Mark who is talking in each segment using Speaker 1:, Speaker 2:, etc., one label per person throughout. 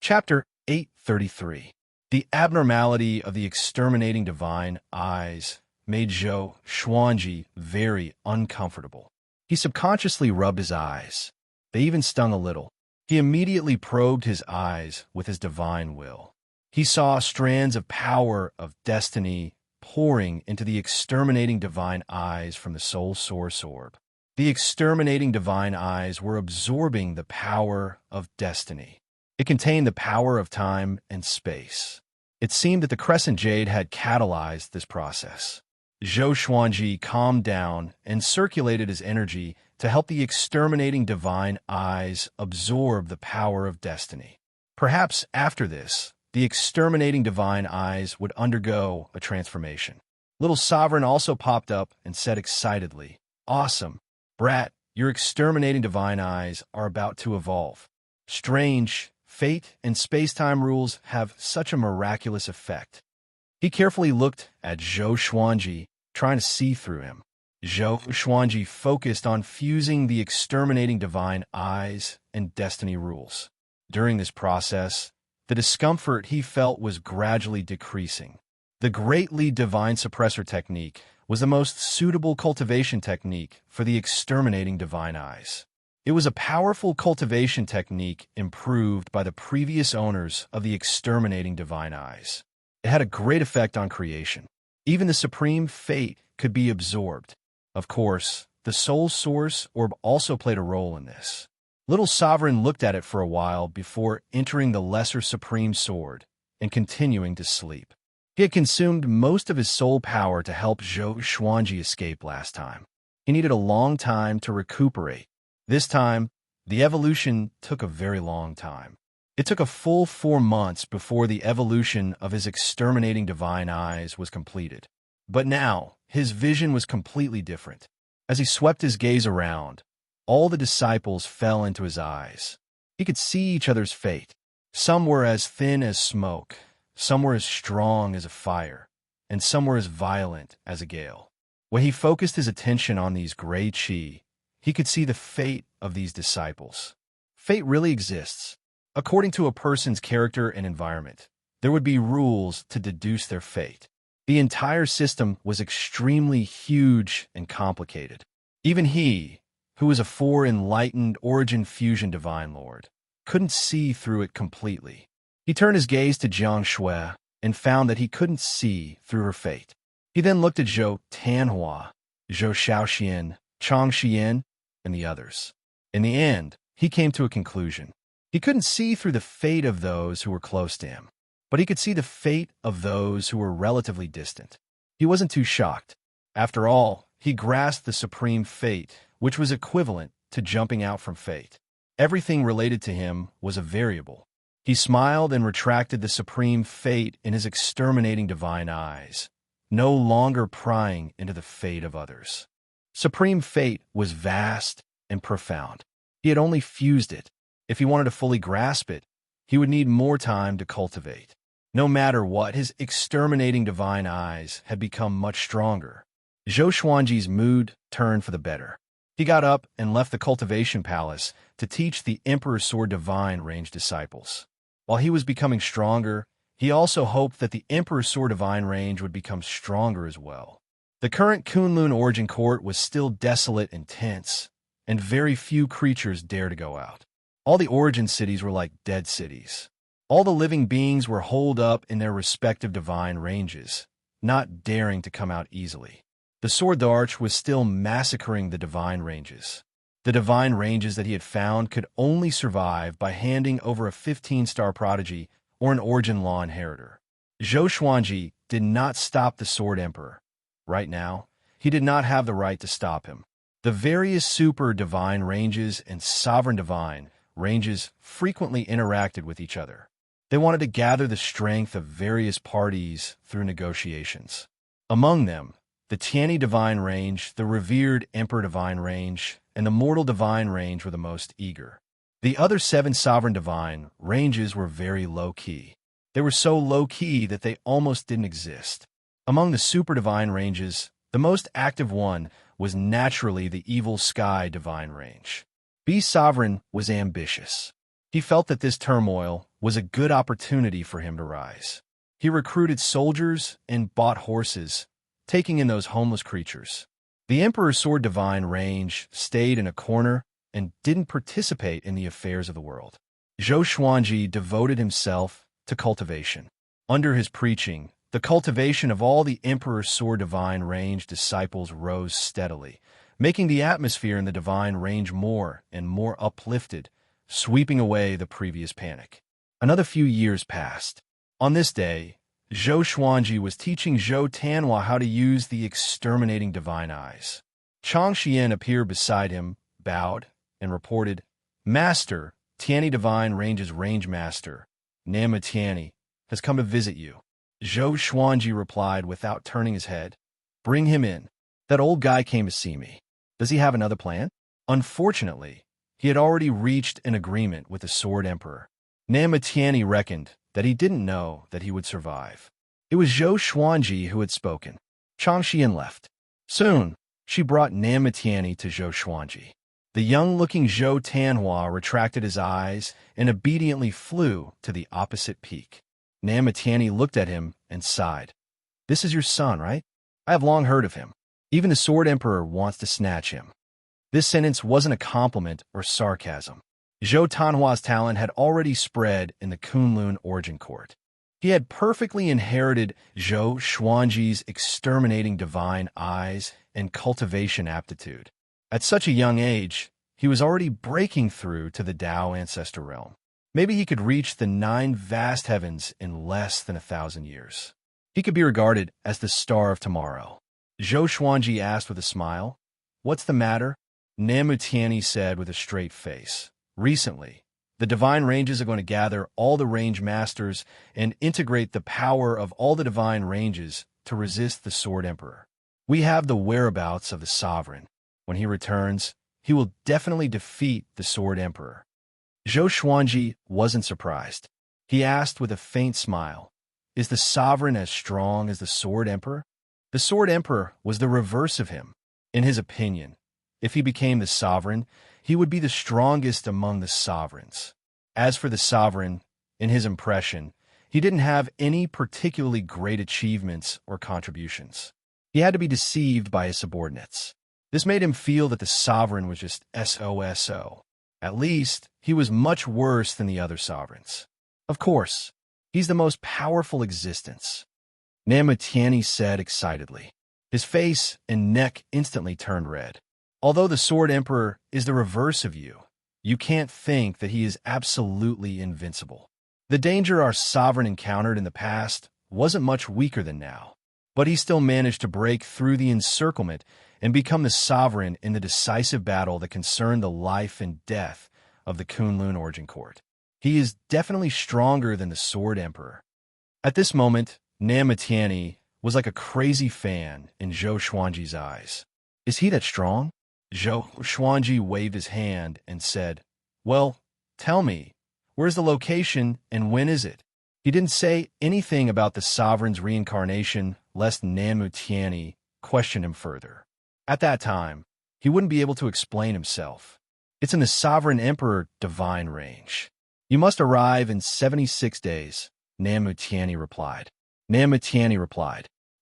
Speaker 1: Chapter 833. The abnormality of the exterminating divine eyes made Zhou Xuanji very uncomfortable. He subconsciously rubbed his eyes. They even stung a little. He immediately probed his eyes with his divine will. He saw strands of power of destiny pouring into the exterminating divine eyes from the soul source orb. The exterminating divine eyes were absorbing the power of destiny. It contained the power of time and space. It seemed that the crescent jade had catalyzed this process. Zhou Xuanji calmed down and circulated his energy to help the exterminating divine eyes absorb the power of destiny. Perhaps after this, the exterminating divine eyes would undergo a transformation. Little Sovereign also popped up and said excitedly, "Awesome, Brat, your exterminating divine eyes are about to evolve. Strange, fate and space-time rules have such a miraculous effect." He carefully looked at Zhou Xuanji, trying to see through him. Zhou Xuanji focused on fusing the exterminating divine eyes and destiny rules. During this process, the discomfort he felt was gradually decreasing. The greatly divine suppressor technique was the most suitable cultivation technique for the exterminating divine eyes. It was a powerful cultivation technique improved by the previous owners of the exterminating divine eyes. It had a great effect on creation. Even the supreme fate could be absorbed. Of course, the soul source orb also played a role in this. Little Sovereign looked at it for a while before entering the lesser supreme sword and continuing to sleep. He had consumed most of his soul power to help Zhou Xuanji escape last time. He needed a long time to recuperate. This time, the evolution took a very long time. It took a full 4 months before the evolution of his exterminating divine eyes was completed. But now, his vision was completely different. As he swept his gaze around, all the disciples fell into his eyes. He could see each other's fate. Some were as thin as smoke, some were as strong as a fire, and some were as violent as a gale. When he focused his attention on these gray chi, he could see the fate of these disciples. Fate really exists. According to a person's character and environment, there would be rules to deduce their fate. The entire system was extremely huge and complicated. Even he, who was a enlightened origin fusion divine lord, couldn't see through it completely. He turned his gaze to Jiang Shui and found that he couldn't see through her fate. He then looked at Zhou Tanhua, Zhou Shaoxian, Chang Xian, and the others. In the end, he came to a conclusion. He couldn't see through the fate of those who were close to him, but he could see the fate of those who were relatively distant. He wasn't too shocked. After all, he grasped the supreme fate, which was equivalent to jumping out from fate. Everything related to him was a variable. He smiled and retracted the supreme fate in his exterminating divine eyes, no longer prying into the fate of others. Supreme fate was vast and profound. He had only fused it. If he wanted to fully grasp it, he would need more time to cultivate. No matter what, his exterminating divine eyes had become much stronger. Zhou Xuanji's mood turned for the better. He got up and left the cultivation palace to teach the Emperor's Sword Divine range disciples. While he was becoming stronger, he also hoped that the Emperor's Sword Divine range would become stronger as well. The current Kunlun origin court was still desolate and tense, and very few creatures dared to go out. All the origin cities were like dead cities. All the living beings were holed up in their respective divine ranges, not daring to come out easily. The Sword Arch was still massacring the divine ranges. The divine ranges that he had found could only survive by handing over a 15-star prodigy or an origin law inheritor. Zhou Xuanji did not stop the Sword Emperor. Right now, he did not have the right to stop him. The various super divine ranges and sovereign divine ranges frequently interacted with each other. They wanted to gather the strength of various parties through negotiations. Among them, the Tianyi Divine Range, the revered Emperor Divine Range, and the Mortal Divine Range were the most eager. The other 7 Sovereign Divine ranges were very low-key. They were so low-key that they almost didn't exist. Among the Super Divine ranges, the most active one was naturally the Evil Sky Divine Range. B Sovereign was ambitious. He felt that this turmoil was a good opportunity for him to rise. He recruited soldiers and bought horses, taking in those homeless creatures. The Emperor's Sword Divine range stayed in a corner and didn't participate in the affairs of the world. Zhou Xuanji devoted himself to cultivation. Under his preaching, the cultivation of all the Emperor's Sword Divine range disciples rose steadily, making the atmosphere in the Divine range more and more uplifted, sweeping away the previous panic. Another few years passed. On this day, Zhou Xuanji was teaching Zhou Tanhua how to use the exterminating divine eyes. Chang Xian appeared beside him, bowed, and reported, "Master, Tianyi Divine Range's Range Master, Nama Tianyi, has come to visit you." Zhou Xuanji replied without turning his head, "Bring him in. That old guy came to see me. Does he have another plan?" Unfortunately, he had already reached an agreement with the Sword Emperor. Nama Tianyi reckoned that he didn't know that he would survive. It was Zhou Xuanji who had spoken. Chang Xian left. Soon, she brought Nama Tianyi to Zhou Xuanji. The young-looking Zhou Tanhua retracted his eyes and obediently flew to the opposite peak. Nama Tianyi looked at him and sighed. "This is your son, right? I have long heard of him. Even the Sword Emperor wants to snatch him." This sentence wasn't a compliment or sarcasm. Zhou Tanhua's talent had already spread in the Kunlun origin court. He had perfectly inherited Zhou Xuanji's exterminating divine eyes and cultivation aptitude. At such a young age, he was already breaking through to the Dao ancestor realm. Maybe he could reach the 9 vast heavens in less than 1,000 years. He could be regarded as the star of tomorrow. Zhou Xuanji asked with a smile, "What's the matter?" Namu Tianyi said with a straight face, "Recently, the divine ranges are going to gather all the range masters and integrate the power of all the divine ranges to resist the Sword Emperor. We have the whereabouts of the sovereign. When he returns, he will definitely defeat the Sword Emperor." Zhou Xuanji wasn't surprised. He asked with a faint smile, "Is the sovereign as strong as the Sword Emperor?" The Sword Emperor was the reverse of him. In his opinion, if he became the sovereign, he would be the strongest among the sovereigns. As for the sovereign, in his impression, he didn't have any particularly great achievements or contributions. He had to be deceived by his subordinates. This made him feel that the sovereign was just SOSO. At least, he was much worse than the other sovereigns. Of course, he's the most powerful existence, Nama Tianyi said excitedly. His face and neck instantly turned red. Although the Sword Emperor is the reverse of you, you can't think that he is absolutely invincible. The danger our sovereign encountered in the past wasn't much weaker than now, but he still managed to break through the encirclement and become the sovereign in the decisive battle that concerned the life and death of the Kunlun Origin Court. He is definitely stronger than the Sword Emperor. At this moment, Nama Tianyi was like a crazy fan in Zhou Xuanji's eyes. "Is he that strong?" Zhou Xuanji waved his hand and said, "Well, tell me, where's the location and when is it?" He didn't say anything about the sovereign's reincarnation, lest Namu Tianyi question him further. At that time, he wouldn't be able to explain himself. "It's in the Sovereign Emperor Divine Range. You must arrive in 76 days, Namu Tianyi replied.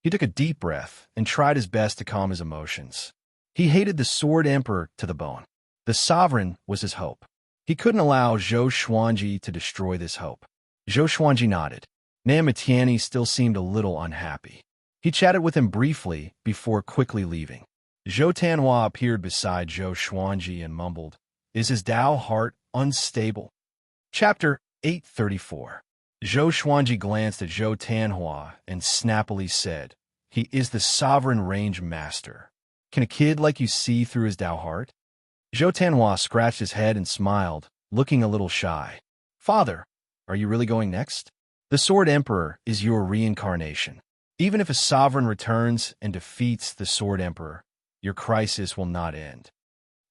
Speaker 1: He took a deep breath and tried his best to calm his emotions. He hated the Sword Emperor to the bone. The sovereign was his hope. He couldn't allow Zhou Xuanji to destroy this hope. Zhou Xuanji nodded. Nama Tianyi still seemed a little unhappy. He chatted with him briefly before quickly leaving. Zhou Tanhua appeared beside Zhou Xuanji and mumbled, "Is his Dao heart unstable?" Chapter 834. Zhou Xuanji glanced at Zhou Tanhua and snappily said, "He is the sovereign range master. Can a kid like you see through his Dao heart?" Zhou Tanhua scratched his head and smiled, looking a little shy. "Father, are you really going next? The Sword Emperor is your reincarnation. Even if a sovereign returns and defeats the Sword Emperor, your crisis will not end."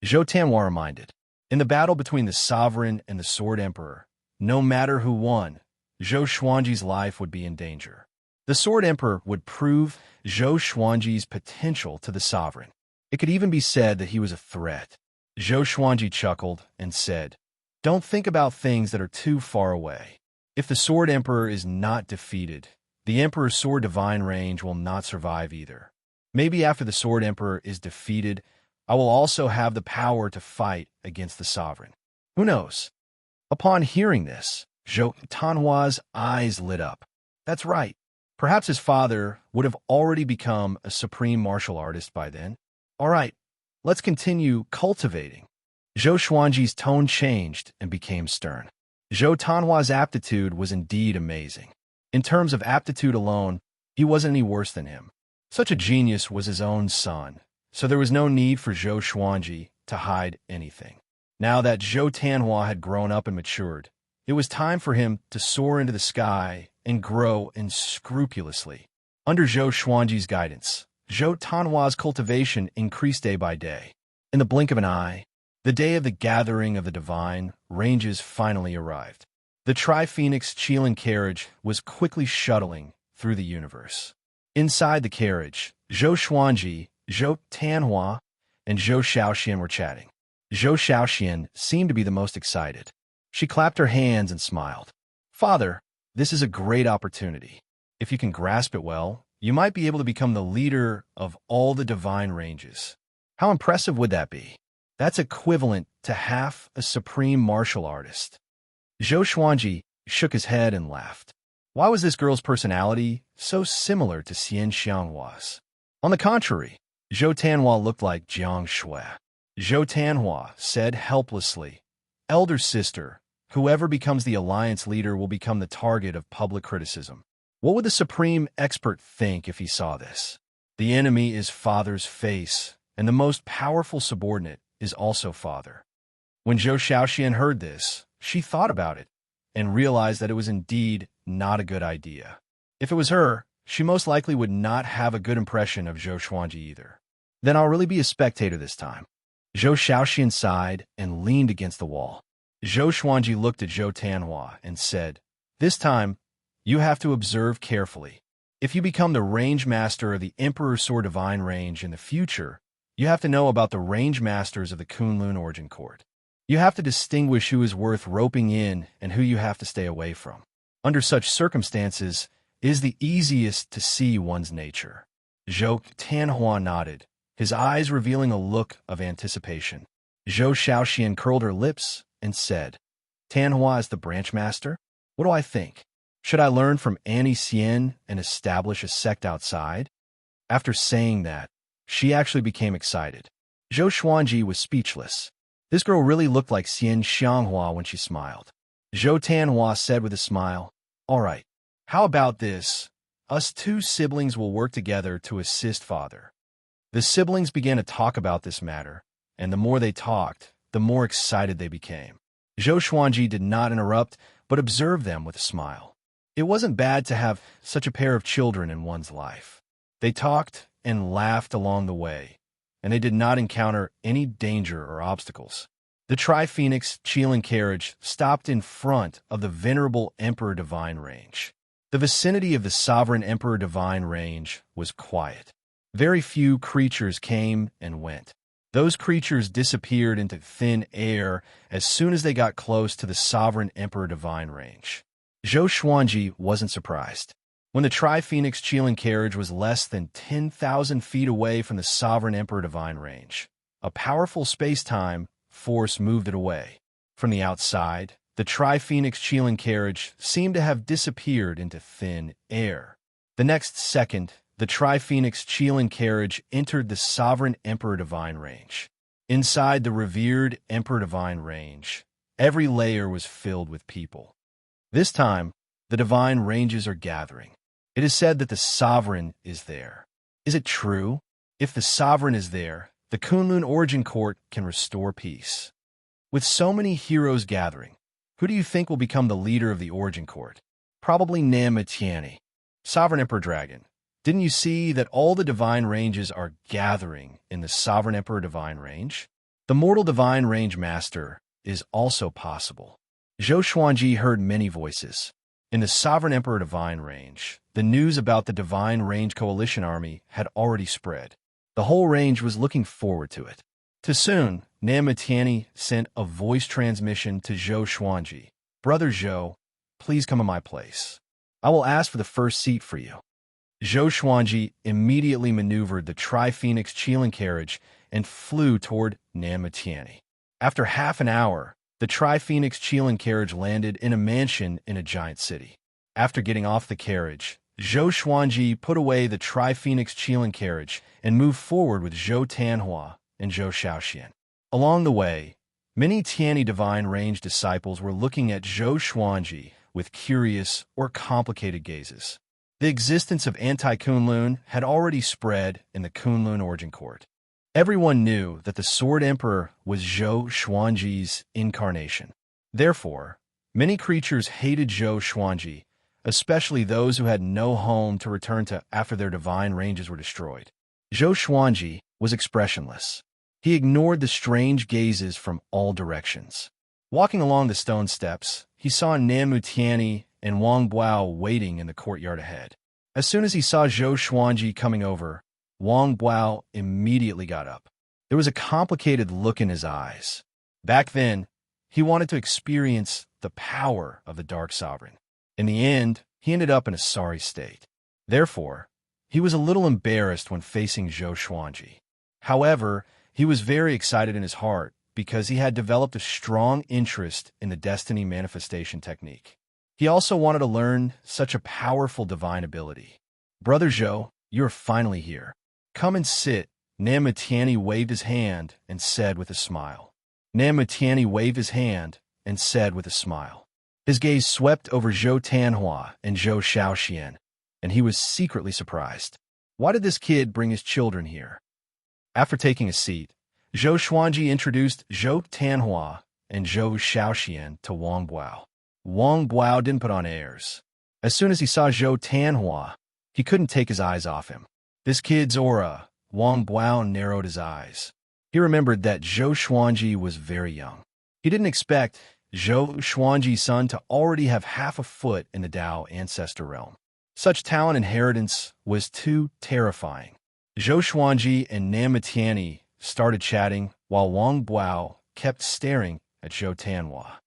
Speaker 1: Zhou Tanhua reminded. In the battle between the sovereign and the Sword Emperor, no matter who won, Zhou Xuanji's life would be in danger. The Sword Emperor would prove Zhou Xuanji's potential to the sovereign. It could even be said that he was a threat. Zhou Xuanji chuckled and said, Don't think about things that are too far away. If the Sword Emperor is not defeated, the Emperor's Sword Divine range will not survive either. Maybe after the Sword Emperor is defeated, I will also have the power to fight against the Sovereign. Who knows? Upon hearing this, Zhou Tanhua's eyes lit up. That's right. Perhaps his father would have already become a supreme martial artist by then. All right, let's continue cultivating. Zhou Xuanji's tone changed and became stern. Zhou Tanhua's aptitude was indeed amazing. In terms of aptitude alone, he wasn't any worse than him. Such a genius was his own son, so there was no need for Zhou Xuanji to hide anything. Now that Zhou Tanhua had grown up and matured, it was time for him to soar into the sky and grow unscrupulously. Under Zhou Xuanji's guidance, Zhou Tanhua's cultivation increased day by day. In the blink of an eye, the day of the gathering of the divine ranges finally arrived. The Tri-Phoenix Qilin carriage was quickly shuttling through the universe. Inside the carriage, Zhou Xuanji, Zhou Tanhua, and Zhou Shaoxian were chatting. Zhou Shaoxian seemed to be the most excited. She clapped her hands and smiled. Father, this is a great opportunity. If you can grasp it well, you might be able to become the leader of all the divine ranges. How impressive would that be? That's equivalent to half a supreme martial artist. Zhou Xuanji shook his head and laughed. Why was this girl's personality so similar to Xian Xianghua's? On the contrary, Zhou Tanhua looked like Jiang Shui. Zhou Tanhua said helplessly, Elder sister, whoever becomes the alliance leader will become the target of public criticism. What would the supreme expert think if he saw this? The enemy is father's face, and the most powerful subordinate is also father. When Zhou Shaoxian heard this, she thought about it and realized that it was indeed not a good idea. If it was her, she most likely would not have a good impression of Zhou Xuanji either. Then I'll really be a spectator this time. Zhou Shaoxian sighed and leaned against the wall. Zhou Xuanji looked at Zhou Tanhua and said, This time, you have to observe carefully. If you become the range master of the Emperor's Sword Divine range in the future, you have to know about the range masters of the Kunlun Origin Court. You have to distinguish who is worth roping in and who you have to stay away from. Under such circumstances, it is the easiest to see one's nature. Zhou Tanhua nodded, his eyes revealing a look of anticipation. Zhou Shaoxian curled her lips and said, Tanhua is the branch master? What do I think? Should I learn from Annie Xian and establish a sect outside? After saying that, she actually became excited. Zhou Xuanji was speechless. This girl really looked like Xian Xianghua when she smiled. Zhou Tanhua said with a smile, All right, how about this? Us two siblings will work together to assist father. The siblings began to talk about this matter, and the more they talked, the more excited they became. Zhou Xuanji did not interrupt, but observed them with a smile. It wasn't bad to have such a pair of children in one's life. They talked and laughed along the way, and they did not encounter any danger or obstacles. The Tri-Phoenix Qilin carriage stopped in front of the venerable Emperor Divine range. The vicinity of the sovereign Emperor Divine range was quiet. Very few creatures came and went. Those creatures disappeared into thin air as soon as they got close to the sovereign Emperor Divine range. Zhou Xuanji wasn't surprised. When the Tri-Phoenix Qilin carriage was less than 10,000 feet away from the sovereign Emperor Divine range, a powerful space-time force moved it away. From the outside, the Tri-Phoenix Qilin carriage seemed to have disappeared into thin air. The next second, the Tri-Phoenix Qilin carriage entered the sovereign Emperor Divine range. Inside the revered Emperor Divine range, every layer was filled with people. This time, the divine ranges are gathering. It is said that the sovereign is there. Is it true? If the sovereign is there, the Kunlun Origin Court can restore peace. With so many heroes gathering, who do you think will become the leader of the Origin Court? Probably Nama Tiani. Sovereign Emperor Dragon, didn't you see that all the divine ranges are gathering in the Sovereign Emperor Divine range? The Mortal Divine Range Master is also possible. Zhou Xuanji heard many voices. In the Sovereign Emperor Divine range, the news about the Divine Range Coalition Army had already spread. The whole range was looking forward to it. Too soon, Nam Tianyi sent a voice transmission to Zhou Xuanji. Brother Zhou, please come to my place. I will ask for the first seat for you. Zhou Xuanji immediately maneuvered the Tri-Phoenix Qilin carriage and flew toward Nam Tianyi. After half an hour, the Tri-Phoenix Qilin carriage landed in a mansion in a giant city. After getting off the carriage, Zhou Xuanji put away the Tri-Phoenix Qilin carriage and moved forward with Zhou Tanhua and Zhou Shaoxian. Along the way, many Tianyi Divine Range disciples were looking at Zhou Xuanji with curious or complicated gazes. The existence of anti-Kunlun had already spread in the Kunlun Origin Court. Everyone knew that the Sword Emperor was Zhou Xuanji's incarnation. Therefore, many creatures hated Zhou Xuanji, especially those who had no home to return to after their divine ranges were destroyed. Zhou Xuanji was expressionless. He ignored the strange gazes from all directions. Walking along the stone steps, he saw Nam Tianyi and Wang Buao waiting in the courtyard ahead. As soon as he saw Zhou Xuanji coming over, Wang Buao immediately got up. There was a complicated look in his eyes. Back then, he wanted to experience the power of the Dark Sovereign. In the end, he ended up in a sorry state. Therefore, he was a little embarrassed when facing Zhou Xuanji. However, he was very excited in his heart because he had developed a strong interest in the destiny manifestation technique. He also wanted to learn such a powerful divine ability. Brother Zhou, you are finally here. Come and sit. Nam Tianyi waved his hand and said with a smile. Nam Tianyi waved his hand and said with a smile. His gaze swept over Zhou Tanhua and Zhou Shaoxian, and he was secretly surprised. Why did this kid bring his children here? After taking a seat, Zhou Xuanji introduced Zhou Tanhua and Zhou Shaoxian to Wang Buao. Wang Buao didn't put on airs. As soon as he saw Zhou Tanhua, he couldn't take his eyes off him. This kid's aura, Wang Buao narrowed his eyes. He remembered that Zhou Xuanji was very young. He didn't expect Zhou Xuanji's son to already have half a foot in the Dao ancestor realm. Such talent inheritance was too terrifying. Zhou Xuanji and Nam Tianyi started chatting while Wang Buao kept staring at Zhou Tanhua.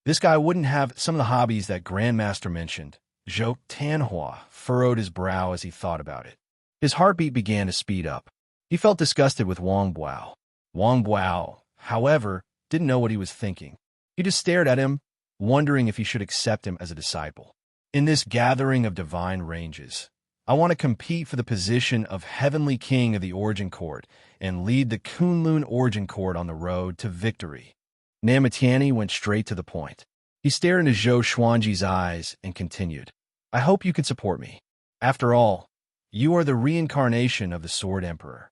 Speaker 1: This guy wouldn't have some of the hobbies that Grandmaster mentioned. Zhou Tanhua furrowed his brow as he thought about it. His heartbeat began to speed up. He felt disgusted with Wang Buao. Wang Buao, however, didn't know what he was thinking. He just stared at him, wondering if he should accept him as a disciple. In this gathering of divine ranges, I want to compete for the position of Heavenly King of the Origin Court and lead the Kunlun Origin Court on the road to victory. Nam Tianyi went straight to the point. He stared into Zhou Xuanji's eyes and continued, I hope you can support me. After all, you are the reincarnation of the Sword Emperor.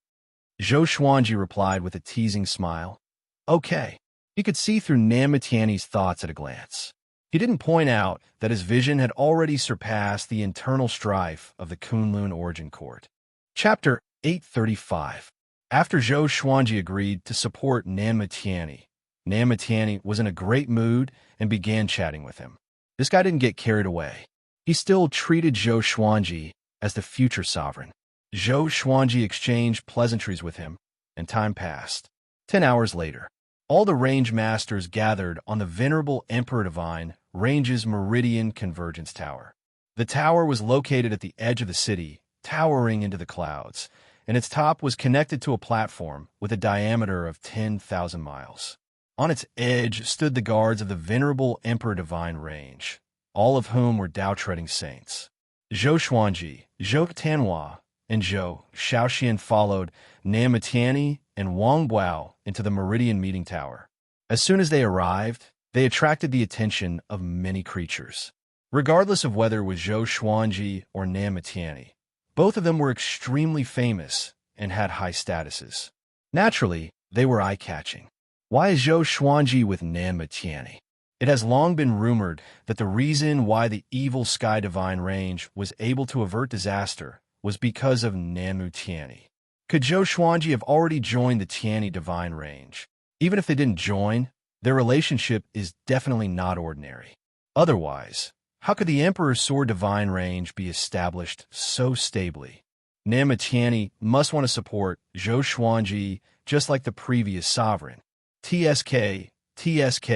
Speaker 1: Zhou Xuanji replied with a teasing smile. Okay. He could see through Nam Tianyi's thoughts at a glance. He didn't point out that his vision had already surpassed the internal strife of the Kunlun Origin Court. Chapter 835. After Zhou Xuanji agreed to support Nam Tianyi was in a great mood and began chatting with him. This guy didn't get carried away. He still treated Zhou Xuanji as the future sovereign. Zhou Xuanji exchanged pleasantries with him, and time passed. 10 hours later, all the range masters gathered on the venerable Emperor Divine Range's Meridian Convergence Tower. The tower was located at the edge of the city, towering into the clouds, and its top was connected to a platform with a diameter of 10,000 miles. On its edge stood the guards of the venerable Emperor Divine Range, all of whom were Dao-treading saints. Zhou Xuanji, Zhou Tanhua, and Zhou Shaoxian followed Nam Tianyi and Wang Buao into the Meridian Meeting Tower. As soon as they arrived, they attracted the attention of many creatures. Regardless of whether it was Zhou Xuanji or Nam Tianyi, both of them were extremely famous and had high statuses. Naturally, they were eye-catching. Why is Zhou Xuanji with Nam Tianyi? It has long been rumored that the reason why the evil Sky Divine Range was able to avert disaster was because of Nam Tianyi. Could Zhou Xuanji have already joined the Tianyi Divine Range? Even if they didn't join, their relationship is definitely not ordinary. Otherwise, how could the Emperor's Sword Divine Range be established so stably? Namatiani must want to support Zhou Xuanji just like the previous sovereign. TSK, TSK,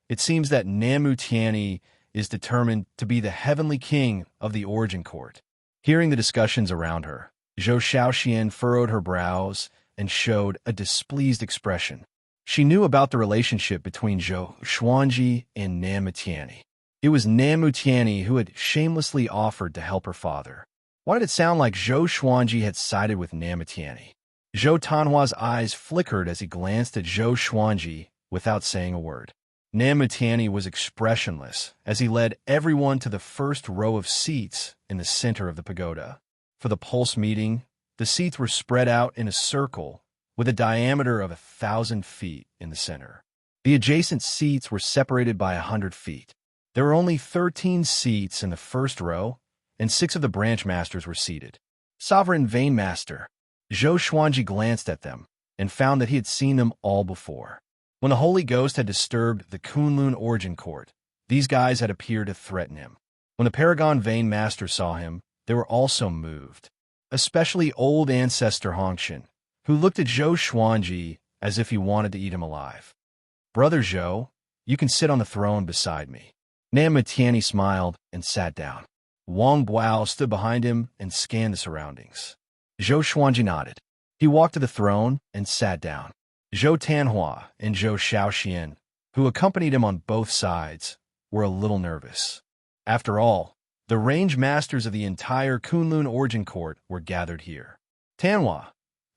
Speaker 1: it seems that Namutiani is determined to be the heavenly king of the origin court. Hearing the discussions around her, Zhou Shaoxian furrowed her brows and showed a displeased expression. She knew about the relationship between Zhou Xuanji and Namutiani. It was Namutiani who had shamelessly offered to help her father. Why did it sound like Zhou Xuanji had sided with Namutiani? Zhou Tanhua's eyes flickered as he glanced at Zhou Xuanji without saying a word. Namutiani was expressionless as he led everyone to the first row of seats in the center of the pagoda. For the pulse meeting, the seats were spread out in a circle with a diameter of 1,000 feet in the center. The adjacent seats were separated by 100 feet. There were only 13 seats in the first row, and 6 of the branch masters were seated. Sovereign Vane Master. Zhou Xuanji glanced at them and found that he had seen them all before. When the Holy Ghost had disturbed the Kunlun Origin Court, these guys had appeared to threaten him. When the Paragon Vane Master saw him, they were also moved, especially old Ancestor Hongshan, who looked at Zhou Xuanji as if he wanted to eat him alive. Brother Zhou, you can sit on the throne beside me. Namutiani smiled and sat down. Wang Buao stood behind him and scanned the surroundings. Zhou Xuanji nodded. He walked to the throne and sat down. Zhou Tanhua and Zhou Shaoxian, who accompanied him on both sides, were a little nervous. After all, the range masters of the entire Kunlun Origin Court were gathered here. Tanhua,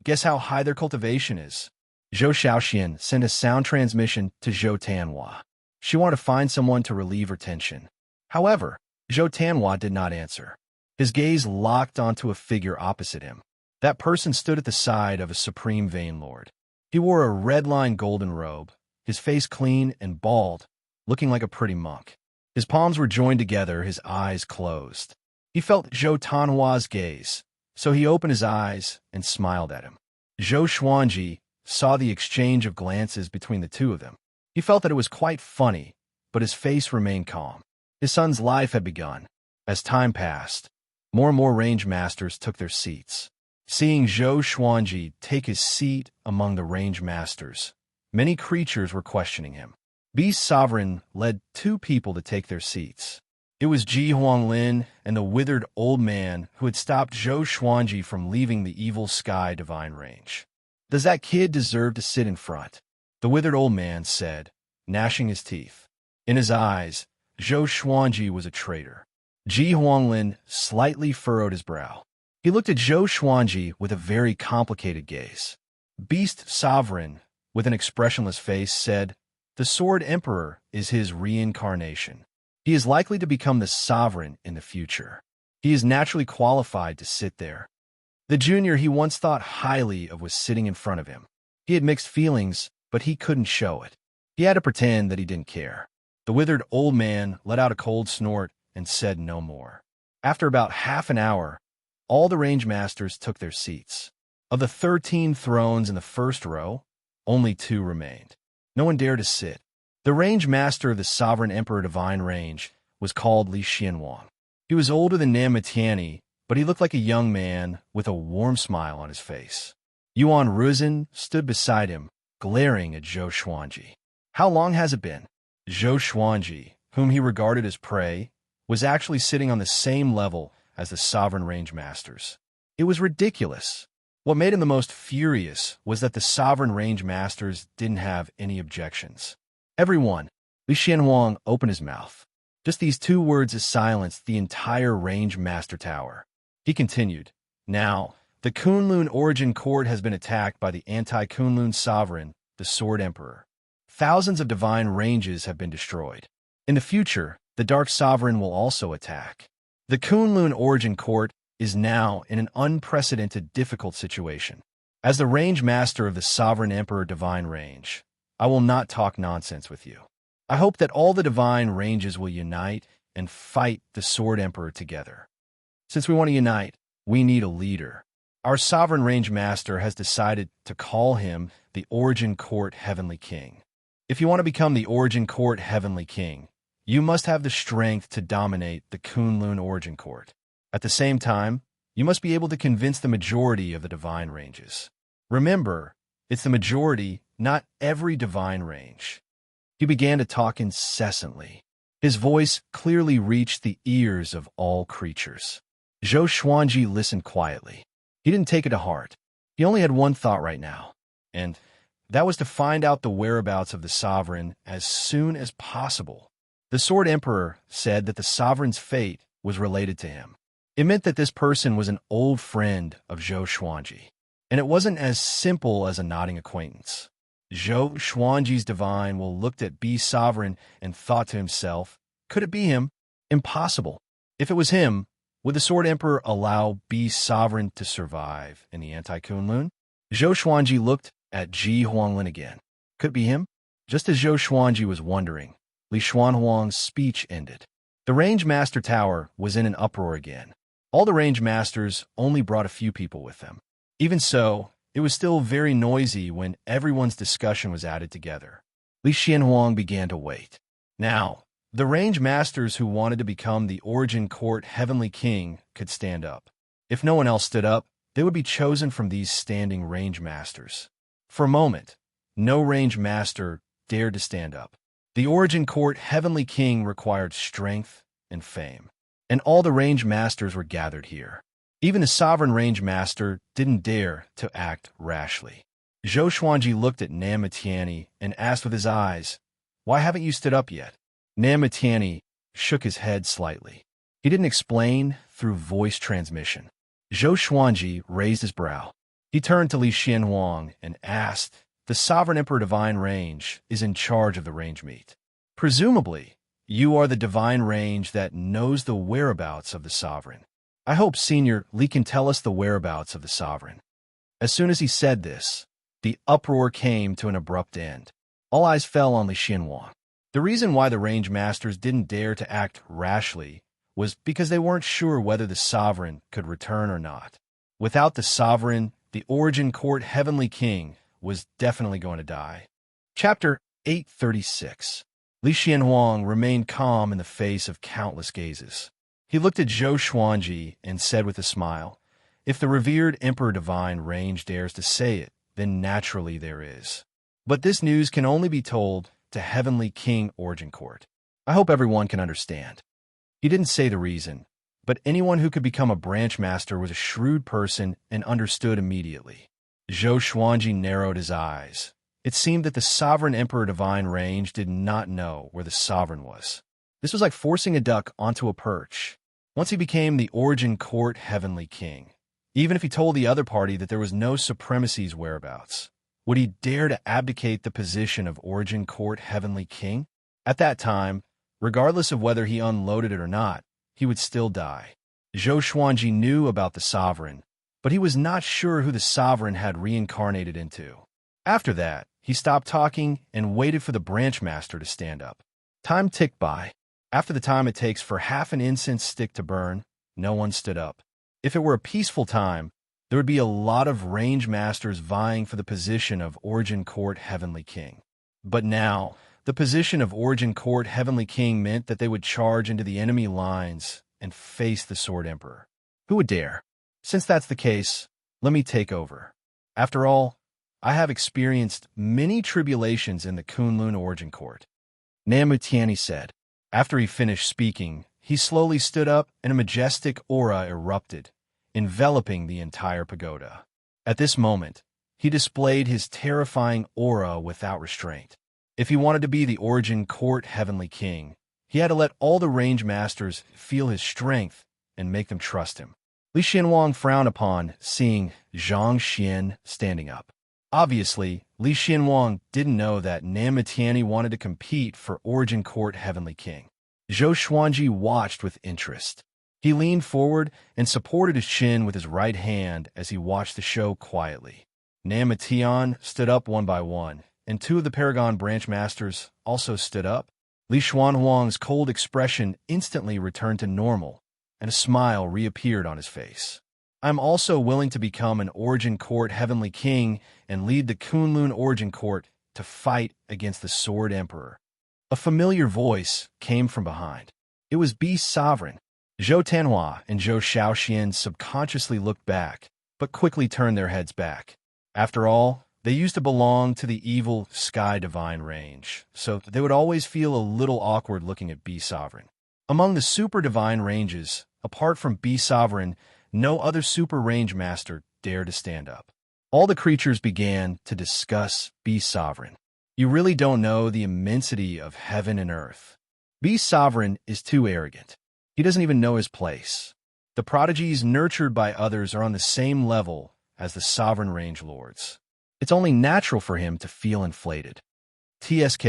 Speaker 1: guess how high their cultivation is? Zhou Shaoxian sent a sound transmission to Zhou Tanhua. She wanted to find someone to relieve her tension. However, Zhou Tanhua did not answer. His gaze locked onto a figure opposite him. That person stood at the side of a supreme Vane Lord. He wore a red-lined golden robe, his face clean and bald, looking like a pretty monk. His palms were joined together, his eyes closed. He felt Zhou Tanhua's gaze, so he opened his eyes and smiled at him. Zhou Xuanji saw the exchange of glances between the two of them. He felt that it was quite funny, but his face remained calm. His son's life had begun. As time passed, more and more range masters took their seats. Seeing Zhou Xuanji take his seat among the range masters, many creatures were questioning him. Beast Sovereign led 2 people to take their seats. It was Ji Huanglin and the withered old man who had stopped Zhou Xuanji from leaving the evil sky divine range. Does that kid deserve to sit in front? The withered old man said, gnashing his teeth. In his eyes, Zhou Xuanji was a traitor. Ji Huanglin slightly furrowed his brow. He looked at Zhou Xuanji with a very complicated gaze. Beast Sovereign, with an expressionless face, said, the Sword Emperor is his reincarnation. He is likely to become the sovereign in the future. He is naturally qualified to sit there. The junior he once thought highly of was sitting in front of him. He had mixed feelings, but he couldn't show it. He had to pretend that he didn't care. The withered old man let out a cold snort and said no more. After about half an hour, all the range masters took their seats. Of the 13 thrones in the first row, only 2 remained. No one dared to sit. The range master of the Sovereign Emperor Divine Range was called Li Xianwang. He was older than Namatiani, but he looked like a young man with a warm smile on his face. Yuan Ruzin stood beside him, glaring at Zhou Xuanji. How long has it been? Zhou Xuanji, whom he regarded as prey, was actually sitting on the same level as the Sovereign Range Masters. It was ridiculous. What made him the most furious was that the Sovereign Range Masters didn't have any objections. Everyone, Li Xianwang opened his mouth. Just these 2 words has silenced the entire Range Master Tower. He continued, now, the Kunlun Origin Court has been attacked by the anti-Kunlun Sovereign, the Sword Emperor. Thousands of divine ranges have been destroyed. In the future, the Dark Sovereign will also attack. The Kunlun Origin Court is now in an unprecedented difficult situation. As the Range Master of the Sovereign Emperor Divine Range, I will not talk nonsense with you. I hope that all the divine ranges will unite and fight the Sword Emperor together. Since we want to unite, we need a leader. Our Sovereign Range Master has decided to call him the Origin Court Heavenly King. If you want to become the Origin Court Heavenly King, you must have the strength to dominate the Kunlun Origin Court. At the same time, You must be able to convince the majority of the divine ranges. Remember, it's the majority, not every divine range. He began to talk incessantly. His voice clearly reached the ears of all creatures. Zhou Xuanji listened quietly. He didn't take it to heart. He only had one thought right now, and that was to find out the whereabouts of the sovereign as soon as possible. The Sword Emperor said that the sovereign's fate was related to him. It meant that this person was an old friend of Zhou Xuanji, and it wasn't as simple as a nodding acquaintance. Zhou Xuanji's divine will looked at B sovereign and thought to himself, could it be him? Impossible. If it was him, would the Sword Emperor allow B sovereign to survive in the anti-Kunlun? Zhou Xuanji looked at Ji Huanglin again. Could it be him? Just as Zhou Xuanji was wondering, Li Xuanhuang's speech ended. The Range Master Tower was in an uproar again. All the Range Masters only brought a few people with them. Even so, it was still very noisy when everyone's discussion was added together. Li Xianhuang began to wait. Now, the Range Masters who wanted to become the Origin Court Heavenly King could stand up. If no one else stood up, they would be chosen from these standing Range Masters. For a moment, no Range Master dared to stand up. The Origin Court Heavenly King required strength and fame, and all the Range Masters were gathered here. Even the Sovereign Range Master didn't dare to act rashly. Zhou Xuanji looked at Nam Matiani and asked with his eyes, "Why haven't you stood up yet?" Nam Matiani shook his head slightly. He didn't explain through voice transmission. Zhou Xuanji raised his brow. He turned to Li Xianhuang and asked, "The Sovereign Emperor Divine Range is in charge of the range meet. Presumably, you are the divine range that knows the whereabouts of the Sovereign. I hope Senior Li can tell us the whereabouts of the Sovereign." As soon as he said this, the uproar came to an abrupt end. All eyes fell on Li Xianhuang. The reason why the Range Masters didn't dare to act rashly was because they weren't sure whether the Sovereign could return or not. Without the Sovereign, the Origin Court Heavenly King was definitely going to die. Chapter 836. Li Xianhuang remained calm in the face of countless gazes. He looked at Zhou Xuanji and said with a smile, "If the revered Emperor Divine Range dares to say it, then naturally there is. But this news can only be told to Heavenly King Origin Court. I hope everyone can understand." He didn't say the reason, but anyone who could become a branch master was a shrewd person and understood immediately. Zhou Xuanji narrowed his eyes. It seemed that the Sovereign Emperor Divine Range did not know where the Sovereign was. This was like forcing a duck onto a perch. Once he became the Origin Court Heavenly King, even if he told the other party that there was no supremacy's whereabouts, would he dare to abdicate the position of Origin Court Heavenly King? At that time, regardless of whether he unloaded it or not, he would still die. Zhou Xuanji knew about the Sovereign, but he was not sure who the Sovereign had reincarnated into. After that, he stopped talking and waited for the branch master to stand up. Time ticked by. After the time it takes for half an incense stick to burn, no one stood up. If it were a peaceful time, there would be a lot of range masters vying for the position of Origin Court Heavenly King. But now, the position of Origin Court Heavenly King meant that they would charge into the enemy lines and face the Sword Emperor. Who would dare? Since that's the case, let me take over. After all, I have experienced many tribulations in the Kunlun Origin Court. Nam Mutiani said. After he finished speaking, he slowly stood up and a majestic aura erupted, enveloping the entire pagoda. At this moment, he displayed his terrifying aura without restraint. If he wanted to be the Origin Court Heavenly King, he had to let all the range masters feel his strength and make them trust him. Li Xianhuang frowned upon seeing Zhang Xian standing up. Obviously, Li Xianhuang didn't know that Nam Matiani wanted to compete for Origin Court Heavenly King. Zhou Xuanji watched with interest. He leaned forward and supported his chin with his right hand as he watched the show quietly. Nam Matian stood up one by one, and two of the Paragon branch masters also stood up. Li Xuanhuang's cold expression instantly returned to normal, and a smile reappeared on his face. "I'm also willing to become an Origin Court Heavenly King and lead the Kunlun Origin Court to fight against the Sword Emperor." A familiar voice came from behind. It was B Sovereign. Zhou Tianhua and Zhou Shaoxian subconsciously looked back, but quickly turned their heads back. After all, they used to belong to the evil Sky Divine range, so they would always feel a little awkward looking at Bee Sovereign. Among the Super Divine ranges, apart from Bee Sovereign, no other Super Range Master dared to stand up. All the creatures began to discuss Bee Sovereign. You really don't know the immensity of heaven and earth. Bee Sovereign is too arrogant. He doesn't even know his place. The prodigies nurtured by others are on the same level as the Sovereign Range Lords. It's only natural for him to feel inflated. TSK.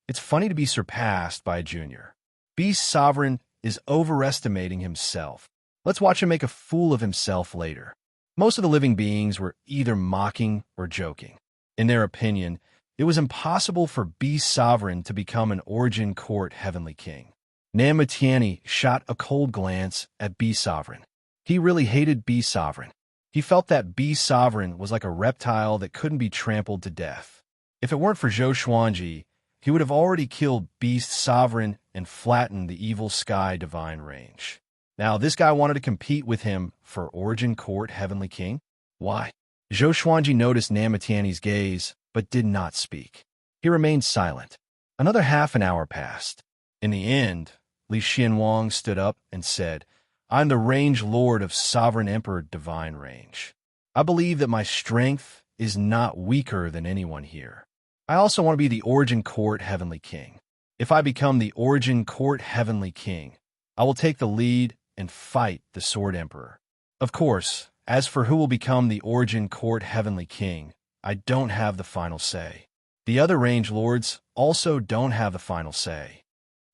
Speaker 1: It's funny to be surpassed by a junior. Bee Sovereign is overestimating himself. Let's watch him make a fool of himself later. Most of the living beings were either mocking or joking. In their opinion, it was impossible for Bee Sovereign to become an Origin Court Heavenly King. Namutiani shot a cold glance at Bee Sovereign. He really hated Bee Sovereign. He felt that Bee Sovereign was like a reptile that couldn't be trampled to death. If it weren't for Zhou Xuanji, he would have already killed Beast Sovereign and flattened the evil Sky Divine range. Now, this guy wanted to compete with him for Origin Court Heavenly King? Why? Zhou Xuanji noticed Namutiani's gaze, but did not speak. He remained silent. Another half an hour passed. In the end, Li Xianwang stood up and said, I'm the Range Lord of Sovereign Emperor Divine Range. I believe that my strength is not weaker than anyone here. I also want to be the Origin Court Heavenly King. If I become the Origin Court Heavenly King, I will take the lead and fight the Sword Emperor. Of course, as for who will become the Origin Court Heavenly King, I don't have the final say. The other Range Lords also don't have the final say.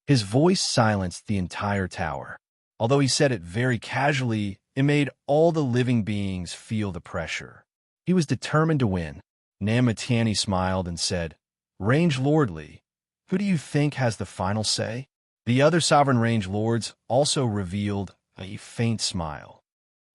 Speaker 1: His voice silenced the entire tower. Although he said it very casually, it made all the living beings feel the pressure. He was determined to win. Namutiani smiled and said, Range Lord Li, who do you think has the final say? The other Sovereign Range Lords also revealed a faint smile.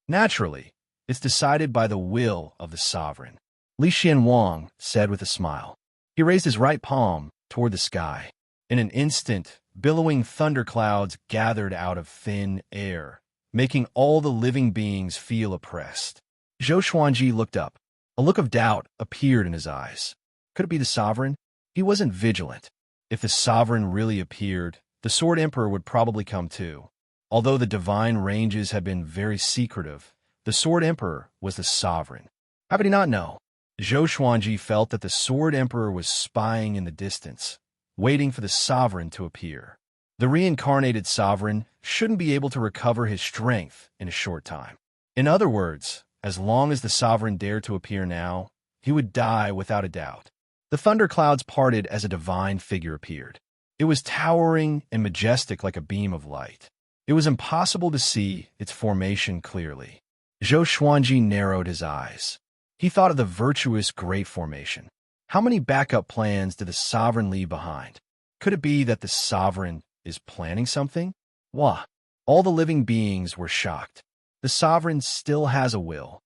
Speaker 1: Naturally, it's decided by the will of the Sovereign, Li Xianwang said with a smile. He raised his right palm toward the sky. In an instant, billowing thunderclouds gathered out of thin air, making all the living beings feel oppressed. Zhou Xuanji looked up. A look of doubt appeared in his eyes. Could it be the Sovereign? He wasn't vigilant. If the Sovereign really appeared, the Sword Emperor would probably come too. Although the divine ranges had been very secretive, the Sword Emperor was the Sovereign. How could he not know? Zhou Xuanji felt that the Sword Emperor was spying in the distance, waiting for the Sovereign to appear. The reincarnated Sovereign shouldn't be able to recover his strength in a short time. In other words, as long as the Sovereign dared to appear now, he would die without a doubt. The thunderclouds parted as a divine figure appeared. It was towering and majestic like a beam of light. It was impossible to see its formation clearly. Zhou Xuanji narrowed his eyes. He thought of the virtuous Great Formation. How many backup plans did the Sovereign leave behind? Could it be that the Sovereign is planning something? Wah! All the living beings were shocked. The Sovereign still has a will.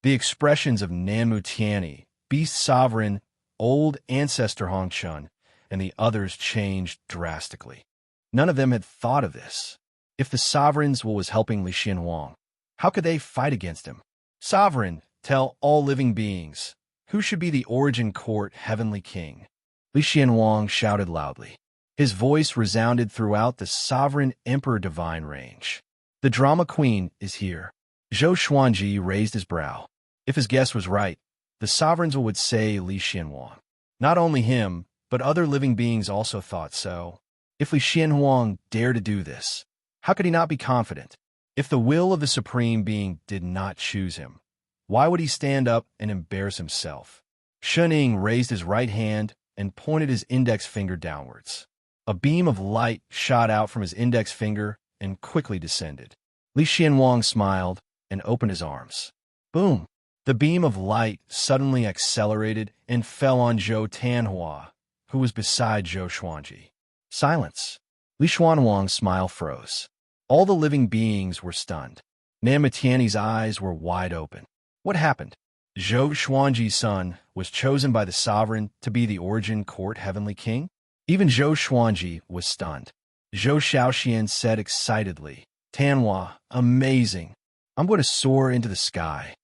Speaker 1: The expressions of Namutiani, Beast Sovereign, Old Ancestor Hongchun, and the others changed drastically. None of them had thought of this. If the Sovereign's will was helping Li Xianwang, how could they fight against him? Sovereign, tell all living beings, who should be the Origin Court Heavenly King? Li Xianwang shouted loudly. His voice resounded throughout the Sovereign Emperor Divine range. The Drama Queen is here. Zhou Xuanji raised his brow. If his guess was right, the Sovereign's will would say Li Xianwang. Not only him, but other living beings also thought so. If Li Xianwang dared to do this, how could he not be confident? If the will of the Supreme Being did not choose him, why would he stand up and embarrass himself? Shening raised his right hand and pointed his index finger downwards. A beam of light shot out from his index finger and quickly descended. Li Xianwang smiled and opened his arms. Boom! The beam of light suddenly accelerated and fell on Zhou Tianhua, who was beside Zhou Xuanji. Silence. Li Xianwang's smile froze. All the living beings were stunned. Namutiani's eyes were wide open. What happened? Zhou Xuanji's son was chosen by the Sovereign to be the Origin Court Heavenly King? Even Zhou Xuanji was stunned. Zhou Shaoxian said excitedly. Tanhua, amazing. I'm going to soar into the sky.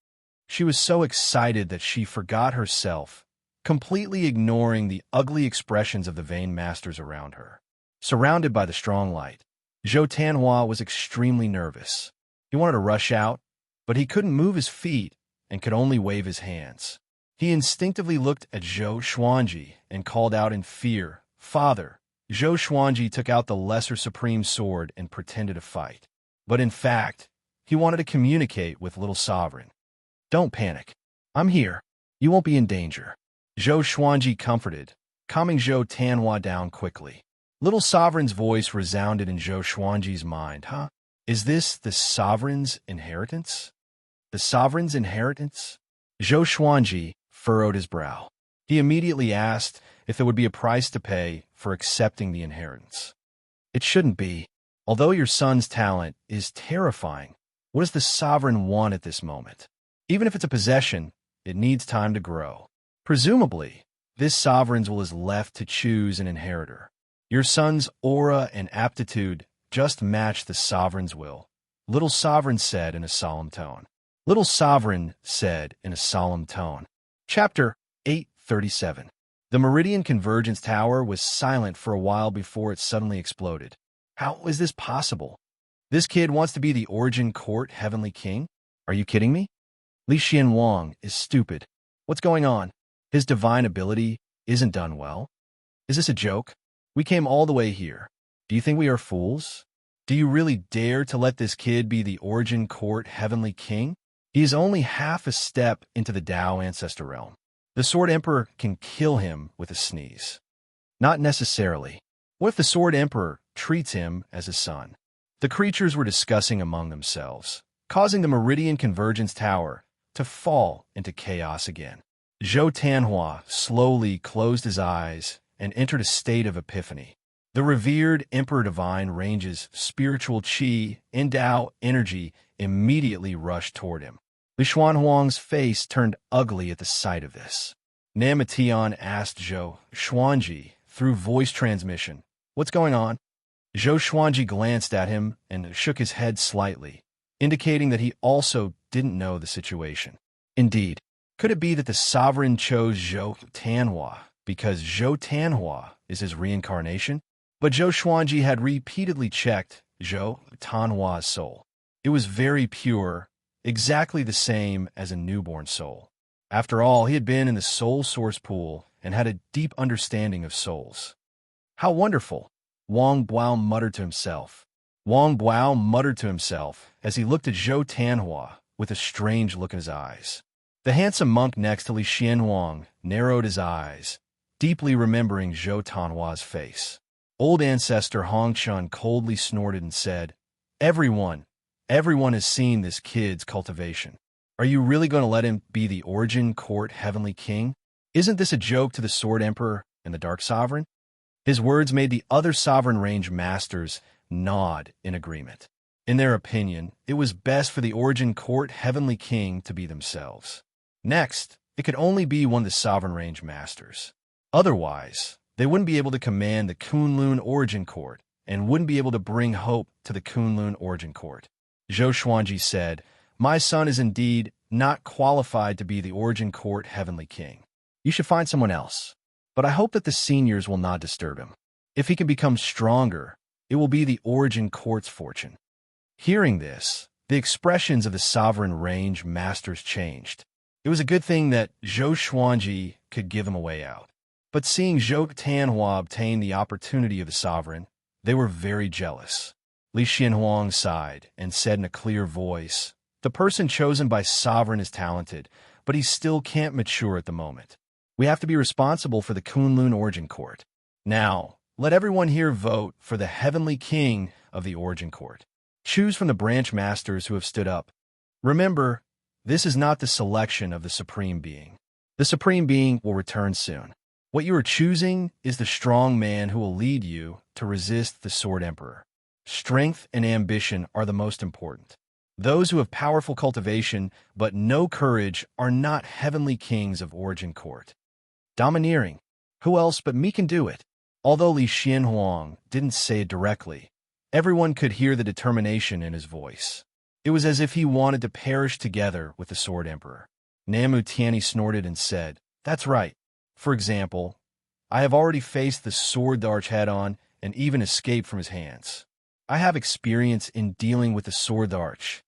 Speaker 1: She was so excited that she forgot herself, completely ignoring the ugly expressions of the vain masters around her. Surrounded by the strong light, Zhou Tanhua was extremely nervous. He wanted to rush out, but he couldn't move his feet and could only wave his hands. He instinctively looked at Zhou Xuanji and called out in fear, "Father!" Zhou Xuanji took out the lesser supreme sword and pretended to fight. But in fact, he wanted to communicate with Little Sovereign. "Don't panic. I'm here. You won't be in danger." Zhou Xuanji comforted, calming Zhou Tanhua down quickly. Little Sovereign's voice resounded in Zhou Xuanji's mind. Huh? Is this the Sovereign's inheritance? The Sovereign's inheritance? Zhou Xuanji furrowed his brow. He immediately asked if there would be a price to pay for accepting the inheritance. It shouldn't be. Although your son's talent is terrifying, what does the Sovereign want at this moment? Even if it's a possession, it needs time to grow. Presumably, this Sovereign's will is left to choose an inheritor. Your son's aura and aptitude just match the Sovereign's will, Little Sovereign said in a solemn tone. Little Sovereign said in a solemn tone. Chapter 837. The Meridian Convergence Tower was silent for a while before it suddenly exploded. How is this possible? This kid wants to be the Origin Court Heavenly King? Are you kidding me? Li Xianwang is stupid. What's going on? His divine ability isn't done well. Is this a joke? We came all the way here. Do you think we are fools? Do you really dare to let this kid be the Origin Court Heavenly King? He is only half a step into the Tao Ancestor Realm. The Sword Emperor can kill him with a sneeze. Not necessarily. What if the Sword Emperor treats him as a son? The creatures were discussing among themselves, causing the Meridian Convergence Tower to fall into chaos again. Zhou Tanhua slowly closed his eyes and entered a state of epiphany. The revered Emperor Divine Range's spiritual qi and Tao energy immediately rushed toward him. Li Xuanhuang's face turned ugly at the sight of this. Namatian asked Zhou Xuanji through voice transmission, "What's going on?" Zhou Xuanji glanced at him and shook his head slightly, indicating that he also didn't know the situation. Indeed, could it be that the Sovereign chose Zhou Tanhua because Zhou Tanhua is his reincarnation? But Zhou Xuanji had repeatedly checked Zhou Tanhua's soul. It was very pure, exactly the same as a newborn soul. After all, he had been in the soul source pool and had a deep understanding of souls. How wonderful, Wang Buao muttered to himself. Wang Buao muttered to himself as he looked at Zhou Tanhua with a strange look in his eyes. The handsome monk next to Li Xianwang narrowed his eyes, deeply remembering Zhou Tanhua's face. Old ancestor Hong Chun coldly snorted and said, Everyone has seen this kid's cultivation. Are you really going to let him be the Origin Court Heavenly King? Isn't this a joke to the Sword Emperor and the Dark Sovereign? His words made the other Sovereign Range Masters nod in agreement. In their opinion, it was best for the Origin Court Heavenly King to be themselves. Next, it could only be one of the Sovereign Range Masters. Otherwise, they wouldn't be able to command the Kunlun Origin Court and wouldn't be able to bring hope to the Kunlun Origin Court. Zhou Xuanji said, My son is indeed not qualified to be the Origin Court Heavenly King. You should find someone else. But I hope that the seniors will not disturb him. If he can become stronger, it will be the Origin Court's fortune. Hearing this, the expressions of the Sovereign Range Masters changed. It was a good thing that Zhou Xuanji could give him a way out. But seeing Zhou Tanhua obtain the opportunity of the Sovereign, they were very jealous. Li Xianhuang sighed and said in a clear voice, The person chosen by Sovereign is talented, but he still can't mature at the moment. We have to be responsible for the Kunlun Origin Court. Now, let everyone here vote for the Heavenly King of the Origin Court. Choose from the branch masters who have stood up. Remember, this is not the selection of the Supreme Being. The Supreme Being will return soon. What you are choosing is the strong man who will lead you to resist the Sword Emperor. Strength and ambition are the most important. Those who have powerful cultivation but no courage are not heavenly kings of Origin Court. Domineering. Who else but me can do it? Although Li Xianhuang didn't say it directly, everyone could hear the determination in his voice. It was as if he wanted to perish together with the Sword Emperor. Namu Tianyi snorted and said, "That's right. For example, I have already faced the Sword Darch head-on and even escaped from his hands. I have experience in dealing with the Sword Darch."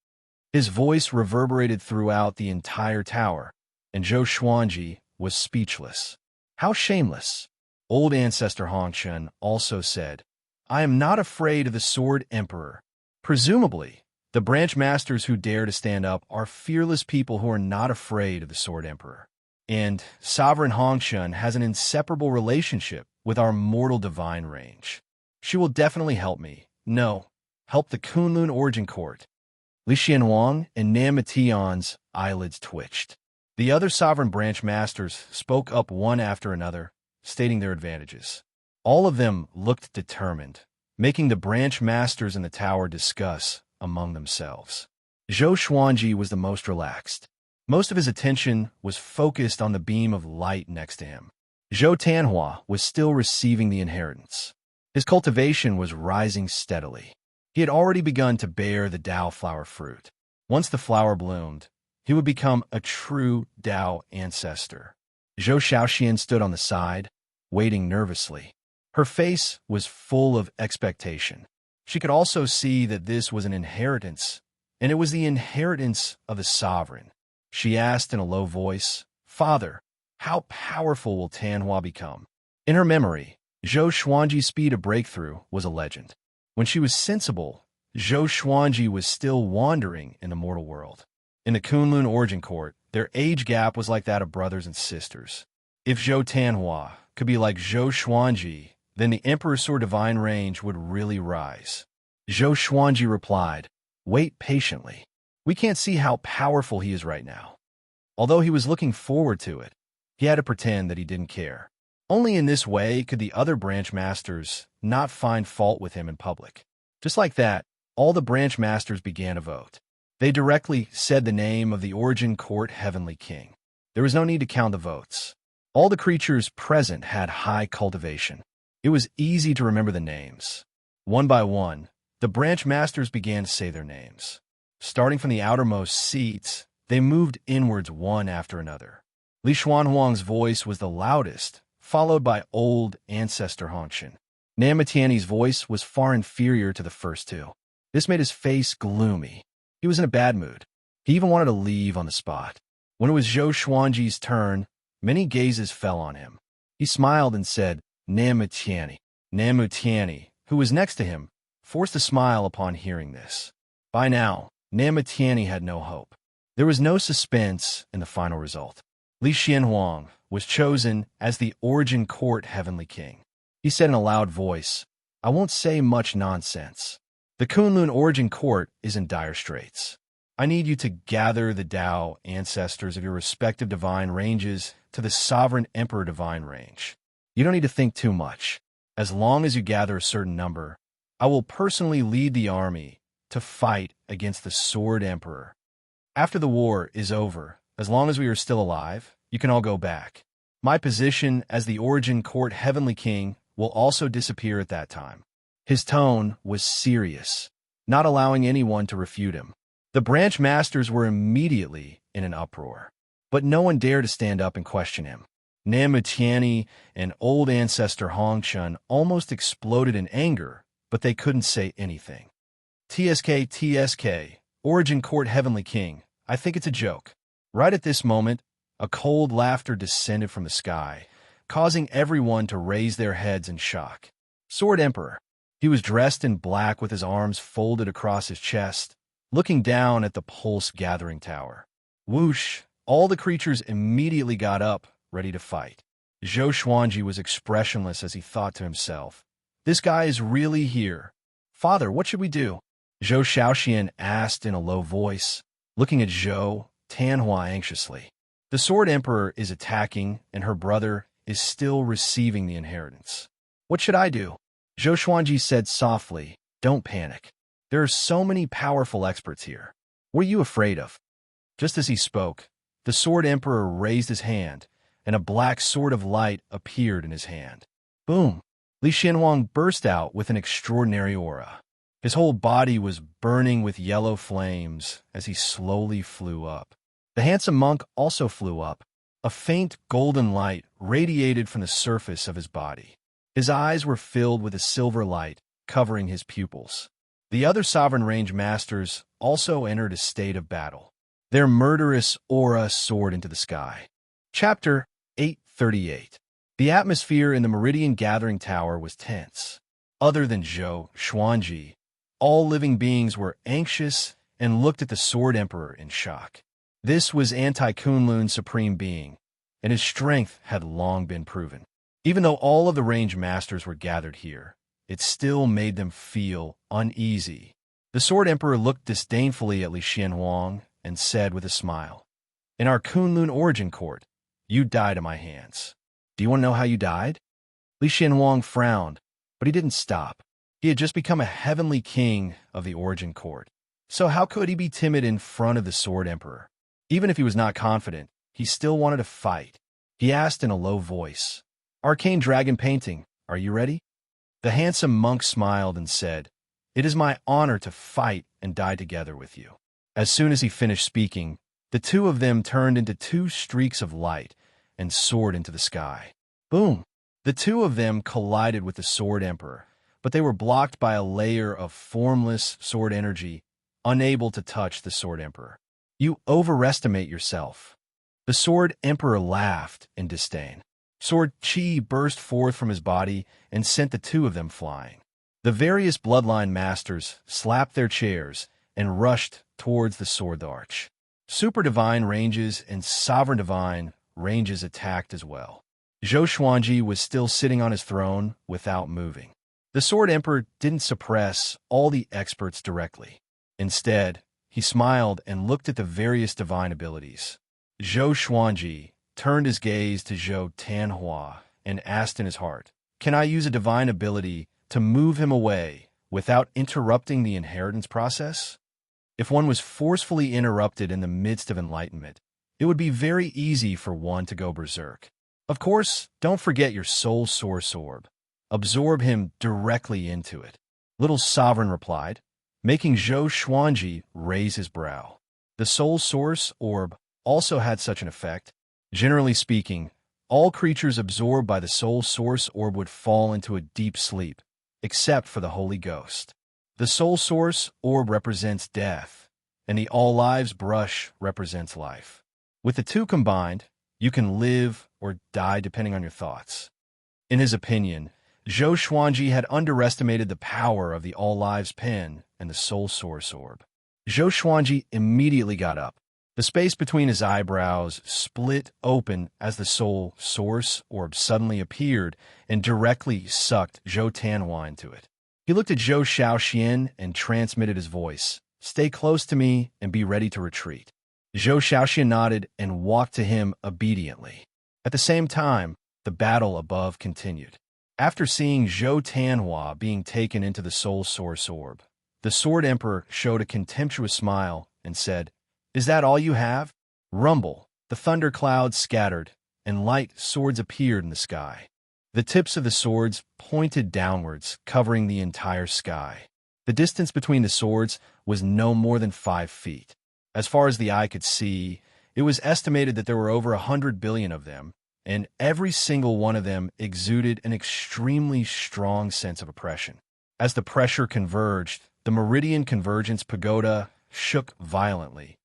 Speaker 1: His voice reverberated throughout the entire tower, and Zhou Xuanji was speechless. How shameless! Old Ancestor Hongshen also said, "I am not afraid of the Sword Emperor." Presumably, the branch masters who dare to stand up are fearless people who are not afraid of the Sword Emperor. And Sovereign Hongshen has an inseparable relationship with our mortal divine range. She will definitely help me. No, help the Kunlun Origin Court. Li Xianhuang and Nam Tian's eyelids twitched. The other sovereign branch masters spoke up one after another, stating their advantages. All of them looked determined, making the branch masters in the tower discuss among themselves. Zhou Xuanji was the most relaxed. Most of his attention was focused on the beam of light next to him. Zhou Tanhua was still receiving the inheritance. His cultivation was rising steadily. He had already begun to bear the Dao flower fruit. Once the flower bloomed, he would become a true Dao ancestor. Zhou Shaoxian stood on the side, waiting nervously. Her face was full of expectation. She could also see that this was an inheritance, and it was the inheritance of the sovereign. She asked in a low voice, "Father, how powerful will Tanhua become?" In her memory, Zhou Xuanji's speed of breakthrough was a legend. When she was sensible, Zhou Xuanji was still wandering in the mortal world. In the Kunlun Origin Court, their age gap was like that of brothers and sisters. If Zhou Tanhua could be like Zhou Xuanji, then the Emperor's Sword Divine range would really rise. Zhou Xuanji replied, "Wait patiently. We can't see how powerful he is right now." Although he was looking forward to it, he had to pretend that he didn't care. Only in this way could the other branch masters not find fault with him in public. Just like that, all the branch masters began to vote. They directly said the name of the Origin Court Heavenly King. There was no need to count the votes. All the creatures present had high cultivation. It was easy to remember the names. One by one, the branch masters began to say their names. Starting from the outermost seats, they moved inwards one after another. Li Xuanhuang's voice was the loudest, followed by Old Ancestor Hongshen. Nam Tianyi's voice was far inferior to the first two. This made his face gloomy. He was in a bad mood. He even wanted to leave on the spot. When it was Zhou Xuanji's turn, many gazes fell on him. He smiled and said, "Namu Tianyi." Namu Tianyi, who was next to him, forced a smile upon hearing this. By now, Namu Tianyi had no hope. There was no suspense in the final result. Li Xianhuang was chosen as the Origin Court Heavenly King. He said in a loud voice, "I won't say much nonsense. The Kunlun Origin Court is in dire straits. I need you to gather the Dao ancestors of your respective divine ranges to the Sovereign Emperor divine range. You don't need to think too much. As long as you gather a certain number, I will personally lead the army to fight against the Sword Emperor. After the war is over, as long as we are still alive, you can all go back. My position as the Origin Court Heavenly King will also disappear at that time." His tone was serious, not allowing anyone to refute him. The branch masters were immediately in an uproar, but no one dared to stand up and question him. Namu Tianyi and Old Ancestor Hongshen almost exploded in anger, but they couldn't say anything. TSK, Origin Court Heavenly King, I think it's a joke." Right at this moment, a cold laughter descended from the sky, causing everyone to raise their heads in shock. Sword Emperor. He was dressed in black with his arms folded across his chest, looking down at the pulse-gathering tower. Whoosh! All the creatures immediately got up, ready to fight. Zhou Xuanji was expressionless as he thought to himself, "This guy is really here. Father, what should we do?" Zhou Shaoxian asked in a low voice, looking at Zhou Tanhua anxiously. The Sword Emperor is attacking, and her brother is still receiving the inheritance. "What should I do?" Zhou Xuanji said softly, "Don't panic. There are so many powerful experts here. What are you afraid of?" Just as he spoke, the Sword Emperor raised his hand, and a black sword of light appeared in his hand. Boom! Li Xianhuang burst out with an extraordinary aura. His whole body was burning with yellow flames as he slowly flew up. The handsome monk also flew up. A faint golden light radiated from the surface of his body. His eyes were filled with a silver light, covering his pupils. The other sovereign range masters also entered a state of battle. Their murderous aura soared into the sky. Chapter 838. The atmosphere in the Meridian Gathering Tower was tense. Other than Zhou Xuanji, all living beings were anxious and looked at the Sword Emperor in shock. This was Anti-Kunlun's supreme being, and his strength had long been proven. Even though all of the range masters were gathered here, it still made them feel uneasy. The Sword Emperor looked disdainfully at Li Xianhuang and said with a smile, "In our Kunlun origin court, you died at my hands. Do you want to know how you died?" Li Xianhuang frowned, but he didn't stop. He had just become a heavenly king of the origin court. So how could he be timid in front of the Sword Emperor? Even if he was not confident, he still wanted to fight. He asked in a low voice, "Arcane Dragon Painting, are you ready?" The handsome monk smiled and said, "It is my honor to fight and die together with you." As soon as he finished speaking, the two of them turned into two streaks of light and soared into the sky. Boom! The two of them collided with the Sword Emperor, but they were blocked by a layer of formless sword energy, unable to touch the Sword Emperor. "You overestimate yourself." The Sword Emperor laughed in disdain. Sword chi burst forth from his body and sent the two of them flying. The various bloodline masters slapped their chairs and rushed towards the sword arch. Super divine ranges and sovereign divine ranges attacked as well. Zhou Xuanji was still sitting on his throne without moving. The Sword Emperor didn't suppress all the experts directly. Instead, he smiled and looked at the various divine abilities. Zhou Xuanji turned his gaze to Zhou Tanhua and asked in his heart, "Can I use a divine ability to move him away without interrupting the inheritance process?" If one was forcefully interrupted in the midst of enlightenment, it would be very easy for one to go berserk. Of course, don't forget your soul source orb. Absorb him directly into it. Little Sovereign replied, making Zhou Xuanji raise his brow. The soul source orb also had such an effect. Generally speaking, all creatures absorbed by the soul source orb would fall into a deep sleep, except for the Holy Ghost. The soul source orb represents death, and the all lives brush represents life. With the two combined, you can live or die depending on your thoughts. In his opinion, Zhou Xuanji had underestimated the power of the all lives pen and the soul source orb. Zhou Xuanji immediately got up. The space between his eyebrows split open as the soul source orb suddenly appeared and directly sucked Zhou Tanhua into it. He looked at Zhou Shaoxian and transmitted his voice, "Stay close to me and be ready to retreat." Zhou Shaoxian nodded and walked to him obediently. At the same time, the battle above continued. After seeing Zhou Tanhua being taken into the soul source orb, the Sword Emperor showed a contemptuous smile and said, "Is that all you have?" Rumble, the thunder clouds scattered, and light swords appeared in the sky. The tips of the swords pointed downwards, covering the entire sky. The distance between the swords was no more than 5 feet. As far as the eye could see, it was estimated that there were over 100 billion of them, and every single one of them exuded an extremely strong sense of oppression. As the pressure converged, the Meridian Convergence Pagoda shook violently,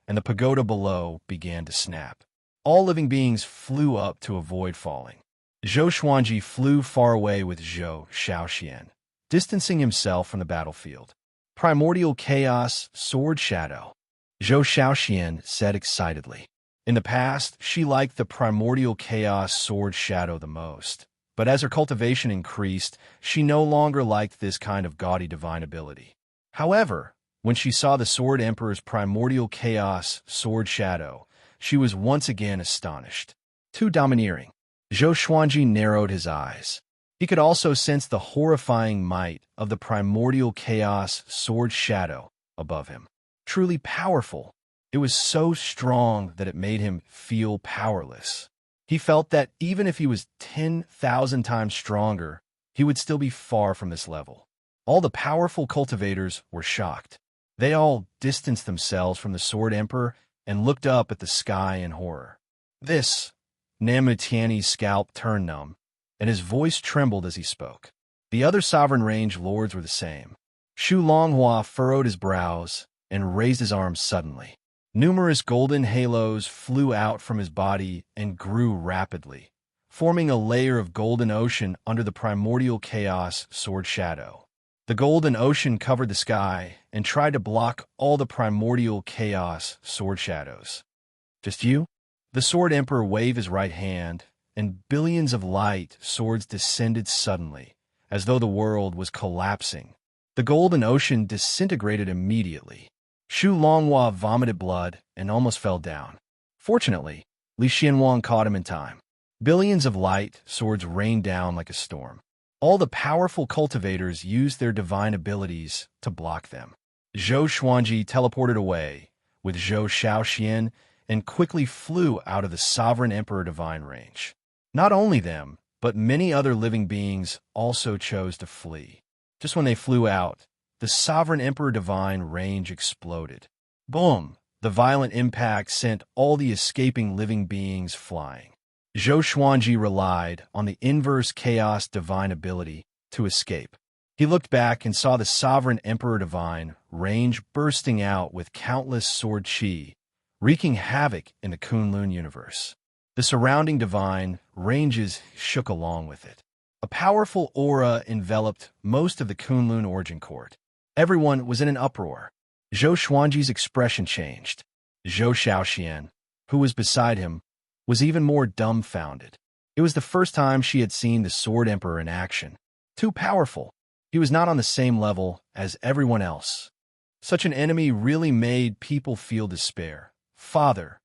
Speaker 1: and the pagoda below began to snap. All living beings flew up to avoid falling. Zhou Xuanji flew far away with Zhou Shaoxian, distancing himself from the battlefield. Primordial Chaos Sword Shadow, Zhou Shaoxian said excitedly. In the past, she liked the Primordial Chaos Sword Shadow the most, but as her cultivation increased, she no longer liked this kind of gaudy divine ability. However, when she saw the Sword Emperor's Primordial Chaos Sword Shadow, she was once again astonished. Too domineering. Zhou Xuanji narrowed his eyes. He could also sense the horrifying might of the Primordial Chaos Sword Shadow above him. Truly powerful. It was so strong that it made him feel powerless. He felt that even if he was 10,000 times stronger, he would still be far from this level. All the powerful cultivators were shocked. They all distanced themselves from the Sword Emperor and looked up at the sky in horror. This, Namutiani's scalp turned numb, and his voice trembled as he spoke. The other sovereign range lords were the same. Shu Longhua furrowed his brows and raised his arms suddenly. Numerous golden halos flew out from his body and grew rapidly, forming a layer of golden ocean under the primordial chaos sword shadow. The golden ocean covered the sky and tried to block all the primordial chaos sword shadows. Just you? The Sword Emperor waved his right hand, and billions of light swords descended suddenly, as though the world was collapsing. The golden ocean disintegrated immediately. Shu Longhua vomited blood and almost fell down. Fortunately, Li Xianwang caught him in time. Billions of light swords rained down like a storm. All the powerful cultivators used their divine abilities to block them. Zhou Xuanji teleported away with Zhou Shaoxian and quickly flew out of the Sovereign Emperor Divine range. Not only them, but many other living beings also chose to flee. Just when they flew out, the Sovereign Emperor Divine range exploded. Boom! The violent impact sent all the escaping living beings flying. Zhou Xuanji relied on the inverse chaos divine ability to escape. He looked back and saw the Sovereign Emperor Divine range bursting out with countless sword chi, wreaking havoc in the Kunlun universe. The surrounding divine ranges shook along with it. A powerful aura enveloped most of the Kunlun origin court. Everyone was in an uproar. Zhou Xuanji's expression changed. Zhou Shaoxian, who was beside him, was even more dumbfounded. It was the first time she had seen the Sword Emperor in action. Too powerful. He was not on the same level as everyone else. Such an enemy really made people feel despair. Father,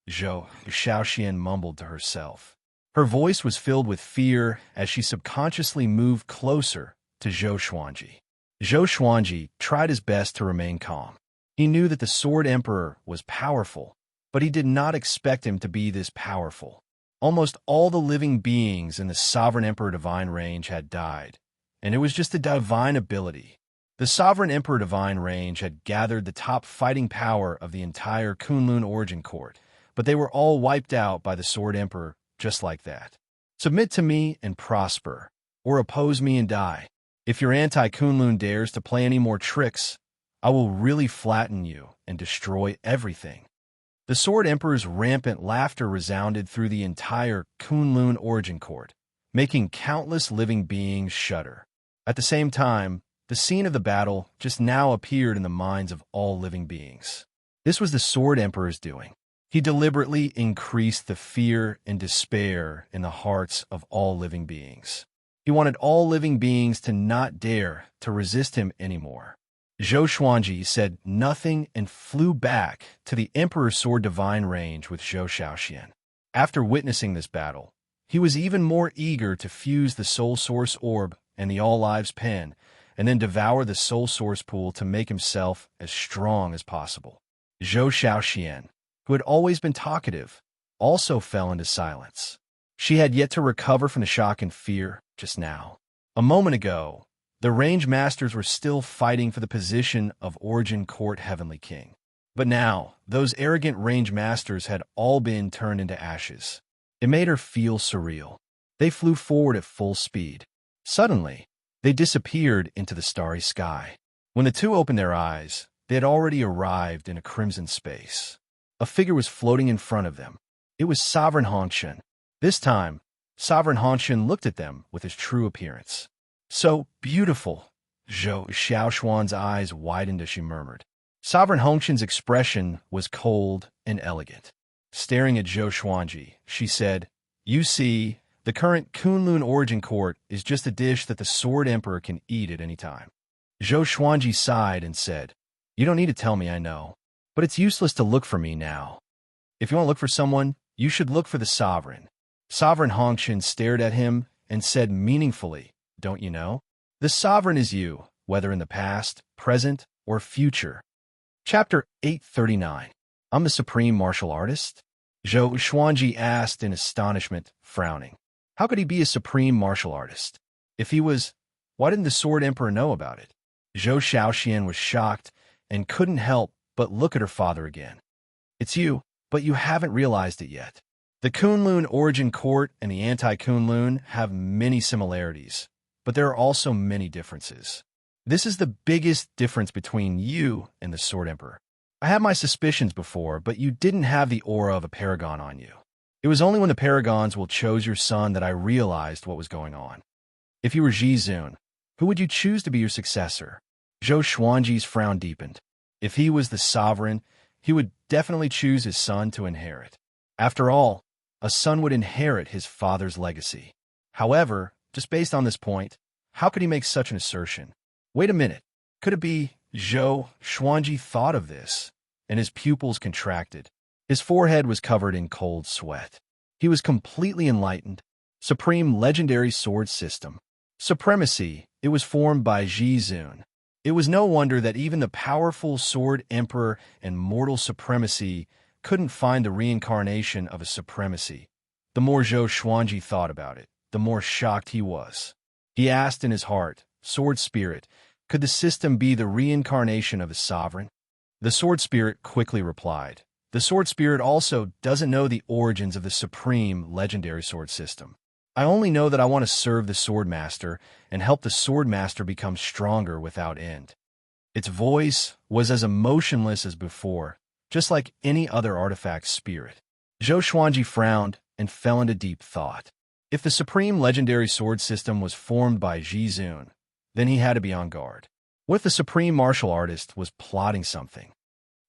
Speaker 1: Zhou Shaoxian mumbled to herself. Her voice was filled with fear as she subconsciously moved closer to Zhou Xuanji. Zhou Xuanji tried his best to remain calm. He knew that the Sword Emperor was powerful, but he did not expect him to be this powerful. Almost all the living beings in the Sovereign Emperor Divine range had died, and it was just a divine ability. The Sovereign Emperor Divine range had gathered the top fighting power of the entire Kunlun origin court, but they were all wiped out by the Sword Emperor just like that. Submit to me and prosper, or oppose me and die. If your anti-Kunlun dares to play any more tricks, I will really flatten you and destroy everything. The Sword Emperor's rampant laughter resounded through the entire Kunlun origin court, making countless living beings shudder. At the same time, the scene of the battle just now appeared in the minds of all living beings. This was the Sword Emperor's doing. He deliberately increased the fear and despair in the hearts of all living beings. He wanted all living beings to not dare to resist him anymore. Zhou Xuanji said nothing and flew back to the Emperor's Sword Divine range with Zhou Shaoxian. After witnessing this battle, he was even more eager to fuse the Soul Source Orb and the All Lives Pen, and then devour the Soul Source Pool to make himself as strong as possible. Zhou Shaoxian, who had always been talkative, also fell into silence. She had yet to recover from the shock and fear just now. A moment ago, the range masters were still fighting for the position of Origin Court Heavenly King. But now, those arrogant range masters had all been turned into ashes. It made her feel surreal. They flew forward at full speed. Suddenly, they disappeared into the starry sky. When the two opened their eyes, they had already arrived in a crimson space. A figure was floating in front of them. It was Sovereign Hongshan. This time, Sovereign Hongshan looked at them with his true appearance. So beautiful. Zhou Xiaoshuan's eyes widened as she murmured. Sovereign Hongshan's expression was cold and elegant. Staring at Zhou Xuanji, she said, "You see, the current Kunlun Origin Court is just a dish that the Sword Emperor can eat at any time." Zhou Xuanji sighed and said, "You don't need to tell me, I know. But it's useless to look for me now. If you want to look for someone, you should look for the Sovereign." Sovereign Hongshan stared at him and said meaningfully, "Don't you know? The Sovereign is you, whether in the past, present, or future." Chapter 839. I'm the Supreme Martial Artist? Zhou Xuanji asked in astonishment, frowning. How could he be a Supreme Martial Artist? If he was, why didn't the Sword Emperor know about it? Zhou Shaoxian was shocked and couldn't help but look at her father again. It's you, but you haven't realized it yet. The Kunlun origin court and the anti-Kunlun have many similarities, but there are also many differences. This is the biggest difference between you and the Sword Emperor. I had my suspicions before, but you didn't have the aura of a paragon on you. It was only when the paragons chose your son that I realized what was going on. If you were Jizun, who would you choose to be your successor? Zhou Xuanji's frown deepened. If he was the sovereign, he would definitely choose his son to inherit. After all, a son would inherit his father's legacy. However, just based on this point, how could he make such an assertion? Wait a minute. Could it be Zhou Xuanji thought of this, and his pupils contracted? His forehead was covered in cold sweat. He was completely enlightened. Supreme Legendary Sword System. Supremacy. It was formed by Jizun. It was no wonder that even the powerful Sword Emperor and mortal supremacy couldn't find the reincarnation of a supremacy. The more Zhou Xuanji thought about it, the more shocked he was. He asked in his heart, Sword Spirit, could the system be the reincarnation of a sovereign? The Sword Spirit quickly replied. The Sword Spirit also doesn't know the origins of the supreme legendary sword system. I only know that I want to serve the Sword Master and help the Sword Master become stronger without end. Its voice was as emotionless as before, just like any other artifact spirit. Zhou Xuanji frowned and fell into deep thought. If the supreme legendary sword system was formed by Jizun, then he had to be on guard. What if the supreme martial artist was plotting something?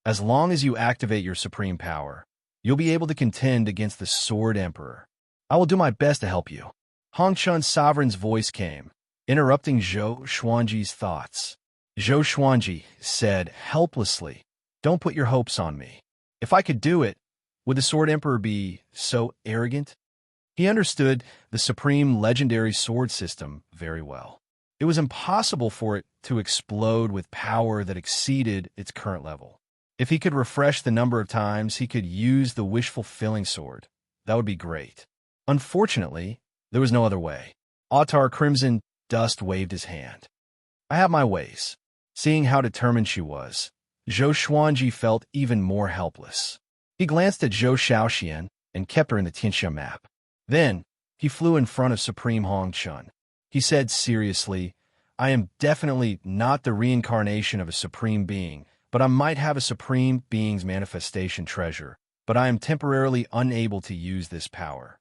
Speaker 1: As long as you activate your supreme power, you'll be able to contend against the Sword Emperor. I will do my best to help you. Hongchun's sovereign's voice came, interrupting Zhou Xuanji's thoughts. Zhou Xuanji said helplessly, don't put your hopes on me. If I could do it, would the Sword Emperor be so arrogant? He understood the supreme legendary sword system very well. It was impossible for it to explode with power that exceeded its current level. If he could refresh the number of times he could use the wish-fulfilling sword, that would be great. Unfortunately, there was no other way. Autar Crimson Dust waved his hand. I have my ways. Seeing how determined she was, Zhou Xuanji felt even more helpless. He glanced at Zhou Shaoxian and kept her in the Tianxia map. Then, he flew in front of Supreme Hongchun. He said seriously, I am definitely not the reincarnation of a supreme being, but I might have a supreme being's manifestation treasure, but I am temporarily unable to use this power.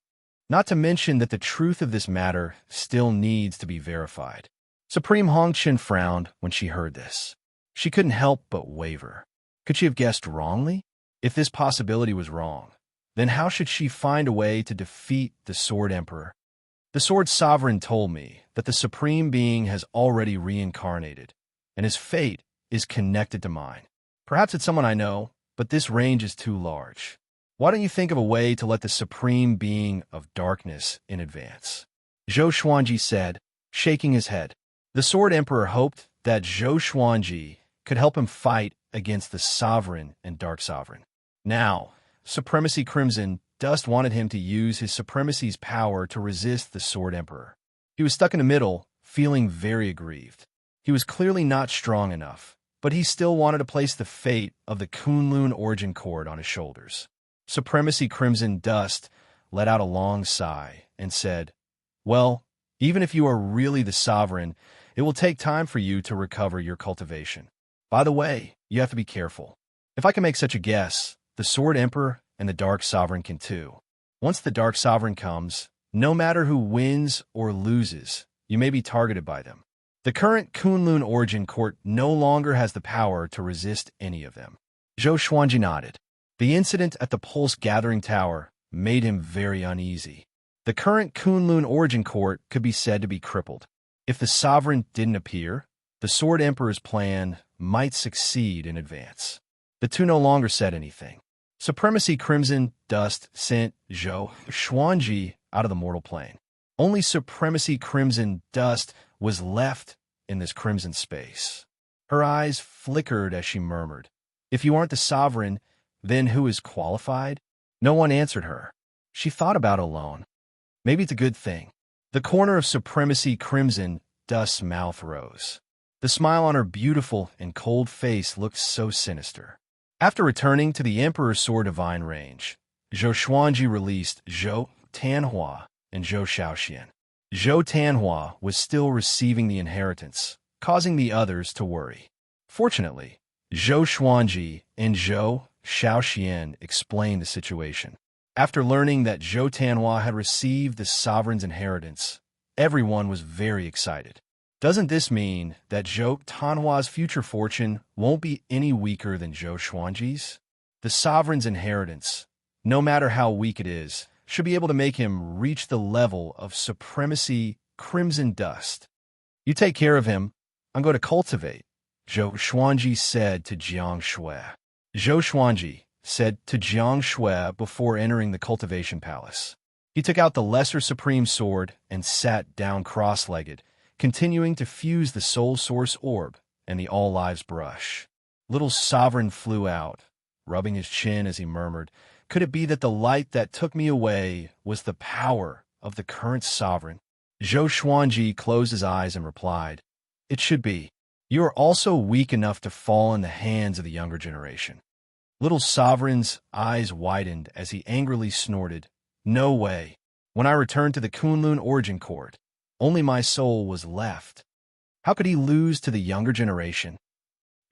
Speaker 1: Not to mention that the truth of this matter still needs to be verified. Supreme Hongchun frowned when she heard this. She couldn't help but waver. Could she have guessed wrongly? If this possibility was wrong, then how should she find a way to defeat the Sword Emperor? The Sword Sovereign told me that the Supreme Being has already reincarnated, and his fate is connected to mine. Perhaps it's someone I know, but this range is too large. Why don't you think of a way to let the Supreme Being of Darkness in advance? Zhou Xuanji said, shaking his head. The Sword Emperor hoped that Zhou Xuanji could help him fight against the Sovereign and Dark Sovereign. Now, Supremacy Crimson Dust wanted him to use his Supremacy's power to resist the Sword Emperor. He was stuck in the middle, feeling very aggrieved. He was clearly not strong enough, but he still wanted to place the fate of the Kunlun origin cord on his shoulders. Supremacy Crimson Dust let out a long sigh and said, well, even if you are really the sovereign, it will take time for you to recover your cultivation. By the way, you have to be careful. If I can make such a guess, the Sword Emperor and the Dark Sovereign can too. Once the Dark Sovereign comes, no matter who wins or loses, you may be targeted by them. The current Kunlun origin court no longer has the power to resist any of them. Zhou Xuanji nodded. The incident at the Pulse Gathering Tower made him very uneasy. The current Kunlun origin court could be said to be crippled. If the Sovereign didn't appear, the Sword Emperor's plan might succeed in advance. The two no longer said anything. Supremacy Crimson Dust sent Zhou Xuanji out of the mortal plane. Only Supremacy Crimson Dust was left in this crimson space. Her eyes flickered as she murmured, if you aren't the Sovereign, then who is qualified? No one answered her. She thought about it alone. Maybe it's a good thing. The corner of supremacy crimson dust's mouth rose. The smile on her beautiful and cold face looked so sinister. After returning to the Emperor's Sword Divine range, Zhou Xuanji released Zhou Tanhua and Zhou Shaoxian. Zhou Tanhua was still receiving the inheritance, causing the others to worry. Fortunately, Zhou Xuanji and Zhou Shaoxian explained the situation. After learning that Zhou Tanhua had received the sovereign's inheritance, everyone was very excited. Doesn't this mean that Zhou Tanhua's future fortune won't be any weaker than Zhou Xuanji's? The sovereign's inheritance, no matter how weak it is, should be able to make him reach the level of supremacy crimson dust. You take care of him, I'm going to cultivate, Zhou Xuanji said to Jiang Shui. Zhou Xuanji said to Jiang Shui before entering the cultivation palace. He took out the lesser supreme sword and sat down cross-legged, continuing to fuse the soul source orb and the all lives brush. Little sovereign flew out, rubbing his chin as he murmured, "Could it be that the light that took me away was the power of the current sovereign?" Zhou Xuanji closed his eyes and replied, "It should be. You are also weak enough to fall in the hands of the younger generation." Little sovereign's eyes widened as he angrily snorted, "No way. When I returned to the Kunlun origin court, only my soul was left. How could he lose to the younger generation?"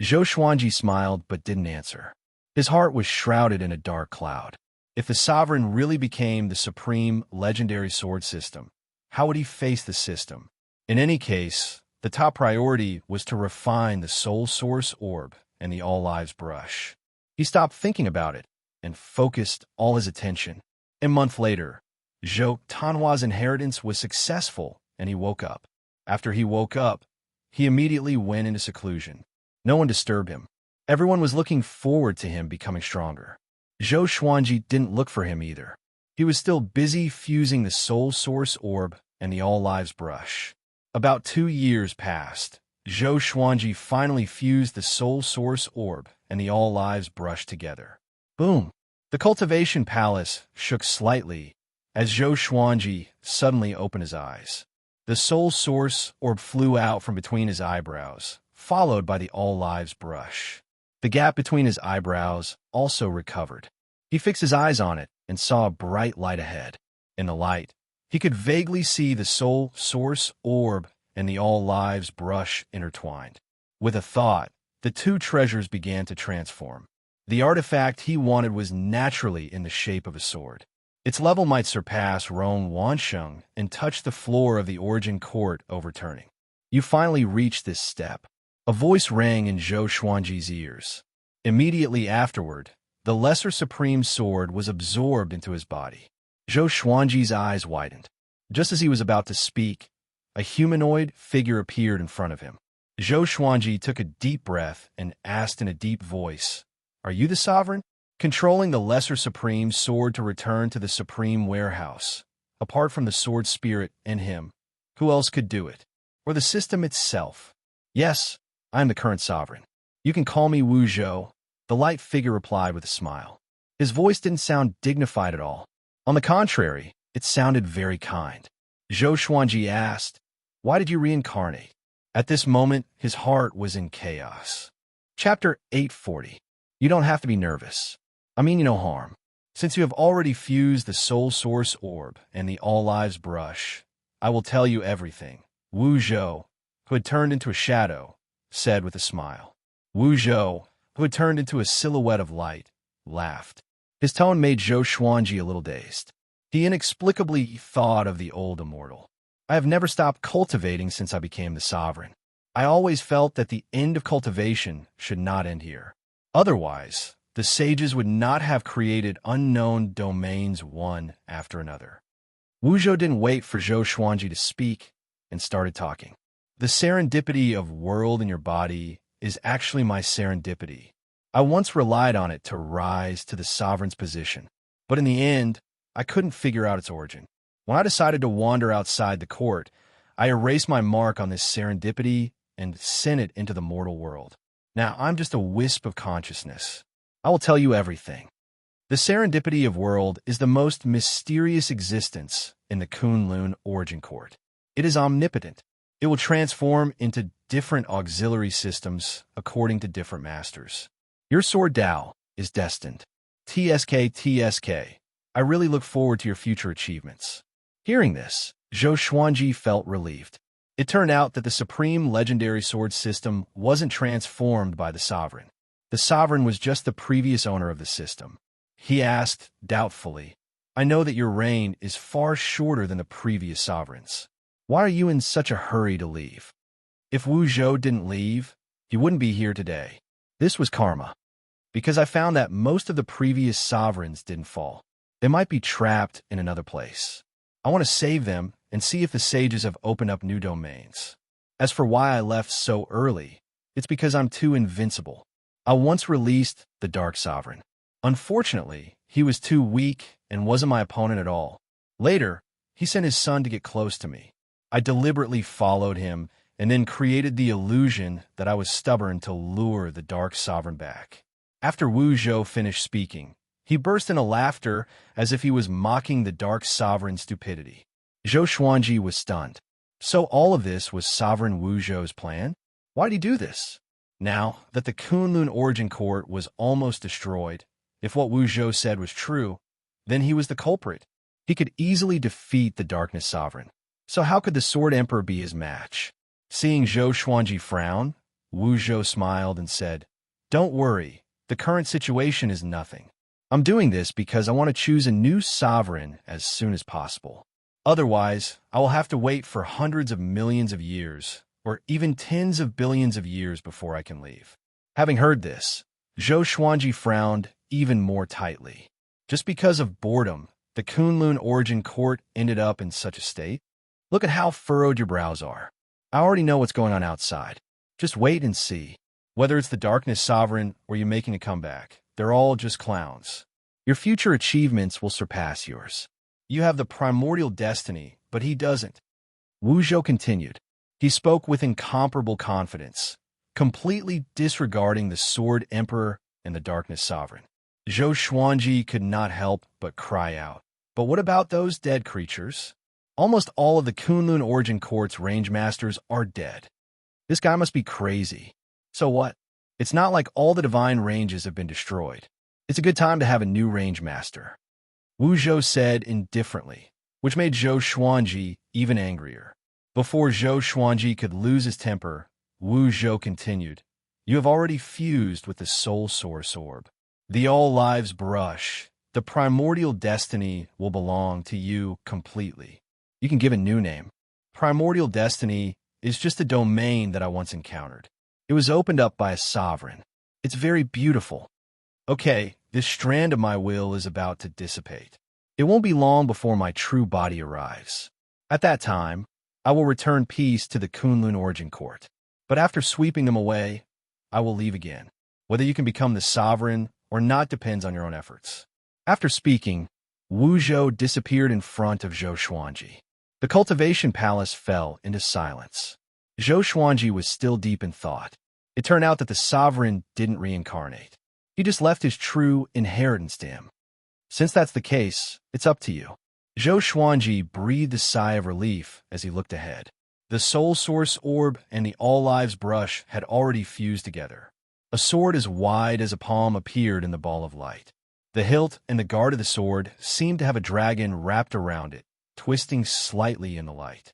Speaker 1: Zhou Xuanji smiled but didn't answer. His heart was shrouded in a dark cloud. If the sovereign really became the supreme legendary sword system, how would he face the system? In any case, the top priority was to refine the soul source orb and the all lives brush. He stopped thinking about it and focused all his attention. A month later, Zhou Tanhua's inheritance was successful, and he woke up. After he woke up, he immediately went into seclusion. No one disturbed him. Everyone was looking forward to him becoming stronger. Zhou Xuanji didn't look for him either. He was still busy fusing the soul source orb and the all lives brush. About 2 years passed. Zhou Xuanji finally fused the soul source orb and the all lives brush together. Boom! The cultivation palace shook slightly as Zhou Xuanji suddenly opened his eyes. The soul source orb flew out from between his eyebrows, followed by the all lives brush. The gap between his eyebrows also recovered. He fixed his eyes on it and saw a bright light ahead. In the light, he could vaguely see the soul source orb and the all lives brush intertwined. With a thought, the two treasures began to transform. The artifact he wanted was naturally in the shape of a sword. Its level might surpass Rong Wansheng and touch the floor of the origin court, overturning. You finally reached this step. A voice rang in Zhou Xuanji's ears. Immediately afterward, the lesser supreme sword was absorbed into his body. Zhou Xuanji's eyes widened. Just as he was about to speak, a humanoid figure appeared in front of him. Zhou Xuanji took a deep breath and asked in a deep voice, "Are you the sovereign?" Controlling the lesser supreme sword to return to the supreme warehouse. Apart from the sword spirit in him, who else could do it? Or the system itself? "Yes, I am the current sovereign. You can call me Wu Zhou," the light figure replied with a smile. His voice didn't sound dignified at all. On the contrary, it sounded very kind. Zhou Xuanji asked, "Why did you reincarnate?" At this moment, his heart was in chaos. Chapter 840. You don't have to be nervous. I mean you no harm. Since you have already fused the soul source orb and the all lives brush, I will tell you everything, Wu Zhou, who had turned into a shadow, said with a smile. Wu Zhou, who had turned into a silhouette of light, laughed. His tone made Zhou Xuanji a little dazed. He inexplicably thought of the old immortal. I have never stopped cultivating since I became the sovereign. I always felt that the end of cultivation should not end here. Otherwise, the sages would not have created unknown domains one after another. Wu Zhou didn't wait for Zhou Xuanji to speak and started talking. The serendipity of world in your body is actually my serendipity. I once relied on it to rise to the sovereign's position, but in the end, I couldn't figure out its origin. When I decided to wander outside the court, I erased my mark on this serendipity and sent it into the mortal world. Now I'm just a wisp of consciousness. I will tell you everything. The serendipity of world is the most mysterious existence in the Kunlun origin court. It is omnipotent. It will transform into different auxiliary systems according to different masters. Your sword Dao is destined. TSK. I really look forward to your future achievements. Hearing this, Zhou Xuanji felt relieved. It turned out that the supreme legendary sword system wasn't transformed by the sovereign. The sovereign was just the previous owner of the system. He asked, doubtfully, I know that your reign is far shorter than the previous sovereigns. Why are you in such a hurry to leave? If Wu Zhou didn't leave, he wouldn't be here today. This was karma. Because I found that most of the previous sovereigns didn't fall. They might be trapped in another place. I want to save them and see if the sages have opened up new domains. As for why I left so early, it's because I'm too invincible. I once released the Dark Sovereign. Unfortunately, he was too weak and wasn't my opponent at all. Later, he sent his son to get close to me. I deliberately followed him and then created the illusion that I was stubborn to lure the Dark Sovereign back. After Wu Zhou finished speaking, he burst into laughter as if he was mocking the Dark Sovereign's stupidity. Zhou Xuanji was stunned. So all of this was Sovereign Wu Zhou's plan? Why'd he do this? Now that the Kunlun origin court was almost destroyed, if what Wu Zhou said was true, then he was the culprit. He could easily defeat the Darkness Sovereign. So how could the Sword Emperor be his match? Seeing Zhou Xuanji frown, Wu Zhou smiled and said, Don't worry, the current situation is nothing. I'm doing this because I want to choose a new sovereign as soon as possible. Otherwise, I will have to wait for hundreds of millions of years, or even tens of billions of years before I can leave. Having heard this, Zhou Xuanji frowned even more tightly. Just because of boredom, the Kunlun origin court ended up in such a state? Look at how furrowed your brows are. I already know what's going on outside. Just wait and see. Whether it's the Darkness Sovereign or you making a comeback, they're all just clowns. Your future achievements will surpass yours. You have the primordial destiny, but he doesn't. Wu Zhou continued. He spoke with incomparable confidence, completely disregarding the Sword Emperor and the Darkness Sovereign. Zhou Xuanji could not help but cry out. But what about those dead creatures? Almost all of the Kunlun origin court's range masters are dead. This guy must be crazy. So what? It's not like all the divine ranges have been destroyed. It's a good time to have a new range master. Wu Zhou said indifferently, which made Zhou Xuanji even angrier. Before Zhou Xuanji could lose his temper, Wu Zhou continued, You have already fused with the Soul Source Orb. The All-Lives Brush, the primordial destiny will belong to you completely. You can give a new name. Primordial destiny is just a domain that I once encountered. It was opened up by a sovereign. It's very beautiful. Okay, this strand of my will is about to dissipate. It won't be long before my true body arrives. At that time, I will return peace to the Kunlun origin court. But after sweeping them away, I will leave again. Whether you can become the sovereign or not depends on your own efforts. After speaking, Wu Zhou disappeared in front of Zhou Xuanji. The cultivation palace fell into silence. Zhou Xuanji was still deep in thought. It turned out that the sovereign didn't reincarnate. He just left his true inheritance to him. Since that's the case, it's up to you. Zhou Xuanji breathed a sigh of relief as he looked ahead. The Soul Source Orb and the All-Lives Brush had already fused together. A sword as wide as a palm appeared in the ball of light. The hilt and the guard of the sword seemed to have a dragon wrapped around it, twisting slightly in the light.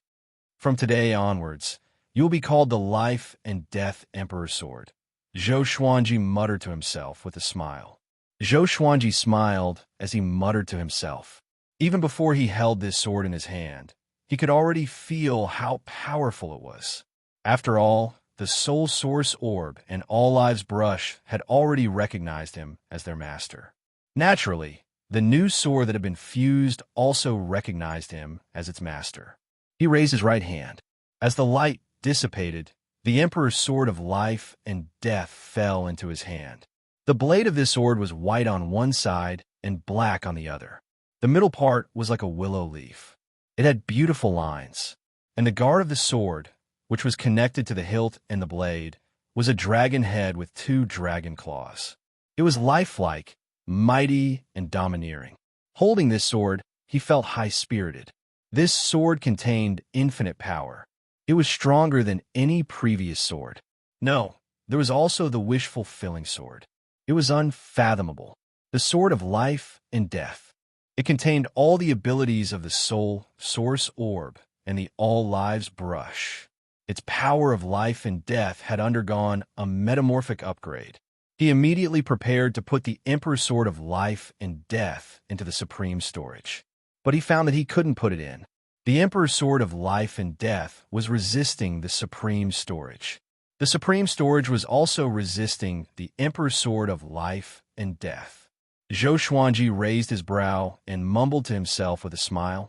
Speaker 1: From today onwards, you will be called the Life and Death Emperor's Sword. Zhou Xuanji muttered to himself with a smile. Zhou Xuanji smiled as he muttered to himself. Even before he held this sword in his hand, he could already feel how powerful it was. After all, the Soul Source Orb and All-Lives Brush had already recognized him as their master. Naturally, the new sword that had been fused also recognized him as its master. He raised his right hand. As the light dissipated, the Emperor's sword of life and death fell into his hand. The blade of this sword was white on one side and black on the other. The middle part was like a willow leaf. It had beautiful lines, and the guard of the sword, which was connected to the hilt and the blade, was a dragon head with 2 dragon claws. It was lifelike, mighty and domineering. Holding this sword, he felt high-spirited. This sword contained infinite power. It was stronger than any previous sword. No, there was also the wish-fulfilling sword. It was unfathomable. The sword of life and death. It contained all the abilities of the soul, source orb, and the all-lives brush. Its power of life and death had undergone a metamorphic upgrade. He immediately prepared to put the Emperor's sword of life and death into the supreme storage. But he found that he couldn't put it in. The Emperor's sword of life and death was resisting the supreme storage. The supreme storage was also resisting the Emperor's sword of life and death. Zhou Xuanji raised his brow and mumbled to himself with a smile.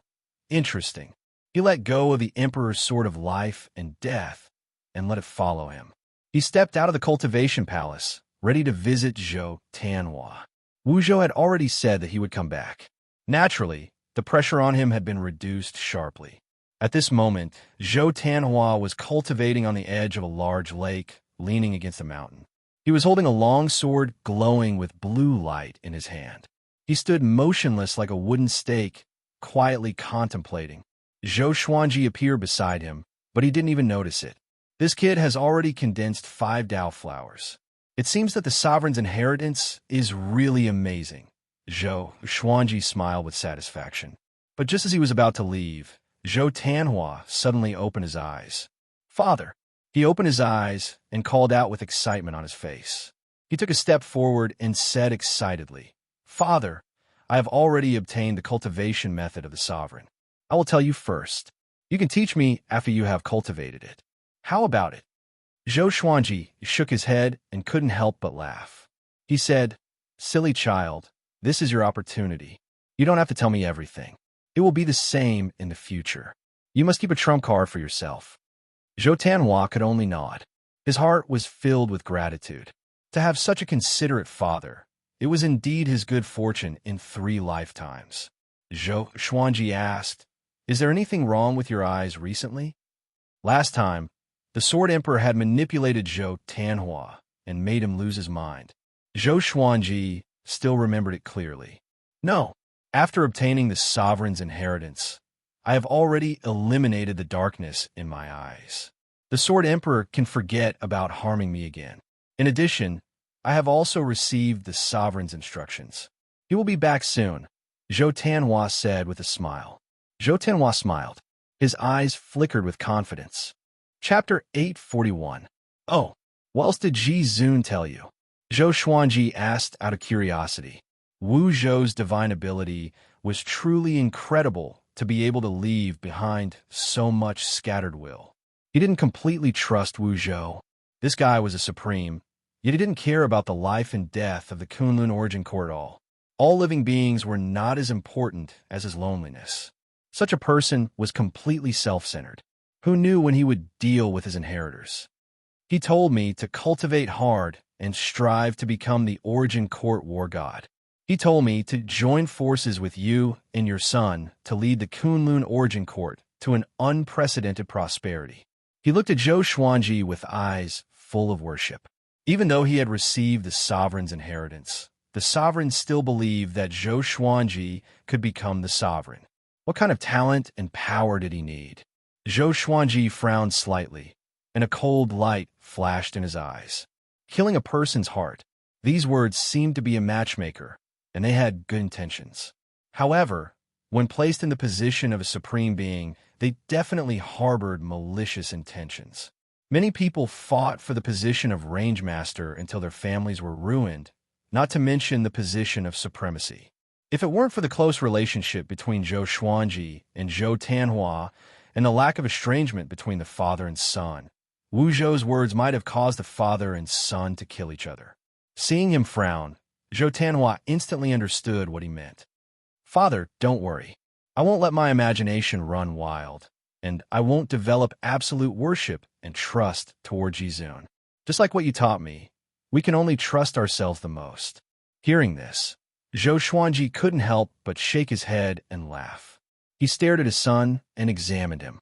Speaker 1: Interesting. He let go of the Emperor's sword of life and death and let it follow him. He stepped out of the cultivation palace, ready to visit Zhou Tianhua. Wu Zhou had already said that he would come back. Naturally, the pressure on him had been reduced sharply. At this moment, Zhou Tianhua was cultivating on the edge of a large lake, leaning against a mountain. He was holding a long sword glowing with blue light in his hand. He stood motionless like a wooden stake, quietly contemplating. Zhou Xuanji appeared beside him, but he didn't even notice it. This kid has already condensed 5 Dao flowers. It seems that the sovereign's inheritance is really amazing. Zhou Xuanji smiled with satisfaction. But just as he was about to leave, Zhou Tianhua suddenly opened his eyes. Father! He opened his eyes and called out with excitement on his face. He took a step forward and said excitedly, Father, I have already obtained the cultivation method of the sovereign. I will tell you first. You can teach me after you have cultivated it. How about it? Zhou Xuanji shook his head and couldn't help but laugh. He said, Silly child, this is your opportunity. You don't have to tell me everything. It will be the same in the future. You must keep a trump card for yourself. Zhou Tianhua could only nod. His heart was filled with gratitude. To have such a considerate father, it was indeed his good fortune in 3 lifetimes. Zhou Xuanji asked, Is there anything wrong with your eyes recently? Last time, the Sword Emperor had manipulated Zhou Tianhua and made him lose his mind. Zhou Xuanji still remembered it clearly. No, after obtaining the sovereign's inheritance, I have already eliminated the darkness in my eyes. The Sword Emperor can forget about harming me again. In addition, I have also received the sovereign's instructions. He will be back soon, Zhou Tianhua said with a smile. Zhou Tianhua smiled. His eyes flickered with confidence. Chapter 841. Oh, what else did Ji Zun tell you? Zhou Xuanji asked out of curiosity. Wu Zhou's divine ability was truly incredible to be able to leave behind so much scattered will. He didn't completely trust Wu Zhou. This guy was a supreme, yet he didn't care about the life and death of the Kunlun origin court at all. All living beings were not as important as his loneliness. Such a person was completely self-centered. Who knew when he would deal with his inheritors? He told me to cultivate hard and strive to become the origin court war god. He told me to join forces with you and your son to lead the Kunlun origin court to an unprecedented prosperity. He looked at Zhou Xuanji with eyes full of worship. Even though he had received the sovereign's inheritance, the sovereign still believed that Zhou Xuanji could become the sovereign. What kind of talent and power did he need? Zhou Xuanji frowned slightly, and a cold light flashed in his eyes. Killing a person's heart. These words seemed to be a matchmaker, and they had good intentions. However, when placed in the position of a supreme being, they definitely harbored malicious intentions. Many people fought for the position of range master until their families were ruined, not to mention the position of supremacy. If it weren't for the close relationship between Zhou Xuanji and Zhou Tianhua and the lack of estrangement between the father and son, Wu Zhou's words might have caused the father and son to kill each other. Seeing him frown, Zhou Tianhua instantly understood what he meant. Father, don't worry. I won't let my imagination run wild, and I won't develop absolute worship and trust toward Ji Zun. Just like what you taught me, we can only trust ourselves the most. Hearing this, Zhou Xuanji couldn't help but shake his head and laugh. He stared at his son and examined him.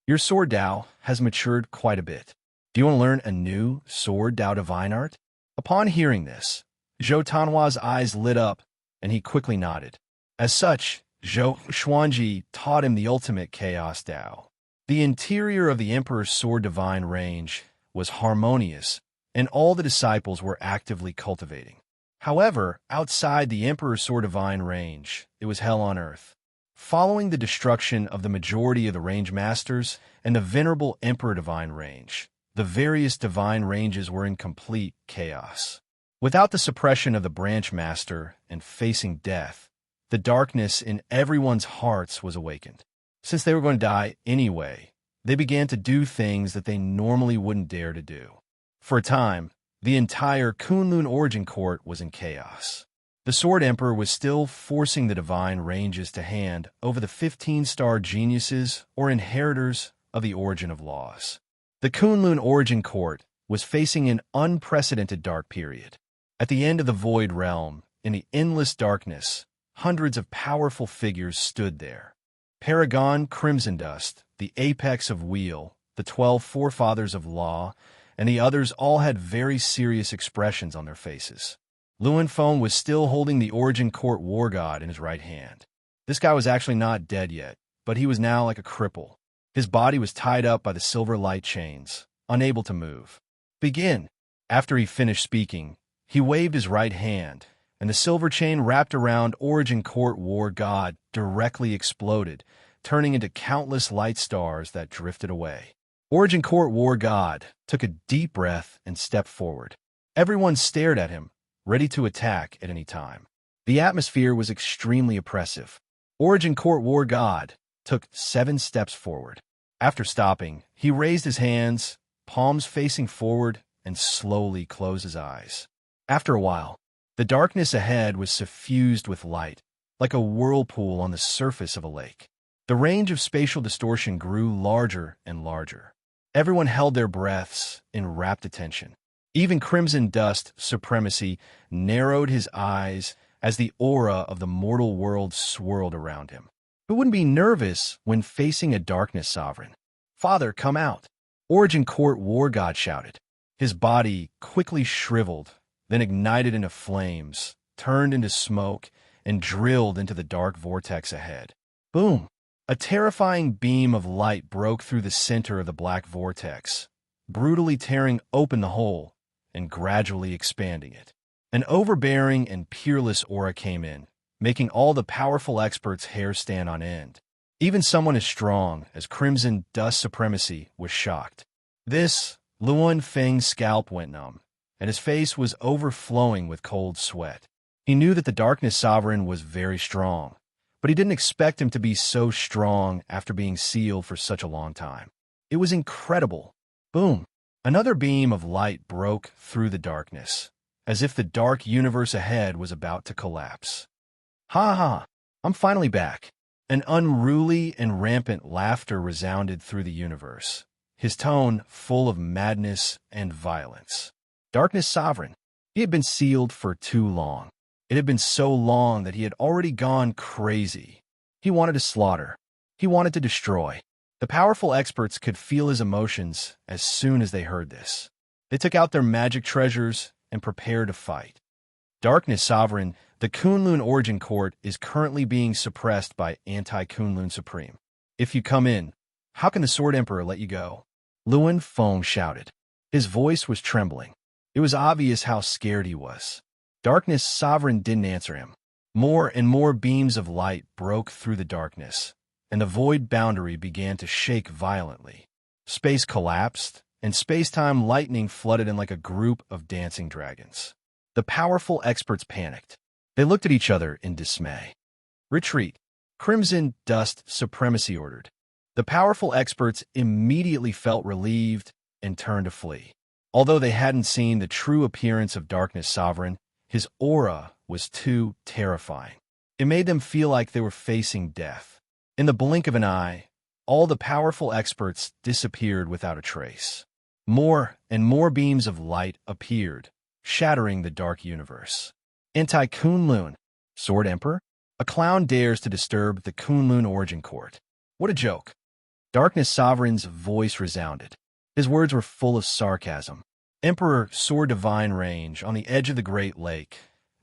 Speaker 1: Your sword Dao has matured quite a bit. Do you want to learn a new sword Dao divine art? Upon hearing this, Zhou Tanhua's eyes lit up, and he quickly nodded. As such, Zhou Xuanji taught him the ultimate chaos Dao. The interior of the Emperor's Sword Divine range was harmonious, and all the disciples were actively cultivating. However, outside the Emperor's Sword Divine range, it was hell on earth. Following the destruction of the majority of the range masters and the venerable Emperor Divine range, the various divine ranges were in complete chaos. Without the suppression of the branch master and facing death, the darkness in everyone's hearts was awakened. Since they were going to die anyway, they began to do things that they normally wouldn't dare to do. For a time, the entire Kunlun Origin Court was in chaos. The Sword Emperor was still forcing the divine ranges to hand over the 15-star geniuses or inheritors of the Origin of Laws. The Kunlun Origin Court was facing an unprecedented dark period. At the end of the Void Realm, in the endless darkness, hundreds of powerful figures stood there. Paragon Crimson Dust, the apex of Wheel, the 12 forefathers of Law, and the others all had very serious expressions on their faces. Luan Feng was still holding the Origin Court War God in his right hand. This guy was actually not dead yet, but he was now like a cripple. His body was tied up by the silver light chains, unable to move. Begin. After he finished speaking, he waved his right hand, and the silver chain wrapped around Origin Court War God directly exploded, turning into countless light stars that drifted away. Origin Court War God took a deep breath and stepped forward. Everyone stared at him, ready to attack at any time. The atmosphere was extremely oppressive. Origin Court War God took 7 steps forward. After stopping, he raised his hands, palms facing forward, and slowly closed his eyes. After a while, the darkness ahead was suffused with light, like a whirlpool on the surface of a lake. The range of spatial distortion grew larger and larger. Everyone held their breaths in rapt attention. Even Crimson Dust Supremacy narrowed his eyes as the aura of the mortal world swirled around him. Who wouldn't be nervous when facing a darkness sovereign? Father, come out! Origin Court War God shouted. His body quickly shriveled, then ignited into flames, turned into smoke, and drilled into the dark vortex ahead. Boom! A terrifying beam of light broke through the center of the black vortex, brutally tearing open the hole and gradually expanding it. An overbearing and peerless aura came in, making all the powerful experts' hair stand on end. Even someone as strong as Crimson Dust Supremacy was shocked. Luan Feng's scalp went numb, and his face was overflowing with cold sweat. He knew that the Darkness Sovereign was very strong, but he didn't expect him to be so strong after being sealed for such a long time. It was incredible. Boom! Another beam of light broke through the darkness, as if the dark universe ahead was about to collapse. Ha ha! I'm finally back. An unruly and rampant laughter resounded through the universe, his tone full of madness and violence. Darkness Sovereign. He had been sealed for too long. It had been so long that he had already gone crazy. He wanted to slaughter. He wanted to destroy. The powerful experts could feel his emotions as soon as they heard this. They took out their magic treasures and prepared to fight. Darkness Sovereign, the Kunlun Origin Court is currently being suppressed by Anti-Kunlun Supreme. If you come in, how can the Sword Emperor let you go? Luan Feng shouted. His voice was trembling. It was obvious how scared he was. Darkness Sovereign didn't answer him. More and more beams of light broke through the darkness, and the void boundary began to shake violently. Space collapsed, and space-time lightning flooded in like a group of dancing dragons. The powerful experts panicked. They looked at each other in dismay. Retreat. Crimson Dust Supremacy ordered. The powerful experts immediately felt relieved and turned to flee. Although they hadn't seen the true appearance of Darkness Sovereign, his aura was too terrifying. It made them feel like they were facing death. In the blink of an eye, all the powerful experts disappeared without a trace. More and more beams of light appeared, shattering the dark universe. Anti-Kunlun, Sword Emperor? A clown dares to disturb the Kunlun Origin Court. What a joke. Darkness Sovereign's voice resounded. His words were full of sarcasm. Emperor Sword Divine Range on the edge of the Great Lake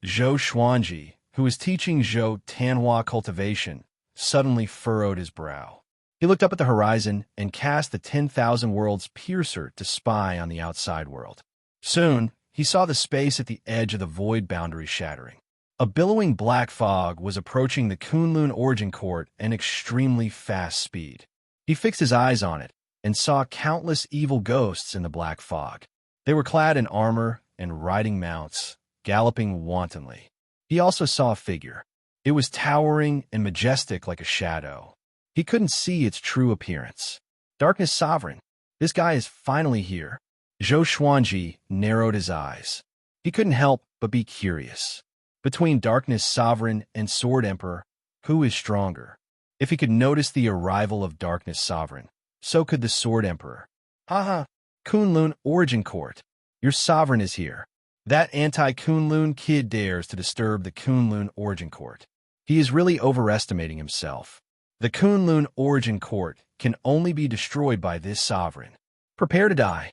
Speaker 1: Zhou Xuanji, who was teaching Zhou Tanhua cultivation, suddenly furrowed his brow. He looked up at the horizon and cast the 10,000 worlds piercer to spy on the outside world. Soon, he saw the space at the edge of the void boundary shattering. A billowing black fog was approaching the Kunlun origin court at an extremely fast speed. He fixed his eyes on it and saw countless evil ghosts in the black fog. They were clad in armor and riding mounts, galloping wantonly. He also saw a figure. It was towering and majestic like a shadow. He couldn't see its true appearance. Darkness Sovereign. This guy is finally here. Zhou Xuanji narrowed his eyes. He couldn't help but be curious. Between Darkness Sovereign and Sword Emperor, who is stronger? If he could notice the arrival of Darkness Sovereign, so could the Sword Emperor. Haha, Kunlun Origin Court. Your sovereign is here. That anti-Kunlun kid dares to disturb the Kunlun Origin Court. He is really overestimating himself. The Kunlun Origin Court can only be destroyed by this sovereign. Prepare to die.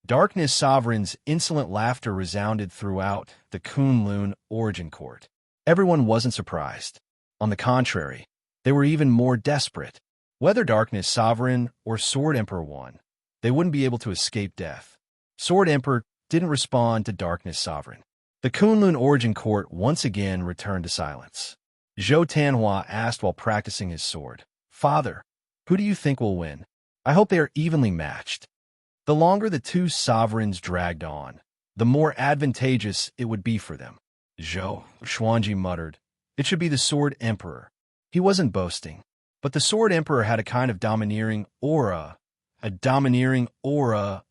Speaker 1: Darkness Sovereign's insolent laughter resounded throughout the Kunlun Origin Court. Everyone wasn't surprised. On the contrary, they were even more desperate. Whether Darkness Sovereign or Sword Emperor won, they wouldn't be able to escape death. Sword Emperor didn't respond to Darkness Sovereign. The Kunlun Origin Court once again returned to silence. Zhou Tanhua asked while practicing his sword, "Father, who do you think will win? I hope they are evenly matched." The longer the two sovereigns dragged on, the more advantageous it would be for them. Zhou Xuanji muttered, "It should be the Sword Emperor." He wasn't boasting, but the Sword Emperor had a kind of domineering aura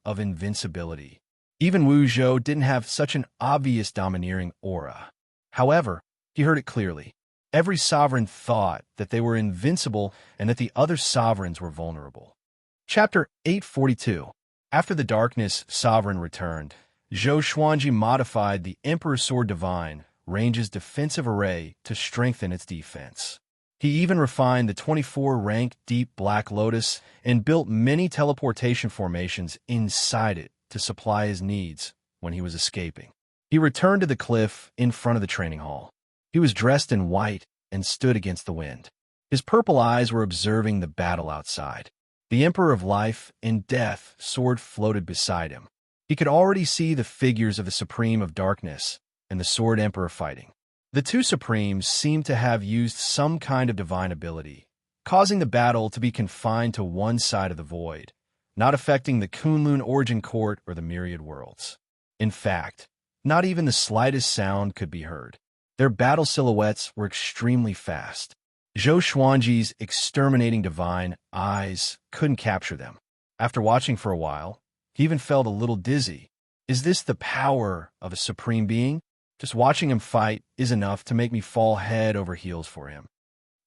Speaker 1: of invincibility. Even Wu Zhou didn't have such an obvious domineering aura. However, he heard it clearly. Every sovereign thought that they were invincible and that the other sovereigns were vulnerable. Chapter 842. After the Darkness Sovereign returned, Zhou Xuanji modified the Emperor's Sword Divine range's defensive array to strengthen its defense. He even refined the 24-rank Deep Black Lotus and built many teleportation formations inside it to supply his needs when he was escaping. He returned to the cliff in front of the training hall. He was dressed in white and stood against the wind. His purple eyes were observing the battle outside. The Emperor of Life and Death sword floated beside him. He could already see the figures of the Supreme of Darkness and the Sword Emperor fighting. The two Supremes seemed to have used some kind of divine ability, causing the battle to be confined to one side of the void, not affecting the Kunlun Origin Court or the Myriad Worlds. In fact, not even the slightest sound could be heard. Their battle silhouettes were extremely fast. Zhou Xuanji's exterminating divine eyes couldn't capture them. After watching for a while, he even felt a little dizzy. Is this the power of a supreme being? Just watching him fight is enough to make me fall head over heels for him.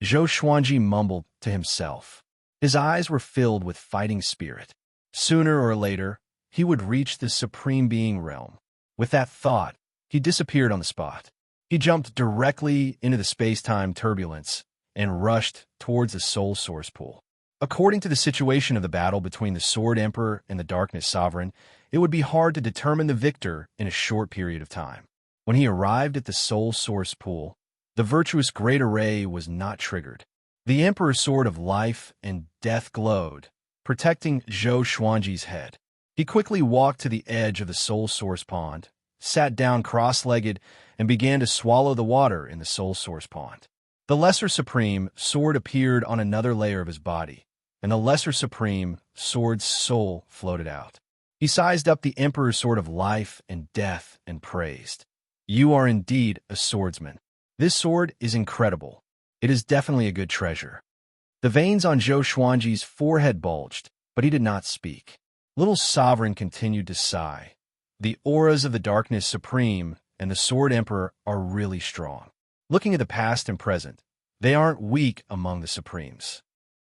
Speaker 1: Zhou Xuanji mumbled to himself. His eyes were filled with fighting spirit. Sooner or later, he would reach the supreme being realm. With that thought, he disappeared on the spot. He jumped directly into the space-time turbulence and rushed towards the Soul Source Pool. According to the situation of the battle between the Sword Emperor and the Darkness Sovereign, it would be hard to determine the victor in a short period of time. When he arrived at the Soul Source Pool, the virtuous Great Array was not triggered. The Emperor's Sword of Life and Death glowed, protecting Zhou Xuanji's head. He quickly walked to the edge of the Soul Source Pond, sat down cross-legged, and began to swallow the water in the Soul Source Pond. The Lesser Supreme Sword appeared on another layer of his body, and the Lesser Supreme Sword's soul floated out. He sized up the Emperor's Sword of Life and Death and praised, "You are indeed a swordsman. This sword is incredible. It is definitely a good treasure." The veins on Zhou Xuanji's forehead bulged, but he did not speak. Little Sovereign continued to sigh. The auras of the Darkness Supreme and the Sword Emperor are really strong. Looking at the past and present, they aren't weak among the Supremes.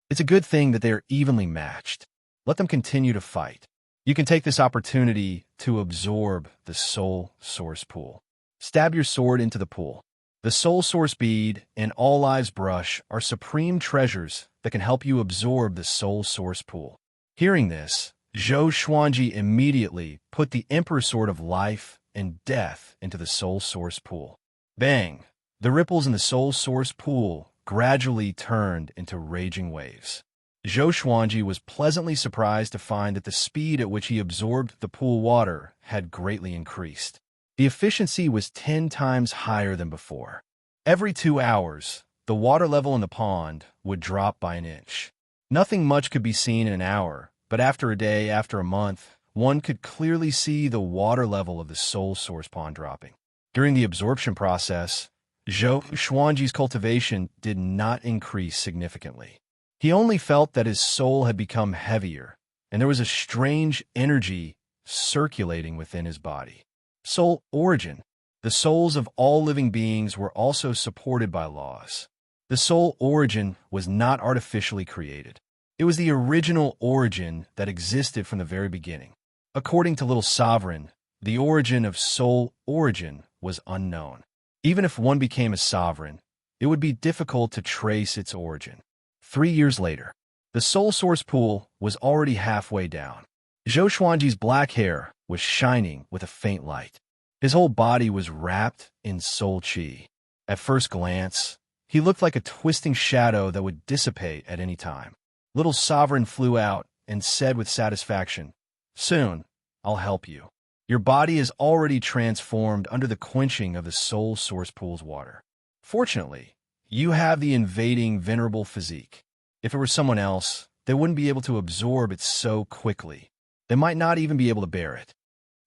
Speaker 1: It's a good thing that they are evenly matched. Let them continue to fight. You can take this opportunity to absorb the Soul Source Pool. Stab your sword into the pool. The Soul Source Bead and All Lives Brush are supreme treasures that can help you absorb the Soul Source Pool. Hearing this, Zhou Xuanji immediately put the Emperor's Sword of Life and Death into the Soul Source Pool. Bang! The ripples in the soul source pool gradually turned into raging waves. Zhou Xuanji was pleasantly surprised to find that the speed at which he absorbed the pool water had greatly increased. The efficiency was 10 times higher than before. Every 2 hours, the water level in the pond would drop by an inch. Nothing much could be seen in an hour, but after a day, after a month, one could clearly see the water level of the soul source pond dropping. During the absorption process, Zhou Xuanji's cultivation did not increase significantly. He only felt that his soul had become heavier, and there was a strange energy circulating within his body. Soul origin. The souls of all living beings were also supported by laws. The soul origin was not artificially created. It was the original origin that existed from the very beginning. According to Little Sovereign, the origin of soul origin was unknown. Even if one became a sovereign, it would be difficult to trace its origin. 3 years later, the soul source pool was already halfway down. Zhou Xuanji's black hair was shining with a faint light. His whole body was wrapped in soul qi. At first glance, he looked like a twisting shadow that would dissipate at any time. Little Sovereign flew out and said with satisfaction, "Soon, I'll help you. Your body is already transformed under the quenching of the soul source pool's water. Fortunately, you have the invading venerable physique. If it were someone else, they wouldn't be able to absorb it so quickly. They might not even be able to bear it."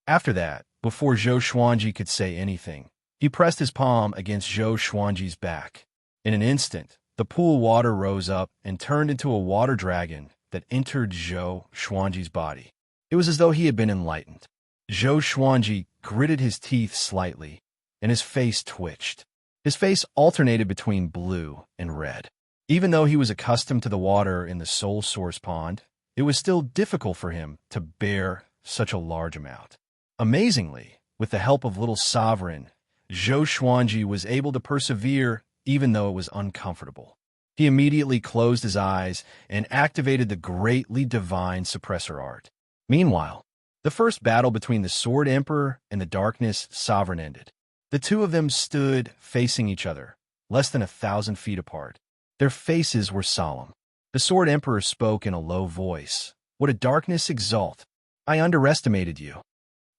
Speaker 1: After that, before Zhou Xuanji could say anything, he pressed his palm against Zhou Xuanji's back. In an instant, the pool water rose up and turned into a water dragon that entered Zhou Xuanji's body. It was as though he had been enlightened. Zhou Xuanji gritted his teeth slightly, and his face twitched. His face alternated between blue and red. Even though he was accustomed to the water in the soul source pond, it was still difficult for him to bear such a large amount. Amazingly, with the help of Little Sovereign, Zhou Xuanji was able to persevere even though it was uncomfortable. He immediately closed his eyes and activated the greatly divine suppressor art. Meanwhile, the first battle between the Sword Emperor and the Darkness Sovereign ended. The two of them stood facing each other, less than 1,000 feet apart. Their faces were solemn. The Sword Emperor spoke in a low voice. "Would a darkness exalt? I underestimated you."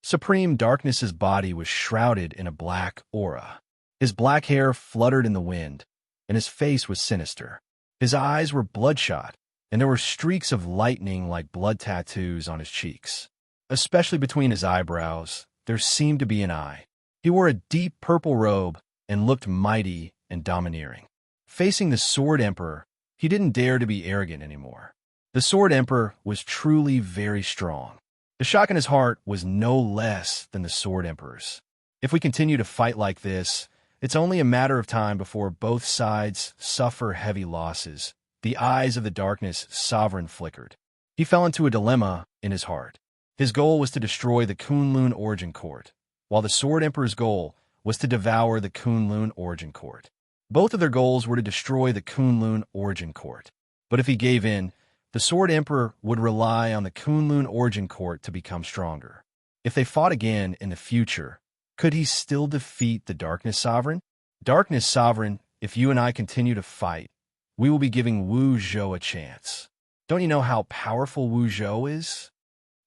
Speaker 1: Supreme Darkness's body was shrouded in a black aura. His black hair fluttered in the wind, and his face was sinister. His eyes were bloodshot, and there were streaks of lightning like blood tattoos on his cheeks. Especially between his eyebrows, there seemed to be an eye. He wore a deep purple robe and looked mighty and domineering. Facing the Sword Emperor, he didn't dare to be arrogant anymore. The Sword Emperor was truly very strong. The shock in his heart was no less than the Sword Emperor's. If we continue to fight like this, it's only a matter of time before both sides suffer heavy losses. The eyes of the Darkness Sovereign flickered. He fell into a dilemma in his heart. His goal was to destroy the Kunlun Origin Court, while the Sword Emperor's goal was to devour the Kunlun Origin Court. Both of their goals were to destroy the Kunlun Origin Court. But if he gave in, the Sword Emperor would rely on the Kunlun Origin Court to become stronger. If they fought again in the future, could he still defeat the Darkness Sovereign? Darkness Sovereign, if you and I continue to fight, we will be giving Wu Zhou a chance. Don't you know how powerful Wu Zhou is?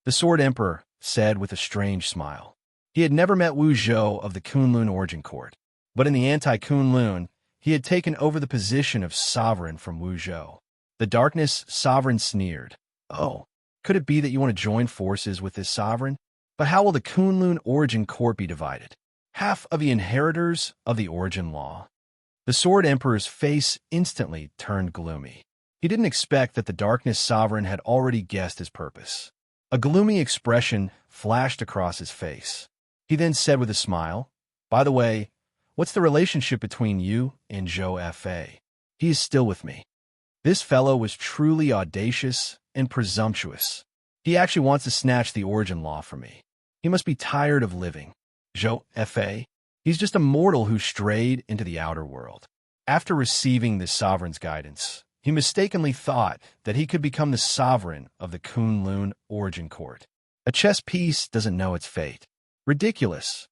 Speaker 1: The Sword Emperor said with a strange smile. He had never met Wu Zhou of the Kunlun Origin Court, but in the anti-Kunlun, he had taken over the position of sovereign from Wu Zhou. The Darkness Sovereign sneered. "Oh, could it be that you want to join forces with this sovereign? But how will the Kunlun Origin Court be divided? Half of the inheritors of the Origin Law." The Sword Emperor's face instantly turned gloomy. He didn't expect that the Darkness Sovereign had already guessed his purpose. A gloomy expression flashed across his face. He then said with a smile, "By the way, what's the relationship between you and Zhou Fa? He is still with me." This fellow was truly audacious and presumptuous. He actually wants to snatch the Origin Law from me. He must be tired of living. Zhou Fa? He's just a mortal who strayed into the outer world. After receiving the sovereign's guidance, he mistakenly thought that he could become the sovereign of the Kunlun Origin Court. A chess piece doesn't know its fate. Ridiculous.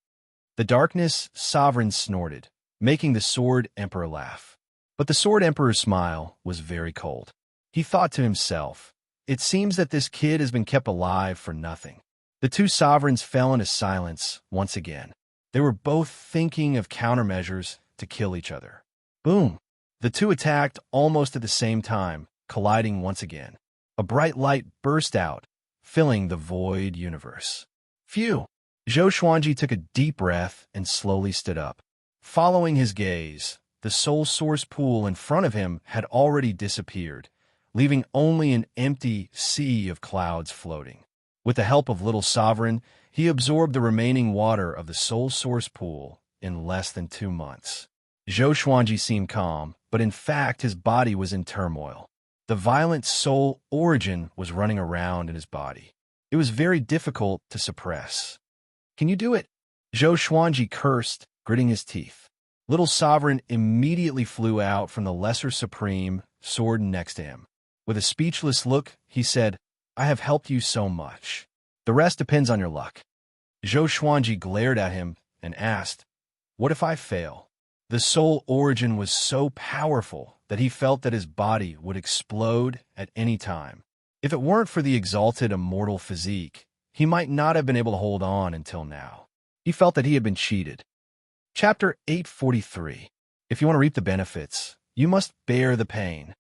Speaker 1: The Darkness Sovereign snorted. making the Sword Emperor laugh. But the Sword Emperor's smile was very cold. He thought to himself, "It seems that this kid has been kept alive for nothing." The two sovereigns fell into silence once again. They were both thinking of countermeasures to kill each other. Boom! The two attacked almost at the same time, colliding once again. A bright light burst out, filling the void universe. Phew! Zhou Xuanji took a deep breath and slowly stood up. Following his gaze, the soul source pool in front of him had already disappeared, leaving only an empty sea of clouds floating. With the help of Little Sovereign, he absorbed the remaining water of the soul source pool in less than 2 months. Zhou Xuanji seemed calm, but in fact his body was in turmoil. The violent soul origin was running around in his body. It was very difficult to suppress. "Can you do it?" Zhou Xuanji cursed, gritting his teeth. Little Sovereign immediately flew out from the Lesser Supreme sword next to him. With a speechless look, he said, "I have helped you so much. The rest depends on your luck." Zhou Xuanji glared at him and asked, "What if I fail?" The soul origin was so powerful that he felt that his body would explode at any time. If it weren't for the exalted immortal physique, he might not have been able to hold on until now. He felt that he had been cheated. Chapter 843. If you want to reap the benefits, you must bear the pain.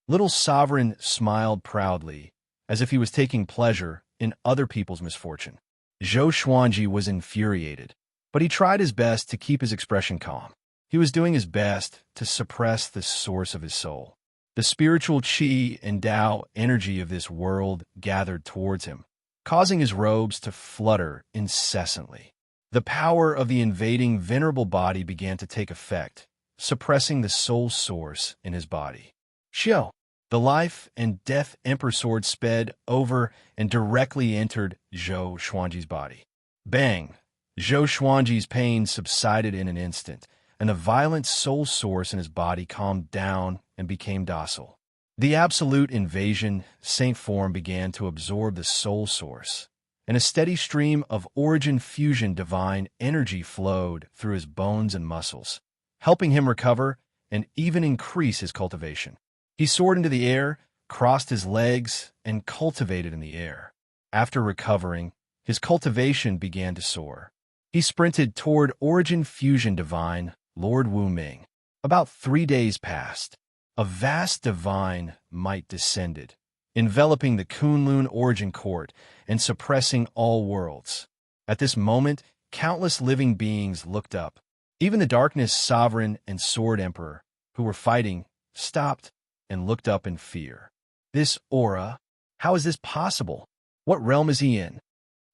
Speaker 1: Little Sovereign smiled proudly, as if he was taking pleasure in other people's misfortune. Zhou Xuanji was infuriated, but he tried his best to keep his expression calm. He was doing his best to suppress the source of his soul. The spiritual qi and Tao energy of this world gathered towards him, causing his robes to flutter incessantly. The power of the invading venerable body began to take effect, suppressing the soul source in his body. Xiao! The life and death Emperor Sword sped over and directly entered Zhou Xuanji's body. Bang! Zhou Xuanji's pain subsided in an instant, and the violent soul source in his body calmed down and became docile. The absolute invasion saint form began to absorb the soul source, and a steady stream of origin fusion divine energy flowed through his bones and muscles, helping him recover and even increase his cultivation. He soared into the air, crossed his legs, and cultivated in the air. After recovering, his cultivation began to soar. He sprinted toward origin fusion divine Lord Wu Ming. About 3 days passed. A vast divine might descended, enveloping the Kunlun origin court and suppressing all worlds. At this moment, countless living beings looked up. Even the Darkness Sovereign and Sword Emperor, who were fighting, stopped and looked up in fear. This aura, how is this possible? What realm is he in?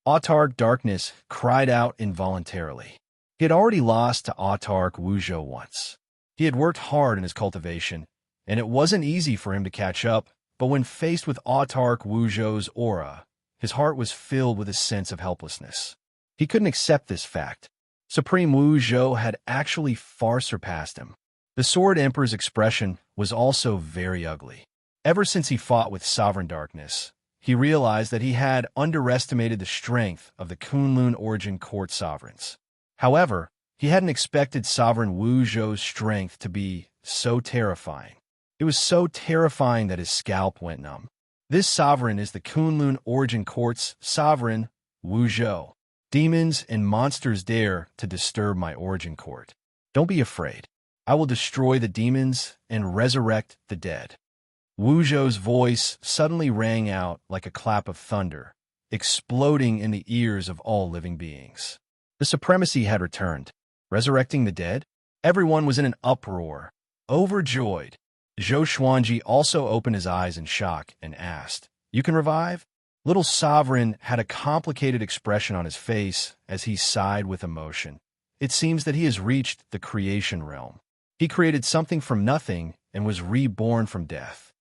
Speaker 1: Autarch Darkness cried out involuntarily. He had already lost to Autarch Wuzhou once. He had worked hard in his cultivation, and it wasn't easy for him to catch up, but when faced with Autarch Wuzhou's aura, his heart was filled with a sense of helplessness. He couldn't accept this fact. Supreme Wuzhou had actually far surpassed him. The Sword Emperor's expression was also very ugly. Ever since he fought with Sovereign Darkness, he realized that he had underestimated the strength of the Kunlun origin court sovereigns. However, he hadn't expected Sovereign Wuzhou's strength to be so terrifying. It was so terrifying that his scalp went numb. This sovereign is the Kunlun origin court's sovereign, Wuzhou. Demons and monsters dare to disturb my origin court. Don't be afraid. I will destroy the demons and resurrect the dead. Wuzhou's voice suddenly rang out like a clap of thunder, exploding in the ears of all living beings. The supremacy had returned. Resurrecting the dead? Everyone was in an uproar, overjoyed. Zhou Xuanji also opened his eyes in shock and asked, "You can revive?" Little Sovereign had a complicated expression on his face as he sighed with emotion. It seems that he has reached the creation realm. He created something from nothing and was reborn from death.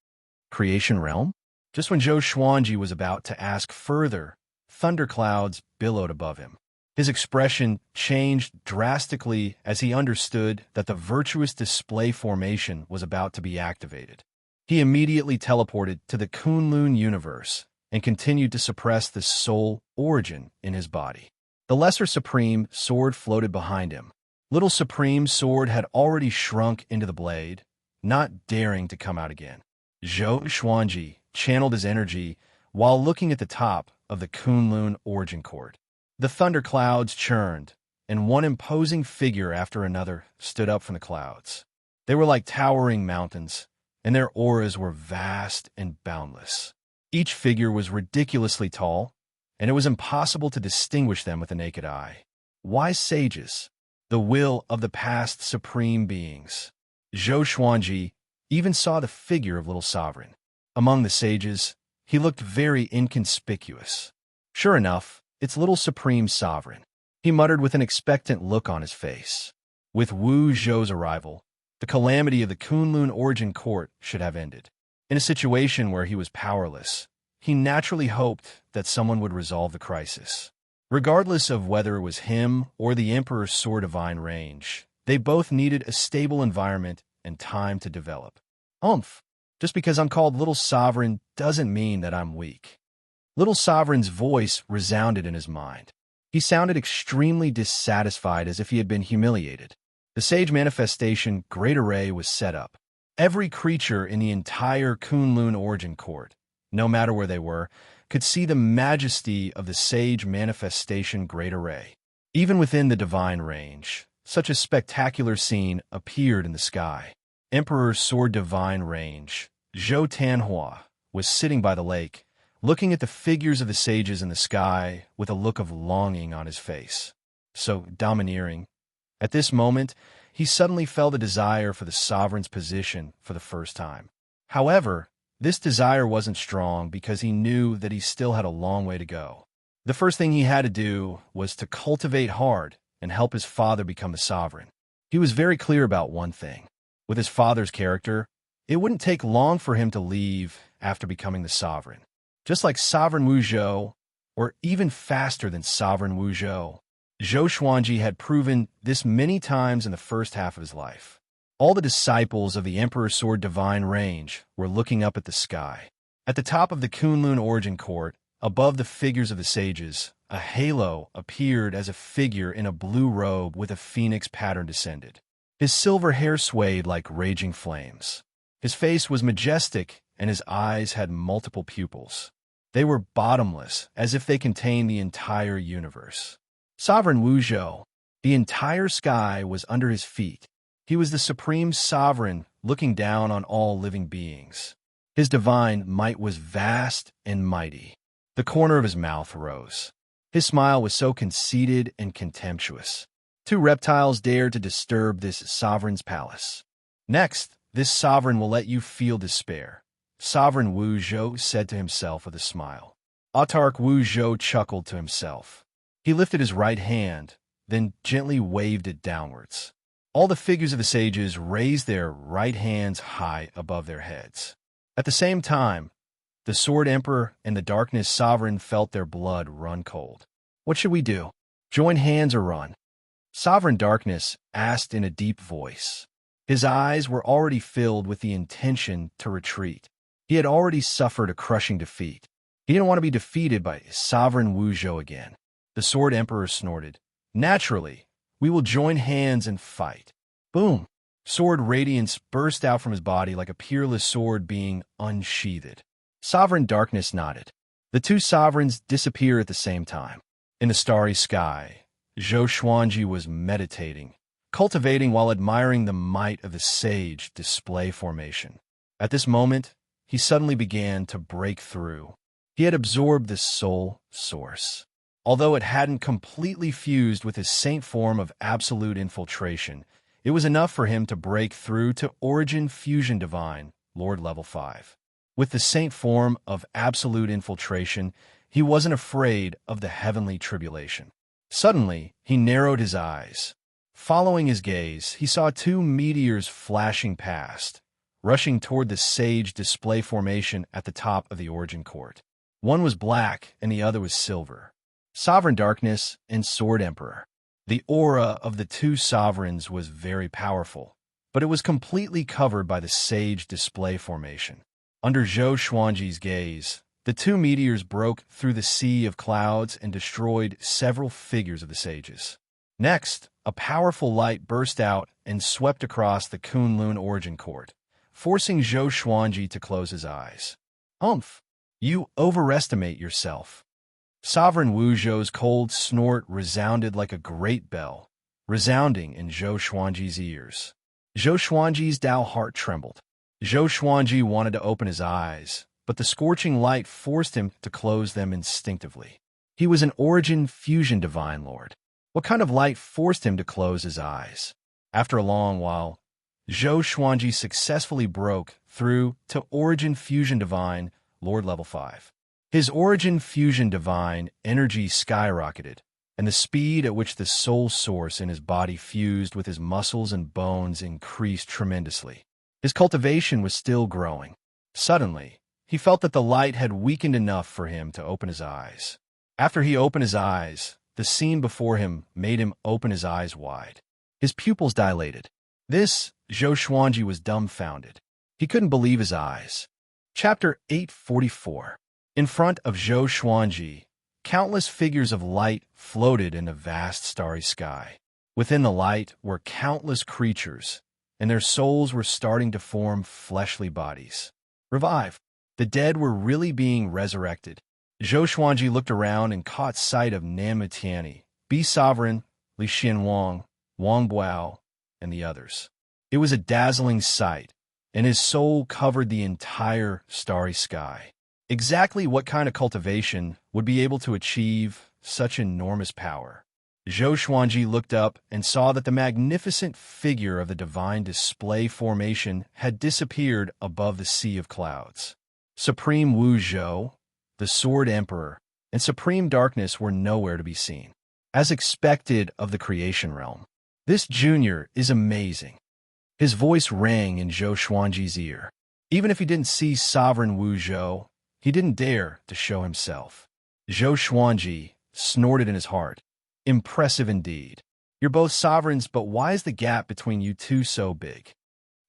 Speaker 1: Creation realm? Just when Zhou Xuanji was about to ask further, thunderclouds billowed above him. His expression changed drastically as he understood that the virtuous display formation was about to be activated. He immediately teleported to the Kunlun universe and continued to suppress the soul origin in his body. The Lesser Supreme sword floated behind him. Little Supreme's sword had already shrunk into the blade, not daring to come out again. Zhou Xuanji channeled his energy while looking at the top of the Kunlun origin court. The thunderclouds churned, and one imposing figure after another stood up from the clouds. They were like towering mountains, and their auras were vast and boundless. Each figure was ridiculously tall, and it was impossible to distinguish them with the naked eye. Wise sages, the will of the past supreme beings. Zhou Xuanji even saw the figure of Little Sovereign. Among the sages, he looked very inconspicuous. Sure enough, it's Little Supreme Sovereign, he muttered with an expectant look on his face. With Wu Zhou's arrival, the calamity of the Kunlun origin court should have ended. In a situation where he was powerless, he naturally hoped that someone would resolve the crisis. Regardless of whether it was him or the Emperor's Sword Divine range, they both needed a stable environment and time to develop. Just because I'm called Little Sovereign doesn't mean that I'm weak. Little Sovereign's voice resounded in his mind. He sounded extremely dissatisfied, as if he had been humiliated. The sage manifestation Great Array was set up. Every creature in the entire Kunlun origin court, no matter where they were, could see the majesty of the sage manifestation Great Array. Even within the divine range, such a spectacular scene appeared in the sky. Emperor's Sword Divine range, Zhou Tanhua, was sitting by the lake, looking at the figures of the sages in the sky with a look of longing on his face. So domineering. At this moment, he suddenly felt a desire for the sovereign's position for the first time. However, this desire wasn't strong because he knew that he still had a long way to go. The first thing he had to do was to cultivate hard and help his father become the sovereign. He was very clear about one thing. With his father's character, it wouldn't take long for him to leave after becoming the sovereign. Just like Sovereign Wu Zhou, or even faster than Sovereign Wu Zhou, Zhou Xuanji had proven this many times in the first half of his life. All the disciples of the Emperor's Sword Divine range were looking up at the sky. At the top of the Kunlun origin court, above the figures of the sages, a halo appeared as a figure in a blue robe with a phoenix pattern descended. His silver hair swayed like raging flames. His face was majestic, and his eyes had multiple pupils. They were bottomless, as if they contained the entire universe. Sovereign Wu Zhou, the entire sky was under his feet. He was the supreme sovereign looking down on all living beings. His divine might was vast and mighty. The corner of his mouth rose. His smile was so conceited and contemptuous. Two reptiles dared to disturb this sovereign's palace. Next, this sovereign will let you feel despair, Sovereign Wu Zhou said to himself with a smile. Autarch Wu Zhou chuckled to himself. He lifted his right hand, then gently waved it downwards. All the figures of the sages raised their right hands high above their heads. At the same time, the Sword Emperor and the Darkness Sovereign felt their blood run cold. What should we do? Join hands or run? Sovereign Darkness asked in a deep voice. His eyes were already filled with the intention to retreat. He had already suffered a crushing defeat. He didn't want to be defeated by Sovereign Wu Zhou again. The Sword Emperor snorted. Naturally, we will join hands and fight. Boom! Sword radiance burst out from his body like a peerless sword being unsheathed. Sovereign Darkness nodded. The two sovereigns disappear at the same time. In the starry sky, Zhou Xuanji was meditating, cultivating while admiring the might of the sage display formation. At this moment, he suddenly began to break through. He had absorbed the soul source. Although it hadn't completely fused with his saint form of absolute infiltration, it was enough for him to break through to Origin Fusion Divine, Lord Level 5. With the saint form of absolute infiltration, he wasn't afraid of the heavenly tribulation. Suddenly, he narrowed his eyes. Following his gaze, he saw two meteors flashing past, rushing toward the sage display formation at the top of the Origin Court. One was black and the other was silver. Sovereign Darkness and Sword Emperor. The aura of the two sovereigns was very powerful, but it was completely covered by the sage display formation. Under Zhou Xuanji's gaze, the two meteors broke through the sea of clouds and destroyed several figures of the sages. Next, a powerful light burst out and swept across the Kunlun origin court, forcing Zhou Xuanji to close his eyes. Humph! You overestimate yourself. Sovereign Wu Zhou's cold snort resounded like a great bell, resounding in Zhou Xuanji's ears. Zhou Xuanji's Dao heart trembled. Zhou Xuanji wanted to open his eyes, but the scorching light forced him to close them instinctively. He was an origin fusion divine lord. What kind of light forced him to close his eyes? After a long while, Zhou Xuanji successfully broke through to origin fusion divine lord level 5. His origin fusion divine energy skyrocketed, and the speed at which the soul source in his body fused with his muscles and bones increased tremendously. His cultivation was still growing. Suddenly, he felt that the light had weakened enough for him to open his eyes. After he opened his eyes, the scene before him made him open his eyes wide. His pupils dilated. This, Zhou Xuanji was dumbfounded. He couldn't believe his eyes. Chapter 844. In front of Zhou Xuanji, countless figures of light floated in the vast starry sky. Within the light were countless creatures, and their souls were starting to form fleshly bodies. Revive! The dead were really being resurrected. Zhou Xuanji looked around and caught sight of Nan Mutiani, Bi Sovereign, Li Xianwang, Wang Buao, and the others. It was a dazzling sight, and his soul covered the entire starry sky. Exactly what kind of cultivation would be able to achieve such enormous power? Zhou Xuanji looked up and saw that the magnificent figure of the divine display formation had disappeared above the sea of clouds. Supreme Wu Zhou, the Sword Emperor, and Supreme Darkness were nowhere to be seen. As expected of the creation realm, this junior is amazing. His voice rang in Zhou Xuanji's ear. Even if he didn't see Sovereign Wu Zhou, he didn't dare to show himself. Zhou Xuanji snorted in his heart. Impressive indeed. You're both sovereigns, but why is the gap between you two so big?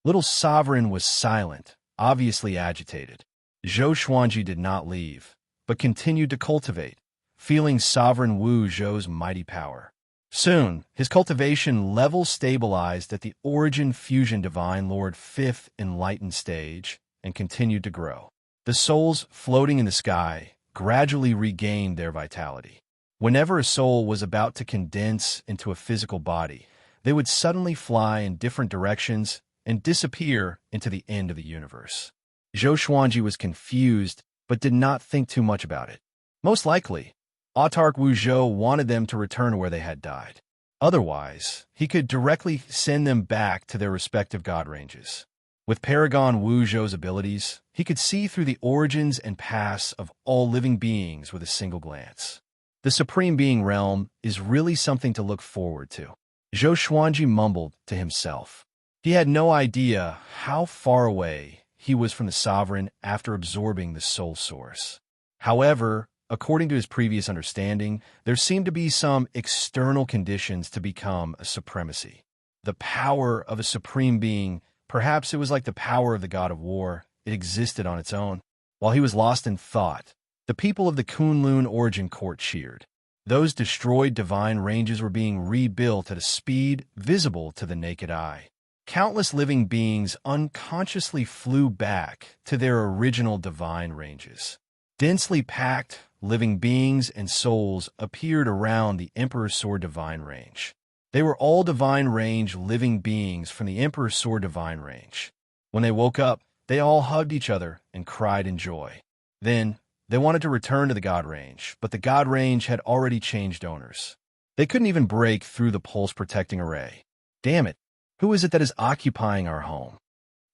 Speaker 1: Little Sovereign was silent, obviously agitated. Zhou Xuanji did not leave, but continued to cultivate, feeling Sovereign Wu Zhou's mighty power. Soon, his cultivation level stabilized at the Origin Fusion Divine Lord 5th Enlightened stage and continued to grow. The souls floating in the sky gradually regained their vitality. Whenever a soul was about to condense into a physical body, they would suddenly fly in different directions and disappear into the end of the universe. Zhou Xuanji was confused, but did not think too much about it. Most likely, Autarch Wu Zhou wanted them to return to where they had died. Otherwise, he could directly send them back to their respective god ranges. With Paragon Wu Zhou's abilities, he could see through the origins and pasts of all living beings with a single glance. The Supreme Being realm is really something to look forward to. Zhou Xuanji mumbled to himself. He had no idea how far away he was from the Sovereign after absorbing the Soul Source. However, according to his previous understanding, there seemed to be some external conditions to become a supremacy. The power of a Supreme Being, perhaps it was like the power of the God of War, it existed on its own. While he was lost in thought, the people of the Kunlun Origin Court cheered. Those destroyed divine ranges were being rebuilt at a speed visible to the naked eye. Countless living beings unconsciously flew back to their original divine ranges. Densely packed living beings and souls appeared around the Emperor's Sword Divine Range. They were all Divine Range living beings from the Emperor's Sword Divine Range. When they woke up, they all hugged each other and cried in joy. Then, they wanted to return to the God Range, but the God Range had already changed owners. They couldn't even break through the pulse-protecting array. Damn it, who is it that is occupying our home?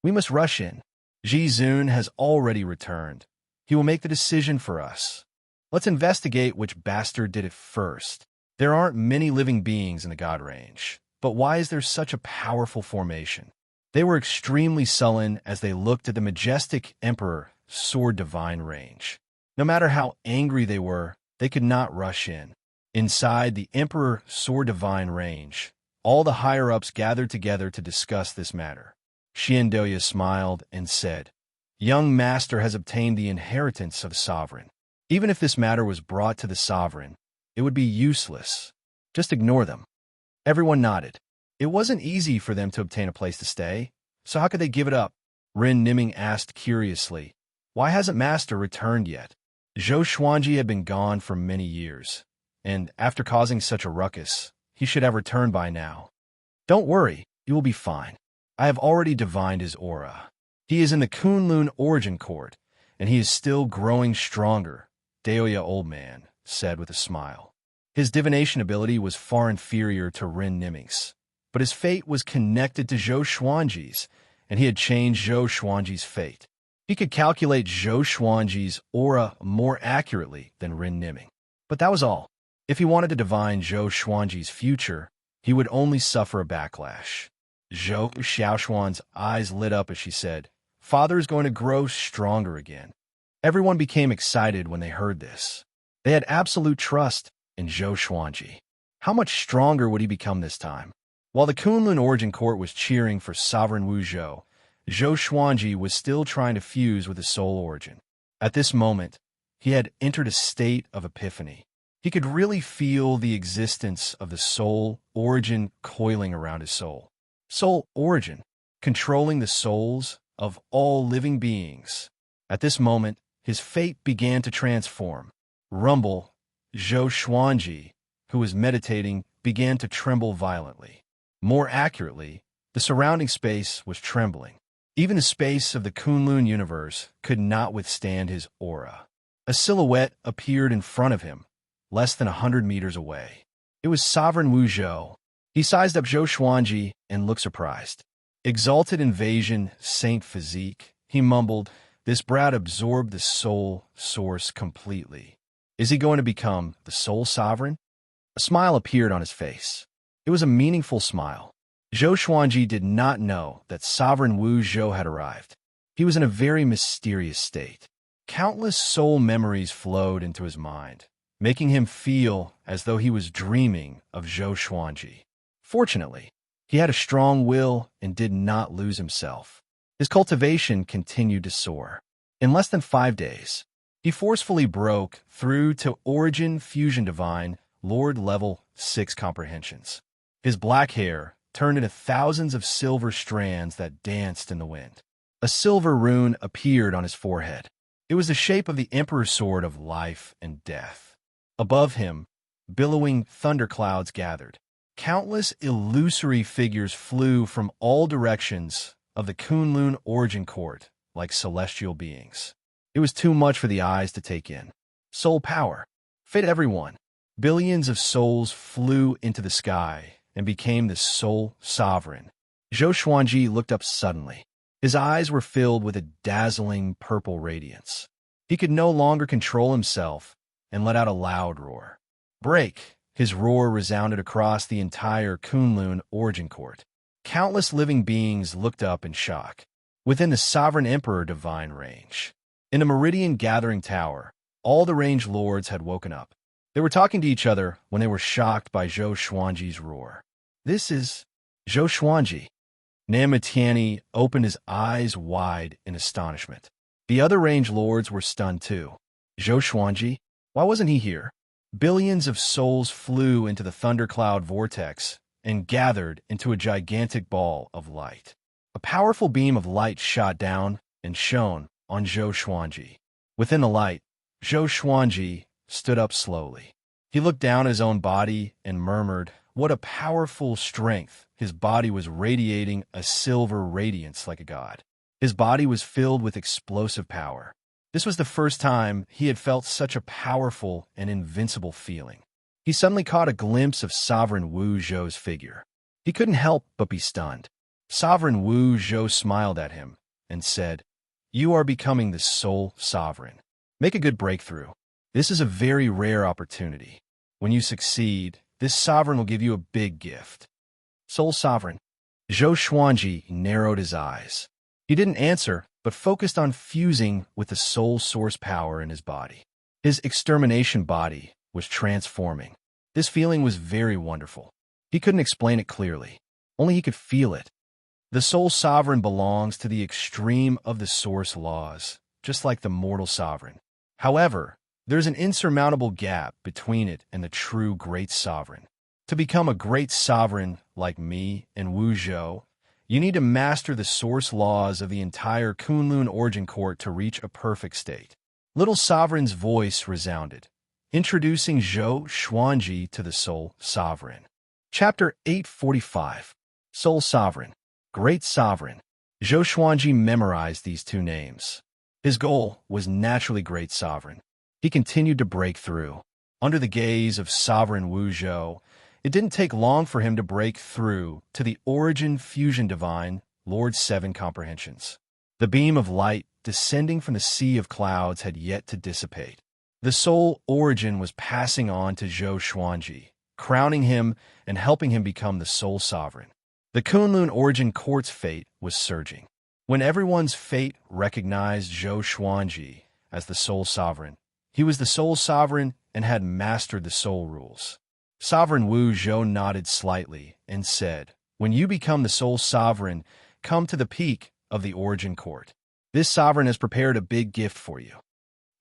Speaker 1: We must rush in. Ji Zun has already returned. He will make the decision for us. Let's investigate which bastard did it first. There aren't many living beings in the God Range, but why is there such a powerful formation? They were extremely sullen as they looked at the majestic Emperor Sword Divine Range. No matter how angry they were, they could not rush in. Inside the Emperor Sword Divine Range, all the higher-ups gathered together to discuss this matter. Xiandoya smiled and said, "Young master has obtained the inheritance of the sovereign. Even if this matter was brought to the sovereign, it would be useless. Just ignore them." Everyone nodded. It wasn't easy for them to obtain a place to stay, so how could they give it up? Rin Niming asked curiously. Why hasn't Master returned yet? Zhou Xuanji had been gone for many years, and after causing such a ruckus, he should have returned by now. Don't worry, you will be fine. I have already divined his aura. He is in the Kunlun Origin Court, and he is still growing stronger, Daoya Old Man said with a smile. His divination ability was far inferior to Rin Niming's, but his fate was connected to Zhou Xuanji's, and he had changed Zhou Xuanji's fate. He could calculate Zhou Xuanji's aura more accurately than Rin Niming. But that was all. If he wanted to divine Zhou Xuanji's future, he would only suffer a backlash. Zhou Xiaoshuan's eyes lit up as she said, Father is going to grow stronger again. Everyone became excited when they heard this. They had absolute trust in Zhou Xuanji. How much stronger would he become this time? While the Kunlun Origin Court was cheering for Sovereign Wu Zhou, Zhou Xuanji was still trying to fuse with his soul origin. At this moment, he had entered a state of epiphany. He could really feel the existence of the soul origin coiling around his soul. Soul origin, controlling the souls of all living beings. At this moment, his fate began to transform. Rumble, Zhou Xuanji, who was meditating, began to tremble violently. More accurately, the surrounding space was trembling. Even the space of the Kunlun universe could not withstand his aura. A silhouette appeared in front of him, less than 100 meters away. It was Sovereign Wu Zhou. He sized up Zhou Xuanji and looked surprised. Exalted invasion, saint physique, he mumbled, this brat absorbed the soul source completely. Is he going to become the soul sovereign? A smile appeared on his face. It was a meaningful smile. Zhou Xuanji did not know that Sovereign Wu Zhou had arrived. He was in a very mysterious state. Countless soul memories flowed into his mind, making him feel as though he was dreaming of Zhou Xuanji. Fortunately, he had a strong will and did not lose himself. His cultivation continued to soar. In less than 5 days, he forcefully broke through to Origin Fusion Divine Lord Level 6 comprehensions. His black hair turned into thousands of silver strands that danced in the wind. A silver rune appeared on his forehead. It was the shape of the Emperor's sword of life and death. Above him, billowing thunderclouds gathered. Countless illusory figures flew from all directions of the Kunlun Origin Court like celestial beings. It was too much for the eyes to take in. Soul power fit everyone. Billions of souls flew into the sky and became the soul sovereign. Zhou Xuanji looked up suddenly. His eyes were filled with a dazzling purple radiance. He could no longer control himself and let out a loud roar. Break! His roar resounded across the entire Kunlun Origin Court. Countless living beings looked up in shock. Within the Sovereign Emperor divine range, in the Meridian Gathering Tower, all the range lords had woken up. They were talking to each other when they were shocked by Zhou Xuanji's roar. This is Zhou Xuanji. Namitiani opened his eyes wide in astonishment. The other range lords were stunned too. Zhou Xuanji? Why wasn't he here? Billions of souls flew into the thundercloud vortex and gathered into a gigantic ball of light. A powerful beam of light shot down and shone on Zhou Xuanji. Within the light, Zhou Xuanji stood up slowly. He looked down at his own body and murmured, what a powerful strength. His body was radiating a silver radiance like a god. His body was filled with explosive power. This was the first time he had felt such a powerful and invincible feeling. He suddenly caught a glimpse of Sovereign Wu Zhou's figure. He couldn't help but be stunned. Sovereign Wu Zhou smiled at him and said, you are becoming the soul sovereign. Make a good breakthrough. This is a very rare opportunity. When you succeed, this sovereign will give you a big gift. Soul sovereign. Zhou Xuanji narrowed his eyes. He didn't answer, but focused on fusing with the soul source power in his body. His extermination body was transforming. This feeling was very wonderful. He couldn't explain it clearly. Only he could feel it. The soul sovereign belongs to the extreme of the source laws, just like the mortal sovereign. However, there's an insurmountable gap between it and the true great sovereign. To become a great sovereign like me and Wu Zhou, you need to master the source laws of the entire Kunlun origin court to reach a perfect state. Little Sovereign's voice resounded, introducing Zhou Xuanji to the Soul Sovereign. Chapter 845. Soul Sovereign. Great Sovereign. Zhou Xuanji memorized these two names. His goal was naturally Great Sovereign. He continued to break through. Under the gaze of Sovereign Wu Zhou, it didn't take long for him to break through to the Origin Fusion Divine, Lord Seven Comprehensions. The beam of light descending from the sea of clouds had yet to dissipate. The soul origin was passing on to Zhou Xuanji, crowning him and helping him become the Soul Sovereign. The Kunlun origin court's fate was surging. When everyone's fate recognized Zhou Xuanji as the Soul Sovereign, he was the Soul Sovereign and had mastered the soul rules. Sovereign Wu Zhou nodded slightly and said, "When you become the Soul Sovereign, come to the peak of the Origin Court. This sovereign has prepared a big gift for you."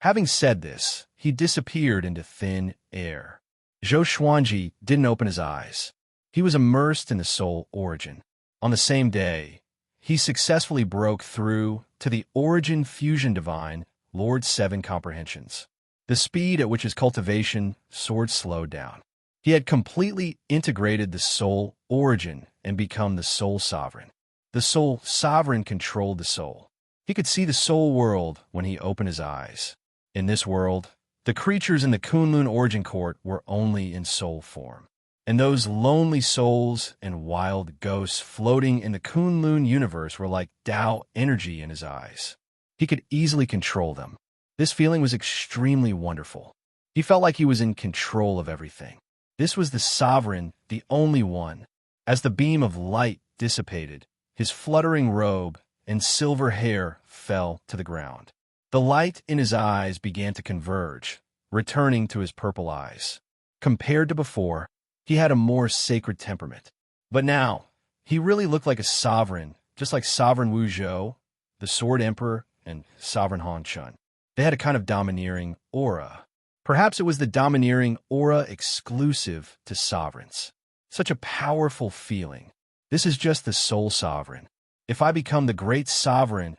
Speaker 1: Having said this, he disappeared into thin air. Zhou Xuanji didn't open his eyes. He was immersed in the soul origin. On the same day, he successfully broke through to the Origin Fusion Divine, Lord Seven Comprehensions. The speed at which his cultivation soared slowed down. He had completely integrated the soul origin and become the Soul Sovereign. The Soul Sovereign controlled the soul. He could see the soul world when he opened his eyes. In this world, the creatures in the Kunlun origin court were only in soul form. And those lonely souls and wild ghosts floating in the Kunlun universe were like Tao energy in his eyes. He could easily control them. This feeling was extremely wonderful. He felt like he was in control of everything. This was the sovereign, the only one. As the beam of light dissipated, his fluttering robe and silver hair fell to the ground. The light in his eyes began to converge, returning to his purple eyes. Compared to before, he had a more sacred temperament. But now, he really looked like a sovereign, just like Sovereign Wu Zhou, the Sword Emperor, and Sovereign Han Chun. They had a kind of domineering aura. Perhaps it was the domineering aura exclusive to sovereigns. Such a powerful feeling. This is just the Soul Sovereign. If I become the Great Sovereign,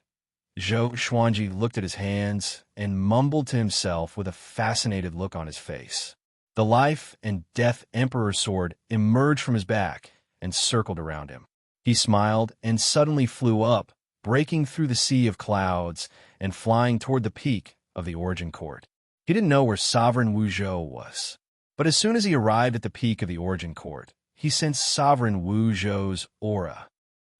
Speaker 1: Zhou Xuanji looked at his hands and mumbled to himself with a fascinated look on his face. The Life and Death Emperor sword emerged from his back and circled around him. He smiled and suddenly flew up, breaking through the sea of clouds and flying toward the peak of the Origin Court. He didn't know where Sovereign Wu Zhou was. But as soon as he arrived at the peak of the Origin Court, he sensed Sovereign Wu Zhou's aura.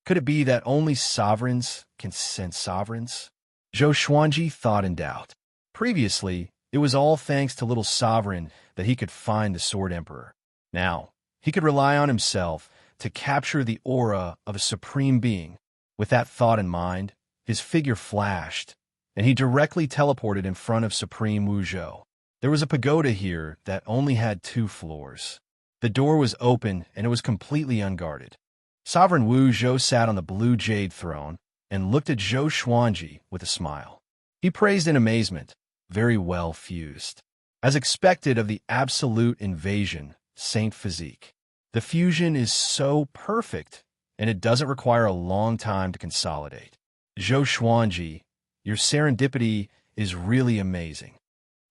Speaker 1: Could it be that only sovereigns can sense sovereigns? Zhou Xuanji thought in doubt. Previously, it was all thanks to Little Sovereign that he could find the Sword Emperor. Now, he could rely on himself to capture the aura of a supreme being. With that thought in mind, his figure flashed, and he directly teleported in front of Supreme Wu Zhou. There was a pagoda here that only had 2 floors. The door was open, and it was completely unguarded. Sovereign Wu Zhou sat on the blue jade throne and looked at Zhou Xuanji with a smile. He praised in amazement, very well fused. As expected of the absolute invasion, Saint Physique. The fusion is so perfect, and it doesn't require a long time to consolidate. Zhou Xuanji, your serendipity is really amazing.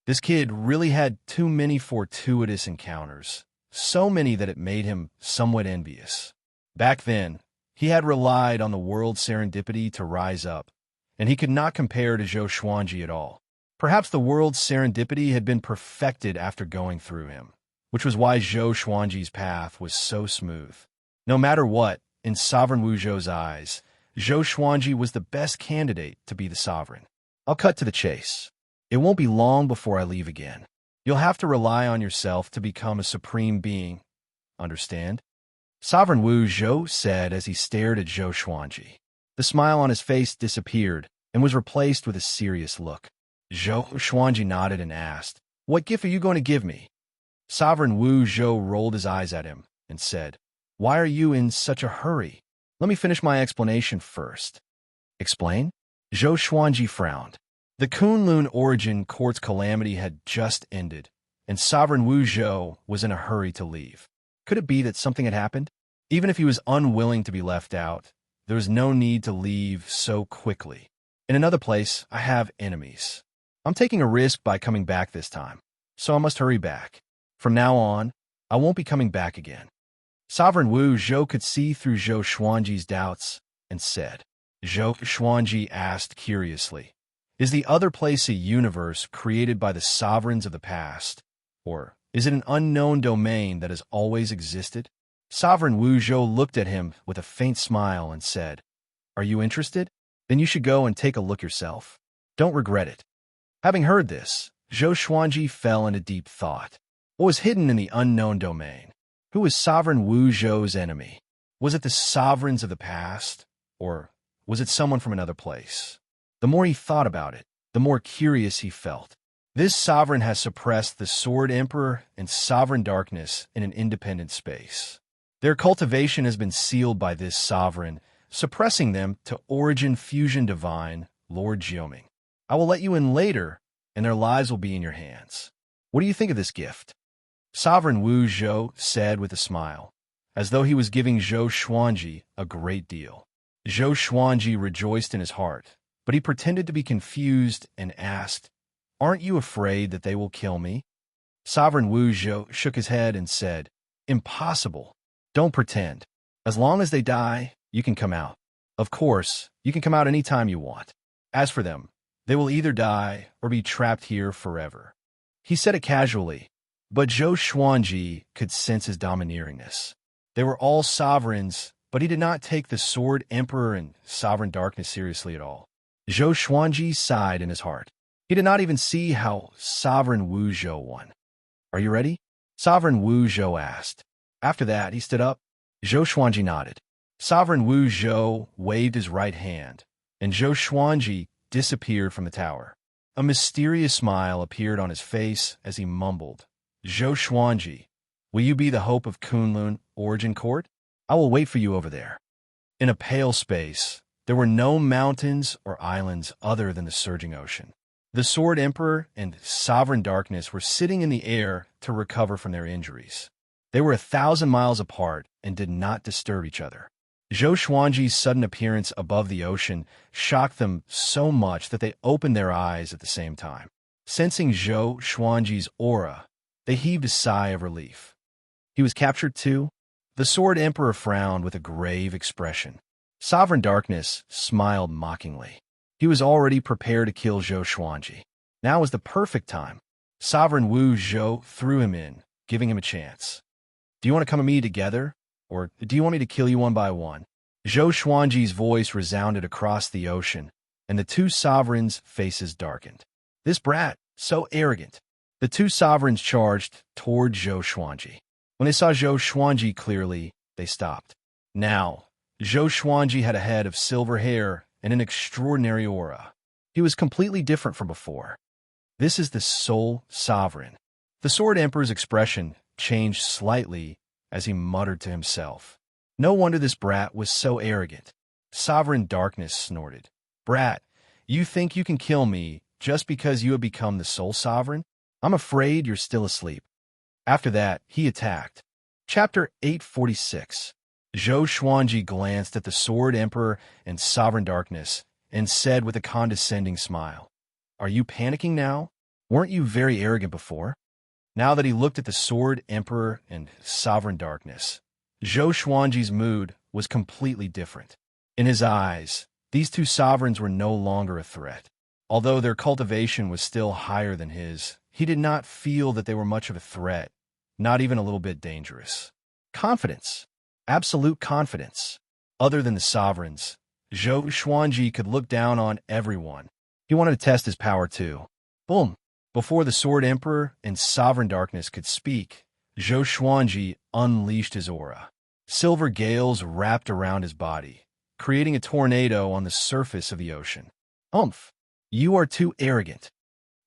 Speaker 1: This kid really had too many fortuitous encounters, so many that it made him somewhat envious. Back then, he had relied on the world's serendipity to rise up, and he could not compare to Zhou Xuanji at all. Perhaps the world's serendipity had been perfected after going through him, which was why Zhou Xuanji's path was so smooth. No matter what, in Sovereign Wu Zhou's eyes, Zhou Xuanji was the best candidate to be the sovereign. I'll cut to the chase. It won't be long before I leave again. You'll have to rely on yourself to become a supreme being. Understand? Sovereign Wu Zhou said as he stared at Zhou Xuanji. The smile on his face disappeared and was replaced with a serious look. Zhou Xuanji nodded and asked, "What gift are you going to give me?" Sovereign Wu Zhou rolled his eyes at him and said, "Why are you in such a hurry? Let me finish my explanation first." Explain? Zhou Xuanji frowned. The Kunlun origin court's calamity had just ended, and Sovereign Wu Zhou was in a hurry to leave. Could it be that something had happened? Even if he was unwilling to be left out, there was no need to leave so quickly. In another place, I have enemies. I'm taking a risk by coming back this time, so I must hurry back. From now on, I won't be coming back again. Sovereign Wu Zhou could see through Zhou Xuanji's doubts and said. Zhou Xuanji asked curiously, is the other place a universe created by the sovereigns of the past, or is it an unknown domain that has always existed? Sovereign Wu Zhou looked at him with a faint smile and said, are you interested? Then you should go and take a look yourself. Don't regret it. Having heard this, Zhou Xuanji fell into deep thought. What was hidden in the unknown domain? Who was Sovereign Wu Zhou's enemy? Was it the sovereigns of the past, or was it someone from another place? The more he thought about it, the more curious he felt. This sovereign has suppressed the Sword Emperor and Sovereign Darkness in an independent space. Their cultivation has been sealed by this sovereign, suppressing them to Origin Fusion Divine, Lord Jioming. I will let you in later, and their lives will be in your hands. What do you think of this gift? Sovereign Wu Zhou said with a smile, as though he was giving Zhou Xuanji a great deal. Zhou Xuanji rejoiced in his heart, but he pretended to be confused and asked, aren't you afraid that they will kill me? Sovereign Wu Zhou shook his head and said, impossible. Don't pretend. As long as they die, you can come out. Of course, you can come out any time you want. As for them, they will either die or be trapped here forever. He said it casually, but Zhou Xuanji could sense his domineeringness. They were all sovereigns, but he did not take the Sword Emperor and Sovereign Darkness seriously at all. Zhou Xuanji sighed in his heart. He did not even see how Sovereign Wu Zhou won. Are you ready? Sovereign Wu Zhou asked. After that, he stood up. Zhou Xuanji nodded. Sovereign Wu Zhou waved his right hand, and Zhou Xuanji disappeared from the tower. A mysterious smile appeared on his face as he mumbled, Zhou Xuanji, will you be the hope of Kunlun Origin Court? I will wait for you over there. In a pale space, there were no mountains or islands other than the surging ocean. The Sword Emperor and Sovereign Darkness were sitting in the air to recover from their injuries. They were 1,000 miles apart and did not disturb each other. Zhou Xuanji's sudden appearance above the ocean shocked them so much that they opened their eyes at the same time. Sensing Zhou Xuanji's aura, they heaved a sigh of relief. He was captured too? The Sword Emperor frowned with a grave expression. Sovereign Darkness smiled mockingly. He was already prepared to kill Zhou Xuanji. Now was the perfect time. Sovereign Wu Zhou threw him in, giving him a chance. Do you want to come to me together? Or do you want me to kill you one by one? Zhou Xuanji's voice resounded across the ocean, and the two sovereigns' faces darkened. This brat, so arrogant. The two sovereigns charged toward Zhou Xuanji. When they saw Zhou Xuanji clearly, they stopped. Now, Zhou Xuanji had a head of silver hair and an extraordinary aura. He was completely different from before. This is the sole sovereign. The Sword Emperor's expression changed slightly as he muttered to himself. No wonder this brat was so arrogant. Sovereign Darkness snorted. Brat, you think you can kill me just because you have become the sole sovereign? I'm afraid you're still asleep. After that, he attacked. Chapter 846. Zhou Xuanji glanced at the Sword Emperor and Sovereign Darkness and said with a condescending smile, Are you panicking now? Weren't you very arrogant before? Now that he looked at the Sword Emperor and Sovereign Darkness, Zhou Xuanji's mood was completely different. In his eyes, these two sovereigns were no longer a threat. Although their cultivation was still higher than his, he did not feel that they were much of a threat, not even a little bit dangerous. Confidence. Absolute confidence. Other than the sovereigns, Zhou Xuanji could look down on everyone. He wanted to test his power too. Boom! Before the Sword Emperor and Sovereign Darkness could speak, Zhou Xuanji unleashed his aura. Silver gales wrapped around his body, creating a tornado on the surface of the ocean. Umph! You are too arrogant.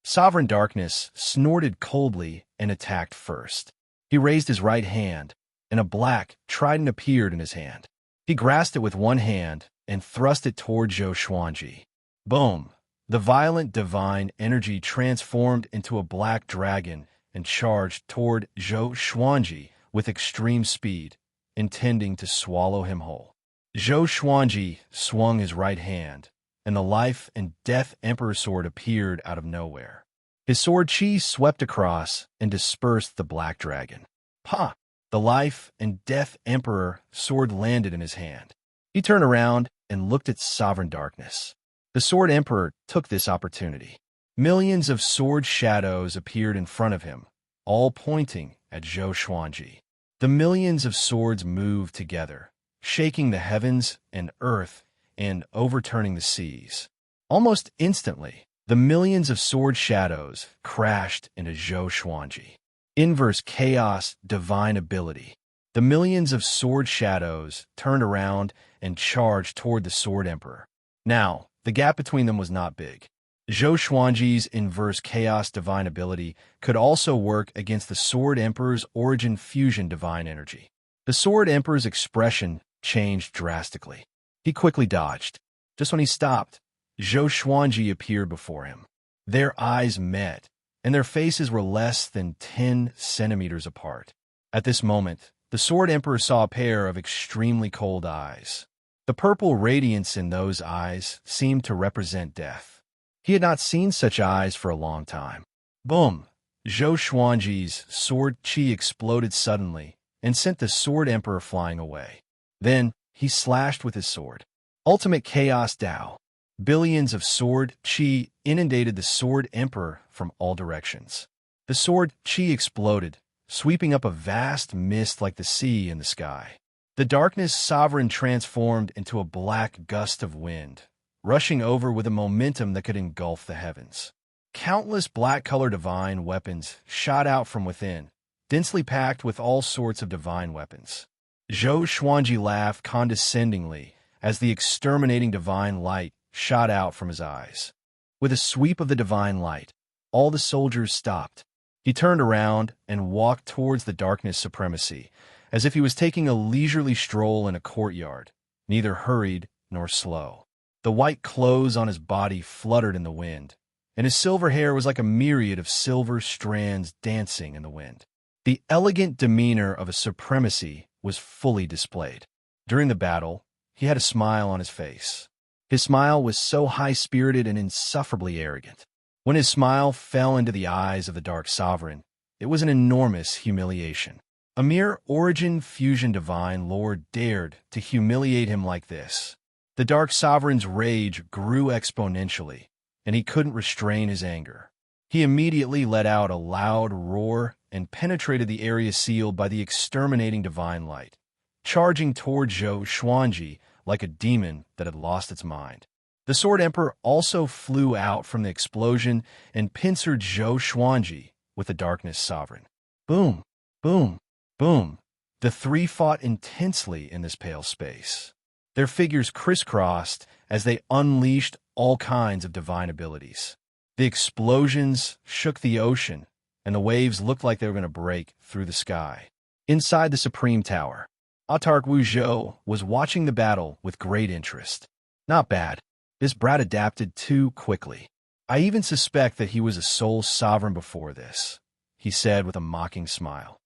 Speaker 1: Sovereign Darkness snorted coldly and attacked first. He raised his right hand, and a black trident appeared in his hand. He grasped it with one hand and thrust it toward Zhou Xuanji. Boom! The violent divine energy transformed into a black dragon and charged toward Zhou Xuanji with extreme speed, intending to swallow him whole. Zhou Xuanji swung his right hand, and the life and death Emperor sword appeared out of nowhere. His sword chi swept across and dispersed the black dragon. Ha! The life and death Emperor sword landed in his hand. He turned around and looked at sovereign darkness. The sword Emperor took this opportunity. Millions of sword shadows appeared in front of him, all pointing at Zhou Xuanji. The millions of swords moved together, shaking the heavens and earth and overturning the seas. Almost instantly, the millions of sword shadows crashed into Zhou Xuanji. Inverse chaos, divine ability. The millions of sword shadows turned around and charged toward the sword emperor. Now, the gap between them was not big. Zhou Xuanji's inverse chaos divine ability could also work against the sword emperor's origin fusion divine energy. The sword emperor's expression changed drastically. He quickly dodged. Just when he stopped, Zhou Xuanji appeared before him. Their eyes met, and their faces were less than 10 centimeters apart. At this moment, the sword emperor saw a pair of extremely cold eyes. The purple radiance in those eyes seemed to represent death. He had not seen such eyes for a long time. Boom! Zhou Xuanji's sword chi exploded suddenly and sent the sword emperor flying away. Then, he slashed with his sword. Ultimate Chaos Dao. Billions of sword chi inundated the sword emperor from all directions. The sword chi exploded, sweeping up a vast mist like the sea in the sky. The darkness sovereign transformed into a black gust of wind, rushing over with a momentum that could engulf the heavens. Countless black-colored divine weapons shot out from within, densely packed with all sorts of divine weapons. Zhou Xuanji laughed condescendingly as the exterminating divine light shot out from his eyes. With a sweep of the divine light, all the soldiers stopped. He turned around and walked towards the darkness supremacy, as if he was taking a leisurely stroll in a courtyard, neither hurried nor slow. The white clothes on his body fluttered in the wind, and his silver hair was like a myriad of silver strands dancing in the wind. The elegant demeanor of a supremacy was fully displayed. During the battle, he had a smile on his face. His smile was so high-spirited and insufferably arrogant. When his smile fell into the eyes of the Dark Sovereign, it was an enormous humiliation. A mere origin fusion divine lord dared to humiliate him like this. The Dark Sovereign's rage grew exponentially, and he couldn't restrain his anger. He immediately let out a loud roar and penetrated the area sealed by the exterminating divine light, charging toward Zhou Xuanji like a demon that had lost its mind. The Sword Emperor also flew out from the explosion and pincered Zhou Xuanji with the Darkness Sovereign. Boom, boom, boom. The three fought intensely in this pale space. Their figures crisscrossed as they unleashed all kinds of divine abilities. The explosions shook the ocean, and the waves looked like they were going to break through the sky. Inside the Supreme Tower, Autarch Wu Zhou was watching the battle with great interest. Not bad. This brat adapted too quickly. I even suspect that he was a soul sovereign before this, he said with a mocking smile.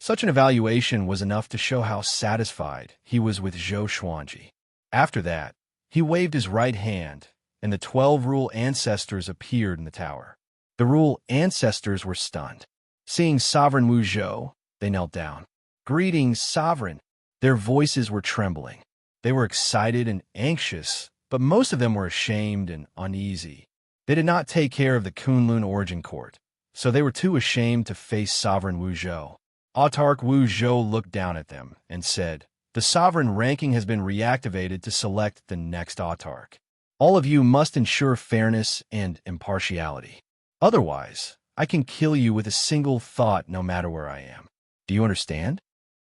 Speaker 1: Such an evaluation was enough to show how satisfied he was with Zhou Xuanji. After that, he waved his right hand, and the 12 Rule Ancestors appeared in the tower. The Rule Ancestors were stunned. Seeing Sovereign Wu Zhou, they knelt down. Greetings, Sovereign. Their voices were trembling. They were excited and anxious, but most of them were ashamed and uneasy. They did not take care of the Kunlun Origin Court, so they were too ashamed to face Sovereign Wu Zhou. Autarch Wu Zhou looked down at them and said, "The Sovereign ranking has been reactivated to select the next Autarch. All of you must ensure fairness and impartiality. Otherwise, I can kill you with a single thought no matter where I am. Do you understand?"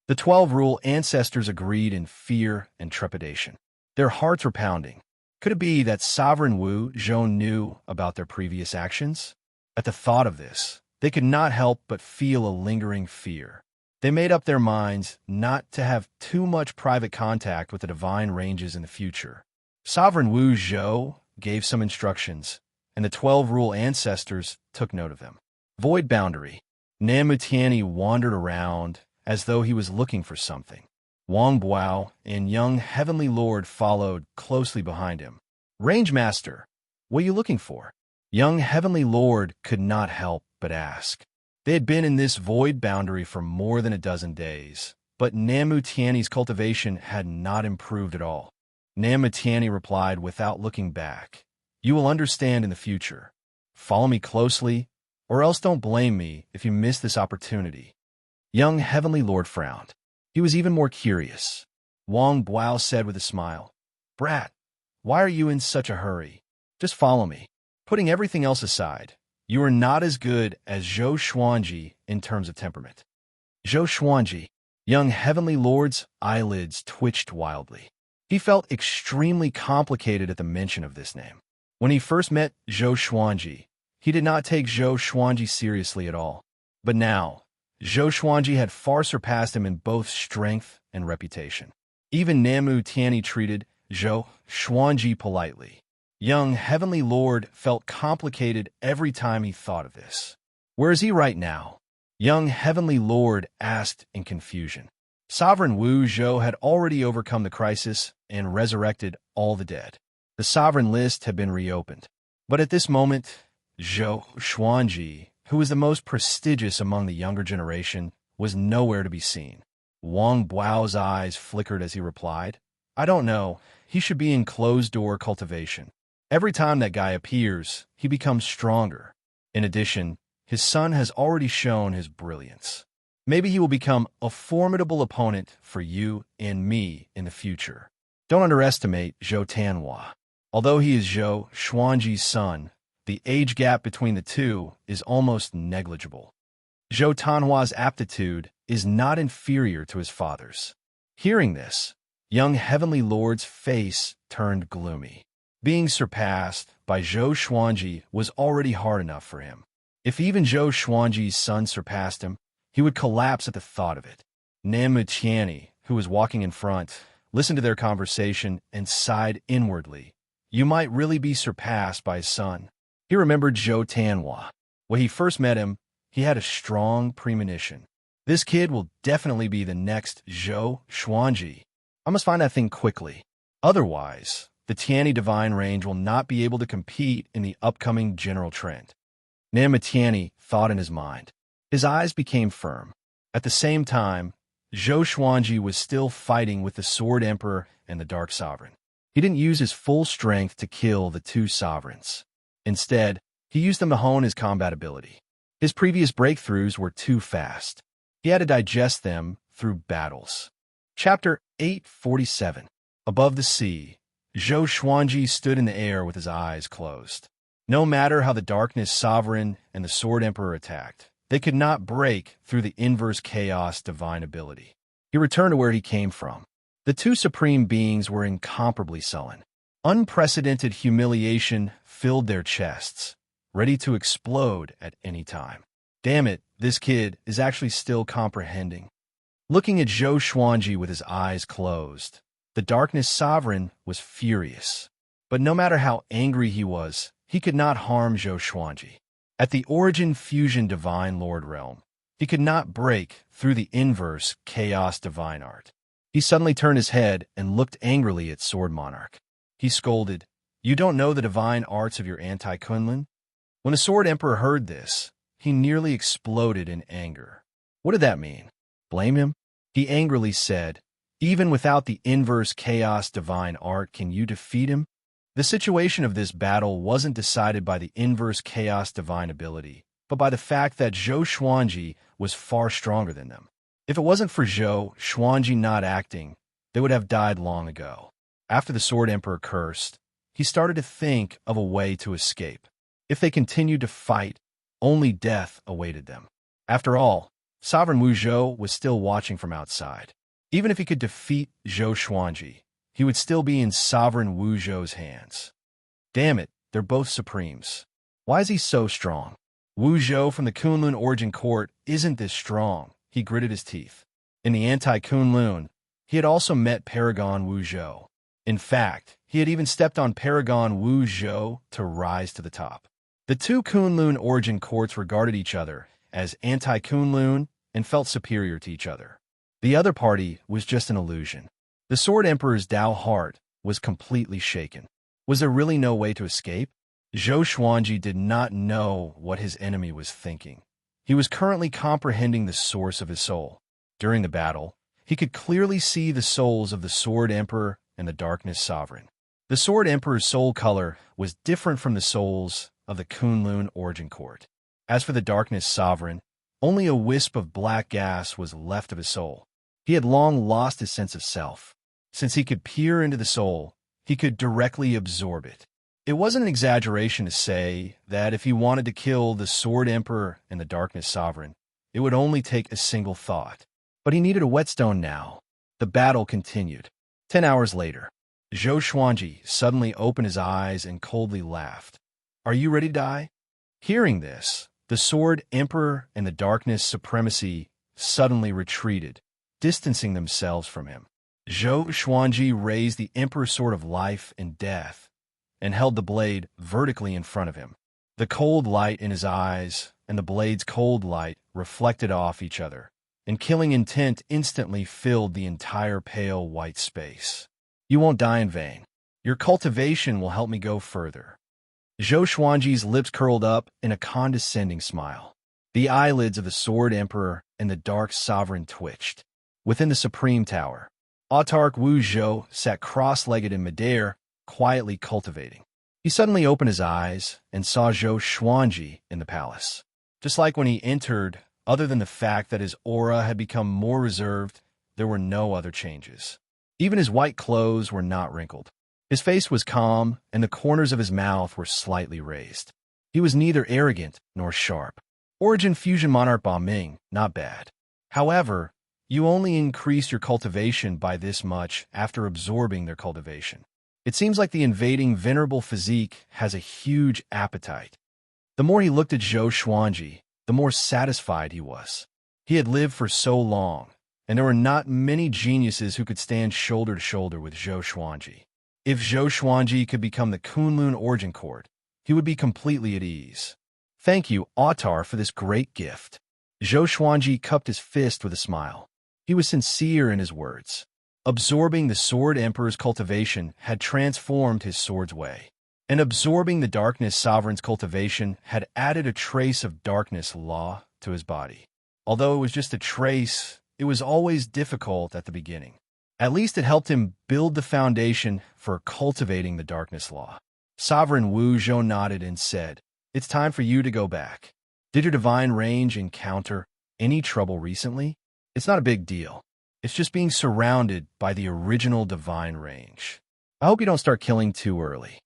Speaker 1: The 12 Rule Ancestors agreed in fear and trepidation. Their hearts were pounding. Could it be that Sovereign Wu Zhou knew about their previous actions? At the thought of this, they could not help but feel a lingering fear. They made up their minds not to have too much private contact with the divine ranges in the future. Sovereign Wu Zhou gave some instructions, and the 12 Rule Ancestors took note of them. Void Boundary. Namutiani wandered around as though he was looking for something. Wang Buao and young Heavenly Lord followed closely behind him. Range Master, what are you looking for? Young Heavenly Lord could not help but ask. They had been in this void boundary for more than a dozen days, but Namutiani's cultivation had not improved at all. Namutiani replied without looking back. You will understand in the future. Follow me closely, or else don't blame me if you miss this opportunity. Young Heavenly Lord frowned. He was even more curious. Wang Buao said with a smile, Brat, why are you in such a hurry? Just follow me. Putting everything else aside, you are not as good as Zhou Xuanji in terms of temperament. Zhou Xuanji, young Heavenly Lord's eyelids twitched wildly. He felt extremely complicated at the mention of this name. When he first met Zhou Xuanji, he did not take Zhou Xuanji seriously at all. But now, Zhou Xuanji had far surpassed him in both strength and reputation. Even Namutiani treated Zhou Xuanji politely. Young Heavenly Lord felt complicated every time he thought of this. Where is he right now? Young Heavenly Lord asked in confusion. Sovereign Wu Zhou had already overcome the crisis and resurrected all the dead. The sovereign list had been reopened. But at this moment, Zhou Xuanji, who was the most prestigious among the younger generation, was nowhere to be seen. Wang Buao's eyes flickered as he replied, I don't know. He should be in closed-door cultivation. Every time that guy appears, he becomes stronger. In addition, his son has already shown his brilliance. Maybe he will become a formidable opponent for you and me in the future. Don't underestimate Zhou Tanhua. Although he is Zhou Xuanji's son, the age gap between the two is almost negligible. Zhou Tanhua's aptitude is not inferior to his father's. Hearing this, young Heavenly Lord's face turned gloomy. Being surpassed by Zhou Xuanji was already hard enough for him. If even Zhou Xuanji's son surpassed him, he would collapse at the thought of it. Namutiani, who was walking in front, listened to their conversation and sighed inwardly. You might really be surpassed by his son. He remembered Zhou Tanhua. When he first met him, he had a strong premonition. This kid will definitely be the next Zhou Xuanji. I must find that thing quickly. Otherwise, the Tiani divine range will not be able to compete in the upcoming general trend. Namutiani thought in his mind. His eyes became firm. At the same time, Zhou Xuanji was still fighting with the Sword Emperor and the Dark Sovereign. He didn't use his full strength to kill the two sovereigns. Instead, he used them to hone his combat ability. His previous breakthroughs were too fast. He had to digest them through battles. Chapter 847. Above the sea, Zhou Xuanji stood in the air with his eyes closed. No matter how the Darkness Sovereign and the Sword Emperor attacked, they could not break through the inverse chaos divine ability. He returned to where he came from. The two supreme beings were incomparably sullen. Unprecedented humiliation filled their chests, ready to explode at any time. Damn it, this kid is actually still comprehending. Looking at Zhou Xuanji with his eyes closed, the Darkness Sovereign was furious. But no matter how angry he was, he could not harm Zhou Xuanji. At the Origin Fusion Divine Lord Realm, he could not break through the inverse Chaos Divine Art. He suddenly turned his head and looked angrily at Sword Monarch. He scolded, You don't know the divine arts of your anti-Kunlun? When the Sword Emperor heard this, he nearly exploded in anger. What did that mean? Blame him? He angrily said, Even without the inverse Chaos Divine Art, can you defeat him? The situation of this battle wasn't decided by the inverse Chaos Divine ability, but by the fact that Zhou Xuanji was far stronger than them. If it wasn't for Zhou Xuanji not acting, they would have died long ago. After the Sword Emperor cursed, he started to think of a way to escape. If they continued to fight, only death awaited them. After all, Sovereign Wu Zhou was still watching from outside. Even if he could defeat Zhou Xuanji, he would still be in Sovereign Wu Zhou's hands. Damn it, they're both supremes. Why is he so strong? Wu Zhou from the Kunlun Origin Court isn't this strong, he gritted his teeth. In the anti-Kunlun, he had also met Paragon Wu Zhou. In fact, he had even stepped on Paragon Wu Zhou to rise to the top. The two Kunlun Origin Courts regarded each other as anti-Kunlun and felt superior to each other. The other party was just an illusion. The Sword Emperor's Dao heart was completely shaken. Was there really no way to escape? Zhou Xuanji did not know what his enemy was thinking. He was currently comprehending the source of his soul. During the battle, he could clearly see the souls of the Sword Emperor and the Darkness Sovereign. The Sword Emperor's soul color was different from the souls of the Kunlun Origin Court. As for the Darkness Sovereign, only a wisp of black gas was left of his soul. He had long lost his sense of self. Since he could peer into the soul, he could directly absorb it. It wasn't an exaggeration to say that if he wanted to kill the Sword Emperor and the Darkness Sovereign, it would only take a single thought. But he needed a whetstone now. The battle continued. 10 hours later, Zhou Xuanji suddenly opened his eyes and coldly laughed. "Are you ready to die?" Hearing this, the Sword Emperor and the Darkness Supremacy suddenly retreated, distancing themselves from him. Zhou Xuanji raised the Emperor's Sword of Life and Death and held the blade vertically in front of him. The cold light in his eyes and the blade's cold light reflected off each other, and killing intent instantly filled the entire pale white space. "You won't die in vain. Your cultivation will help me go further." Zhou Xuanji's lips curled up in a condescending smile. The eyelids of the Sword Emperor and the Dark Sovereign twitched. Within the Supreme Tower, Autarch Wu Zhou sat cross-legged in midair, quietly cultivating. He suddenly opened his eyes and saw Zhou Xuanji in the palace. Just like when he entered, other than the fact that his aura had become more reserved, there were no other changes. Even his white clothes were not wrinkled. His face was calm, and the corners of his mouth were slightly raised. He was neither arrogant nor sharp. Origin Fusion Monarch Ba Ming, not bad. However, you only increase your cultivation by this much after absorbing their cultivation. It seems like the invading venerable physique has a huge appetite. The more he looked at Zhou Xuanji, the more satisfied he was. He had lived for so long, and there were not many geniuses who could stand shoulder to shoulder with Zhou Xuanji. If Zhou Xuanji could become the Kunlun Origin Court, he would be completely at ease. "Thank you, Autar, for this great gift." Zhou Xuanji cupped his fist with a smile. He was sincere in his words. Absorbing the Sword Emperor's cultivation had transformed his sword's way, and absorbing the Darkness Sovereign's cultivation had added a trace of darkness law to his body. Although it was just a trace, it was always difficult at the beginning. At least it helped him build the foundation for cultivating the darkness law. Sovereign Wu Zhou nodded and said, "It's time for you to go back. Did your divine range encounter any trouble recently?" "It's not a big deal. It's just being surrounded by the original divine range. I hope you don't start killing too early."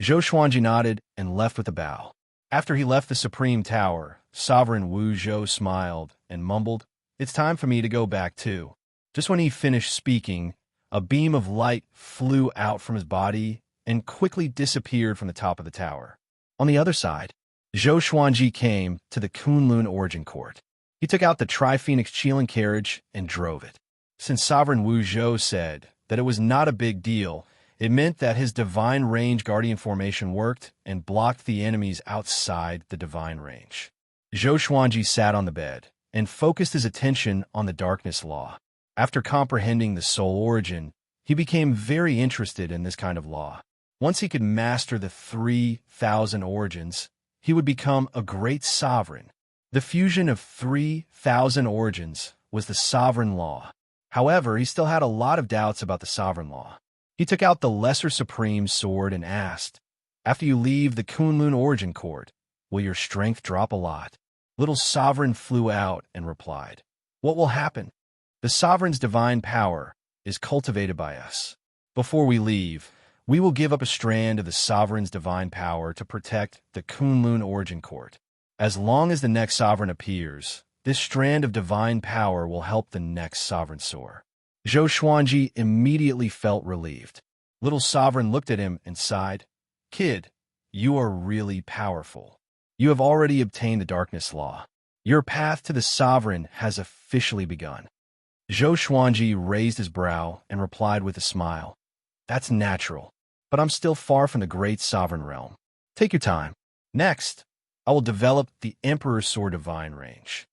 Speaker 1: Zhou Xuanji nodded and left with a bow. After he left the Supreme Tower, Sovereign Wu Zhou smiled and mumbled, "It's time for me to go back too." Just when he finished speaking, a beam of light flew out from his body and quickly disappeared from the top of the tower. On the other side, Zhou Xuanji came to the Kunlun Origin Court. He took out the Tri-Phoenix Qilin carriage and drove it. Since Sovereign Wu Zhou said that it was not a big deal, it meant that his divine range guardian formation worked and blocked the enemies outside the divine range. Zhou Xuanji sat on the bed and focused his attention on the darkness law. After comprehending the soul origin, he became very interested in this kind of law. Once he could master the 3,000 origins, he would become a great sovereign. The fusion of 3,000 origins was the sovereign law. However, he still had a lot of doubts about the sovereign law. He took out the Lesser Supreme sword and asked, "After you leave the Kunlun Origin Court, will your strength drop a lot?" Little Sovereign flew out and replied, "What will happen? The Sovereign's divine power is cultivated by us. Before we leave, we will give up a strand of the Sovereign's divine power to protect the Kunlun Origin Court. As long as the next Sovereign appears, this strand of divine power will help the next Sovereign soar." Zhou Xuanji immediately felt relieved. Little Sovereign looked at him and sighed, "Kid, you are really powerful. You have already obtained the darkness law. Your path to the Sovereign has officially begun." Zhou Xuanji raised his brow and replied with a smile, "That's natural, but I'm still far from the great Sovereign realm. Take your time." Next, I will develop the Emperor's Sword Divine range.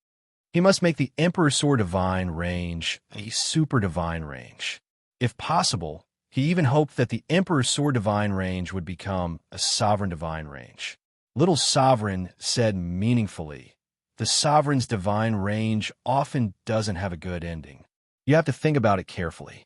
Speaker 1: He must make the Emperor's Sword Divine range a Super Divine range. If possible, he even hoped that the Emperor's Sword Divine range would become a Sovereign Divine range. Little Sovereign said meaningfully, the Sovereign's Divine range often doesn't have a good ending. You have to think about it carefully.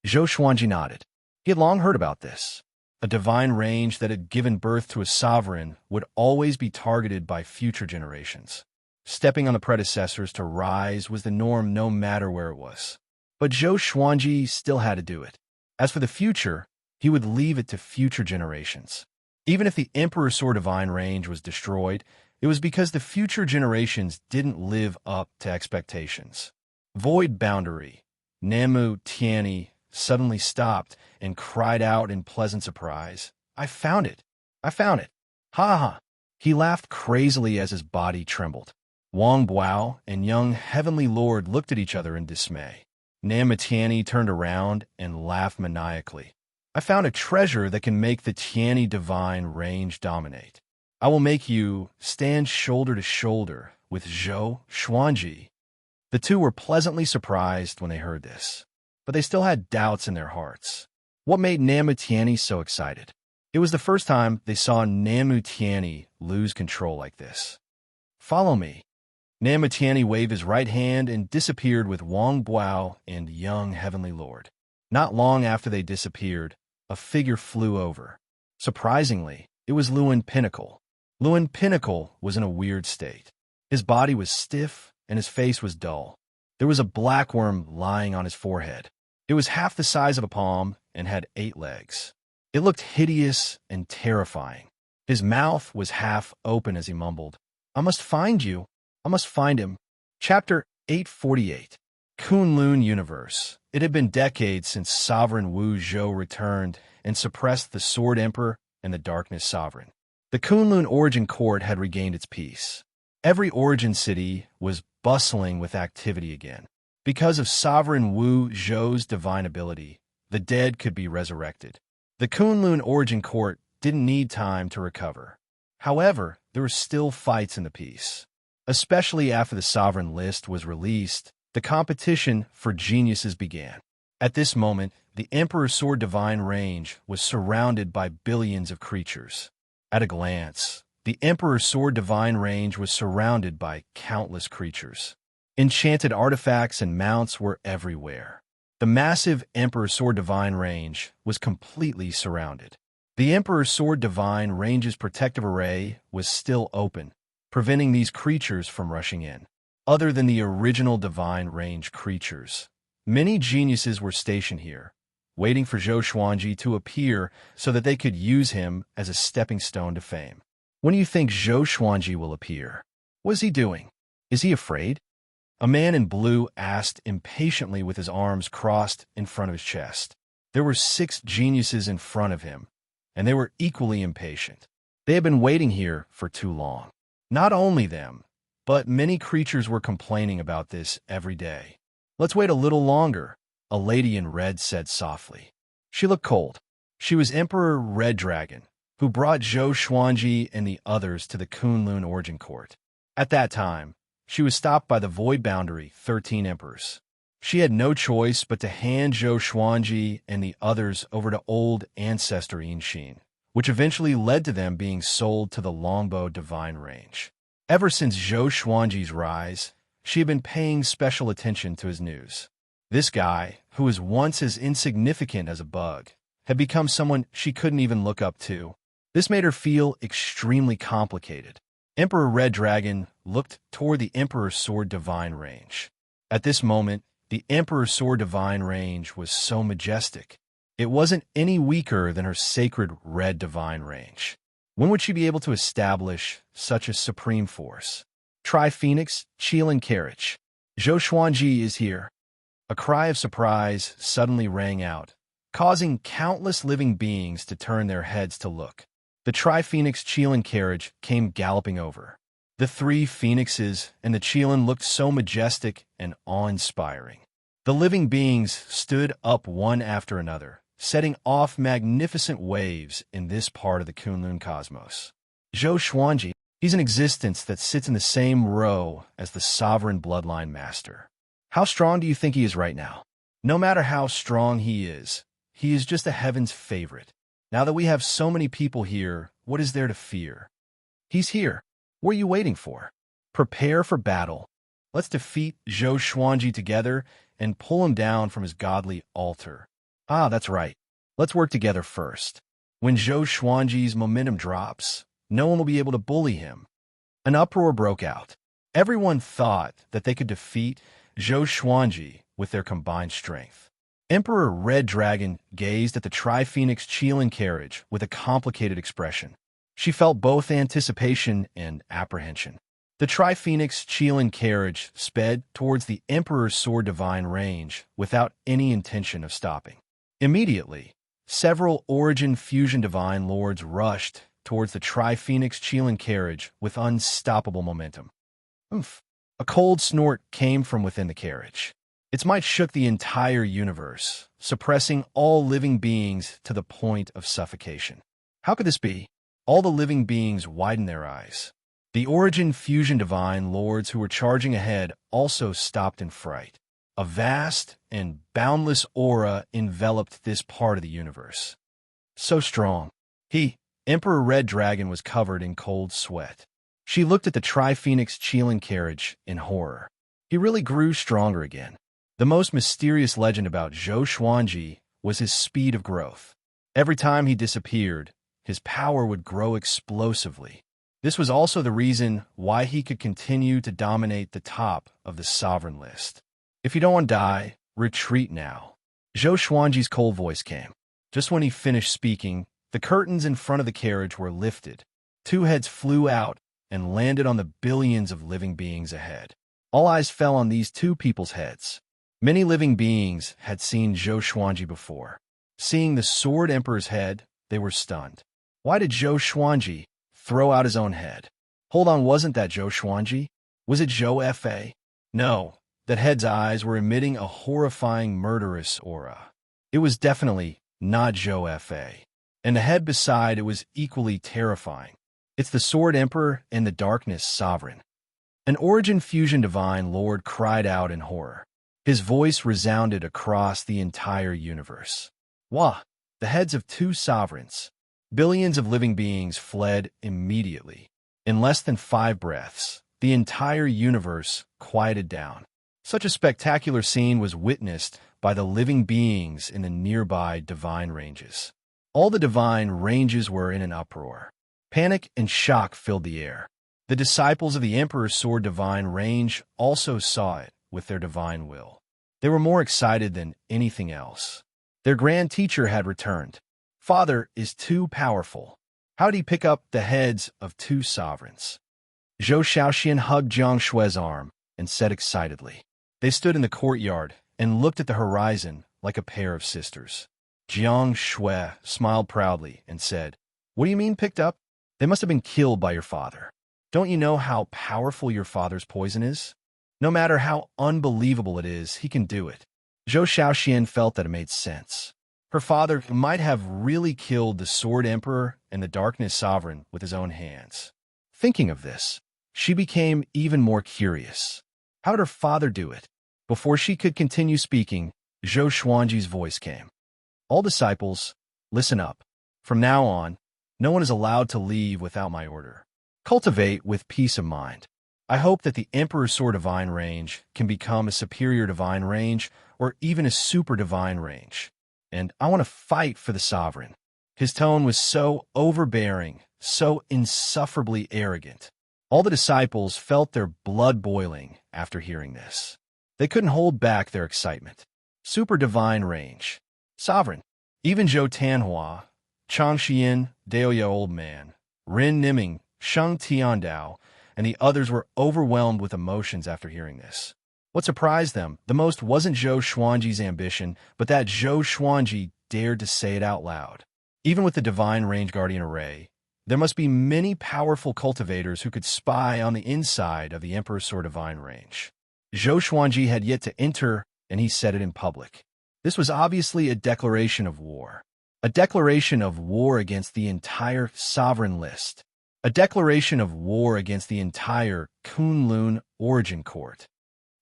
Speaker 1: Zhou Xuanji nodded. He had long heard about this. A divine range that had given birth to a sovereign would always be targeted by future generations. Stepping on the predecessors to rise was the norm no matter where it was. But Zhou Xuanji still had to do it. As for the future, he would leave it to future generations. Even if the Emperor's Sword Divine range was destroyed, it was because the future generations didn't live up to expectations. Void Boundary, Namu Tianyi, suddenly stopped and cried out in pleasant surprise, I found it! I found it! Ha ha! He laughed crazily as his body trembled. Wang Buao and young Heavenly Lord looked at each other in dismay. Namu Tianyi turned around and laughed maniacally. I found a treasure that can make the Tianyi Divine range dominate. I will make you stand shoulder to shoulder with Zhou Xuanji. The two were pleasantly surprised when they heard this, but they still had doubts in their hearts. What made Namu Tianyi so excited? It was the first time they saw Namu Tianyi lose control like this. Follow me. Namu Tianyi waved his right hand and disappeared with Wang Buao and young Heavenly Lord. Not long after they disappeared, a figure flew over. Surprisingly, it was Luan Pinnacle. Luan Pinnacle was in a weird state. His body was stiff and his face was dull. There was a black worm lying on his forehead. It was half the size of a palm and had 8 legs. It looked hideous and terrifying. His mouth was half open as he mumbled, I must find you. I must find him. Chapter 848. Kunlun Universe. It had been decades since Sovereign Wu Zhou returned and suppressed the Sword Emperor and the Darkness Sovereign. The Kunlun Origin Court had regained its peace. Every origin city was bustling with activity again. Because of Sovereign Wu Zhou's divine ability, the dead could be resurrected. The Kunlun Origin Court didn't need time to recover. However, there were still fights in the peace. Especially after the Sovereign list was released, the competition for geniuses began. At this moment, the Emperor's Sword Divine range was surrounded by billions of creatures. At a glance, the Emperor's Sword Divine range was surrounded by countless creatures. Enchanted artifacts and mounts were everywhere. The massive Emperor's Sword Divine range was completely surrounded. The Emperor's Sword Divine range's protective array was still open, preventing these creatures from rushing in. Other than the original Divine Range creatures, many geniuses were stationed here, waiting for Zhou Xuanji to appear so that they could use him as a stepping stone to fame. When do you think Zhou Xuanji will appear? What is he doing? Is he afraid? A man in blue asked impatiently with his arms crossed in front of his chest. There were 6 geniuses in front of him, and they were equally impatient. They had been waiting here for too long. Not only them, but many creatures were complaining about this every day. Let's wait a little longer, a lady in red said softly. She looked cold. She was Emperor Red Dragon, who brought Zhou Xuanji and the others to the Kunlun Origin Court. At that time, she was stopped by the Void Boundary 13 Emperors. She had no choice but to hand Zhou Xuanji and the others over to old ancestor Inshin, which eventually led to them being sold to the Longbow Divine Range. Ever since Zhou Xuanji's rise, she had been paying special attention to his news. This guy, who was once as insignificant as a bug, had become someone she couldn't even look up to. This made her feel extremely complicated. Emperor Red Dragon looked toward the Emperor's Sword Divine range. At this moment, the Emperor's Sword Divine range was so majestic. It wasn't any weaker than her sacred Red Divine range. When would she be able to establish such a supreme force? Tri-Phoenix, Qilin Carriage. Zhou Xuanji is here. A cry of surprise suddenly rang out, causing countless living beings to turn their heads to look. The Tri-Phoenix Qilin carriage came galloping over. The 3 phoenixes and the Qilin looked so majestic and awe-inspiring. The living beings stood up one after another, setting off magnificent waves in this part of the Kunlun cosmos. Zhou Xuanji, He's an existence that sits in the same row as the sovereign bloodline master. How strong do you think he is right now? No matter how strong he is just a heaven's favorite. Now that we have so many people here, what is there to fear? He's here. What are you waiting for? Prepare for battle. Let's defeat Zhou Xuanji together and pull him down from his godly altar. Ah, that's right. Let's work together first. When Zhou Xuanji's momentum drops, no one will be able to bully him. An uproar broke out. Everyone thought that they could defeat Zhou Xuanji with their combined strength. Emperor Red Dragon gazed at the Tri-Phoenix Qilin carriage with a complicated expression. She felt both anticipation and apprehension. The Tri-Phoenix Qilin carriage sped towards the Emperor's Sword Divine range without any intention of stopping. Immediately, several Origin Fusion Divine Lords rushed towards the Tri-Phoenix Qilin carriage with unstoppable momentum. Oomph! A cold snort came from within the carriage. Its might shook the entire universe, suppressing all living beings to the point of suffocation. How could this be? All the living beings widened their eyes. The Origin Fusion Divine Lords who were charging ahead also stopped in fright. A vast and boundless aura enveloped this part of the universe. So strong. Emperor Red Dragon was covered in cold sweat. She looked at the Tri-Phoenix Qilin carriage in horror. He really grew stronger again. The most mysterious legend about Zhou Xuanji was his speed of growth. Every time he disappeared, his power would grow explosively. This was also the reason why he could continue to dominate the top of the sovereign list. If you don't want to die, retreat now. Zhou Xuanji's cold voice came. Just when he finished speaking, the curtains in front of the carriage were lifted. Two heads flew out and landed on the billions of living beings ahead. All eyes fell on these two people's heads. Many living beings had seen Zhou Xuanji before. Seeing the Sword Emperor's head, they were stunned. Why did Zhou Xuanji throw out his own head? Hold on, wasn't that Zhou Xuanji? Was it Zhou Fa? No, that head's eyes were emitting a horrifying murderous aura. It was definitely not Zhou Fa. And the head beside it was equally terrifying. It's the Sword Emperor and the Darkness Sovereign. An Origin Fusion Divine Lord cried out in horror. His voice resounded across the entire universe. Wah! The heads of two sovereigns. Billions of living beings fled immediately. In less than 5 breaths, the entire universe quieted down. Such a spectacular scene was witnessed by the living beings in the nearby divine ranges. All the divine ranges were in an uproar. Panic and shock filled the air. The disciples of the Emperor's Sword Divine range also saw it with their divine will. They were more excited than anything else. Their grand teacher had returned. Father is too powerful. How did he pick up the heads of two sovereigns? Zhou Shaoxian hugged Jiang Shui's arm and said excitedly. They stood in the courtyard and looked at the horizon like a pair of sisters. Jiang Shui smiled proudly and said, "What do you mean picked up? They must have been killed by your father. Don't you know how powerful your father's poison is? No matter how unbelievable it is, he can do it." Zhou Shaoxian felt that it made sense. Her father might have really killed the Sword Emperor and the Darkness Sovereign with his own hands. Thinking of this, she became even more curious. How did her father do it? Before she could continue speaking, Zhou Xuanji's voice came. All disciples, listen up. From now on, no one is allowed to leave without my order. Cultivate with peace of mind. I hope that the Emperor's Sword Divine range can become a superior divine range or even a super divine range. And I want to fight for the sovereign. His tone was so overbearing, so insufferably arrogant. All the disciples felt their blood boiling after hearing this. They couldn't hold back their excitement. Super divine range. Sovereign. Even Zhou Tanhua, Chang Xian, Daoya Old Man, Rin Niming, Sheng Tiandao, and the others were overwhelmed with emotions after hearing this. What surprised them the most wasn't Zhou Xuanji's ambition, but that Zhou Xuanji dared to say it out loud. Even with the Divine Range Guardian Array, there must be many powerful cultivators who could spy on the inside of the Emperor's Sword Divine range. Zhou Xuanji had yet to enter, and he said it in public. This was obviously a declaration of war. A declaration of war against the entire sovereign list. A declaration of war against the entire Kunlun origin court.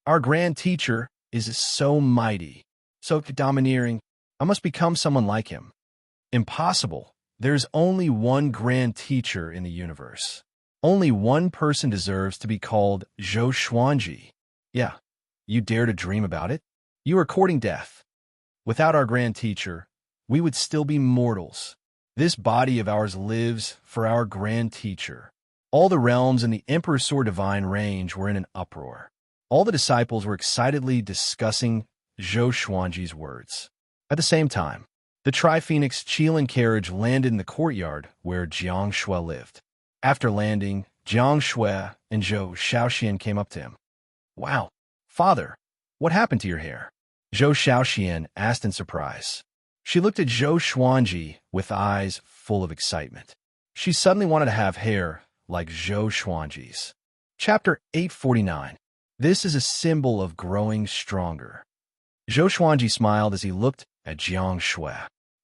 Speaker 1: Our grand teacher is so mighty, so domineering. I must become someone like him. Impossible. There's only one grand teacher in the universe. Only one person deserves to be called Zhou Xuanji. Yeah, you dare to dream about it? You are courting death. Without our grand teacher, we would still be mortals. This body of ours lives for our grand teacher. All the realms in the Emperor's Sword Divine range were in an uproar. All the disciples were excitedly discussing Zhou Xuanji's words. At the same time, the Tri-Phoenix Qilin carriage landed in the courtyard where Jiang Shui lived. After landing, Jiang Shui and Zhou Shaoxian came up to him. "Wow, father, what happened to your hair?" Zhou Shaoxian asked in surprise. She looked at Zhou Xuanji with eyes full of excitement. She suddenly wanted to have hair like Zhou Xuanji's. Chapter 849. This is a symbol of growing stronger. Zhou Xuanji smiled as he looked at Jiang Shui.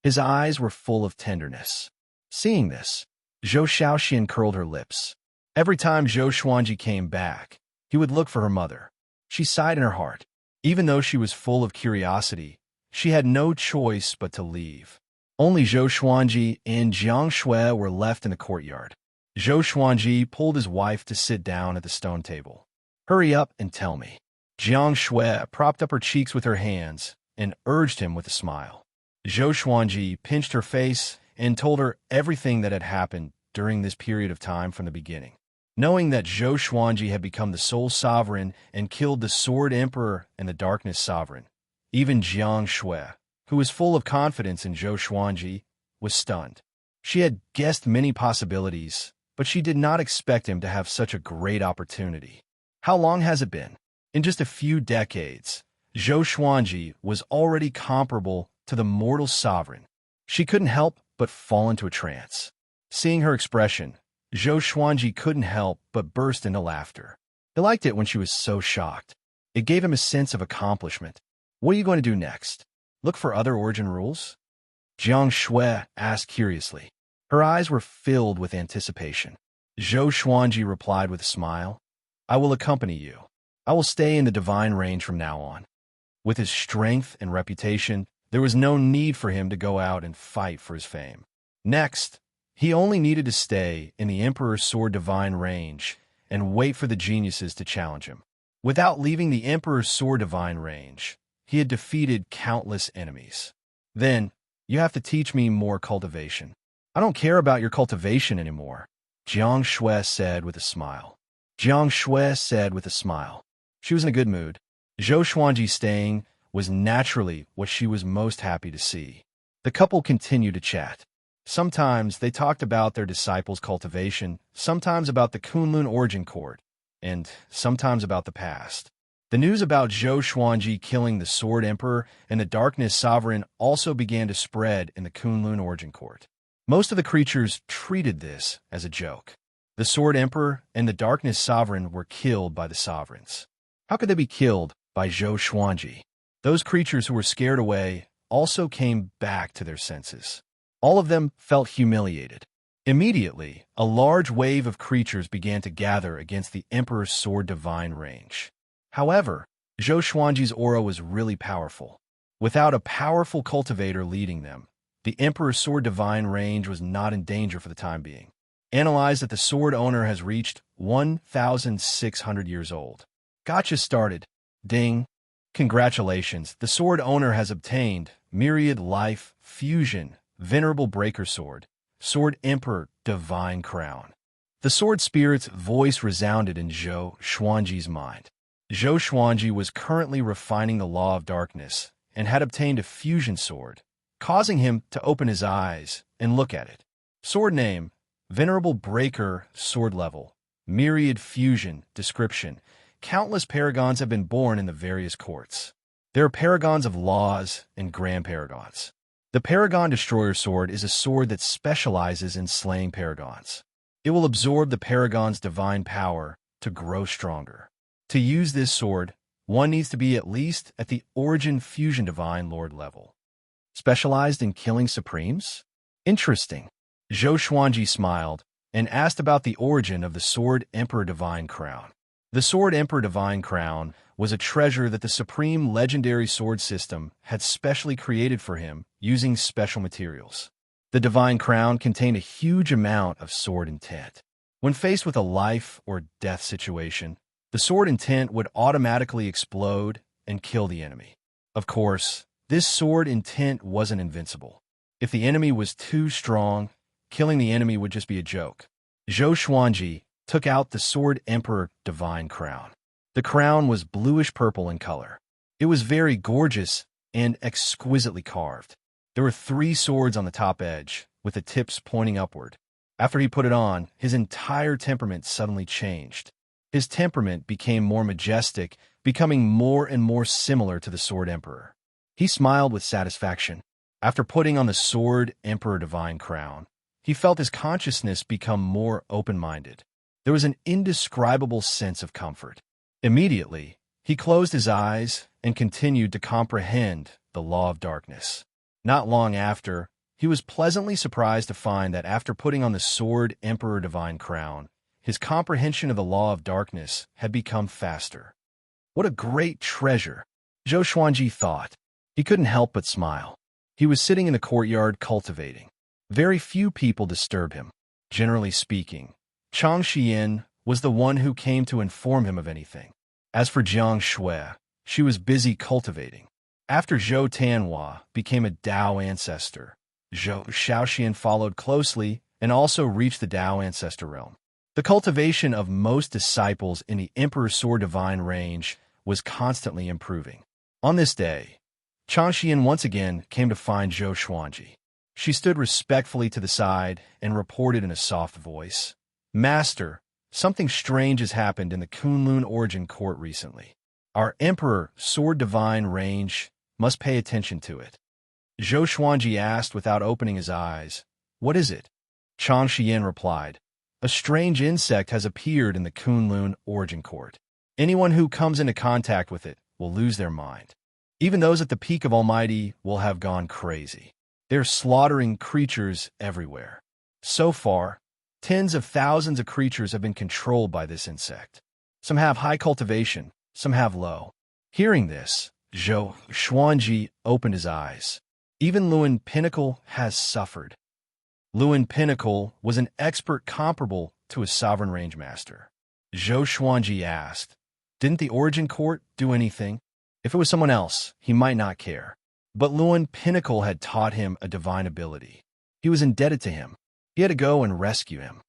Speaker 1: His eyes were full of tenderness. Seeing this, Zhou Shaoxian curled her lips. Every time Zhou Xuanji came back, he would look for her mother. She sighed in her heart. Even though she was full of curiosity, she had no choice but to leave. Only Zhou Xuanji and Jiang Shui were left in the courtyard. Zhou Xuanji pulled his wife to sit down at the stone table. "Hurry up and tell me." Jiang Shui propped up her cheeks with her hands and urged him with a smile. Zhou Xuanji pinched her face and told her everything that had happened during this period of time from the beginning. Knowing that Zhou Xuanji had become the sole sovereign and killed the Sword Emperor and the Darkness Sovereign, even Jiang Shui, who was full of confidence in Zhou Xuanji, was stunned. She had guessed many possibilities, but she did not expect him to have such a great opportunity. How long has it been? In just a few decades, Zhou Xuanji was already comparable to the mortal sovereign. She couldn't help but fall into a trance. Seeing her expression, Zhou Xuanji couldn't help but burst into laughter. He liked it when she was so shocked. It gave him a sense of accomplishment. "What are you going to do next? Look for other origin rules?" Jiang Shui asked curiously. Her eyes were filled with anticipation. Zhou Xuanji replied with a smile. "I will accompany you. I will stay in the divine range from now on." With his strength and reputation, there was no need for him to go out and fight for his fame. Next, he only needed to stay in the Emperor's Sword Divine range and wait for the geniuses to challenge him. Without leaving the Emperor's Sword Divine range, he had defeated countless enemies. "Then, you have to teach me more cultivation." "I don't care about your cultivation anymore," Jiang Shui said with a smile. Jiang Shui said with a smile. She was in a good mood. Zhou Xuanji staying was naturally what she was most happy to see. The couple continued to chat. Sometimes they talked about their disciples' cultivation, sometimes about the Kunlun origin court, and sometimes about the past. The news about Zhou Xuanji killing the Sword Emperor and the Darkness Sovereign also began to spread in the Kunlun origin court. Most of the creatures treated this as a joke. The Sword Emperor and the Darkness Sovereign were killed by the sovereigns. How could they be killed by Zhou Xuanji? Those creatures who were scared away also came back to their senses. All of them felt humiliated. Immediately, a large wave of creatures began to gather against the Emperor's Sword Divine range. However, Zhou Xuanji's aura was really powerful. Without a powerful cultivator leading them, the Emperor's Sword Divine range was not in danger for the time being. Analyze that the sword owner has reached 1,600 years old. Gotcha started. Ding. Congratulations, the sword owner has obtained Myriad Life Fusion Venerable Breaker Sword, Sword Emperor Divine Crown. The sword spirit's voice resounded in Zhou Xuanji's mind. Zhou Xuanji was currently refining the law of darkness and had obtained a fusion sword, causing him to open his eyes and look at it. Sword name, Venerable Breaker Sword Level, Myriad Fusion Description. Countless paragons have been born in the various courts. There are paragons of laws and grand paragons. The Paragon Destroyer Sword is a sword that specializes in slaying paragons. It will absorb the paragon's divine power to grow stronger. To use this sword, one needs to be at least at the Origin Fusion Divine Lord level. Specialized in killing Supremes? Interesting. Zhou Xuanji smiled and asked about the origin of the Sword Emperor Divine Crown. The Sword Emperor Divine Crown was a treasure that the Supreme Legendary Sword System had specially created for him using special materials. The Divine Crown contained a huge amount of sword intent. When faced with a life or death situation, the sword intent would automatically explode and kill the enemy. Of course, this sword intent wasn't invincible. If the enemy was too strong, killing the enemy would just be a joke. Zhou Xuanji took out the Sword Emperor Divine Crown. The crown was bluish-purple in color. It was very gorgeous and exquisitely carved. There were 3 swords on the top edge, with the tips pointing upward. After he put it on, his entire temperament suddenly changed. His temperament became more majestic, becoming more and more similar to the Sword Emperor. He smiled with satisfaction. After putting on the Sword Emperor Divine Crown, he felt his consciousness become more open-minded. There was an indescribable sense of comfort. Immediately, he closed his eyes and continued to comprehend the law of darkness. Not long after, he was pleasantly surprised to find that after putting on the Sword Emperor Divine Crown, his comprehension of the law of darkness had become faster. What a great treasure, Zhou Xuanji thought. He couldn't help but smile. He was sitting in the courtyard cultivating. Very few people disturbed him. Generally speaking, Chang Xian was the one who came to inform him of anything. As for Jiang Shui, she was busy cultivating. After Zhou Tianhua became a Dao ancestor, Zhou Shaoxian followed closely and also reached the Dao ancestor realm. The cultivation of most disciples in the Emperor's Sword Divine range was constantly improving. On this day, Chang Xian once again came to find Zhou Xuanji. She stood respectfully to the side and reported in a soft voice, "Master, something strange has happened in the Kunlun Origin Court recently. Our Emperor Sword Divine range must pay attention to it." Zhou Xuanji asked without opening his eyes, "What is it?" Chang Xian replied, "A strange insect has appeared in the Kunlun Origin Court. Anyone who comes into contact with it will lose their mind. Even those at the peak of Almighty will have gone crazy. They're slaughtering creatures everywhere. So far, tens of thousands of creatures have been controlled by this insect. Some have high cultivation, some have low." Hearing this, Zhou Xuanji opened his eyes. Even Luan Pinnacle has suffered. Luan Pinnacle was an expert comparable to a sovereign range master. Zhou Xuanji asked, "Didn't the Origin Court do anything? If it was someone else, he might not care. But Luan Pinnacle had taught him a divine ability. He was indebted to him. He had to go and rescue him.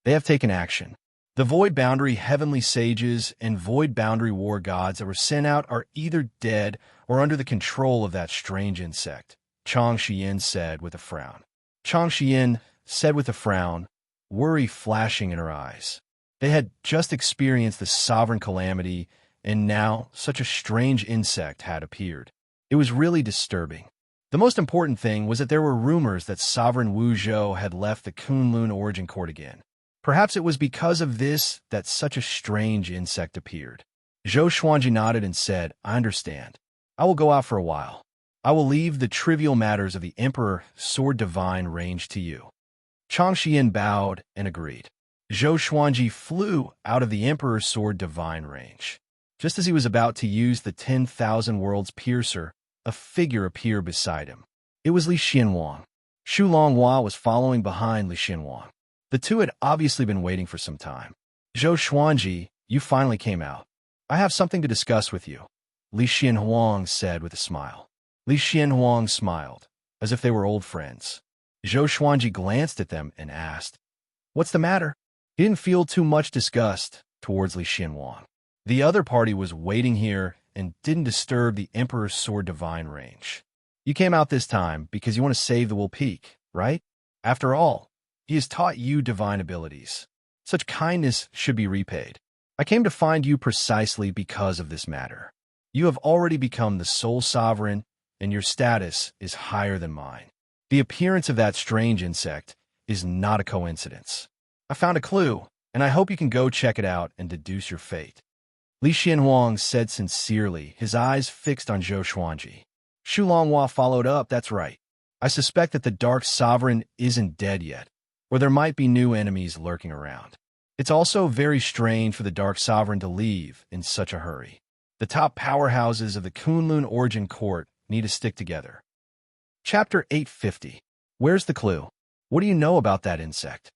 Speaker 1: They have taken action. The Void Boundary Heavenly Sages and Void Boundary War Gods that were sent out are either dead or under the control of that strange insect," Chang Xian said with a frown. Chang Xian said with a frown, worry flashing in her eyes. They had just experienced the sovereign calamity, and now such a strange insect had appeared. It was really disturbing. The most important thing was that there were rumors that Sovereign Wu Zhou had left the Kunlun Origin Court again. Perhaps it was because of this that such a strange insect appeared. Zhou Xuanji nodded and said, "I understand. I will go out for a while. I will leave the trivial matters of the Emperor Sword Divine range to you." Chang Xian bowed and agreed. Zhou Xuanji flew out of the Emperor's Sword Divine range. Just as he was about to use the 10,000 Worlds Piercer, a figure appeared beside him. It was Li Xianwang. Shu Longhua was following behind Li Xianwang. The two had obviously been waiting for some time. "Zhou Xuanji, you finally came out. I have something to discuss with you," Li Xianhuang said with a smile. Li Xianhuang smiled, as if they were old friends. Zhou Xuanji glanced at them and asked, "What's the matter?" He didn't feel too much disgust towards Li Xianhuang. The other party was waiting here and didn't disturb the Emperor's Sword Divine range. "You came out this time because you want to save the Will Peak, right? After all, he has taught you divine abilities. Such kindness should be repaid. I came to find you precisely because of this matter. You have already become the sole sovereign, and your status is higher than mine. The appearance of that strange insect is not a coincidence. I found a clue, and I hope you can go check it out and deduce your fate." Li Xianhuang said sincerely, his eyes fixed on Zhou Xuanji. Shu Longhua followed up, "That's right. I suspect that the Dark Sovereign isn't dead yet. or there might be new enemies lurking around. It's also very strange for the Dark Sovereign to leave in such a hurry. The top powerhouses of the Kunlun Origin Court need to stick together. Chapter 850. Where's the clue? What do you know about that insect?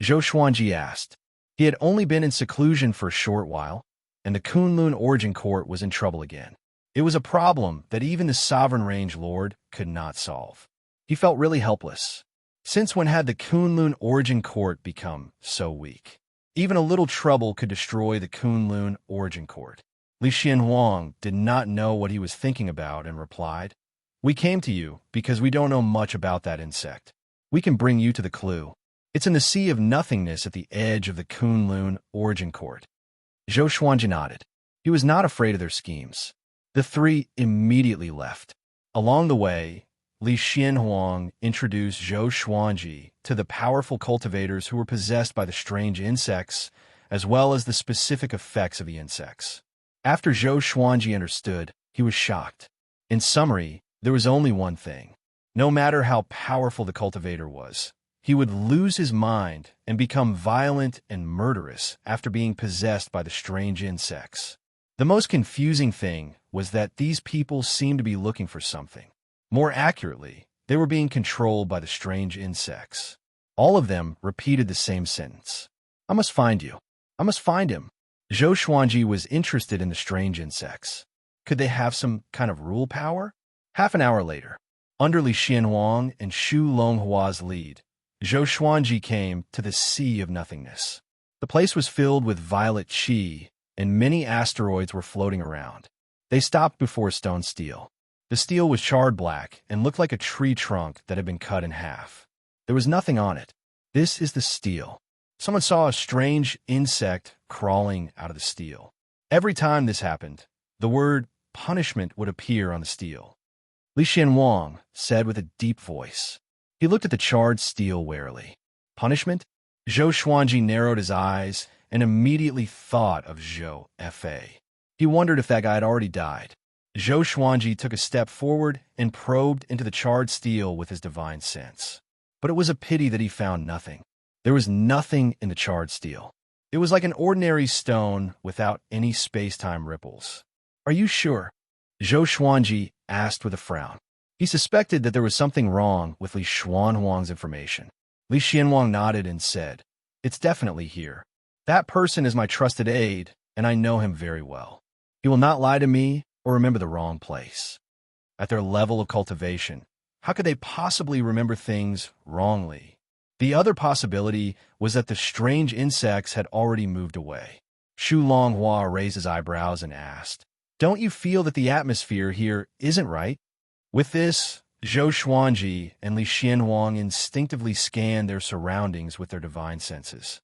Speaker 1: Zhou Xuanji asked. He had only been in seclusion for a short while, and the Kunlun Origin Court was in trouble again. It was a problem that even the Sovereign Range Lord could not solve. He felt really helpless. Since when had the Kunlun Origin Court become so weak? Even a little trouble could destroy the Kunlun Origin Court. Li Xianhuang did not know what he was thinking about and replied, We came to you because we don't know much about that insect. We can bring you to the clue. It's in the Sea of Nothingness at the edge of the Kunlun Origin Court. Zhou Xuanji nodded. He was not afraid of their schemes. The three immediately left. Along the way, Li Xianhuang introduced Zhou Xuanji to the powerful cultivators who were possessed by the strange insects, as well as the specific effects of the insects. After Zhou Xuanji understood, he was shocked. In summary, there was only one thing. No matter how powerful the cultivator was, he would lose his mind and become violent and murderous after being possessed by the strange insects. The most confusing thing was that these people seemed to be looking for something. More accurately, they were being controlled by the strange insects. All of them repeated the same sentence. I must find you. I must find him. Zhou Xuanji was interested in the strange insects. Could they have some kind of rule power? Half an hour later, under Li Xianhuang and Xu Longhua's lead, Zhou Xuanji came to the Sea of Nothingness. The place was filled with violet qi, and many asteroids were floating around. They stopped before a stone stele. The stele was charred black and looked like a tree trunk that had been cut in half. There was nothing on it. This is the stele. Someone saw a strange insect crawling out of the stele. Every time this happened, the word punishment would appear on the stele. Li Xianhuang said with a deep voice. He looked at the charred stele warily. Punishment? Zhou Xuanji narrowed his eyes and immediately thought of Zhou Fa. He wondered if that guy had already died. Zhou Xuanji took a step forward and probed into the charred stele with his divine sense. But it was a pity that he found nothing. There was nothing in the charred stele. It was like an ordinary stone without any space-time ripples. Are you sure? Zhou Xuanji asked with a frown. He suspected that there was something wrong with Li Xianhuang's information. Li Xianhuang nodded and said, It's definitely here. That person is my trusted aide, and I know him very well. He will not lie to me or remember the wrong place. At their level of cultivation, how could they possibly remember things wrongly? The other possibility was that the strange insects had already moved away. Xu Longhua raised his eyebrows and asked, Don't you feel that the atmosphere here isn't right? With this, Zhou Xuanji and Li Xianhuang instinctively scanned their surroundings with their divine senses.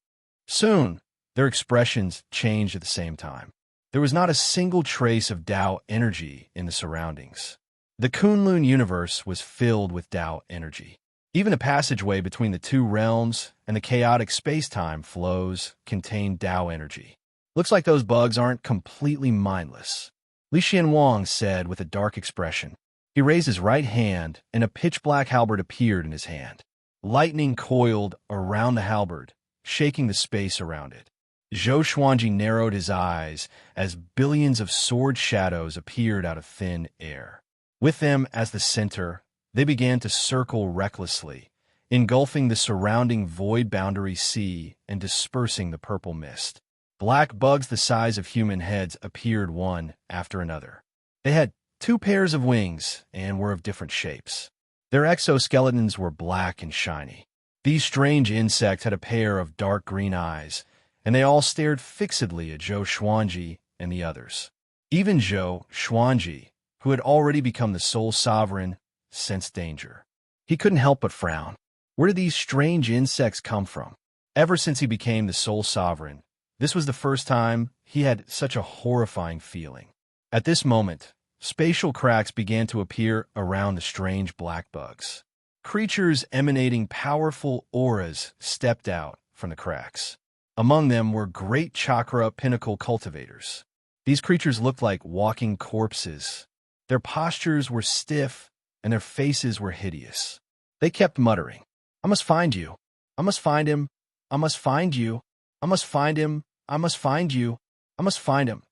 Speaker 1: Soon, their expressions changed at the same time. There was not a single trace of Dao energy in the surroundings. The Kunlun universe was filled with Dao energy. Even the passageway between the two realms and the chaotic space-time flows contained Dao energy. Looks like those bugs aren't completely mindless. Li Xianhuang said with a dark expression. He raised his right hand, and a pitch-black halberd appeared in his hand. Lightning coiled around the halberd, shaking the space around it. Zhou Xuanji narrowed his eyes as billions of sword shadows appeared out of thin air. With them as the center, they began to circle recklessly, engulfing the surrounding void boundary sea and dispersing the purple mist. Black bugs the size of human heads appeared one after another. They had 2 pairs of wings and were of different shapes. Their exoskeletons were black and shiny. These strange insects had a pair of dark green eyes, and they all stared fixedly at Zhou Xuanji and the others. Even Zhou Xuanji, who had already become the sole sovereign, sensed danger. He couldn't help but frown. Where did these strange insects come from? Ever since he became the sole sovereign, this was the first time he had such a horrifying feeling. At this moment, spatial cracks began to appear around the strange black bugs. Creatures emanating powerful auras stepped out from the cracks. Among them were great chakra pinnacle cultivators. These creatures looked like walking corpses. Their postures were stiff, and their faces were hideous. They kept muttering, I must find you. I must find him. I must find you. I must find him. I must find you. I must find him.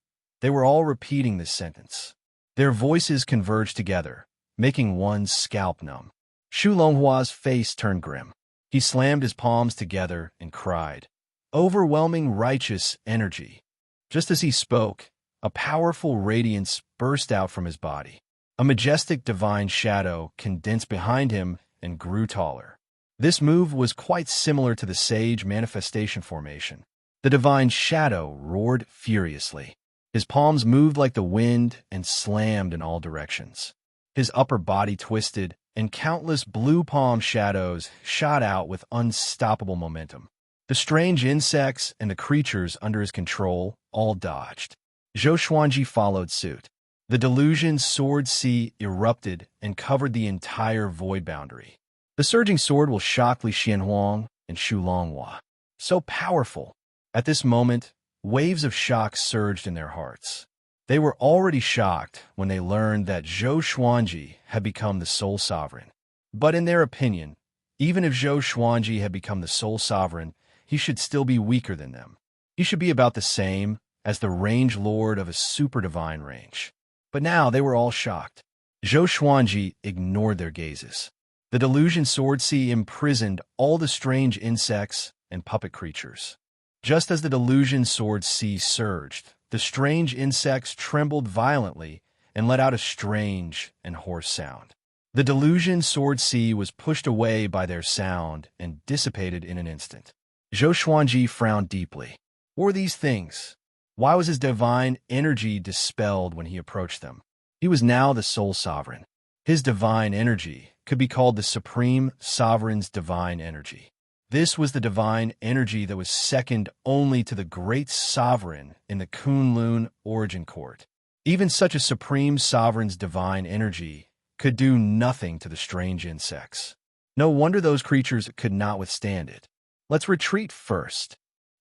Speaker 1: They were all repeating this sentence. Their voices converged together, making one's scalp numb. Shu Longhua's face turned grim. He slammed his palms together and cried, "Overwhelming righteous energy." Just as he spoke, a powerful radiance burst out from his body. A majestic divine shadow condensed behind him and grew taller. This move was quite similar to the sage manifestation formation. The divine shadow roared furiously. His palms moved like the wind and slammed in all directions. His upper body twisted, and countless blue palm shadows shot out with unstoppable momentum. The strange insects and the creatures under his control all dodged. Zhou Xuanji followed suit. The delusion's sword sea erupted and covered the entire void boundary. The surging sword will shock Li Xianhuang and Shu Longhua. So powerful. At this moment, waves of shock surged in their hearts. They were already shocked when they learned that Zhou Xuanji had become the sole sovereign. But in their opinion, even if Zhou Xuanji had become the sole sovereign, he should still be weaker than them. He should be about the same as the range lord of a super divine range. But now they were all shocked. Zhou Xuanji ignored their gazes. The delusion sword sea imprisoned all the strange insects and puppet creatures. Just as the delusion sword sea surged, the strange insects trembled violently and let out a strange and hoarse sound. The delusion sword sea was pushed away by their sound and dissipated in an instant. Zhou Xuanji frowned deeply. What were these things? Why was his divine energy dispelled when he approached them? He was now the sole sovereign. His divine energy could be called the supreme sovereign's divine energy. This was the divine energy that was second only to the great sovereign in the Kunlun origin court. Even such a supreme sovereign's divine energy could do nothing to the strange insects. No wonder those creatures could not withstand it. Let's retreat first,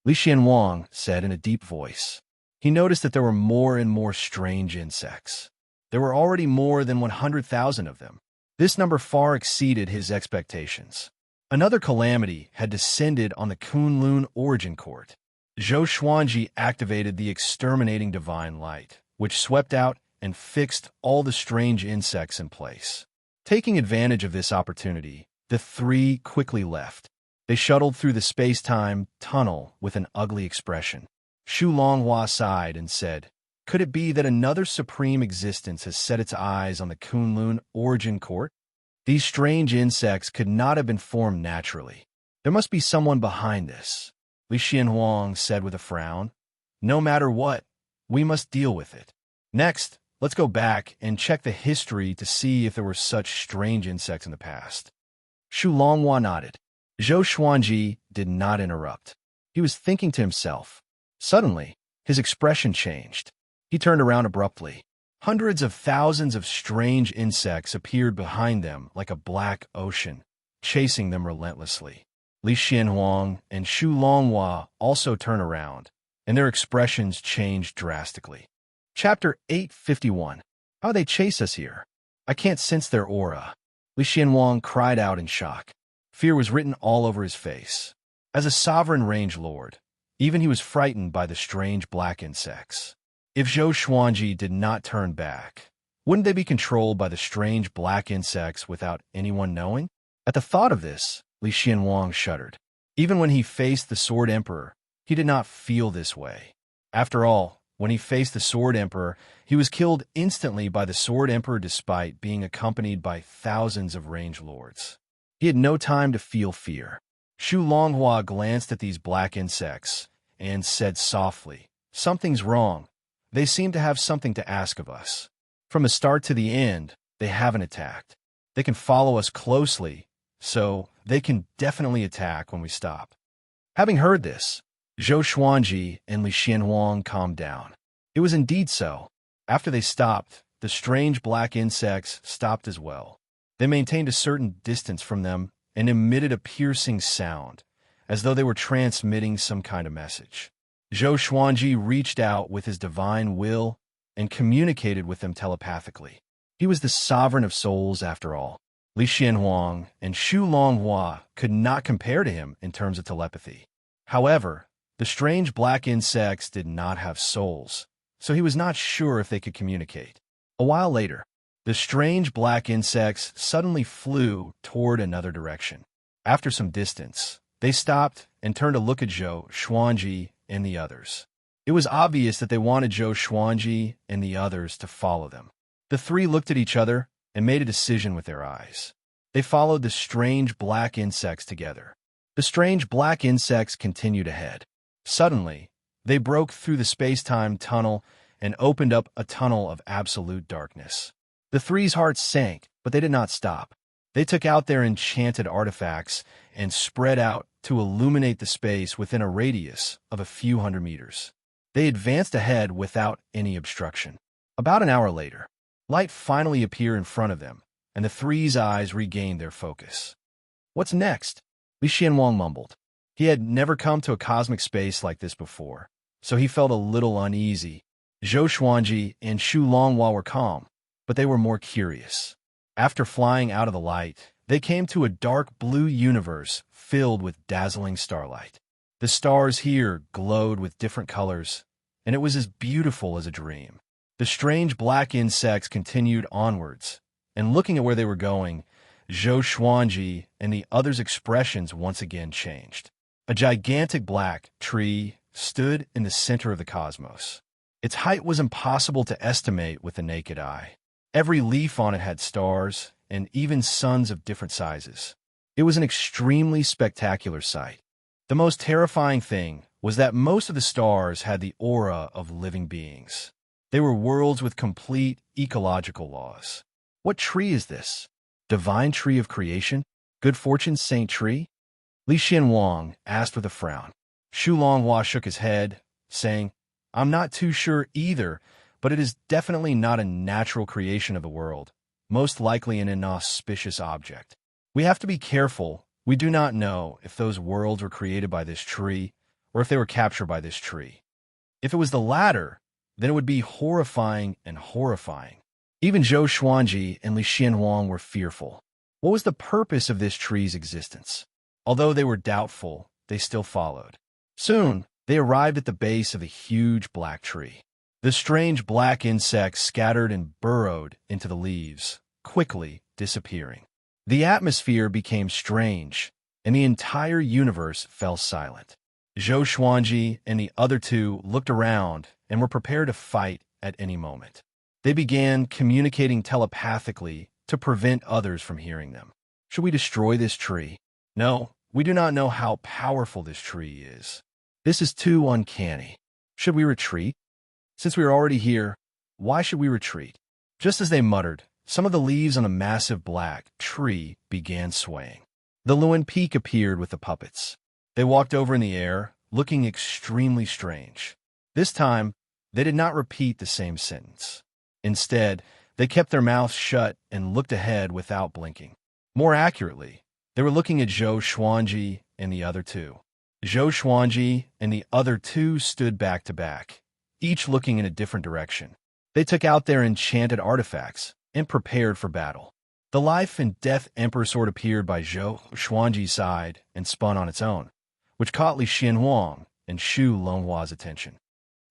Speaker 1: Li Xianhuang said in a deep voice. He noticed that there were more and more strange insects. There were already more than 100,000 of them. This number far exceeded his expectations. Another calamity had descended on the Kunlun origin court. Zhou Xuanji activated the exterminating divine light, which swept out and fixed all the strange insects in place. Taking advantage of this opportunity, the three quickly left. They shuttled through the space-time tunnel with an ugly expression. Shu Longhua sighed and said, "Could it be that another supreme existence has set its eyes on the Kunlun origin court? These strange insects could not have been formed naturally. There must be someone behind this," Li Xianhuang said with a frown. "No matter what, we must deal with it. Next, let's go back and check the history to see if there were such strange insects in the past." Shu Longhua nodded. Zhou Xuanji did not interrupt. He was thinking to himself. Suddenly, his expression changed. He turned around abruptly. Hundreds of thousands of strange insects appeared behind them like a black ocean, chasing them relentlessly. Li Xianhuang and Shu Longhua also turned around, and their expressions changed drastically. Chapter 851. How they chase us here. I can't sense their aura. Li Xianhuang cried out in shock. Fear was written all over his face. As a sovereign range lord, even he was frightened by the strange black insects. If Zhou Xuanji did not turn back, wouldn't they be controlled by the strange black insects without anyone knowing? At the thought of this, Li Xianhuang shuddered. Even when he faced the Sword Emperor, he did not feel this way. After all, when he faced the Sword Emperor, he was killed instantly by the Sword Emperor despite being accompanied by thousands of range lords. He had no time to feel fear. Shu Longhua glanced at these black insects and said softly, "Something's wrong. They seem to have something to ask of us. From the start to the end, they haven't attacked. They can follow us closely, so they can definitely attack when we stop." Having heard this, Zhou Xuanji and Li Xianhuang calmed down. It was indeed so. After they stopped, the strange black insects stopped as well. They maintained a certain distance from them and emitted a piercing sound, as though they were transmitting some kind of message. Zhou Xuanji reached out with his divine will and communicated with them telepathically. He was the sovereign of souls after all. Li Xianhuang and Xu Longhua could not compare to him in terms of telepathy. However, the strange black insects did not have souls, so he was not sure if they could communicate. A while later, the strange black insects suddenly flew toward another direction. After some distance, they stopped and turned to look at Zhou Xuanji and the others. It was obvious that they wanted Zhou Xuanji and the others to follow them. The three looked at each other and made a decision with their eyes. They followed the strange black insects together. The strange black insects continued ahead. Suddenly, they broke through the space-time tunnel and opened up a tunnel of absolute darkness. The three's hearts sank, but they did not stop. They took out their enchanted artifacts and spread out to illuminate the space within a radius of a few hundred meters. They advanced ahead without any obstruction. About an hour later, light finally appeared in front of them, and the three's eyes regained their focus. "What's next?" Li Xianhuang mumbled. He had never come to a cosmic space like this before, so he felt a little uneasy. Zhou Xuanji and Xu Longhua were calm, but they were more curious. After flying out of the light, they came to a dark blue universe filled with dazzling starlight. The stars here glowed with different colors, and it was as beautiful as a dream. The strange black insects continued onwards, and looking at where they were going, Zhou Xuanji and the others' expressions once again changed. A gigantic black tree stood in the center of the cosmos. Its height was impossible to estimate with the naked eye. Every leaf on it had stars, and even suns of different sizes. It was an extremely spectacular sight. The most terrifying thing was that most of the stars had the aura of living beings. They were worlds with complete ecological laws. What tree is this? Divine tree of creation? Good fortune saint tree? Li Xianhuang asked with a frown. Xu Longhua shook his head, saying, "I'm not too sure either, but it is definitely not a natural creation of the world, most likely an inauspicious object. We have to be careful. We do not know if those worlds were created by this tree or if they were captured by this tree. If it was the latter, then it would be horrifying and horrifying." Even Zhou Xuanji and Li Xianhuang were fearful. What was the purpose of this tree's existence? Although they were doubtful, they still followed. Soon, they arrived at the base of a huge black tree. The strange black insects scattered and burrowed into the leaves, quickly disappearing. The atmosphere became strange, and the entire universe fell silent. Zhou Xuanji and the other two looked around and were prepared to fight at any moment. They began communicating telepathically to prevent others from hearing them. "Should we destroy this tree?" "No, we do not know how powerful this tree is. This is too uncanny. Should we retreat? Since we are already here, why should we retreat?" Just as they muttered, some of the leaves on the massive black tree began swaying. The Luen Peak appeared with the puppets. They walked over in the air, looking extremely strange. This time, they did not repeat the same sentence. Instead, they kept their mouths shut and looked ahead without blinking. More accurately, they were looking at Zhou Xuanji and the other two. Zhou Xuanji and the other two stood back to back, each looking in a different direction. They took out their enchanted artifacts and prepared for battle. The life and death emperor sword appeared by Zhou Xuanji's side and spun on its own, which caught Li Xianhuang and Xu Longhua's attention.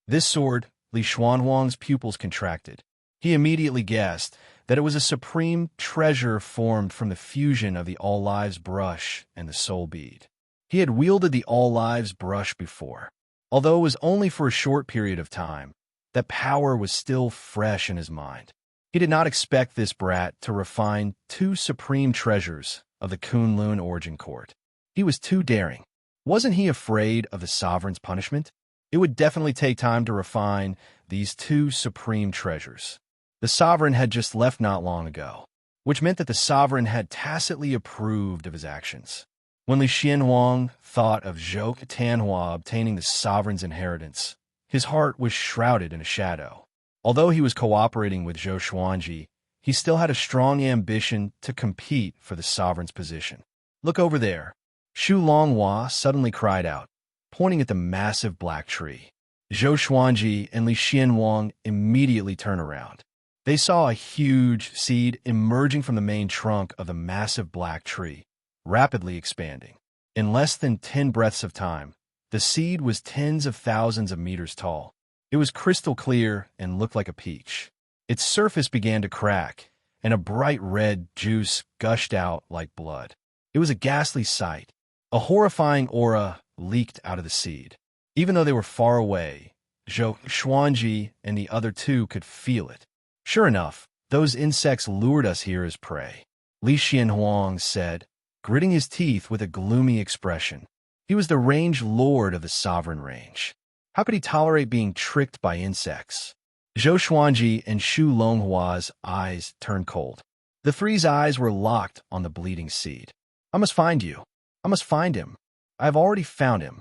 Speaker 1: This sword, Li Xianhuang's pupils contracted. He immediately guessed that it was a supreme treasure formed from the fusion of the All Lives brush and the soul bead. He had wielded the All Lives brush before. Although it was only for a short period of time, that power was still fresh in his mind. He did not expect this brat to refine two supreme treasures of the Kunlun origin court. He was too daring. Wasn't he afraid of the sovereign's punishment? It would definitely take time to refine these two supreme treasures. The sovereign had just left not long ago, which meant that the sovereign had tacitly approved of his actions. When Li Xianhuang thought of Zhou Tanhua obtaining the sovereign's inheritance, his heart was shrouded in a shadow. Although he was cooperating with Zhou Xuanji, he still had a strong ambition to compete for the sovereign's position. "Look over there," Xu Longhua suddenly cried out, pointing at the massive black tree. Zhou Xuanji and Li Xianhuang immediately turned around. They saw a huge seed emerging from the main trunk of the massive black tree, rapidly expanding. In less than 10 breaths of time, the seed was tens of thousands of meters tall. It was crystal clear and looked like a peach. Its surface began to crack, and a bright red juice gushed out like blood. It was a ghastly sight. A horrifying aura leaked out of the seed. Even though they were far away, Zhou Xuanji and the other two could feel it. Sure enough, those insects lured us here as prey, Li Xianhuang said, gritting his teeth with a gloomy expression. He was the range lord of the sovereign range. How could he tolerate being tricked by insects? Zhou Xuanji and Shu Longhua's eyes turned cold. The three's eyes were locked on the bleeding seed. I must find you. I must find him. I have already found him.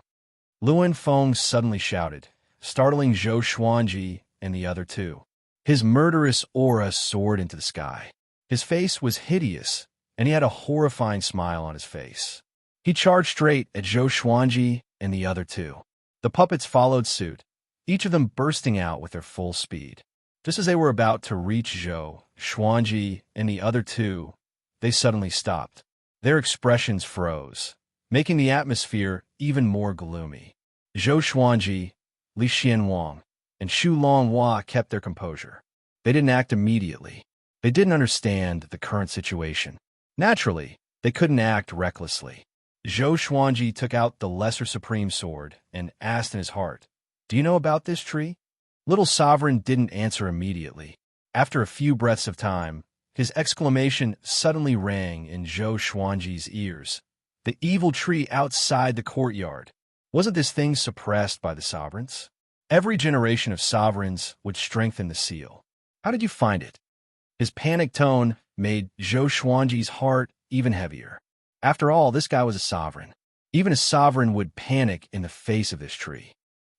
Speaker 1: Luan Feng suddenly shouted, startling Zhou Xuanji and the other two. His murderous aura soared into the sky. His face was hideous, and he had a horrifying smile on his face. He charged straight at Zhou Xuanji and the other two. The puppets followed suit, each of them bursting out with their full speed. Just as they were about to reach Zhou Xuanji and the other two, they suddenly stopped. Their expressions froze, making the atmosphere even more gloomy. Zhou Xuanji, Li Xianhuang, and Shu Longhua kept their composure. They didn't act immediately. They didn't understand the current situation. Naturally, they couldn't act recklessly. Zhou Xuanji took out the Lesser Supreme Sword and asked in his heart, "Do you know about this tree?" Little Sovereign didn't answer immediately. After a few breaths of time, his exclamation suddenly rang in Zhou Xuanji's ears. The evil tree outside the courtyard. Wasn't this thing suppressed by the sovereigns? Every generation of sovereigns would strengthen the seal. How did you find it? His panicked tone made Zhou Xuanji's heart even heavier. After all, this guy was a sovereign. Even a sovereign would panic in the face of this tree.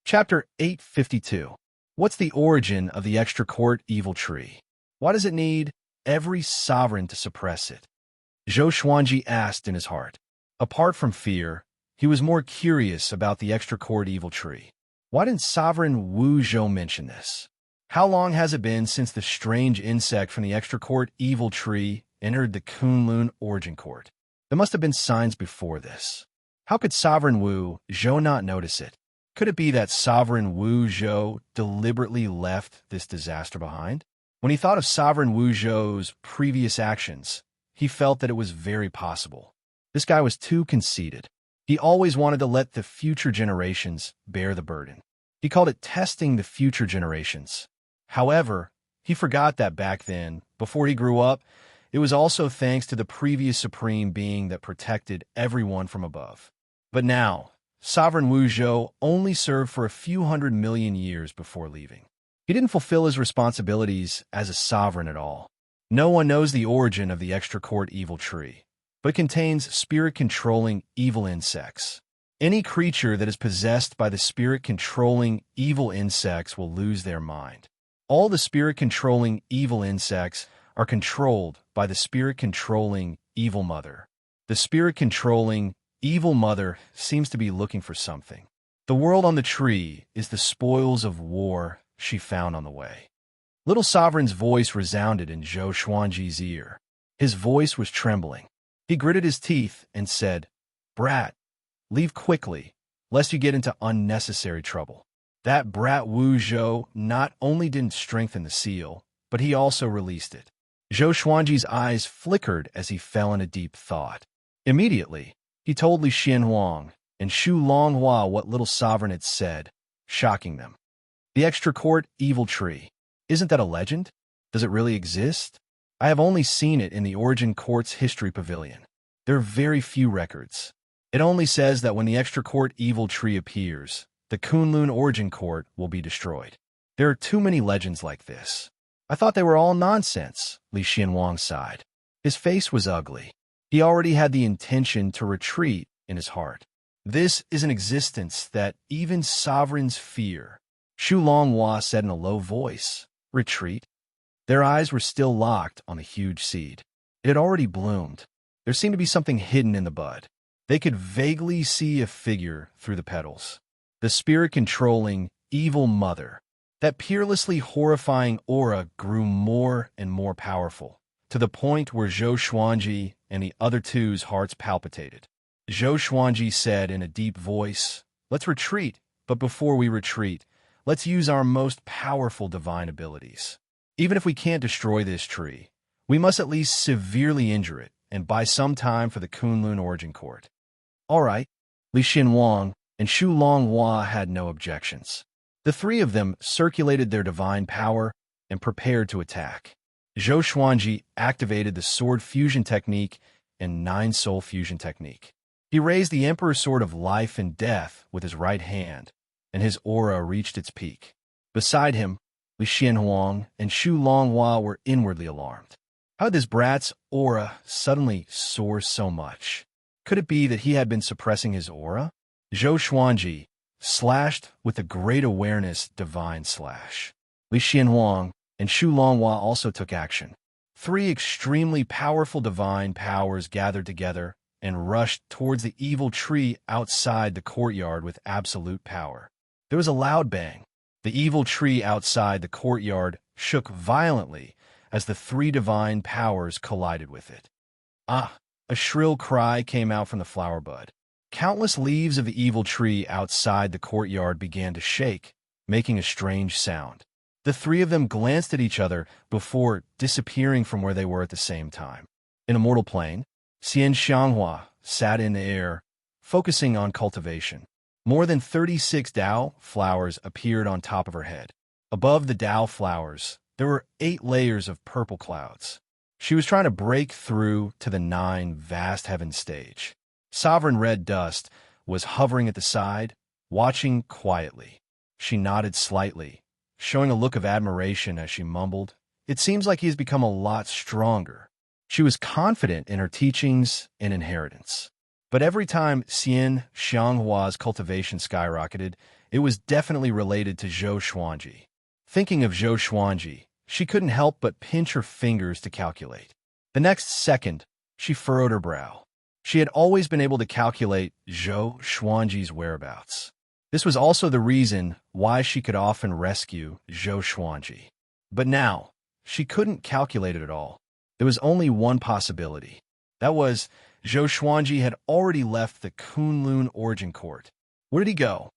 Speaker 1: Chapter 852. What's the origin of the extra court evil tree? Why does it need every sovereign to suppress it? Zhou Xuanji asked in his heart. Apart from fear, he was more curious about the extra court evil tree. Why didn't Sovereign Wu Zhou mention this? How long has it been since the strange insect from the extra court evil tree entered the Kunlun origin court? There must have been signs before this. How could Sovereign Wu Zhou not notice it? Could it be that Sovereign Wu Zhou deliberately left this disaster behind? When he thought of Sovereign Wu Zhou's previous actions, he felt that it was very possible. This guy was too conceited. He always wanted to let the future generations bear the burden. He called it testing the future generations. However, he forgot that back then, before he grew up, it was also thanks to the previous supreme being that protected everyone from above. But now, Sovereign Wu Zhou only served for a few 100 million years before leaving. He didn't fulfill his responsibilities as a sovereign at all. No one knows the origin of the extra court evil tree, but it contains spirit-controlling evil insects. Any creature that is possessed by the spirit-controlling evil insects will lose their mind. All the spirit-controlling evil insects are controlled by the spirit-controlling evil mother. The spirit-controlling evil mother seems to be looking for something. The world on the tree is the spoils of war she found on the way. Little Sovereign's voice resounded in Zhou Xuanji's ear. His voice was trembling. He gritted his teeth and said, "Brat, leave quickly, lest you get into unnecessary trouble." That brat Wu Zhou not only didn't strengthen the seal, but he also released it. Zhou Xuanji's eyes flickered as he fell in a deep thought. Immediately, he told Li Xianhuang and Shu Longhua what Little Sovereign had said, shocking them. The extra court evil tree. Isn't that a legend? Does it really exist? I have only seen it in the Origin Court's History Pavilion. There are very few records. It only says that when the extra court evil tree appears, the Kunlun Origin Court will be destroyed. There are too many legends like this. I thought they were all nonsense, Li Xianhuang sighed. His face was ugly. He already had the intention to retreat in his heart. This is an existence that even sovereigns fear. Shu Longhua said in a low voice, "Retreat?" Their eyes were still locked on the huge seed. It had already bloomed. There seemed to be something hidden in the bud. They could vaguely see a figure through the petals. The spirit-controlling evil mother. That peerlessly horrifying aura grew more and more powerful, to the point where Zhou Xuanji and the other two's hearts palpitated. Zhou Xuanji said in a deep voice, "Let's retreat, but before we retreat, let's use our most powerful divine abilities. Even if we can't destroy this tree, we must at least severely injure it and buy some time for the Kunlun Origin Court." All right, Li Xinhuang and Shu Longhua had no objections. The three of them circulated their divine power and prepared to attack. Zhou Xuanji activated the Sword Fusion Technique and Nine Soul Fusion Technique. He raised the Emperor's Sword of Life and Death with his right hand, and his aura reached its peak. Beside him, Li Xianhuang and Shu Longhua were inwardly alarmed. How did this brat's aura suddenly soar so much? Could it be that he had been suppressing his aura? Zhou Xuanji slashed with a great awareness divine slash. Li Xianhuang and Shu Longhua also took action. Three extremely powerful divine powers gathered together and rushed towards the evil tree outside the courtyard with absolute power. There was a loud bang. The evil tree outside the courtyard shook violently as the three divine powers collided with it. Ah! A shrill cry came out from the flower bud. Countless leaves of the evil tree outside the courtyard began to shake, making a strange sound. The three of them glanced at each other before disappearing from where they were at the same time. In a mortal plane, Xian Xianghua sat in the air, focusing on cultivation. More than 36 Dao flowers appeared on top of her head. Above the Dao flowers, there were 8 layers of purple clouds. She was trying to break through to the 9 vast heaven stage. Sovereign Red Dust was hovering at the side, watching quietly. She nodded slightly, showing a look of admiration as she mumbled, "It seems like he has become a lot stronger." She was confident in her teachings and inheritance. But every time Xian Xianghua's cultivation skyrocketed, it was definitely related to Zhou Xuanji. Thinking of Zhou Xuanji, she couldn't help but pinch her fingers to calculate. The next second, she furrowed her brow. She had always been able to calculate Zhou Xuanji's whereabouts. This was also the reason why she could often rescue Zhou Xuanji. But now, she couldn't calculate it at all. There was only one possibility. That was, Zhou Xuanji had already left the Kunlun Origin Court. Where did he go?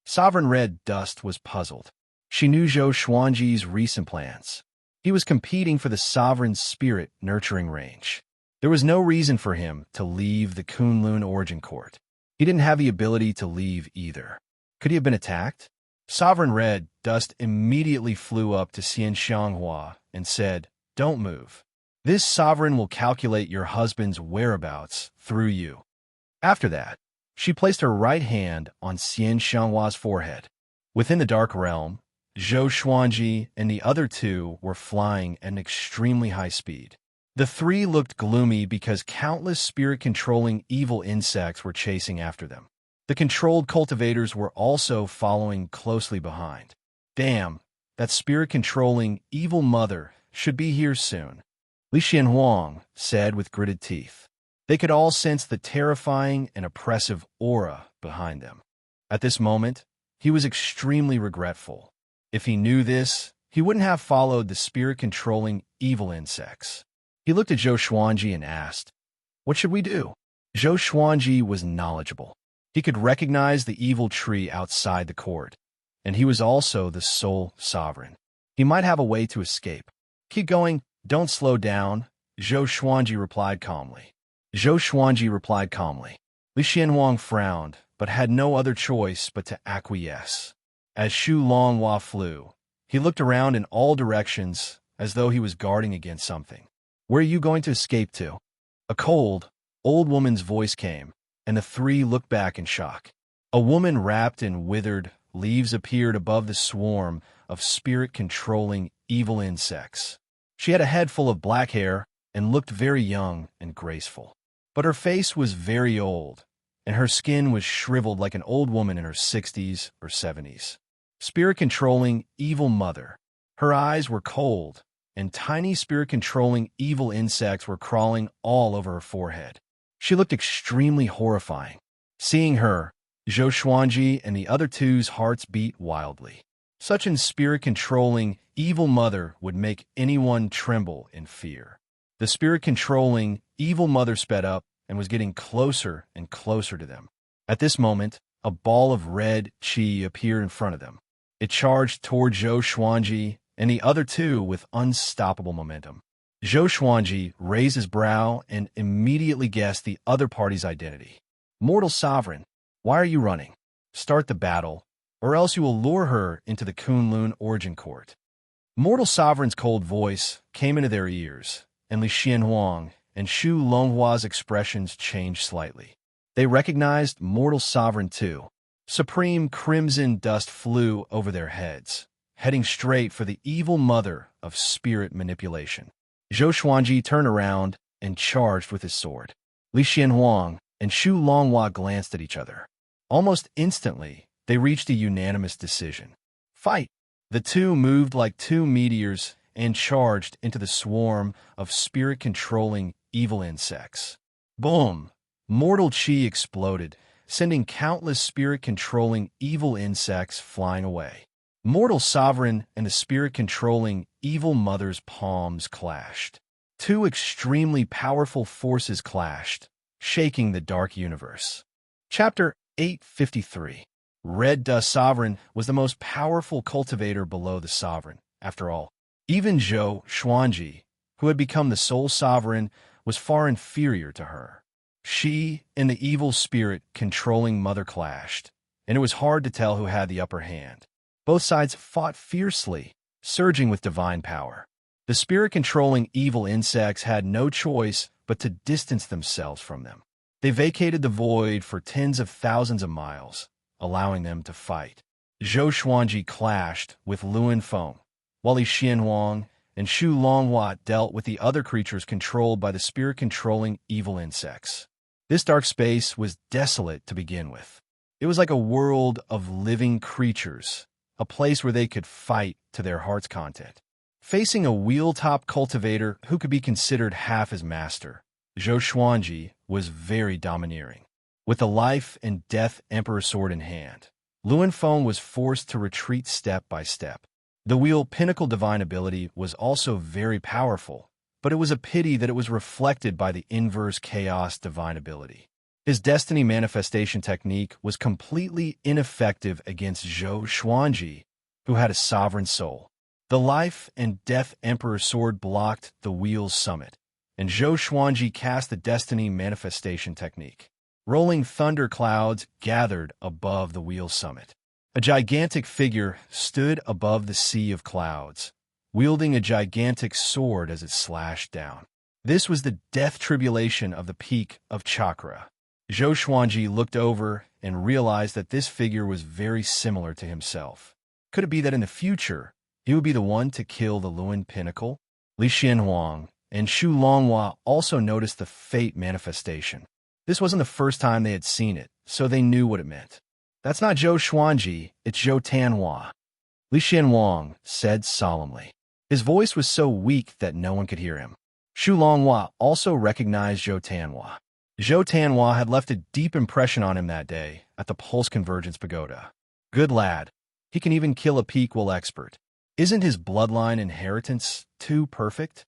Speaker 1: Sovereign Red Dust was puzzled. She knew Zhou Xuanji's recent plans. He was competing for the Sovereign's Spirit nurturing range. There was no reason for him to leave the Kunlun Origin Court. He didn't have the ability to leave either. Could he have been attacked? Sovereign Red Dust immediately flew up to Xian Xianghua and said, "Don't move. This sovereign will calculate your husband's whereabouts through you." After that, she placed her right hand on Xian Xianghua's forehead. Within the Dark Realm, Zhou Xuanji and the other two were flying at an extremely high speed. The three looked gloomy because countless spirit-controlling evil insects were chasing after them. The controlled cultivators were also following closely behind. Damn, that spirit-controlling evil mother should be here soon, Li Xianhuang said with gritted teeth. They could all sense the terrifying and oppressive aura behind them. At this moment, he was extremely regretful. If he knew this, he wouldn't have followed the spirit-controlling evil insects. He looked at Zhou Xuanji and asked, "What should we do?" Zhou Xuanji was knowledgeable. He could recognize the evil tree outside the court, and he was also the sole sovereign. He might have a way to escape. "Keep going, don't slow down," Zhou Xuanji replied calmly. Li Xianhuang frowned, but had no other choice but to acquiesce. As Shu Longhua flew, he looked around in all directions as though he was guarding against something. "Where are you going to escape to?" A cold, old woman's voice came, and the three looked back in shock. A woman wrapped in withered leaves appeared above the swarm of spirit-controlling evil insects. She had a head full of black hair and looked very young and graceful. But her face was very old, and her skin was shriveled like an old woman in her 60s or 70s. Spirit-controlling evil mother. Her eyes were cold, and tiny spirit-controlling evil insects were crawling all over her forehead. She looked extremely horrifying. Seeing her, Zhou Xuanji and the other two's hearts beat wildly. Such an spirit-controlling, evil mother would make anyone tremble in fear. The spirit-controlling, evil mother sped up and was getting closer and closer to them. At this moment, a ball of red chi appeared in front of them. It charged toward Zhou Xuanji and the other two with unstoppable momentum. Zhou Xuanji raised his brow and immediately guessed the other party's identity. Mortal Sovereign, why are you running? Start the battle, or else you will lure her into the Kunlun Origin Court. Mortal Sovereign's cold voice came into their ears, and Li Xianhuang and Shu Longhua's expressions changed slightly. They recognized Mortal Sovereign too. Supreme crimson dust flew over their heads, heading straight for the evil mother of spirit manipulation. Zhou Xuanji turned around and charged with his sword. Li Xianhuang and Shu Longhua glanced at each other. Almost instantly, they reached a unanimous decision. Fight! The two moved like two meteors and charged into the swarm of spirit-controlling evil insects. Boom! Mortal chi exploded, sending countless spirit-controlling evil insects flying away. Mortal Sovereign and the spirit-controlling evil mother's palms clashed. Two extremely powerful forces clashed, shaking the dark universe. Chapter 853. Red Dust Sovereign was the most powerful cultivator below the Sovereign. After all, even Zhou Xuanji, who had become the sole Sovereign, was far inferior to her. She and the evil spirit-controlling mother clashed, and it was hard to tell who had the upper hand. Both sides fought fiercely, surging with divine power. The spirit-controlling evil insects had no choice but to distance themselves from them. They vacated the void for tens of thousands of miles, allowing them to fight. Zhou Xuanji clashed with Luan Feng, while Li Xianhuang and Shu Longhua dealt with the other creatures controlled by the spirit-controlling evil insects. This dark space was desolate to begin with. It was like a world of living creatures, a place where they could fight to their heart's content. Facing a wheel-top cultivator who could be considered half his master, Zhou Xuanji was very domineering. With the life and death Emperor sword in hand, Luan Feng was forced to retreat step by step. The wheel pinnacle divine ability was also very powerful, but it was a pity that it was reflected by the inverse chaos divine ability. His destiny manifestation technique was completely ineffective against Zhou Xuanji, who had a sovereign soul. The life and death Emperor sword blocked the wheel's summit, and Zhou Xuanji cast the destiny manifestation technique. Rolling thunder clouds gathered above the wheel's summit. A gigantic figure stood above the sea of clouds, wielding a gigantic sword as it slashed down. This was the death tribulation of the peak of chakra. Zhou Xuanji looked over and realized that this figure was very similar to himself. Could it be that in the future, he would be the one to kill the Luan pinnacle? Li Xianhuang and Shu Longhua also noticed the fate manifestation. This wasn't the first time they had seen it, so they knew what it meant. That's not Zhou Xuanji, it's Zhou Tianhua, Li Xianhuang said solemnly. His voice was so weak that no one could hear him. Shu Longhua also recognized Zhou Tianhua. Zhou Tianhua had left a deep impression on him that day at the Pulse Convergence Pagoda. Good lad. He can even kill a Pequel expert. Isn't his bloodline inheritance too perfect?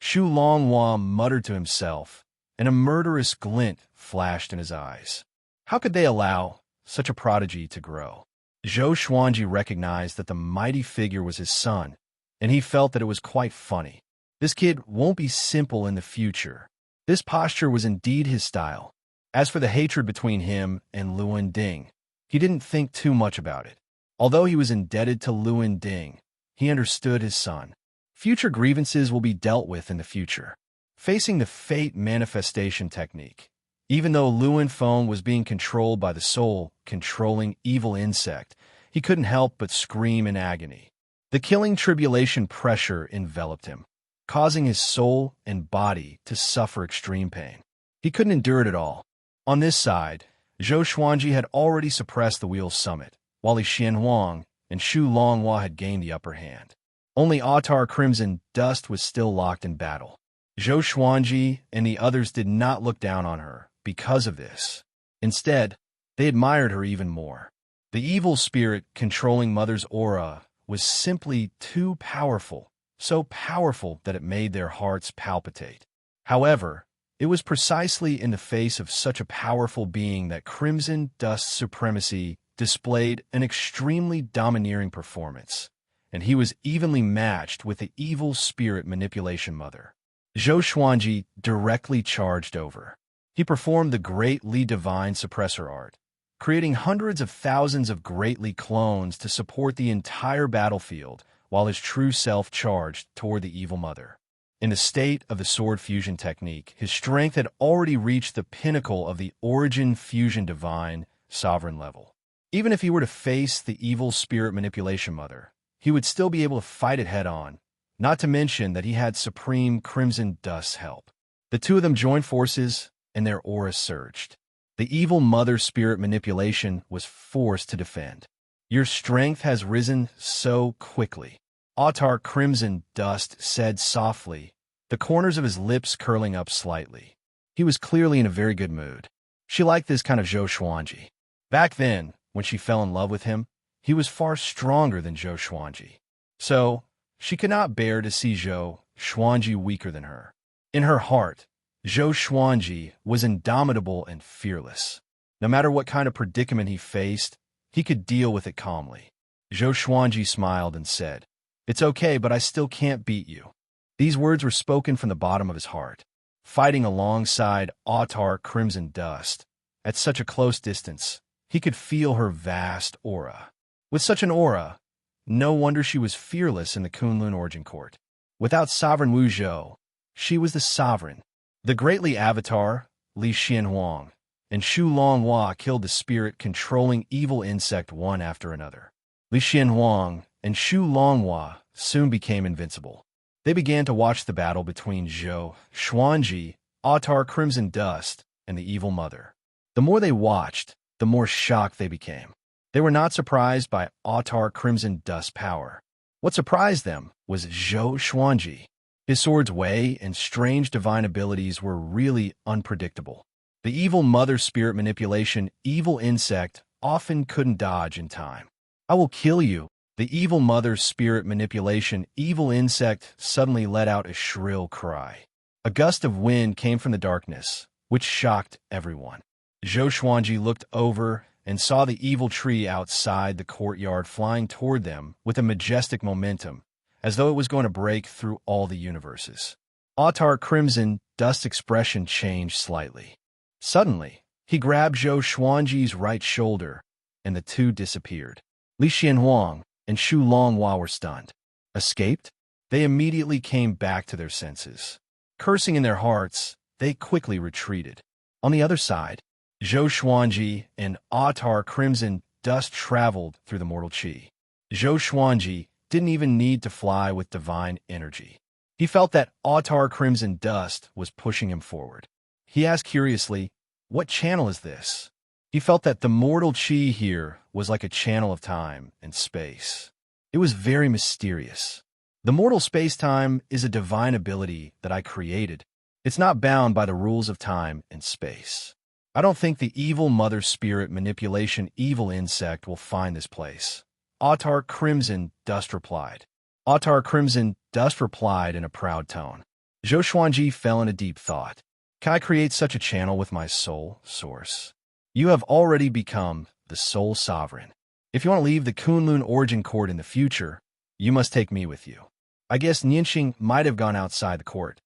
Speaker 1: Shu Longhua muttered to himself, and a murderous glint flashed in his eyes. How could they allow such a prodigy to grow? Zhou Xuanji recognized that the mighty figure was his son, and he felt that it was quite funny. This kid won't be simple in the future. This posture was indeed his style. As for the hatred between him and Luan Ding, he didn't think too much about it. Although he was indebted to Luan Ding, he understood his son. Future grievances will be dealt with in the future. Facing the fate manifestation technique, even though Luan Feng was being controlled by the soul-controlling evil insect, he couldn't help but scream in agony. The killing tribulation pressure enveloped him, causing his soul and body to suffer extreme pain. He couldn't endure it at all. On this side, Zhou Xuanji had already suppressed the wheel's summit, while Li Xianhuang and Shu Longhua had gained the upper hand. Only Autar Crimson Dust was still locked in battle. Zhou Xuanji and the others did not look down on her because of this. Instead, they admired her even more. The evil spirit controlling Mother's aura was simply too powerful, so powerful that it made their hearts palpitate. However, it was precisely in the face of such a powerful being that Crimson Dust's supremacy displayed an extremely domineering performance, and he was evenly matched with the evil spirit manipulation mother. Zhou Xuanji directly charged over. He performed the greatly divine suppressor art, creating hundreds of thousands of greatly clones to support the entire battlefield while his true self charged toward the evil mother. In the state of the sword fusion technique, his strength had already reached the pinnacle of the origin fusion divine sovereign level. Even if he were to face the evil spirit manipulation mother, he would still be able to fight it head-on, not to mention that he had Supreme Crimson Dust's help. The two of them joined forces, and their auras surged. The evil mother spirit manipulation was forced to defend. Your strength has risen so quickly, Autar Crimson Dust said softly, the corners of his lips curling up slightly. He was clearly in a very good mood. She liked this kind of Zhou Xuanji. Back then, when she fell in love with him, he was far stronger than Zhou Xuanji. So, she could not bear to see Zhou Xuanji weaker than her. In her heart, Zhou Xuanji was indomitable and fearless. No matter what kind of predicament he faced, he could deal with it calmly. Zhou Xuanji smiled and said, "It's okay, but I still can't beat you." These words were spoken from the bottom of his heart. Fighting alongside Autar Crimson Dust, at such a close distance, he could feel her vast aura. With such an aura, no wonder she was fearless in the Kunlun Origin Court. Without Sovereign Wu Zhou, she was the sovereign. The greatly avatar, Li Xianhuang, and Shu Longhua killed the spirit-controlling evil insect one after another. Li Xianhuang and Shu Longhua soon became invincible. They began to watch the battle between Zhou Xuanji, Autar Crimson Dust, and the evil mother. The more they watched, the more shocked they became. They were not surprised by Autar Crimson Dust's power. What surprised them was Zhou Xuanji. His sword's way and strange divine abilities were really unpredictable. The evil mother spirit manipulation evil insect often couldn't dodge in time. "I will kill you." The evil mother spirit manipulation evil insect suddenly let out a shrill cry. A gust of wind came from the darkness, which shocked everyone. Zhou Xuanji looked over and saw the evil tree outside the courtyard flying toward them with a majestic momentum, as though it was going to break through all the universes. Autar Crimson Dust's expression changed slightly. Suddenly, he grabbed Zhou Xuanji's right shoulder, and the two disappeared. Li Xianhuang and Shu Longhua were stunned. Escaped? They immediately came back to their senses. Cursing in their hearts, they quickly retreated. On the other side, Zhou Xuanji and Autar Crimson Dust traveled through the mortal chi. Zhou Xuanji didn't even need to fly with divine energy. He felt that Autar Crimson Dust was pushing him forward. He asked curiously, "What channel is this?" He felt that the mortal chi here was like a channel of time and space. It was very mysterious. "The mortal space-time is a divine ability that I created. It's not bound by the rules of time and space. I don't think the evil mother spirit manipulation evil insect will find this place," Autar Crimson Dust replied. Autar Crimson Dust replied in a proud tone. Zhou Xuanji fell into deep thought. "Can I create such a channel with my soul source? You have already become the sole sovereign. If you want to leave the Kunlun Origin Court in the future, you must take me with you." I guess Nianxing might have gone outside the court.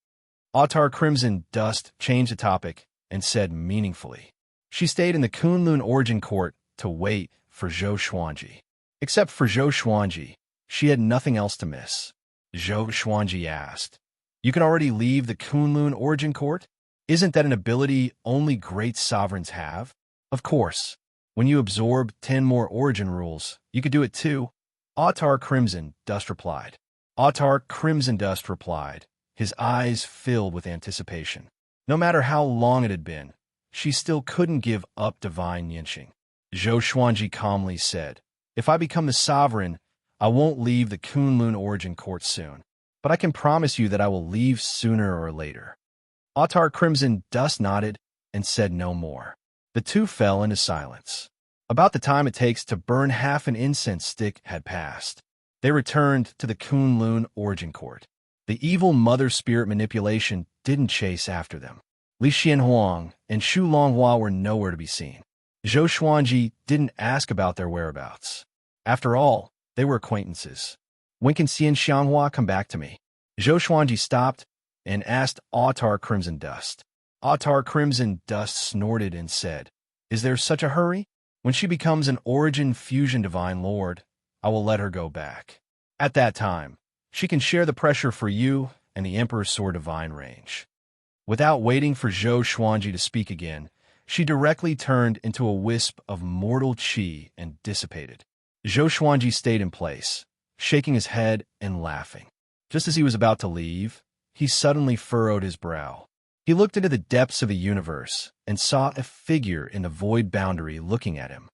Speaker 1: Autar Crimson Dust changed the topic and said meaningfully, "She stayed in the Kunlun Origin Court to wait for Zhou Xuanji. Except for Zhou Xuanji, she had nothing else to miss." Zhou Xuanji asked, "You can already leave the Kunlun Origin Court? Isn't that an ability only great sovereigns have?" "Of course. When you absorb 10 more origin rules, you could do it too," Autar Crimson Dust replied. Autar Crimson Dust replied, his eyes filled with anticipation. No matter how long it had been, she still couldn't give up divine Nianxing. Zhou Xuanji calmly said, "If I become the sovereign, I won't leave the Kunlun Origin Court soon, but I can promise you that I will leave sooner or later." Autar Crimson Dust nodded and said no more. The two fell into silence. About the time it takes to burn half an incense stick had passed. They returned to the Kunlun origin court. The evil mother spirit manipulation didn't chase after them. Li Xianhuang and Shu Longhua were nowhere to be seen. Zhou Xuanji didn't ask about their whereabouts. After all, they were acquaintances. When can Xian Xianhua come back to me? Zhou Xuanji stopped and asked Autar Crimson Dust. Autar Crimson Dust snorted and said, "Is there such a hurry? When she becomes an origin fusion divine lord, I will let her go back. At that time, she can share the pressure for you and the Emperor's Sword Divine range." Without waiting for Zhou Xuanji to speak again, she directly turned into a wisp of mortal qi and dissipated. Zhou Xuanji stayed in place, shaking his head and laughing. Just as he was about to leave, he suddenly furrowed his brow. He looked into the depths of the universe and saw a figure in the void boundary looking at him.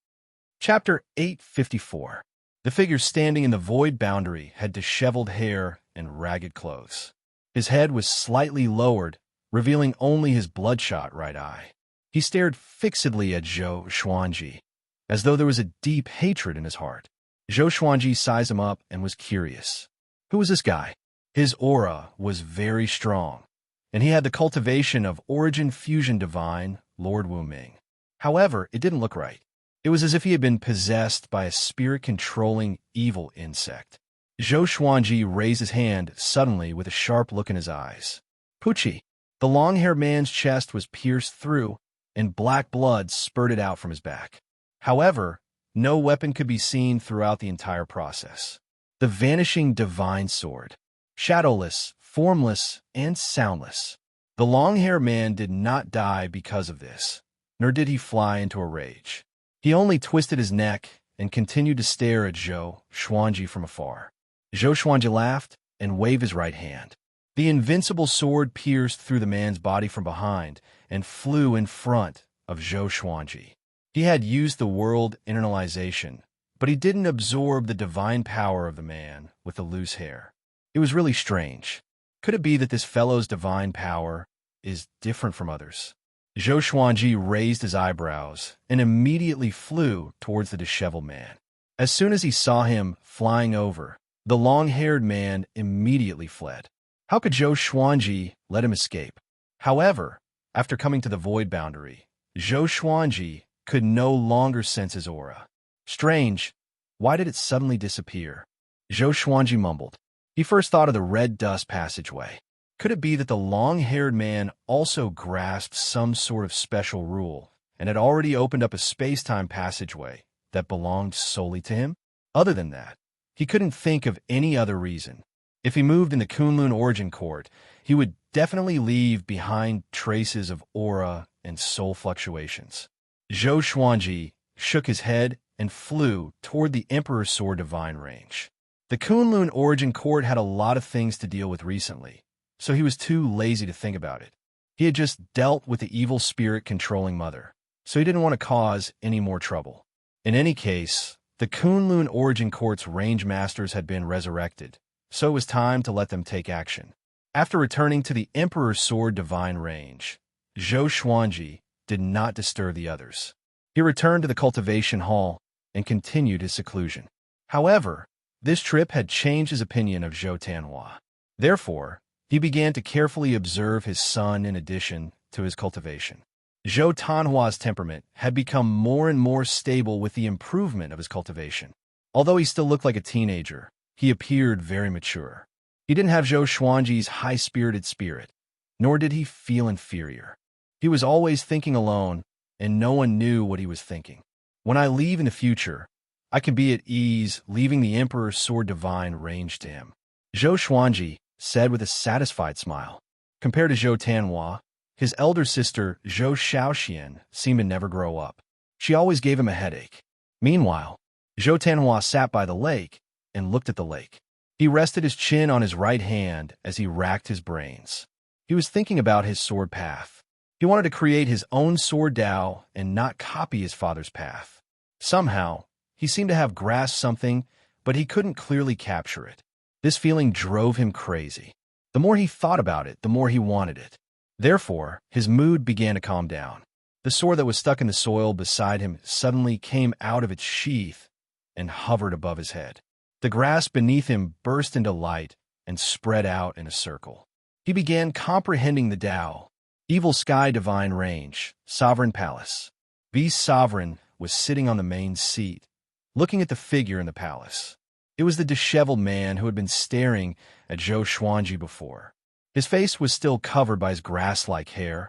Speaker 1: Chapter 854. The figure standing in the void boundary had disheveled hair and ragged clothes. His head was slightly lowered, revealing only his bloodshot right eye. He stared fixedly at Zhou Xuanji, as though there was a deep hatred in his heart. Zhou Xuanji sized him up and was curious. Who was this guy? His aura was very strong, and he had the cultivation of Origin Fusion Divine, Lord Wu Ming. However, it didn't look right. It was as if he had been possessed by a spirit-controlling evil insect. Zhou Xuanji raised his hand suddenly with a sharp look in his eyes. Pucci. The long-haired man's chest was pierced through, and black blood spurted out from his back. However, no weapon could be seen throughout the entire process. The vanishing divine sword. Shadowless, formless, and soundless. The long-haired man did not die because of this, nor did he fly into a rage. He only twisted his neck and continued to stare at Zhou Xuanji from afar. Zhou Xuanji laughed and waved his right hand. The invincible sword pierced through the man's body from behind and flew in front of Zhou Xuanji. He had used the world internalization, but he didn't absorb the divine power of the man with the loose hair. It was really strange. Could it be that this fellow's divine power is different from others? Zhou Xuanji raised his eyebrows and immediately flew towards the disheveled man. As soon as he saw him flying over, the long-haired man immediately fled. How could Zhou Xuanji let him escape? However, after coming to the void boundary, Zhou Xuanji could no longer sense his aura. Strange, why did it suddenly disappear? Zhou Xuanji mumbled. He first thought of the red dust passageway. Could it be that the long-haired man also grasped some sort of special rule and had already opened up a space-time passageway that belonged solely to him? Other than that, he couldn't think of any other reason. If he moved in the Kunlun origin court, he would definitely leave behind traces of aura and soul fluctuations. Zhou Xuanji shook his head and flew toward the Emperor's Sword Divine range. The Kunlun origin court had a lot of things to deal with recently, so he was too lazy to think about it. He had just dealt with the evil spirit controlling mother, so he didn't want to cause any more trouble. In any case, the Kunlun origin court's range masters had been resurrected, so it was time to let them take action. After returning to the Emperor's Sword Divine range, Zhou Xuanji did not disturb the others. He returned to the cultivation hall and continued his seclusion. However, this trip had changed his opinion of Zhou Tanhua. Therefore, he began to carefully observe his son in addition to his cultivation. Zhou Tanhua's temperament had become more and more stable with the improvement of his cultivation. Although he still looked like a teenager, he appeared very mature. He didn't have Zhou Xuanji's high-spirited spirit, nor did he feel inferior. He was always thinking alone, and no one knew what he was thinking. When I leave in the future, I can be at ease leaving the Emperor's Sword Divine range to him. Zhou Xuanji said with a satisfied smile. Compared to Zhou Tanhua, his elder sister Zhou Shaoxian seemed to never grow up. She always gave him a headache. Meanwhile, Zhou Tanhua sat by the lake and looked at the lake. He rested his chin on his right hand as he racked his brains. He was thinking about his sword path. He wanted to create his own sword Dao and not copy his father's path. Somehow, he seemed to have grasped something, but he couldn't clearly capture it. This feeling drove him crazy. The more he thought about it, the more he wanted it. Therefore, his mood began to calm down. The sword that was stuck in the soil beside him suddenly came out of its sheath and hovered above his head. The grass beneath him burst into light and spread out in a circle. He began comprehending the Tao. Evil Sky Divine Range, Sovereign Palace. Beast Sovereign was sitting on the main seat, looking at the figure in the palace. It was the disheveled man who had been staring at Zhou Xuanji before. His face was still covered by his grass-like hair,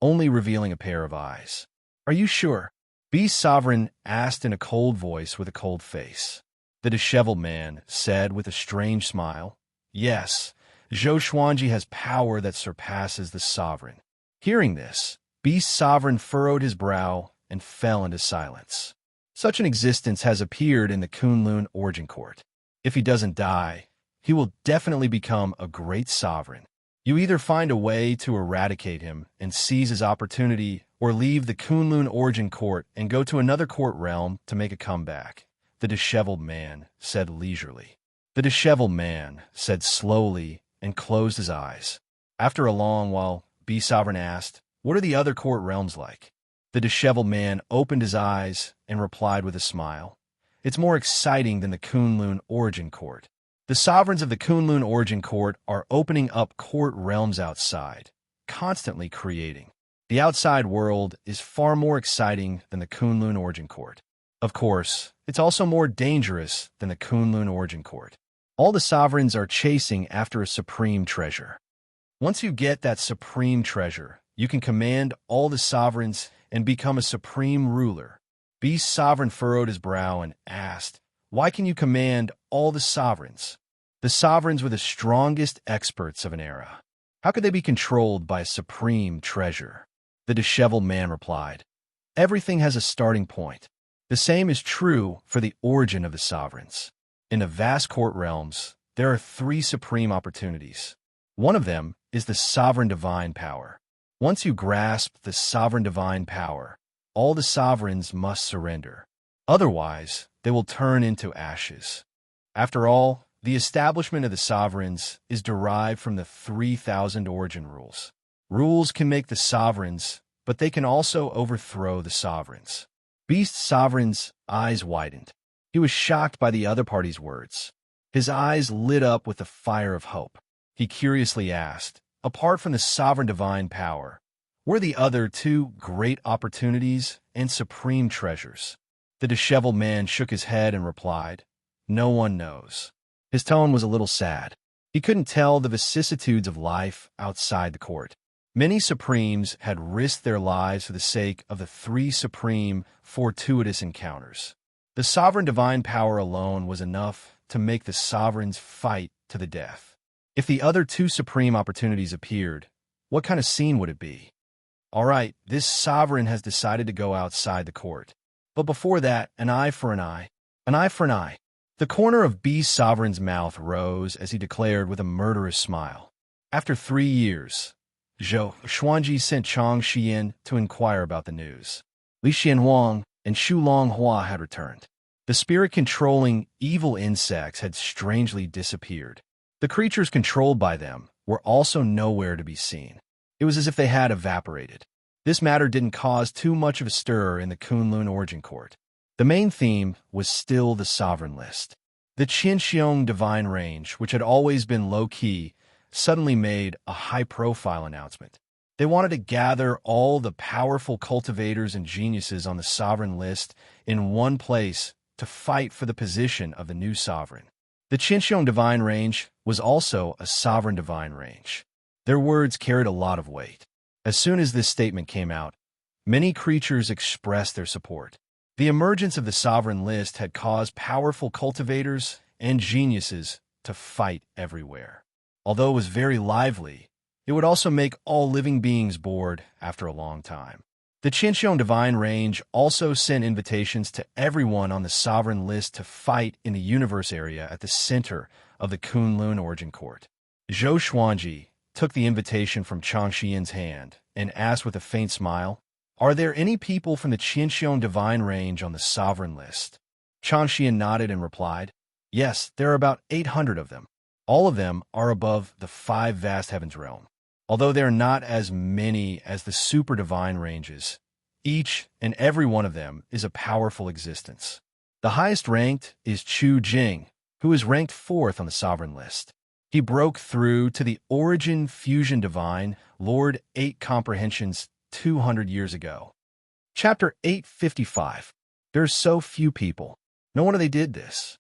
Speaker 1: only revealing a pair of eyes. "Are you sure?" Beast Sovereign asked in a cold voice with a cold face. The disheveled man said with a strange smile, "Yes, Zhou Xuanji has power that surpasses the sovereign." Hearing this, Beast Sovereign furrowed his brow and fell into silence. Such an existence has appeared in the Kunlun Origin Court. If he doesn't die, he will definitely become a great sovereign. You either find a way to eradicate him and seize his opportunity, or leave the Kunlun Origin Court and go to another court realm to make a comeback, the disheveled man said leisurely. The disheveled man said slowly and closed his eyes. After a long while, Beast Sovereign asked, "What are the other court realms like?" The disheveled man opened his eyes and replied with a smile, "It's more exciting than the Kunlun Origin Court. The sovereigns of the Kunlun Origin Court are opening up court realms outside, constantly creating. The outside world is far more exciting than the Kunlun Origin Court. Of course, it's also more dangerous than the Kunlun Origin Court. All the sovereigns are chasing after a supreme treasure. Once you get that supreme treasure, you can command all the sovereigns and become a supreme ruler." Beast Sovereign furrowed his brow and asked, "Why can you command all the sovereigns?" "The sovereigns were the strongest experts of an era. How could they be controlled by a supreme treasure?" The disheveled man replied, "Everything has a starting point. The same is true for the origin of the sovereigns. In the vast court realms, there are 3 supreme opportunities. One of them is the sovereign divine power. Once you grasp the sovereign divine power, all the sovereigns must surrender. Otherwise, they will turn into ashes. After all, the establishment of the sovereigns is derived from the 3,000 origin rules. Rules can make the sovereigns, but they can also overthrow the sovereigns." Beast Sovereign's eyes widened. He was shocked by the other party's words. His eyes lit up with the fire of hope. He curiously asked, "Apart from the sovereign divine power, were the other 2 great opportunities and supreme treasures?" The disheveled man shook his head and replied, "No one knows." His tone was a little sad. He couldn't tell the vicissitudes of life outside the court. Many supremes had risked their lives for the sake of the 3 supreme, fortuitous encounters. The sovereign divine power alone was enough to make the sovereigns fight to the death. If the other 2 supreme opportunities appeared, what kind of scene would it be? All right, this sovereign has decided to go outside the court. But before that, an eye for an eye. An eye for an eye. The corner of Beast Sovereign's mouth rose as he declared with a murderous smile, "After 3 years, Zhou Xuanji sent Chang Xian to inquire about the news. Li Xianhuang and Xu Longhua had returned. The spirit-controlling evil insects had strangely disappeared. The creatures controlled by them were also nowhere to be seen. It was as if they had evaporated. This matter didn't cause too much of a stir in the Kunlun Origin Court. The main theme was still the sovereign list. The Qinxiong Divine Range, which had always been low-key, suddenly made a high-profile announcement. They wanted to gather all the powerful cultivators and geniuses on the sovereign list in one place to fight for the position of the new sovereign. The Qinxiong Divine Range was also a sovereign divine range. Their words carried a lot of weight. As soon as this statement came out, many creatures expressed their support. The emergence of the sovereign list had caused powerful cultivators and geniuses to fight everywhere. Although it was very lively, it would also make all living beings bored after a long time. The Qinxiong Divine Range also sent invitations to everyone on the sovereign list to fight in the universe area at the center of the Kunlun Origin Court. Zhou Xuanji took the invitation from Chang Xian's hand and asked with a faint smile, "Are there any people from the Qinxiong Divine Range on the sovereign list?" Chang Xian nodded and replied, "Yes, there are about 800 of them. All of them are above the 5 vast heavens realm. Although there are not as many as the super divine ranges, each and every one of them is a powerful existence. The highest ranked is Chu Jing, who was ranked 4th on the sovereign list. He broke through to the origin fusion divine Lord 8 comprehensions 200 years ago. Chapter 855. There's so few people. No wonder they did this.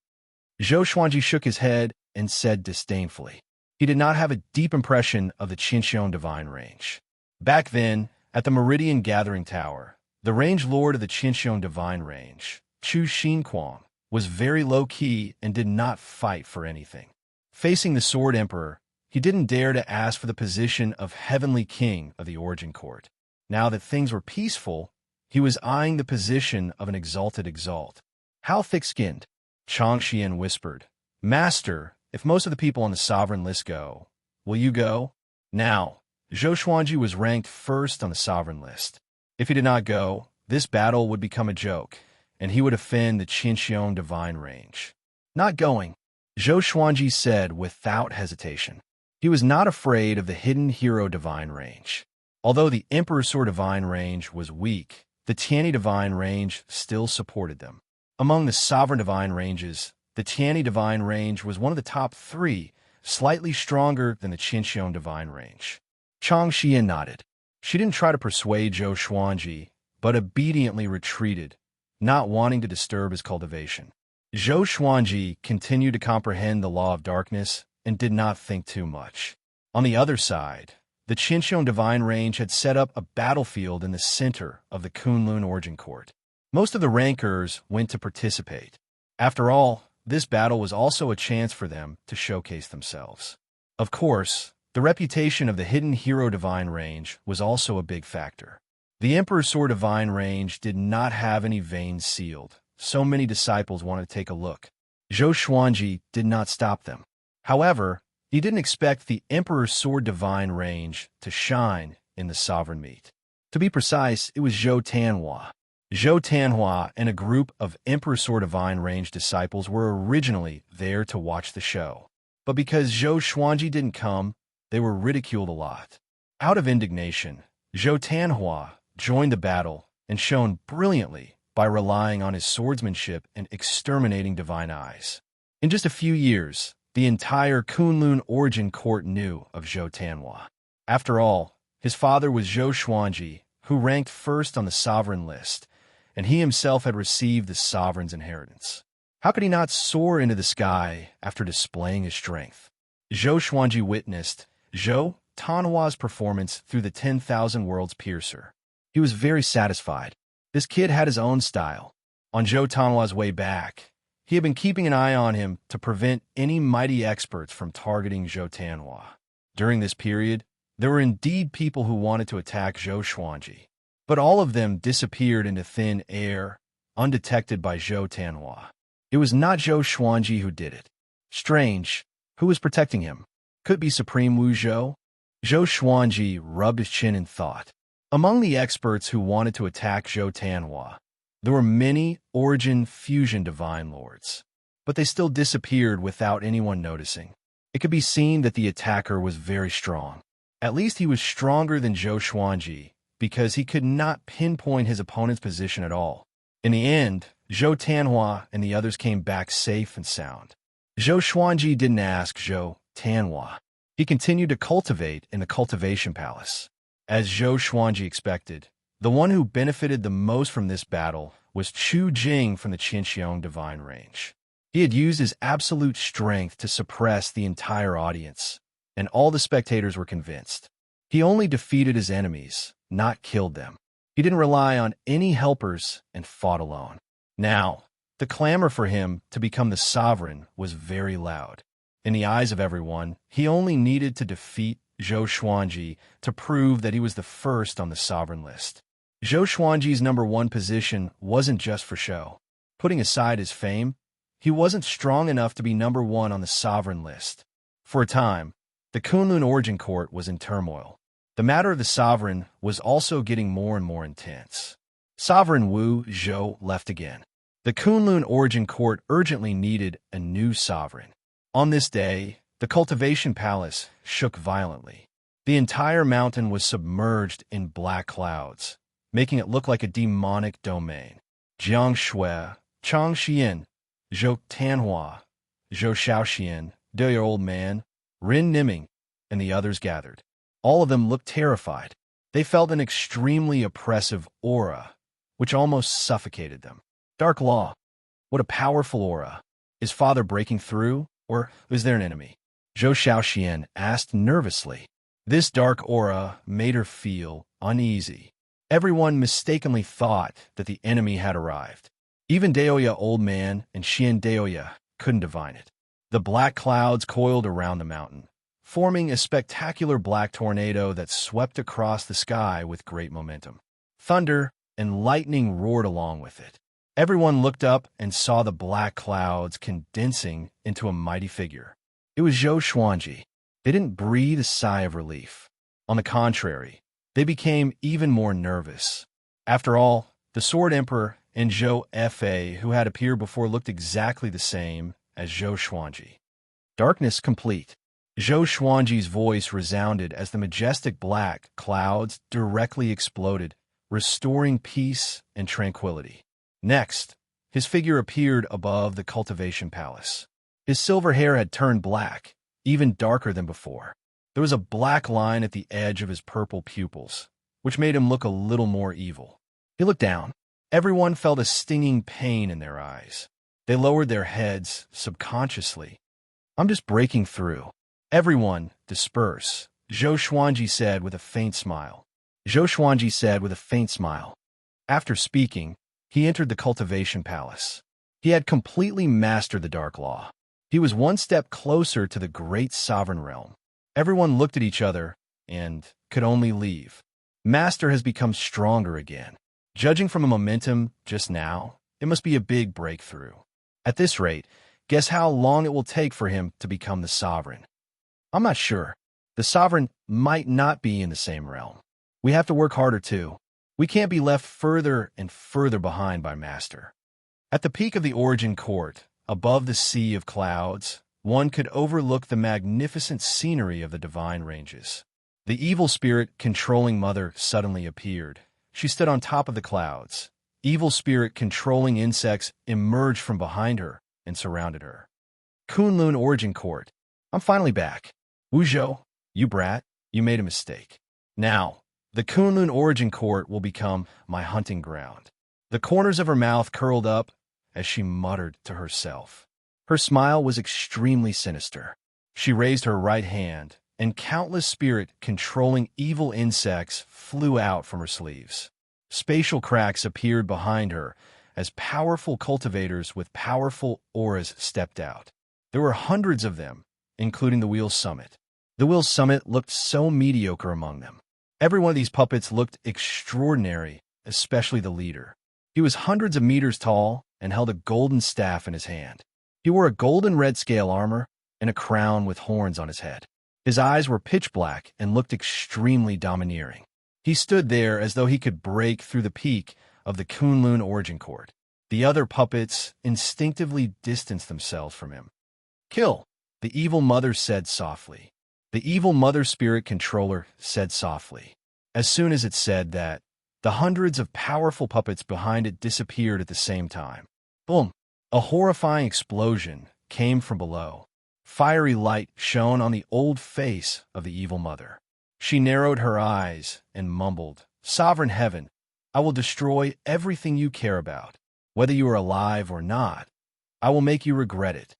Speaker 1: Zhou Xuanji shook his head and said disdainfully. He did not have a deep impression of the Qinxiong divine range. Back then, at the Meridian Gathering Tower, the range lord of the Qinxiong divine range, Chu Xinquang, was very low-key and did not fight for anything. Facing the Sword Emperor, he didn't dare to ask for the position of Heavenly King of the Origin Court. Now that things were peaceful, he was eyeing the position of an exalted exalt. How thick-skinned? Chang Xian whispered. Master, if most of the people on the sovereign list go, will you go? Now, Zhou Xuanji was ranked 1st on the sovereign list. If he did not go, this battle would become a joke, and he would offend the Qinxiong divine range. Not going, Zhou Xuanji said without hesitation. He was not afraid of the hidden hero divine range. Although the Emperor's Sword divine range was weak, the Tianyi divine range still supported them. Among the sovereign divine ranges, the Tianyi divine range was one of the top 3, slightly stronger than the Qinxiong divine range. Chang Xian nodded. She didn't try to persuade Zhou Xuanji, but obediently retreated, not wanting to disturb his cultivation. Zhou Xuanji continued to comprehend the law of darkness and did not think too much. On the other side, the Qinxiong divine range had set up a battlefield in the center of the Kunlun Origin Court. Most of the rankers went to participate. After all, this battle was also a chance for them to showcase themselves. Of course, the reputation of the hidden hero divine range was also a big factor. The Emperor's Sword divine range did not have any veins sealed. So many disciples wanted to take a look. Zhou Xuanji did not stop them. However, he didn't expect the Emperor's Sword divine range to shine in the sovereign meet. To be precise, it was Zhou Tianhua. Zhou Tianhua and a group of Emperor's Sword divine range disciples were originally there to watch the show. But because Zhou Xuanji didn't come, they were ridiculed a lot. Out of indignation, Zhou Tianhua joined the battle and shone brilliantly by relying on his swordsmanship and exterminating divine eyes. In just a few years, the entire Kunlun Origin Court knew of Zhou Tianhua. After all, his father was Zhou Xuanji, who ranked 1st on the sovereign list, and he himself had received the sovereign's inheritance. How could he not soar into the sky after displaying his strength? Zhou Xuanji witnessed Zhou Tianhua's performance through the 10,000 Worlds Piercer. He was very satisfied. This kid had his own style. On Zhou Tianhua's way back, he had been keeping an eye on him to prevent any mighty experts from targeting Zhou Tianhua. During this period, there were indeed people who wanted to attack Zhou Xuanji, but all of them disappeared into thin air, undetected by Zhou Tianhua. It was not Zhou Xuanji who did it. Strange. Who was protecting him? Could it be Supreme Wu Zhou? Zhou Xuanji rubbed his chin in thought. Among the experts who wanted to attack Zhou Tianhua, there were many origin fusion divine lords, but they still disappeared without anyone noticing. It could be seen that the attacker was very strong. At least he was stronger than Zhou Xuanji, because he could not pinpoint his opponent's position at all. In the end, Zhou Tianhua and the others came back safe and sound. Zhou Xuanji didn't ask Zhou Tianhua. He continued to cultivate in the cultivation palace. As Zhou Xuanji expected, the one who benefited the most from this battle was Chu Jing from the Qinxiong divine range. He had used his absolute strength to suppress the entire audience, and all the spectators were convinced. He only defeated his enemies, not killed them. He didn't rely on any helpers and fought alone. Now, the clamor for him to become the sovereign was very loud. In the eyes of everyone, he only needed to defeat Zhou Xuanji to prove that he was the 1st on the sovereign list. Zhou Xuanji's #1 position wasn't just for show. Putting aside his fame, he wasn't strong enough to be #1 on the sovereign list. For a time, the Kunlun Origin Court was in turmoil. The matter of the sovereign was also getting more and more intense. Sovereign Wu Zhou left again. The Kunlun Origin Court urgently needed a new sovereign. On this day, the cultivation palace shook violently. The entire mountain was submerged in black clouds, making it look like a demonic domain. Jiang Shui, Chang Xian, Zhou Tianhua, Zhou Shaoxian, Deoya Old Man, Rin Niming, and the others gathered. All of them looked terrified. They felt an extremely oppressive aura, which almost suffocated them. Dark Law. What a powerful aura. Is Father breaking through, or is there an enemy? Zhou Shaoxian asked nervously. This dark aura made her feel uneasy. Everyone mistakenly thought that the enemy had arrived. Even Deoya Old Man and Xian Deoya couldn't divine it. The black clouds coiled around the mountain, forming a spectacular black tornado that swept across the sky with great momentum. Thunder and lightning roared along with it. Everyone looked up and saw the black clouds condensing into a mighty figure. It was Zhou Xuanji. They didn't breathe a sigh of relief. On the contrary, they became even more nervous. After all, the Sword Emperor and Zhou Fa, who had appeared before, looked exactly the same as Zhou Xuanji. Darkness complete. Zhou Xuanji's voice resounded as the majestic black clouds directly exploded, restoring peace and tranquility. Next, his figure appeared above the cultivation palace. His silver hair had turned black, even darker than before. There was a black line at the edge of his purple pupils, which made him look a little more evil. He looked down. Everyone felt a stinging pain in their eyes. They lowered their heads subconsciously. I'm just breaking through. Everyone, disperse, Zhou Xuanji said with a faint smile. Zhou Xuanji said with a faint smile. After speaking, he entered the cultivation palace. He had completely mastered the Dark Law. He was one step closer to the great sovereign realm. Everyone looked at each other and could only leave. Master has become stronger again. Judging from a momentum just now, it must be a big breakthrough. At this rate, guess how long it will take for him to become the sovereign? I'm not sure. The sovereign might not be in the same realm. We have to work harder too. We can't be left further and further behind by Master. At the peak of the Origin Court, above the sea of clouds, one could overlook the magnificent scenery of the divine ranges. The evil spirit controlling Mother suddenly appeared. She stood on top of the clouds. Evil spirit controlling insects emerged from behind her and surrounded her. Kunlun Origin Court. I'm finally back. Wuzhou, you brat, you made a mistake. Now, the Kunlun Origin Court will become my hunting ground. The corners of her mouth curled up as she muttered to herself. Her smile was extremely sinister. She raised her right hand, and countless spirit controlling evil insects flew out from her sleeves. Spatial cracks appeared behind her as powerful cultivators with powerful auras stepped out. There were hundreds of them, including the Wheel Summit. The Wheel Summit looked so mediocre among them. Every one of these puppets looked extraordinary, especially the leader. He was hundreds of meters tall and held a golden staff in his hand. He wore a golden red scale armor and a crown with horns on his head. His eyes were pitch black and looked extremely domineering. He stood there as though he could break through the peak of the Kunlun Origin Court. The other puppets instinctively distanced themselves from him. Kill, the evil mother said softly. The evil mother spirit controller said softly. As soon as it said that, the hundreds of powerful puppets behind it disappeared at the same time. Boom! A horrifying explosion came from below. Fiery light shone on the old face of the evil mother. She narrowed her eyes and mumbled, Sovereign Heaven, I will destroy everything you care about. Whether you are alive or not, I will make you regret it.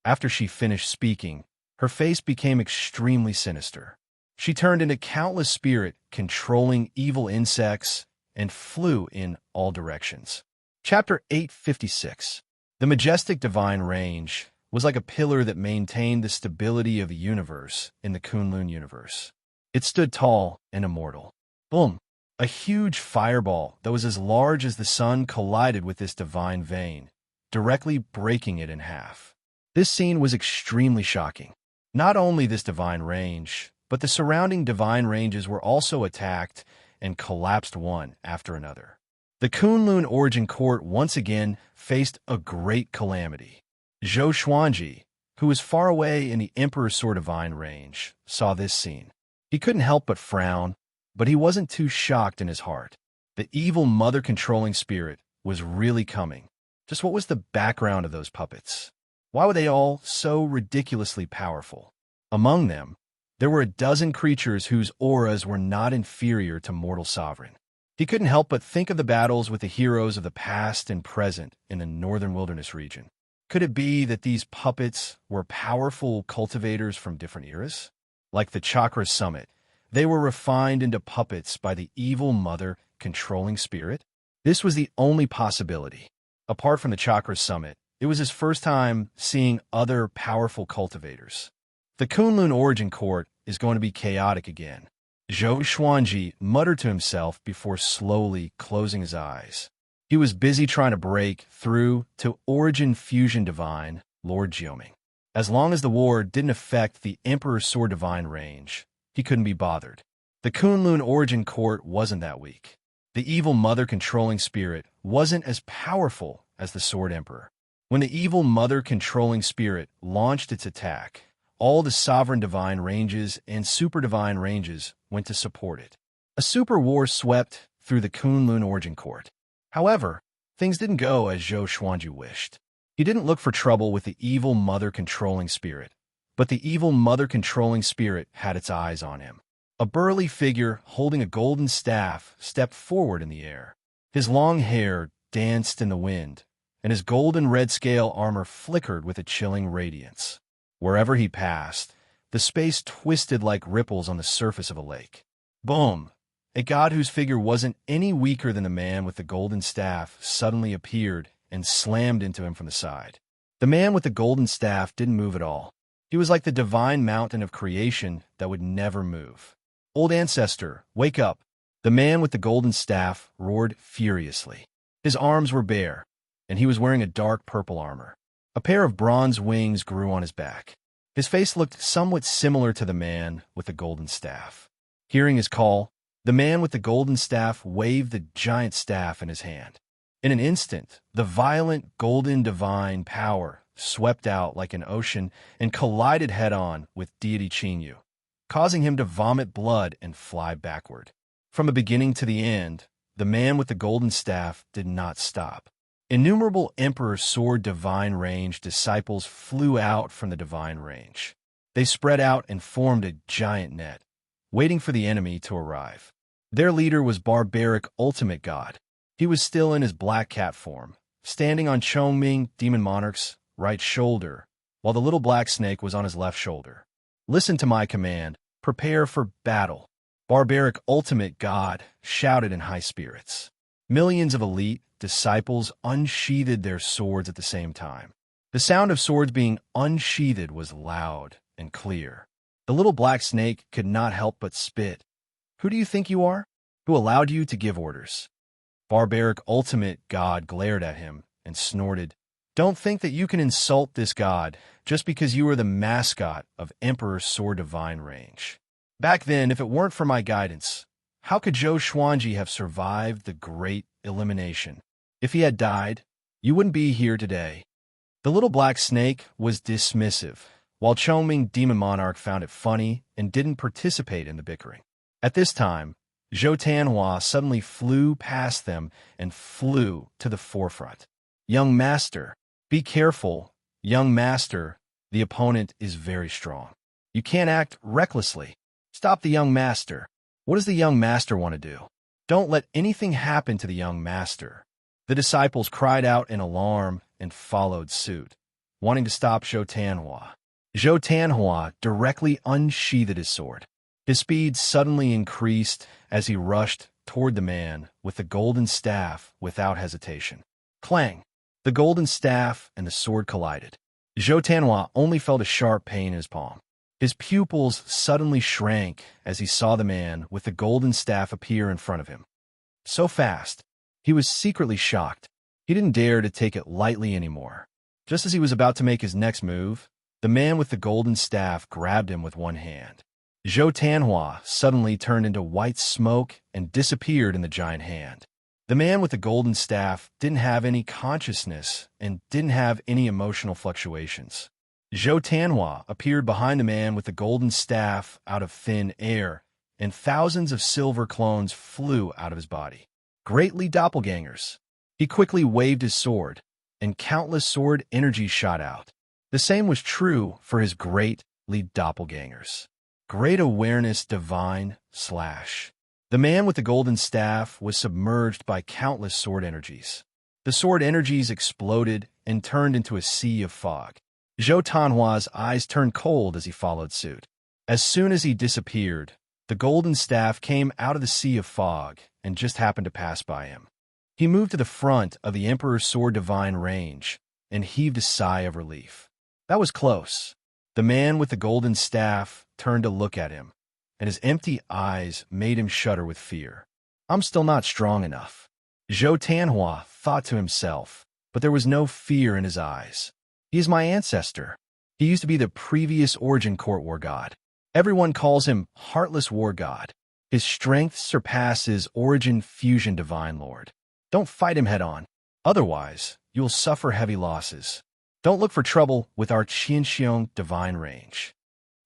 Speaker 1: After she finished speaking, her face became extremely sinister. She turned into countless spirit controlling evil insects and flew in all directions. Chapter 856. The majestic divine range was like a pillar that maintained the stability of the universe in the Kunlun universe. It stood tall and immortal. Boom! A huge fireball that was as large as the sun collided with this divine vein, directly breaking it in half. This scene was extremely shocking. Not only this divine range, but the surrounding divine ranges were also attacked and collapsed one after another. The Kunlun Origin Court once again faced a great calamity. Zhou Xuanji, who was far away in the Emperor's Sword Divine range, saw this scene. He couldn't help but frown, but he wasn't too shocked in his heart. The evil mother-controlling spirit was really coming. Just what was the background of those puppets? Why were they all so ridiculously powerful? Among them, there were a dozen creatures whose auras were not inferior to mortal sovereign. He couldn't help but think of the battles with the heroes of the past and present in the northern wilderness region. Could it be that these puppets were powerful cultivators from different eras? Like the Chakra Summit, they were refined into puppets by the evil mother controlling spirit? This was the only possibility. Apart from the Chakra Summit, it was his first time seeing other powerful cultivators. The Kunlun Origin Court is going to be chaotic again. Zhou Xuanji muttered to himself before slowly closing his eyes. He was busy trying to break through to Origin Fusion Divine, Lord Jioming. As long as the war didn't affect the Emperor's Sword Divine range, he couldn't be bothered. The Kunlun Origin Court wasn't that weak. The evil mother controlling spirit wasn't as powerful as the Sword Emperor. When the evil mother controlling spirit launched its attack, all the sovereign divine ranges and super divine ranges went to support it. A super war swept through the Kunlun Origin Court. However, things didn't go as Zhou Xuanji wished. He didn't look for trouble with the evil mother controlling spirit, but the evil mother controlling spirit had its eyes on him. A burly figure holding a golden staff stepped forward in the air. His long hair danced in the wind, and his golden red scale armor flickered with a chilling radiance. Wherever he passed, the space twisted like ripples on the surface of a lake. Boom! A god whose figure wasn't any weaker than the man with the golden staff suddenly appeared and slammed into him from the side. The man with the golden staff didn't move at all. He was like the divine mountain of creation that would never move. Old ancestor, wake up! The man with the golden staff roared furiously. His arms were bare, and he was wearing a dark purple armor. A pair of bronze wings grew on his back. His face looked somewhat similar to the man with the golden staff. Hearing his call, the man with the golden staff waved the giant staff in his hand. In an instant, the violent golden divine power swept out like an ocean and collided head-on with deity Qingyu, causing him to vomit blood and fly backward. From the beginning to the end, the man with the golden staff did not stop. Innumerable Emperor's Sword Divine Range disciples flew out from the Divine Range. They spread out and formed a giant net, waiting for the enemy to arrive. Their leader was Barbaric Ultimate God. He was still in his black cat form, standing on Chongming Demon Monarch's right shoulder, while the little black snake was on his left shoulder. Listen to my command. Prepare for battle. Barbaric Ultimate God shouted in high spirits. Millions of elite disciples unsheathed their swords at the same time. The sound of swords being unsheathed was loud and clear. The little black snake could not help but spit. Who do you think you are? Who allowed you to give orders? Barbaric Ultimate God glared at him and snorted. Don't think that you can insult this god just because you are the mascot of Emperor's Sword Divine Range. Back then, if it weren't for my guidance, how could Zhou Xuanji have survived the Great Elimination? If he had died, you wouldn't be here today. The little black snake was dismissive, while Chongming Demon Monarch found it funny and didn't participate in the bickering. At this time, Zhou Tianhua suddenly flew past them and flew to the forefront. Young master, be careful. Young master, the opponent is very strong. You can't act recklessly. Stop the young master. What does the young master want to do? Don't let anything happen to the young master. The disciples cried out in alarm and followed suit, wanting to stop Zhou Tianhua. Zhou Tianhua directly unsheathed his sword. His speed suddenly increased as he rushed toward the man with the golden staff without hesitation. Clang! The golden staff and the sword collided. Zhou Tianhua only felt a sharp pain in his palm. His pupils suddenly shrank as he saw the man with the golden staff appear in front of him. So fast, he was secretly shocked. He didn't dare to take it lightly anymore. Just as he was about to make his next move, the man with the golden staff grabbed him with one hand. Zhou Tianhua suddenly turned into white smoke and disappeared in the giant hand. The man with the golden staff didn't have any consciousness and didn't have any emotional fluctuations. Zhou Tianhua appeared behind the man with the golden staff out of thin air, and thousands of silver clones flew out of his body. Greatly doppelgangers. He quickly waved his sword, and countless sword energy shot out. The same was true for his great lead doppelgangers. Great awareness divine slash. The man with the golden staff was submerged by countless sword energies. The sword energies exploded and turned into a sea of fog. Zhou Tanhua's eyes turned cold as he followed suit. As soon as he disappeared, the golden staff came out of the sea of fog and just happened to pass by him. He moved to the front of the Emperor's sword divine range and heaved a sigh of relief. That was close. The man with the golden staff turned to look at him, and his empty eyes made him shudder with fear. I'm still not strong enough, Zhou Tanhua thought to himself, but there was no fear in his eyes. He is my ancestor. He used to be the previous Origin Court War God. Everyone calls him Heartless War God. His strength surpasses Origin Fusion Divine Lord. Don't fight him head-on. Otherwise, you'll suffer heavy losses. Don't look for trouble with our Qianxiong Divine Range.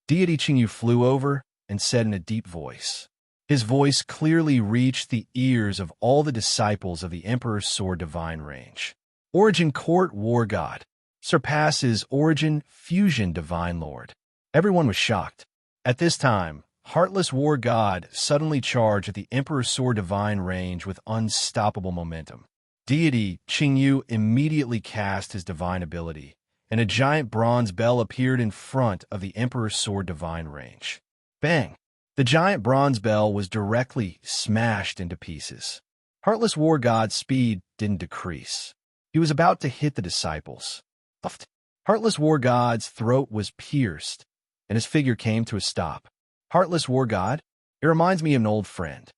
Speaker 1: Deity Qingyu flew over and said in a deep voice. His voice clearly reached the ears of all the disciples of the Emperor's Sword Divine Range. Origin Court War God surpasses Origin Fusion Divine Lord. Everyone was shocked. At this time, Heartless War God suddenly charged at the Emperor's Sword Divine Range with unstoppable momentum. Deity Qingyu immediately cast his divine ability, and a giant bronze bell appeared in front of the Emperor's Sword Divine Range. Bang! The giant bronze bell was directly smashed into pieces. Heartless War God's speed didn't decrease. He was about to hit the disciples. Puffed. Heartless War God's throat was pierced, and his figure came to a stop. Heartless War God? It reminds me of an old friend.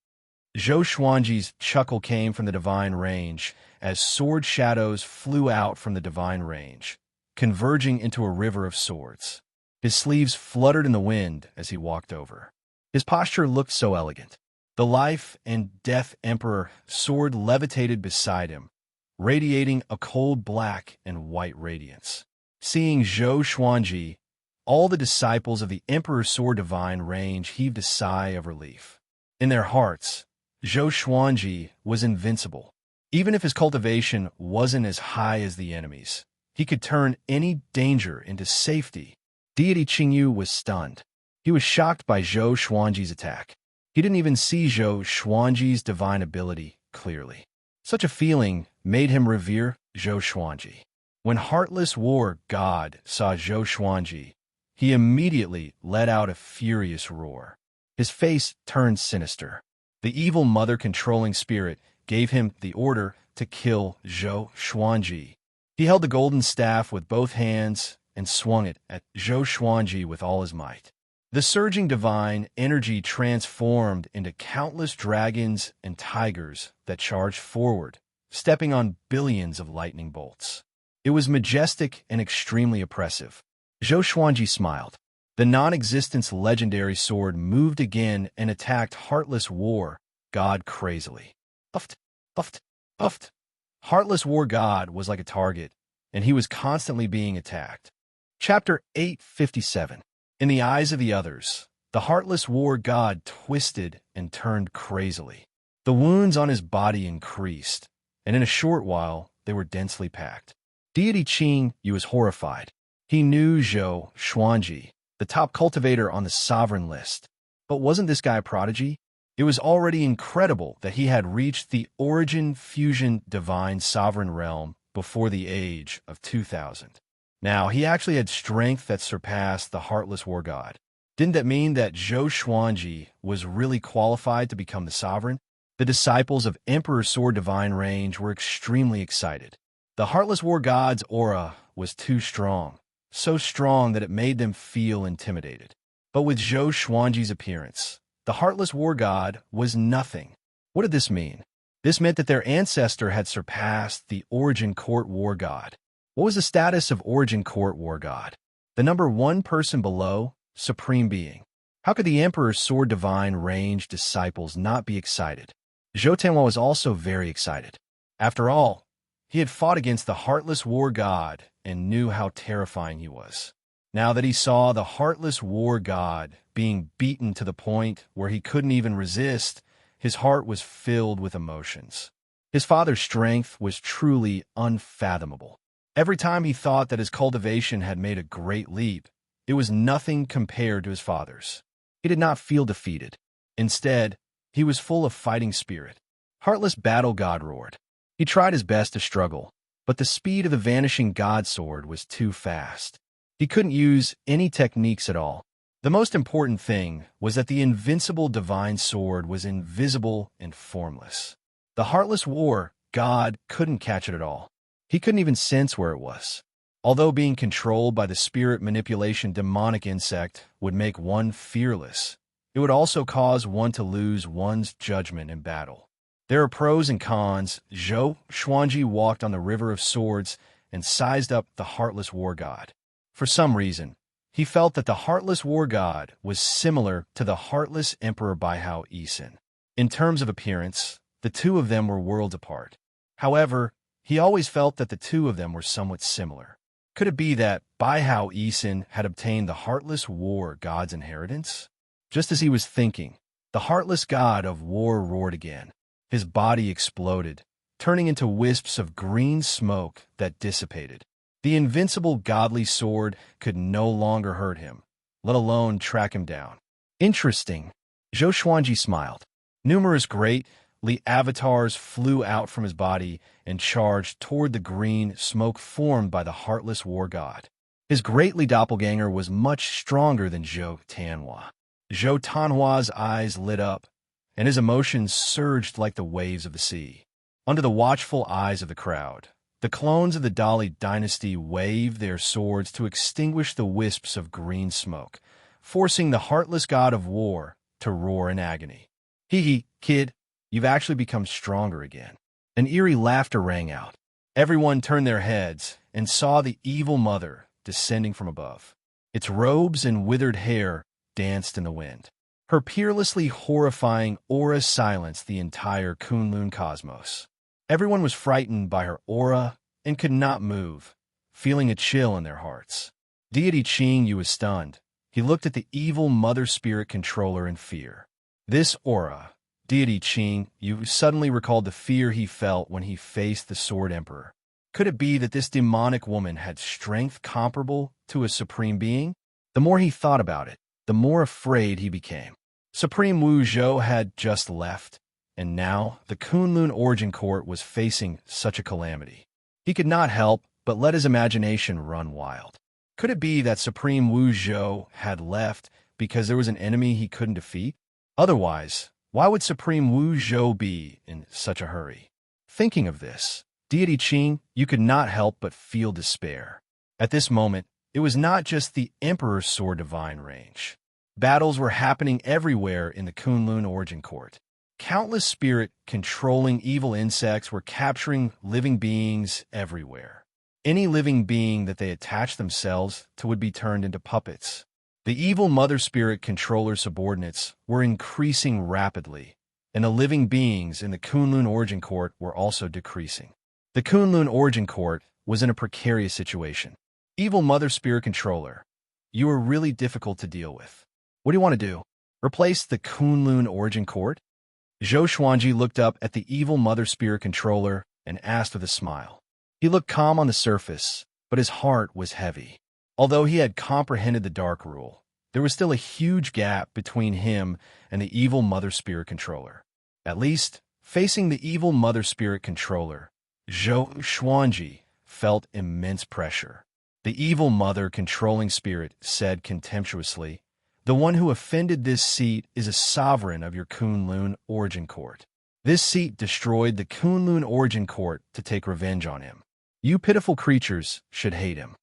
Speaker 1: Zhou Xuanji's chuckle came from the divine range as sword shadows flew out from the divine range, converging into a river of swords. His sleeves fluttered in the wind as he walked over. His posture looked so elegant. The life and death emperor sword levitated beside him, radiating a cold black and white radiance. Seeing Zhou Xuanji, all the disciples of the Emperor's Sword Divine Range heaved a sigh of relief. In their hearts, Zhou Xuanji was invincible. Even if his cultivation wasn't as high as the enemy's, he could turn any danger into safety. Deity Qingyu was stunned. He was shocked by Zhou Xuanji's attack. He didn't even see Zhou Xuanji's divine ability clearly. Such a feeling made him revere Zhou Xuanji. When Heartless War God saw Zhou Xuanji, he immediately let out a furious roar. His face turned sinister. The evil mother-controlling spirit gave him the order to kill Zhou Xuanji. He held the golden staff with both hands and swung it at Zhou Xuanji with all his might. The surging divine energy transformed into countless dragons and tigers that charged forward, stepping on billions of lightning bolts. It was majestic and extremely oppressive. Zhou Xuanji smiled. The non-existence legendary sword moved again and attacked Heartless War God crazily. Uffed, uffed, uffed. Heartless War God was like a target, and he was constantly being attacked. Chapter 857. In the eyes of the others, the Heartless War God twisted and turned crazily. The wounds on his body increased, and in a short while, they were densely packed. Deity Qingyu was horrified. He knew Zhou Xuanji, the top cultivator on the sovereign list. But wasn't this guy a prodigy? It was already incredible that he had reached the Origin Fusion Divine Sovereign Realm before the age of 2000. Now, he actually had strength that surpassed the Heartless War God. Didn't that mean that Zhou Xuanji was really qualified to become the sovereign? The disciples of Emperor's Sword Divine Range were extremely excited. The Heartless War God's aura was too strong, so strong that it made them feel intimidated. But with Zhou Xuanji's appearance, the Heartless War God was nothing. What did this mean? This meant that their ancestor had surpassed the Origin Court War God. What was the status of Origin Court War God? The number one person below, Supreme Being. How could the Emperor's Sword Divine Range disciples not be excited? Zhou Tanhua was also very excited. After all, he had fought against the Heartless War God and knew how terrifying he was. Now that he saw the Heartless War God being beaten to the point where he couldn't even resist, his heart was filled with emotions. His father's strength was truly unfathomable. Every time he thought that his cultivation had made a great leap, it was nothing compared to his father's. He did not feel defeated. Instead, he was full of fighting spirit. Heartless battle god roared. He tried his best to struggle, but the speed of the vanishing god sword was too fast. He couldn't use any techniques at all. The most important thing was that the invincible divine sword was invisible and formless. The heartless war god couldn't catch it at all. He couldn't even sense where it was. Although being controlled by the spirit manipulation demonic insect would make one fearless, it would also cause one to lose one's judgment in battle. There are pros and cons. Zhou Xuanji walked on the river of swords and sized up the heartless war god. For some reason, he felt that the heartless war god was similar to the heartless Emperor Baihao Yisin. In terms of appearance, the two of them were worlds apart. However, he always felt that the two of them were somewhat similar. Could it be that Baihao Yisin had obtained the heartless war god's inheritance? Just as he was thinking, the heartless god of war roared again. His body exploded, turning into wisps of green smoke that dissipated. The invincible godly sword could no longer hurt him, let alone track him down. Interesting. Zhou Xuanji smiled. Numerous greatly avatars flew out from his body and charged toward the green smoke formed by the heartless war god. His greatly doppelganger was much stronger than Zhou Tanhua. Zhou Tanhua's eyes lit up, and his emotions surged like the waves of the sea. Under the watchful eyes of the crowd, the clones of the Dali dynasty waved their swords to extinguish the wisps of green smoke, forcing the heartless god of war to roar in agony. Hee, kid, you've actually become stronger again. An eerie laughter rang out. Everyone turned their heads and saw the evil mother descending from above. Its robes and withered hair danced in the wind. Her peerlessly horrifying aura silenced the entire Kunlun cosmos. Everyone was frightened by her aura and could not move, feeling a chill in their hearts. Deity Qing Yu was stunned. He looked at the evil mother spirit controller in fear. This aura, Deity Qing Yu suddenly recalled the fear he felt when he faced the Sword Emperor. Could it be that this demonic woman had strength comparable to a supreme being? The more he thought about it, the more afraid he became. Supreme Wu Zhou had just left, and now the Kunlun Origin Court was facing such a calamity. He could not help but let his imagination run wild. Could it be that Supreme Wu Zhou had left because there was an enemy he couldn't defeat? Otherwise, why would Supreme Wu Zhou be in such a hurry? Thinking of this, Deity Qing, you could not help but feel despair. At this moment, it was not just the Emperor's sword divine range. Battles were happening everywhere in the Kunlun Origin Court. Countless spirit-controlling evil insects were capturing living beings everywhere. Any living being that they attached themselves to would be turned into puppets. The evil mother spirit controller subordinates were increasing rapidly, and the living beings in the Kunlun Origin Court were also decreasing. The Kunlun Origin Court was in a precarious situation. Evil mother spirit controller, you are really difficult to deal with. What do you want to do? Replace the Kunlun Origin Court? Zhou Xuanji looked up at the evil mother spirit controller and asked with a smile. He looked calm on the surface, but his heart was heavy. Although he had comprehended the Dark Rule, there was still a huge gap between him and the evil mother spirit controller. At least, facing the evil mother spirit controller, Zhou Xuanji felt immense pressure. The evil mother controlling spirit said contemptuously, "The one who offended this seat is a sovereign of your Kunlun Origin Court. This seat destroyed the Kunlun Origin Court to take revenge on him. You pitiful creatures should hate him."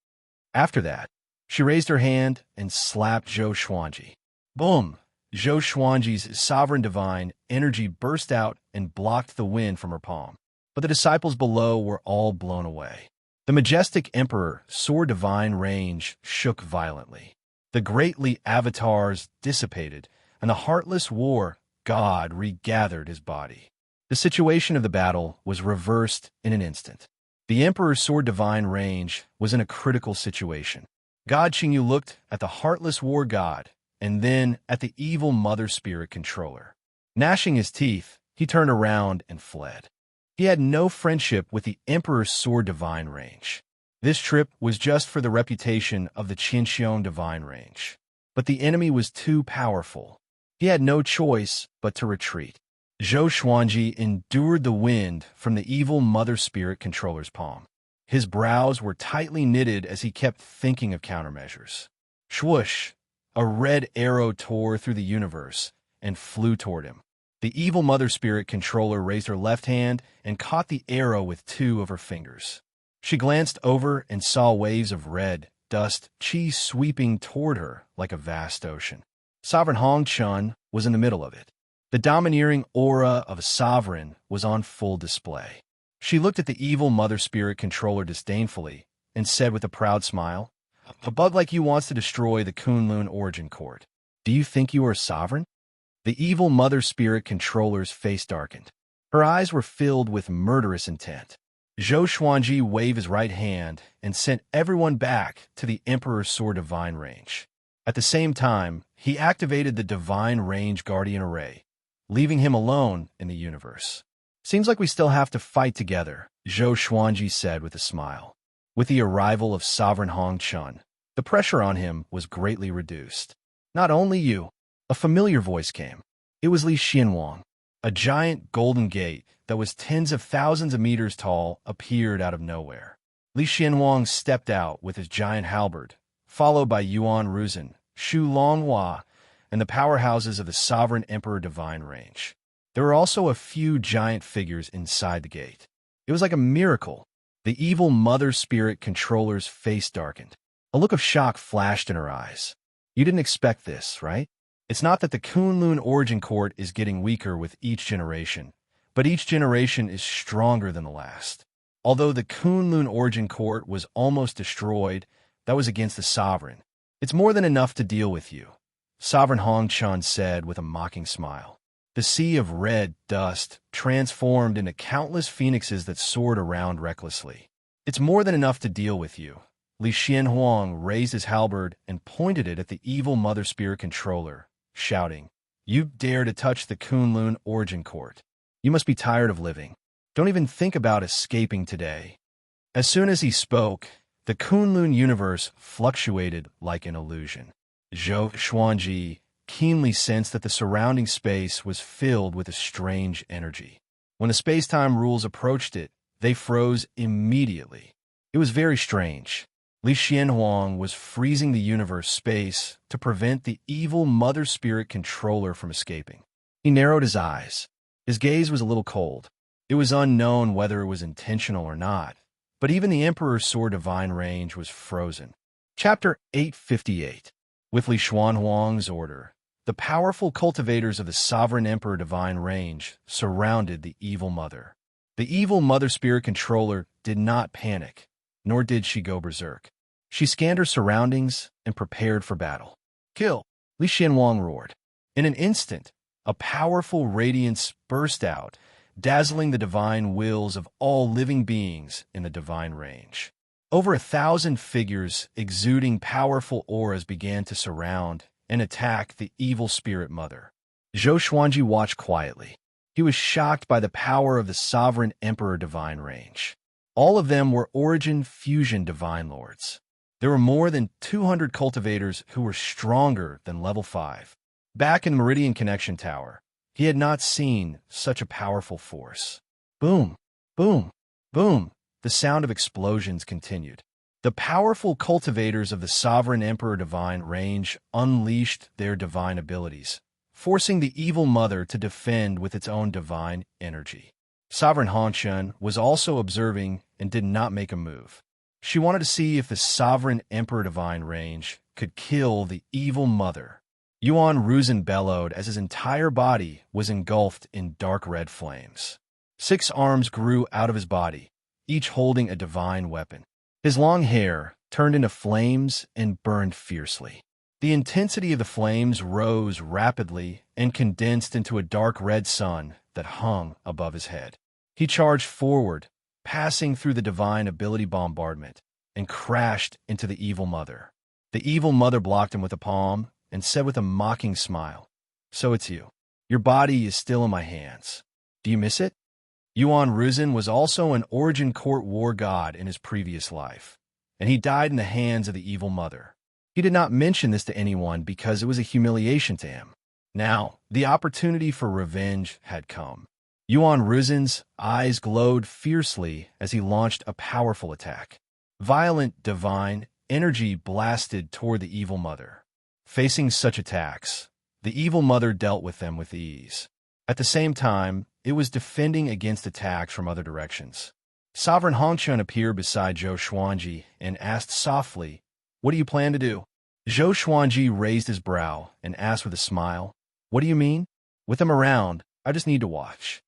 Speaker 1: After that, she raised her hand and slapped Zhou Xuanji. Boom! Zhou Xuanji's sovereign divine energy burst out and blocked the wind from her palm. But the disciples below were all blown away. The majestic Emperor Sword Divine range shook violently. The greatly avatars dissipated, and the heartless war god regathered his body. The situation of the battle was reversed in an instant. The Emperor's Sword Divine range was in a critical situation. God Qingyu looked at the heartless war god and then at the evil mother spirit controller. Gnashing his teeth, he turned around and fled. He had no friendship with the Emperor's Sword Divine range. This trip was just for the reputation of the Qinxiong divine range. But the enemy was too powerful. He had no choice but to retreat. Zhou Xuanji endured the wind from the evil Mother Spirit controller's palm. His brows were tightly knitted as he kept thinking of countermeasures. Swoosh! A red arrow tore through the universe and flew toward him. The evil Mother Spirit controller raised her left hand and caught the arrow with two of her fingers. She glanced over and saw waves of red dust chi sweeping toward her like a vast ocean. Sovereign Hong Chun was in the middle of it. The domineering aura of a sovereign was on full display. She looked at the evil Mother Spirit controller disdainfully and said with a proud smile, "A bug like you wants to destroy the Kunlun origin court. Do you think you are a sovereign?" The evil Mother Spirit controller's face darkened. Her eyes were filled with murderous intent. Zhou Xuanji waved his right hand and sent everyone back to the Emperor's Sword Divine Range. At the same time, he activated the Divine Range Guardian Array, leaving him alone in the universe. "Seems like we still have to fight together," Zhou Xuanji said with a smile. With the arrival of Sovereign Hong Chun, the pressure on him was greatly reduced. "Not only you." A familiar voice came. It was Li Xianwang. A giant golden gate that was tens of thousands of meters tall appeared out of nowhere. Li Xianwang stepped out with his giant halberd, followed by Yuan Ruzhen, Shu Longhua, and the powerhouses of the Sovereign Emperor Divine Range. There were also a few giant figures inside the gate. It was like a miracle. The evil Mother Spirit controller's face darkened. A look of shock flashed in her eyes. "You didn't expect this, right? It's not that the Kunlun origin court is getting weaker with each generation, but each generation is stronger than the last. Although the Kunlun origin court was almost destroyed, that was against the sovereign. It's more than enough to deal with you," Sovereign Hong Chun said with a mocking smile. The sea of red dust transformed into countless phoenixes that soared around recklessly. "It's more than enough to deal with you." Li Xianhuang raised his halberd and pointed it at the evil Mother Spirit controller, shouting, "You dare to touch the Kunlun origin court. You must be tired of living. Don't even think about escaping today." As soon as he spoke, the Kunlun universe fluctuated like an illusion. Zhou Xuanji keenly sensed that the surrounding space was filled with a strange energy. When the space-time rules approached it, they froze immediately. It was very strange. Li Xianhuang was freezing the universe space to prevent the evil Mother Spirit controller from escaping. He narrowed his eyes. His gaze was a little cold. It was unknown whether it was intentional or not, but even the Emperor's Sword Divine Range was frozen. Chapter 858. With Li Xianhuang's order, the powerful cultivators of the Sovereign Emperor Divine Range surrounded the evil mother. The evil Mother Spirit controller did not panic, nor did she go berserk. She scanned her surroundings and prepared for battle. "Kill!" Li Xianhuang roared. In an instant, a powerful radiance burst out, dazzling the divine wills of all living beings in the divine range. Over 1,000 figures exuding powerful auras began to surround and attack the evil spirit mother. Zhou Xuanji watched quietly. He was shocked by the power of the Sovereign Emperor Divine Range. All of them were Origin Fusion Divine Lords. There were more than 200 cultivators who were stronger than level 5. Back in the Meridian Connection Tower, he had not seen such a powerful force. Boom, boom, boom. The sound of explosions continued. The powerful cultivators of the Sovereign Emperor Divine Range unleashed their divine abilities, forcing the evil mother to defend with its own divine energy. Sovereign Hong Chun was also observing and did not make a move. She wanted to see if the Sovereign Emperor Divine Range could kill the evil mother. Yuan Ruzhen bellowed as his entire body was engulfed in dark red flames. 6 arms grew out of his body, each holding a divine weapon. His long hair turned into flames and burned fiercely. The intensity of the flames rose rapidly and condensed into a dark red sun that hung above his head. He charged forward, passing through the divine ability bombardment, and crashed into the evil mother. The evil mother blocked him with a palm and said with a mocking smile, "So it's you. Your body is still in my hands. Do you miss it?" Yuan Ruzhen was also an Origin Court war god in his previous life. and he died in the hands of the evil mother. He did not mention this to anyone because it was a humiliation to him. Now, the opportunity for revenge had come. Yuan Ruzin's eyes glowed fiercely as he launched a powerful attack. Violent, divine energy blasted toward the evil mother. Facing such attacks, the evil mother dealt with them with ease. At the same time, it was defending against attacks from other directions. Sovereign Hongchun appeared beside Zhou Xuanji and asked softly, "What do you plan to do?" Zhou Xuanji raised his brow and asked with a smile, "What do you mean? With them around, I just need to watch."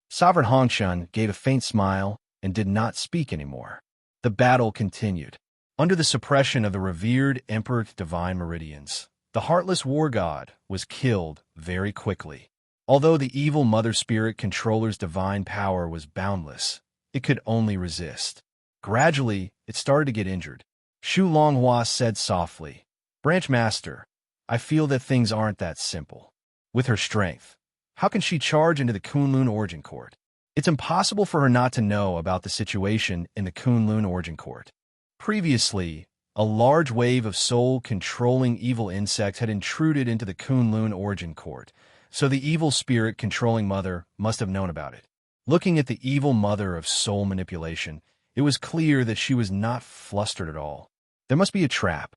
Speaker 1: Sovereign Hongchun gave a faint smile and did not speak anymore. The battle continued. Under the suppression of the revered Emperor Divine Meridians, the heartless war god was killed very quickly. Although the evil Mother Spirit Controller's divine power was boundless, it could only resist. Gradually, it started to get injured. Shu Longhua said softly, "Branch Master, I feel that things aren't that simple. With her strength, how can she charge into the Kunlun Origin Court? It's impossible for her not to know about the situation in the Kunlun Origin Court." Previously, a large wave of soul-controlling evil insects had intruded into the Kunlun Origin Court, so the evil spirit-controlling mother must have known about it. Looking at the evil mother of soul manipulation, it was clear that she was not flustered at all. There must be a trap.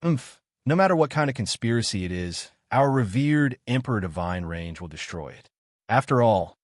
Speaker 1: No matter what kind of conspiracy it is, our revered Emperor Divine Range will destroy it. After all,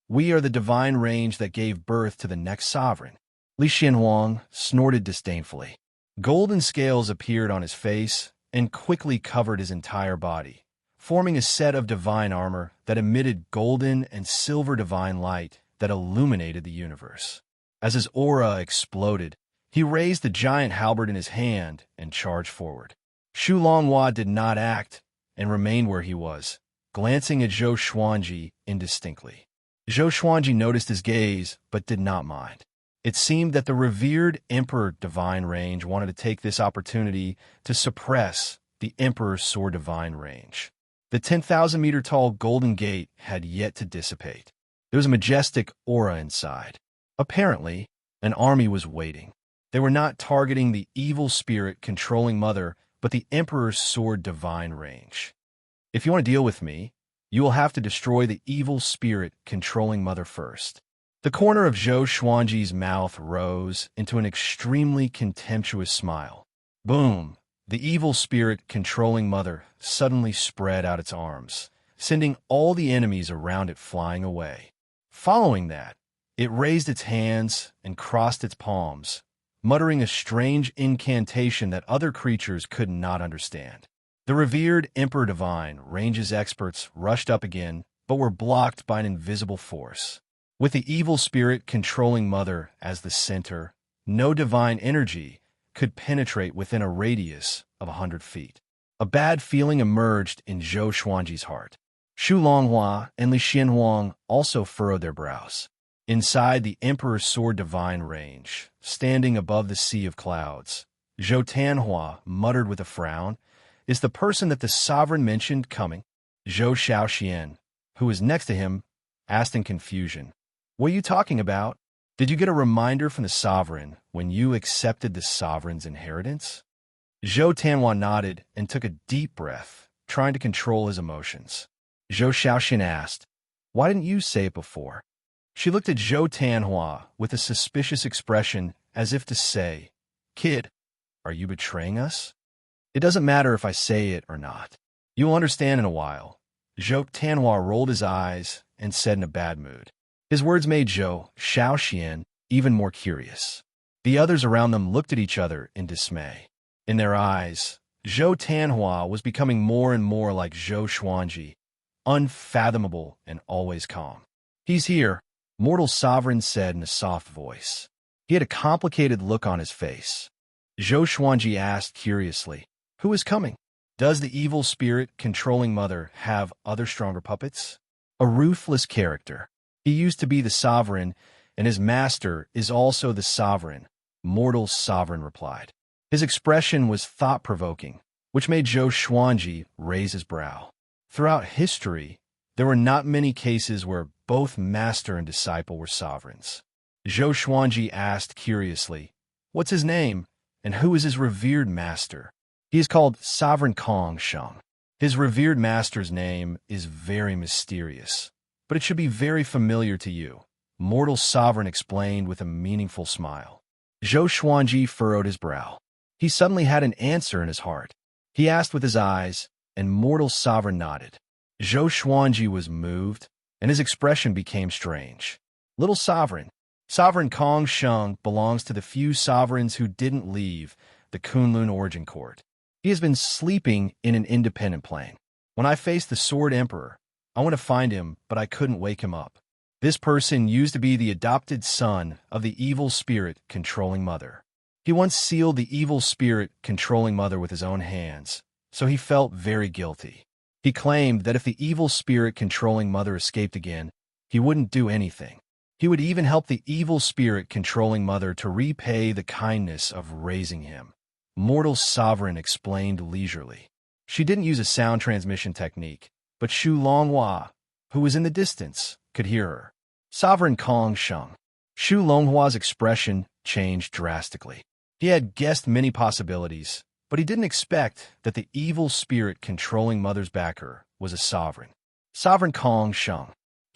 Speaker 1: we are the divine range that gave birth to the next sovereign. Li Xianhuang snorted disdainfully. Golden scales appeared on his face and quickly covered his entire body, forming a set of divine armor that emitted golden and silver divine light that illuminated the universe. As his aura exploded, he raised the giant halberd in his hand and charged forward. Shu Longhua did not act and remained where he was, glancing at Zhou Xuanji indistinctly. Zhou Xuanji noticed his gaze but did not mind. It seemed that the revered Emperor Divine Range wanted to take this opportunity to suppress the Emperor's Sword Divine Range. The 10,000-meter-tall Golden Gate had yet to dissipate. There was a majestic aura inside. Apparently, an army was waiting. They were not targeting the evil spirit controlling mother, but the Emperor's Sword Divine Range. If you want to deal with me, you will have to destroy the evil spirit controlling mother first. The corner of Zhou Xuanji's mouth rose into an extremely contemptuous smile. Boom! The evil spirit controlling mother suddenly spread out its arms, sending all the enemies around it flying away. Following that, it raised its hands and crossed its palms, muttering a strange incantation that other creatures could not understand. The revered Emperor Divine Range's experts rushed up again, but were blocked by an invisible force. With the evil spirit controlling mother as the center, no divine energy could penetrate within a radius of 100 feet. A bad feeling emerged in Zhou Xuanji's heart. Shu Longhua and Li Xianhuang also furrowed their brows. Inside the Emperor's Sword Divine Range, standing above the sea of clouds, Zhou Tanhua muttered with a frown, "Is the person that the sovereign mentioned coming?" Zhou Shaoxian, who was next to him, asked in confusion, "What are you talking about? Did you get a reminder from the sovereign when you accepted the sovereign's inheritance?" Zhou Tanhua nodded and took a deep breath, trying to control his emotions. Zhou Shaoxian asked, "Why didn't you say it before?" She looked at Zhou Tanhua with a suspicious expression as if to say, "Kid, are you betraying us?" "It doesn't matter if I say it or not. You will understand in a while." Zhou Tanhua rolled his eyes and said in a bad mood. His words made Zhou Shaoxian even more curious. The others around them looked at each other in dismay. In their eyes, Zhou Tanhua was becoming more and more like Zhou Xuanji, unfathomable and always calm. "He's here," Mortal Sovereign said in a soft voice. He had a complicated look on his face. Zhou Xuanji asked curiously, "Who is coming? Does the evil spirit controlling mother have other stronger puppets?" "A ruthless character. He used to be the sovereign, and his master is also the sovereign," Mortal Sovereign replied. His expression was thought-provoking, which made Zhou Xuanji raise his brow. Throughout history, there were not many cases where both master and disciple were sovereigns. Zhou Xuanji asked curiously, "What's his name, And who is his revered master? He is called Sovereign Kong Sheng. His revered master's name is very mysterious, but it should be very familiar to you, mortal sovereign explained with a meaningful smile. Zhou Xuanji furrowed his brow. He suddenly had an answer in his heart. He asked with his eyes, and mortal sovereign nodded. Zhou Xuanji was moved, and his expression became strange. Little sovereign. Sovereign Kong Sheng belongs to the few sovereigns who didn't leave the Kunlun origin court. He has been sleeping in an independent plane. When I faced the Sword Emperor, I went to find him, but I couldn't wake him up. This person used to be the adopted son of the evil spirit controlling mother. He once sealed the evil spirit controlling mother with his own hands, so he felt very guilty. He claimed that if the evil spirit controlling mother escaped again, he wouldn't do anything. He would even help the evil spirit controlling mother to repay the kindness of raising him. Mortal Sovereign explained leisurely. She didn't use a sound transmission technique, but Xu Longhua, who was in the distance, could hear her. Sovereign Kong Sheng. Xu Longhua's expression changed drastically. He had guessed many possibilities, but he didn't expect that the evil spirit controlling mother's backer was a sovereign. Sovereign Kong Sheng.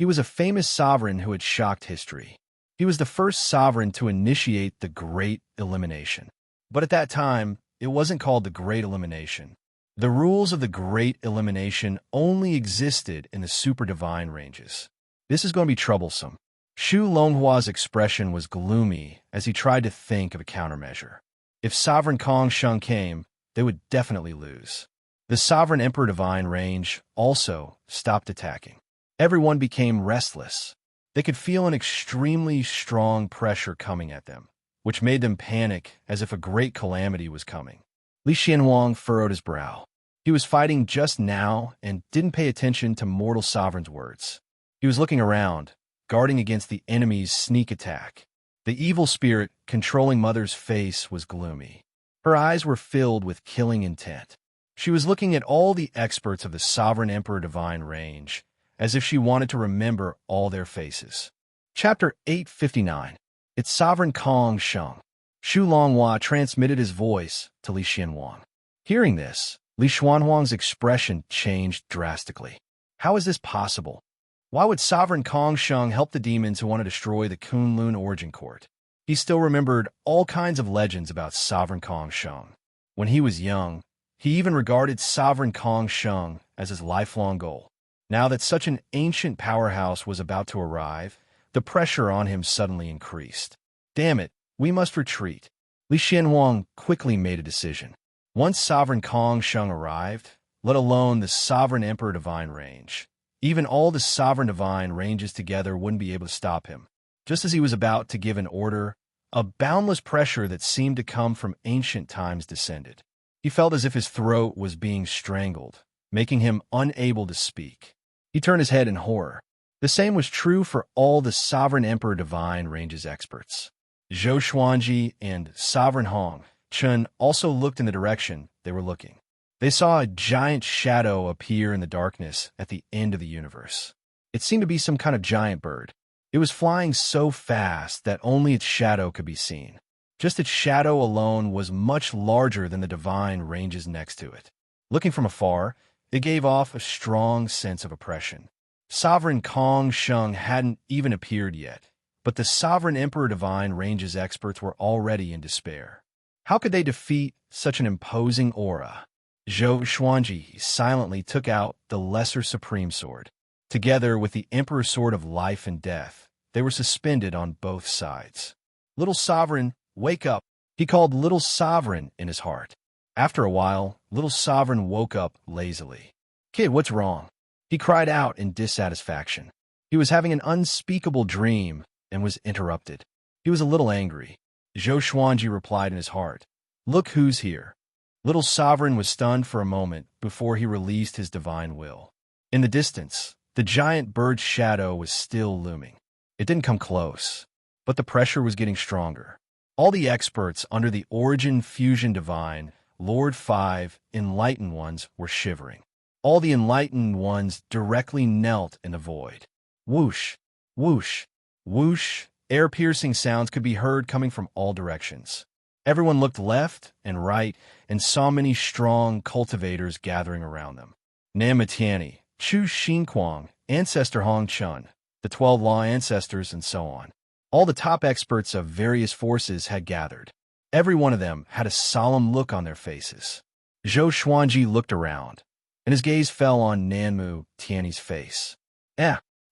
Speaker 1: He was a famous sovereign who had shocked history. He was the first sovereign to initiate the Great Elimination. But at that time, it wasn't called the Great Elimination. The rules of the Great Elimination only existed in the super divine ranges. This is going to be troublesome. Xu Longhua's expression was gloomy as he tried to think of a countermeasure. If Sovereign Kong Sheng came, they would definitely lose. The Sovereign Emperor Divine range also stopped attacking. Everyone became restless. They could feel an extremely strong pressure coming at them, which made them panic as if a great calamity was coming. Li Xianhuang furrowed his brow. He was fighting just now and didn't pay attention to Mortal Sovereign's words. He was looking around, guarding against the enemy's sneak attack. The evil spirit controlling Mother's face was gloomy. Her eyes were filled with killing intent. She was looking at all the experts of the Sovereign Emperor Divine range, as if she wanted to remember all their faces. Chapter 859. It's Sovereign Kong Sheng. Xu Longhua transmitted his voice to Li Xianhuang. Hearing this, Li Xianhuang's expression changed drastically. How is this possible? Why would Sovereign Kong Sheng help the demons who want to destroy the Kunlun origin court? He still remembered all kinds of legends about Sovereign Kong Sheng. When he was young, he even regarded Sovereign Kong Sheng as his lifelong goal. Now that such an ancient powerhouse was about to arrive, the pressure on him suddenly increased. Damn it, we must retreat. Li Xianhuang quickly made a decision. Once Sovereign Kong Sheng arrived, let alone the Sovereign Emperor Divine range, even all the Sovereign Divine ranges together wouldn't be able to stop him. Just as he was about to give an order, a boundless pressure that seemed to come from ancient times descended. He felt as if his throat was being strangled, making him unable to speak. He turned his head in horror. The same was true for all the Sovereign Emperor Divine ranges experts. Zhou Xuanji and Sovereign Hong Chun also looked in the direction they were looking. They saw a giant shadow appear in the darkness at the end of the universe. It seemed to be some kind of giant bird. It was flying so fast that only its shadow could be seen. Just its shadow alone was much larger than the divine ranges next to it. Looking from afar, it gave off a strong sense of oppression. Sovereign Kong Sheng hadn't even appeared yet, but the Sovereign Emperor Divine ranges experts were already in despair. How could they defeat such an imposing aura? Zhou Xuanji silently took out the Lesser Supreme Sword. Together with the Emperor's Sword of Life and Death, they were suspended on both sides. Little Sovereign, wake up, he called Little Sovereign in his heart. After a while, Little Sovereign woke up lazily. Kid, what's wrong? He cried out in dissatisfaction. He was having an unspeakable dream and was interrupted. He was a little angry. Zhou Xuanji replied in his heart, Look who's here. Little Sovereign was stunned for a moment before he released his divine will. In the distance, the giant bird's shadow was still looming. It didn't come close, but the pressure was getting stronger. All the experts under the Origin Fusion Divine, Lord 5, Enlightened Ones were shivering. All the Enlightened Ones directly knelt in the void. Whoosh, whoosh, whoosh, air-piercing sounds could be heard coming from all directions. Everyone looked left and right and saw many strong cultivators gathering around them. Namatiani, Chu Xinquang, Ancestor Hong Chun, the 12 Law Ancestors, and so on. All the top experts of various forces had gathered. Every one of them had a solemn look on their faces. Zhou Xuanji looked around, and his gaze fell on Nanmu Tiani's face.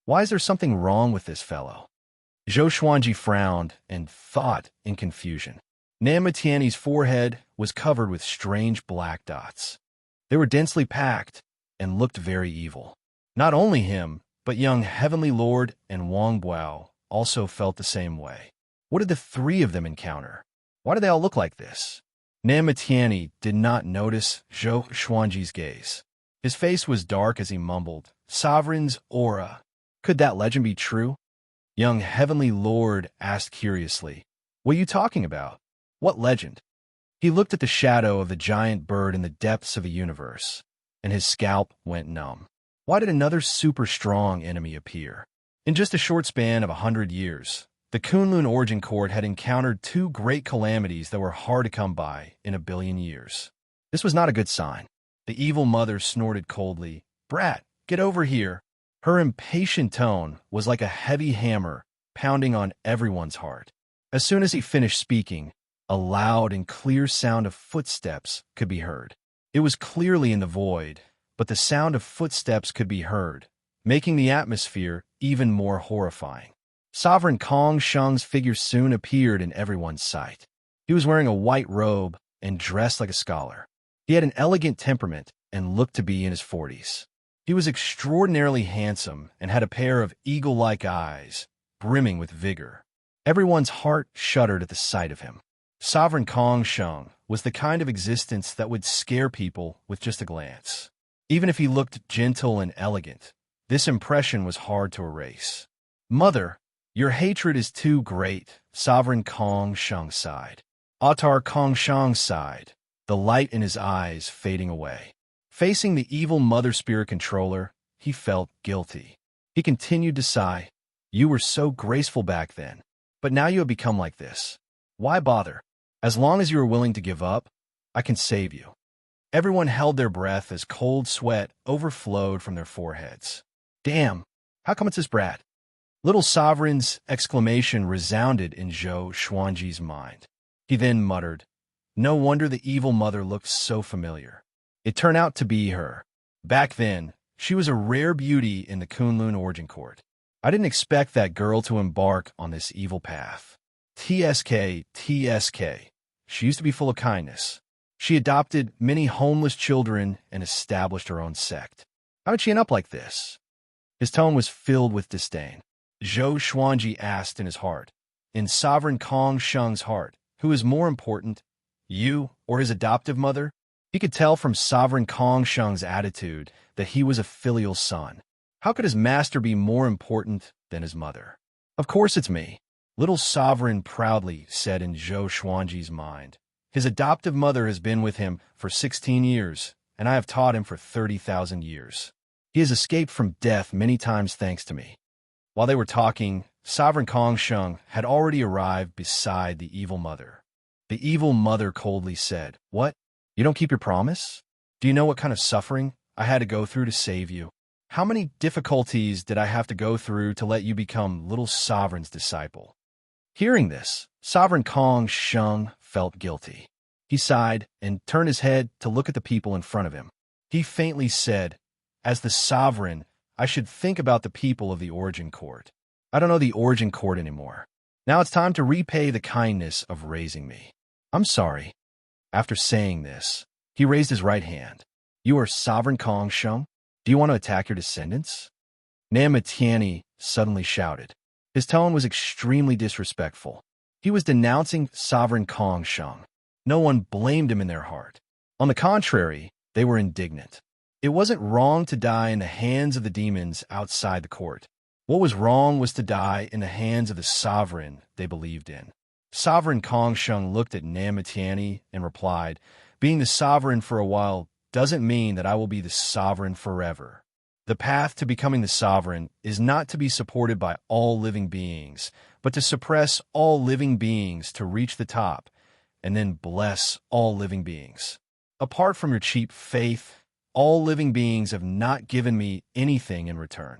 Speaker 1: Why is there something wrong with this fellow? Zhou Xuanji frowned and thought in confusion. Nanmu Tiani's forehead was covered with strange black dots. They were densely packed and looked very evil. Not only him, but young Heavenly Lord and Wang Buao also felt the same way. What did the three of them encounter? Why do they all look like this? Nanmu Tiani did not notice Zhou Xuanji's gaze. His face was dark as he mumbled, "Sovereign's aura. Could that legend be true?" Young Heavenly Lord asked curiously, "What are you talking about? What legend?" He looked at the shadow of the giant bird in the depths of a universe, and his scalp went numb. Why did another super strong enemy appear? In just a short span of 100 years, the Kunlun Origin Court had encountered two great calamities that were hard to come by in a billion years. This was not a good sign. The evil mother snorted coldly, "Brat, get over here." Her impatient tone was like a heavy hammer pounding on everyone's heart. As soon as he finished speaking, a loud and clear sound of footsteps could be heard. It was clearly in the void, but the sound of footsteps could be heard, making the atmosphere even more horrifying. Sovereign Kong Sheng's figure soon appeared in everyone's sight. He was wearing a white robe and dressed like a scholar. He had an elegant temperament and looked to be in his 40s. He was extraordinarily handsome and had a pair of eagle-like eyes, brimming with vigor. Everyone's heart shuddered at the sight of him. Sovereign Kong Sheng was the kind of existence that would scare people with just a glance. Even if he looked gentle and elegant, this impression was hard to erase. "Mother, your hatred is too great," Sovereign Kong Sheng sighed. Autar Kong Sheng sighed, the light in his eyes fading away. Facing the evil Mother Spirit Controller, he felt guilty. He continued to sigh. "You were so graceful back then, but now you have become like this. Why bother? As long as you are willing to give up, I can save you." Everyone held their breath as cold sweat overflowed from their foreheads. "Damn, how come it's this brat?" Little Sovereign's exclamation resounded in Zhou Xuanji's mind. He then muttered, "No wonder the evil mother looked so familiar. It turned out to be her. Back then, she was a rare beauty in the Kunlun Origin Court. I didn't expect that girl to embark on this evil path. TSK. She used to be full of kindness. She adopted many homeless children and established her own sect. How did she end up like this?" His tone was filled with disdain. Zhou Xuanji asked in his heart. In Sovereign Kong Sheng's heart, who is more important, you or his adoptive mother? He could tell from Sovereign Kong Sheng's attitude that he was a filial son. How could his master be more important than his mother? "Of course it's me," Little Sovereign proudly said in Zhou Xuanji's mind. "His adoptive mother has been with him for 16 years, and I have taught him for 30,000 years. He has escaped from death many times thanks to me." While they were talking, Sovereign Kong Sheng had already arrived beside the evil mother. The evil mother coldly said, "What? You don't keep your promise? Do you know what kind of suffering I had to go through to save you? How many difficulties did I have to go through to let you become Little Sovereign's disciple?" Hearing this, Sovereign Kong Sheng felt guilty. He sighed and turned his head to look at the people in front of him. He faintly said, "As the Sovereign, I should think about the people of the Origin Court. I don't know the Origin Court anymore. Now it's time to repay the kindness of raising me. I'm sorry." After saying this, he raised his right hand. "You are Sovereign Kong Sheng? Do you want to attack your descendants?" Nanmu Tiani suddenly shouted. His tone was extremely disrespectful. He was denouncing Sovereign Kong Sheng. No one blamed him in their heart. On the contrary, they were indignant. It wasn't wrong to die in the hands of the demons outside the court. What was wrong was to die in the hands of the sovereign they believed in. Sovereign Kong Sheng looked at Nanmu Tiani and replied, "Being the sovereign for a while doesn't mean that I will be the sovereign forever. The path to becoming the sovereign is not to be supported by all living beings, but to suppress all living beings to reach the top, and then bless all living beings. Apart from your cheap faith, all living beings have not given me anything in return.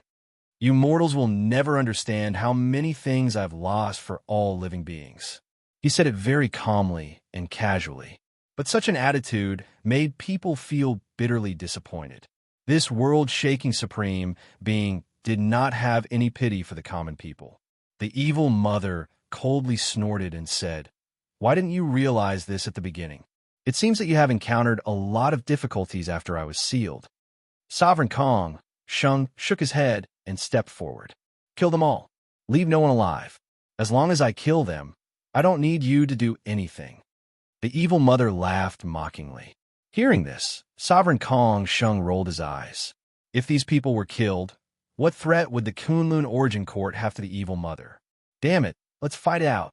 Speaker 1: You mortals will never understand how many things I've lost for all living beings." He said it very calmly and casually, but such an attitude made people feel bitterly disappointed. This world-shaking supreme being did not have any pity for the common people. The evil mother coldly snorted and said, "Why didn't you realize this at the beginning? It seems that you have encountered a lot of difficulties after I was sealed." Sovereign Kong Sheng shook his head and stepped forward. "Kill them all. Leave no one alive. As long as I kill them, I don't need you to do anything." The evil mother laughed mockingly. Hearing this, Sovereign Kong Sheng rolled his eyes. If these people were killed, what threat would the Kunlun Origin Court have to the evil mother? "Damn it, let's fight it out."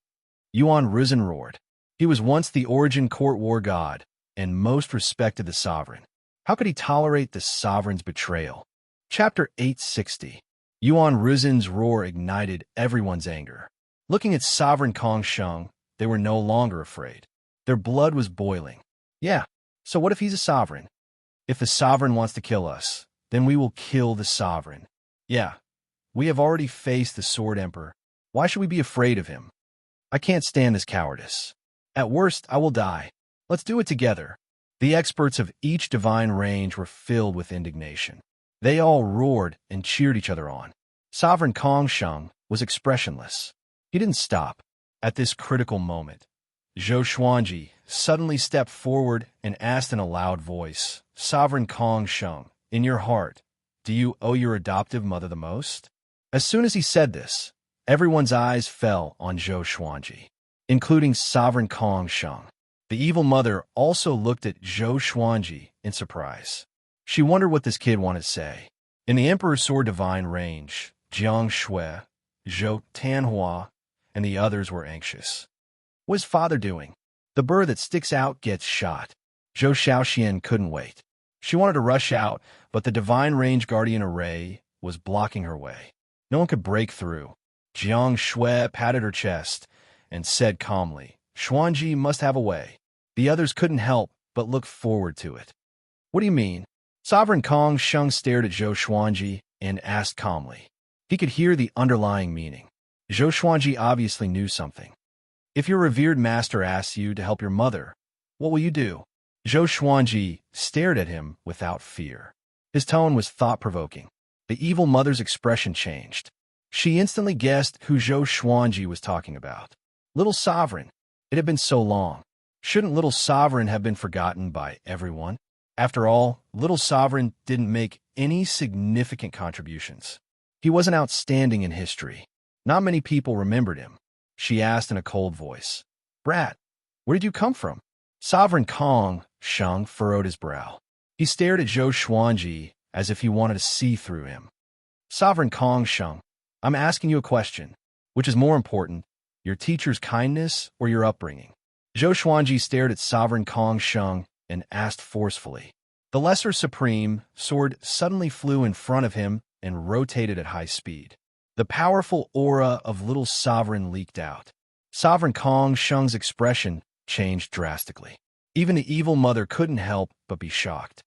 Speaker 1: Yuan Risen roared. He was once the Origin Court war god, and most respected the sovereign. How could he tolerate the sovereign's betrayal? Chapter 860. Yuan Risen's roar ignited everyone's anger. Looking at Sovereign Kong Sheng, they were no longer afraid. Their blood was boiling. Yeah, so what if he's a sovereign? If the sovereign wants to kill us, then we will kill the sovereign. Yeah, we have already faced the Sword Emperor. Why should we be afraid of him? I can't stand this cowardice. At worst, I will die. Let's do it together. The experts of each divine range were filled with indignation. They all roared and cheered each other on. Sovereign Kong Sheng was expressionless. He didn't stop. At this critical moment, Zhou Xuanji suddenly stepped forward and asked in a loud voice, "Sovereign Kong Sheng, in your heart, do you owe your adoptive mother the most?" As soon as he said this, everyone's eyes fell on Zhou Xuanji, including Sovereign Kong Sheng. The evil mother also looked at Zhou Xuanji in surprise. She wondered what this kid wanted to say. In the Emperor's Sword Divine range, Jiang Shui, Zhou Tanhua, and the others were anxious. What is father doing? The bird that sticks out gets shot. Zhou Xiaoxian couldn't wait. She wanted to rush out, but the Divine Range Guardian Array was blocking her way. No one could break through. Jiang Shui patted her chest and said calmly, "Xuanji must have a way." The others couldn't help but look forward to it. "What do you mean?" Sovereign Kong Sheng stared at Zhou Xuanji and asked calmly. He could hear the underlying meaning. Zhou Xuanji obviously knew something. "If your revered master asks you to help your mother, what will you do?" Zhou Xuanji stared at him without fear. His tone was thought-provoking. The evil mother's expression changed. She instantly guessed who Zhou Xuanji was talking about. Little Sovereign. It had been so long. Shouldn't Little Sovereign have been forgotten by everyone? After all, Little Sovereign didn't make any significant contributions. He wasn't outstanding in history. Not many people remembered him. She asked in a cold voice. "Brat, where did you come from?" Sovereign Kong Sheng furrowed his brow. He stared at Zhou Xuanji as if he wanted to see through him. "Sovereign Kong Sheng, I'm asking you a question. Which is more important, your teacher's kindness or your upbringing?" Zhou Xuanji stared at Sovereign Kong Sheng and asked forcefully. The Lesser Supreme sword suddenly flew in front of him and rotated at high speed. The powerful aura of Little Sovereign leaked out. Sovereign Kong Sheng's expression changed drastically. Even the evil mother couldn't help but be shocked.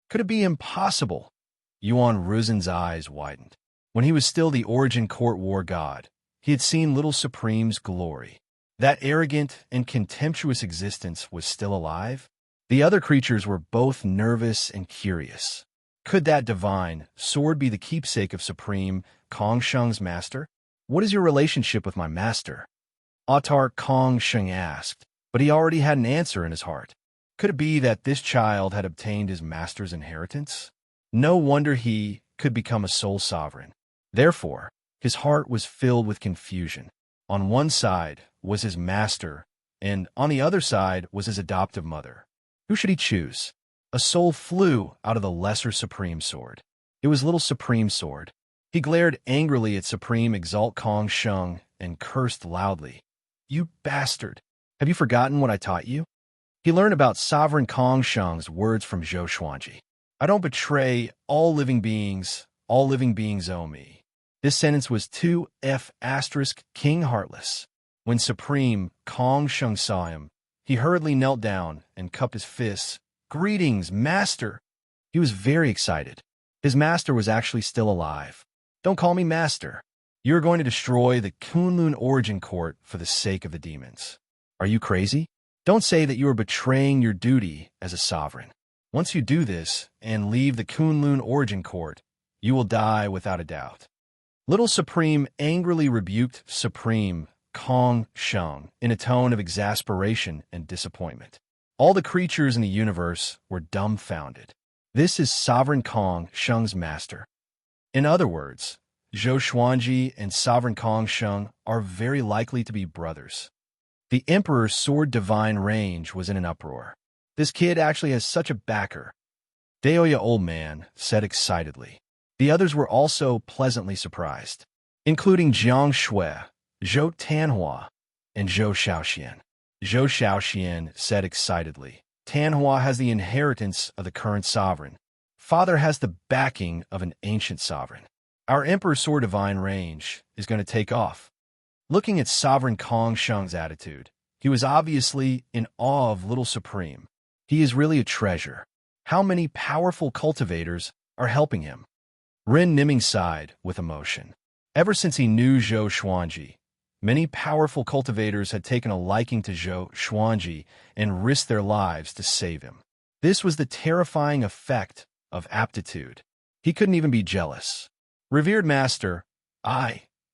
Speaker 1: Could it be impossible? Yuan Ruzin's eyes widened. When he was still the Origin Court war god, he had seen Little Supreme's glory. That arrogant and contemptuous existence was still alive? The other creatures were both nervous and curious. Could that divine sword be the keepsake of Supreme Kong Sheng's master? "What is your relationship with my master?" Autar Kong Sheng asked, but he already had an answer in his heart. Could it be that this child had obtained his master's inheritance? No wonder he could become a sole sovereign. Therefore, his heart was filled with confusion. On one side was his master, and on the other side was his adoptive mother. Who should he choose? A soul flew out of the Lesser Supreme Sword. It was Little Supreme Sword. He glared angrily at Supreme Exalt Kong Sheng and cursed loudly. "You bastard! Have you forgotten what I taught you?" He learned about Sovereign Kong Sheng's words from Zhou Xuanji. "I don't betray all living beings owe me." This sentence was too King heartless. When Supreme Kong Sheng saw him, He hurriedly knelt down and cupped his fists. "Greetings, master!" He was very excited. His master was actually still alive. "Don't call me master. You are going to destroy the Kunlun Origin Court for the sake of the demons. Are you crazy? Don't say that you are betraying your duty as a sovereign. Once you do this and leave the Kunlun Origin Court, you will die without a doubt." Little Supreme angrily rebuked Supreme Kong Sheng in a tone of exasperation and disappointment. All the creatures in the universe were dumbfounded. This is Sovereign Kong Sheng's master. In other words, Zhou Xuanji and Sovereign Kong Sheng are very likely to be brothers. The Emperor's sword divine range was in an uproar. This kid actually has such a backer. Daoya Old Man said excitedly. The others were also pleasantly surprised, including Jiang Shui, Zhou Tanhua, and Zhou Shaoxian. Zhou Shaoxian said excitedly. "Tanhua has the inheritance of the current sovereign. Father has the backing of an ancient sovereign. Our Emperor's sword divine range is going to take off." Looking at Sovereign Kong Sheng's attitude, he was obviously in awe of Little Supreme. He is really a treasure. How many powerful cultivators are helping him? Ren Niming sighed with emotion. Ever since he knew Zhou Xuanji, many powerful cultivators had taken a liking to Zhou Xuanji and risked their lives to save him. This was the terrifying effect of aptitude. He couldn't even be jealous. "Revered master,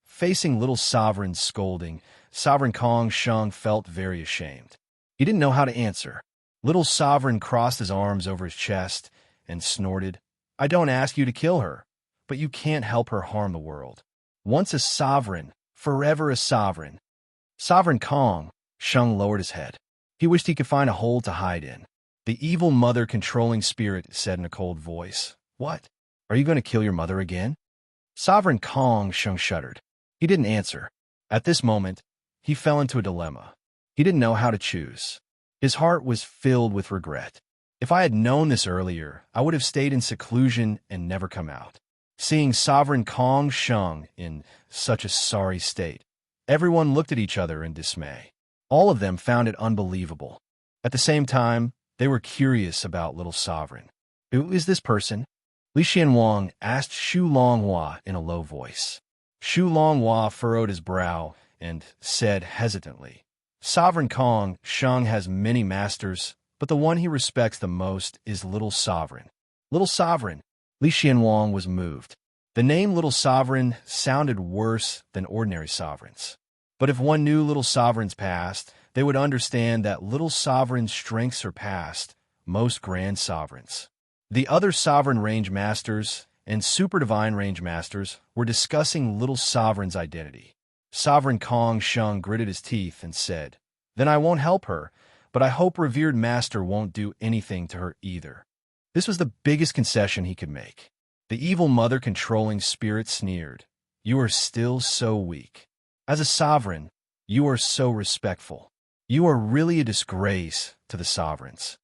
Speaker 1: facing Little Sovereign's scolding, Sovereign Kong Sheng felt very ashamed. He didn't know how to answer. Little Sovereign crossed his arms over his chest and snorted. "I don't ask you to kill her, but you can't help her harm the world. Once a sovereign, forever a sovereign." Sovereign Kong Sheng lowered his head. He wished he could find a hole to hide in. The evil mother controlling spirit said in a cold voice, "What? Are you going to kill your mother again?" Sovereign Kong Sheng shuddered. He didn't answer. At this moment, he fell into a dilemma. He didn't know how to choose. His heart was filled with regret. If I had known this earlier, I would have stayed in seclusion and never come out. Seeing Sovereign Kong Sheng in such a sorry state, everyone looked at each other in dismay. All of them found it unbelievable. At the same time, they were curious about Little Sovereign. "Who is this person?" Li Xianwang asked Shu Longhua in a low voice. Shu Longhua furrowed his brow and said hesitantly, "Sovereign Kong Sheng has many masters, but the one he respects the most is Little Sovereign." "Little Sovereign?" Li Xianwang was moved. The name Little Sovereign sounded worse than ordinary sovereigns. But if one knew Little Sovereign's past, they would understand that Little Sovereign's strength surpassed most grand sovereigns. The other Sovereign Range Masters and Super Divine Range Masters were discussing Little Sovereign's identity. Sovereign Kong Sheng gritted his teeth and said, "Then I won't help her, but I hope Revered Master won't do anything to her either." This was the biggest concession he could make. The evil mother-controlling spirit sneered, "You are still so weak. As a sovereign, you are so respectful. You are really a disgrace to the sovereigns."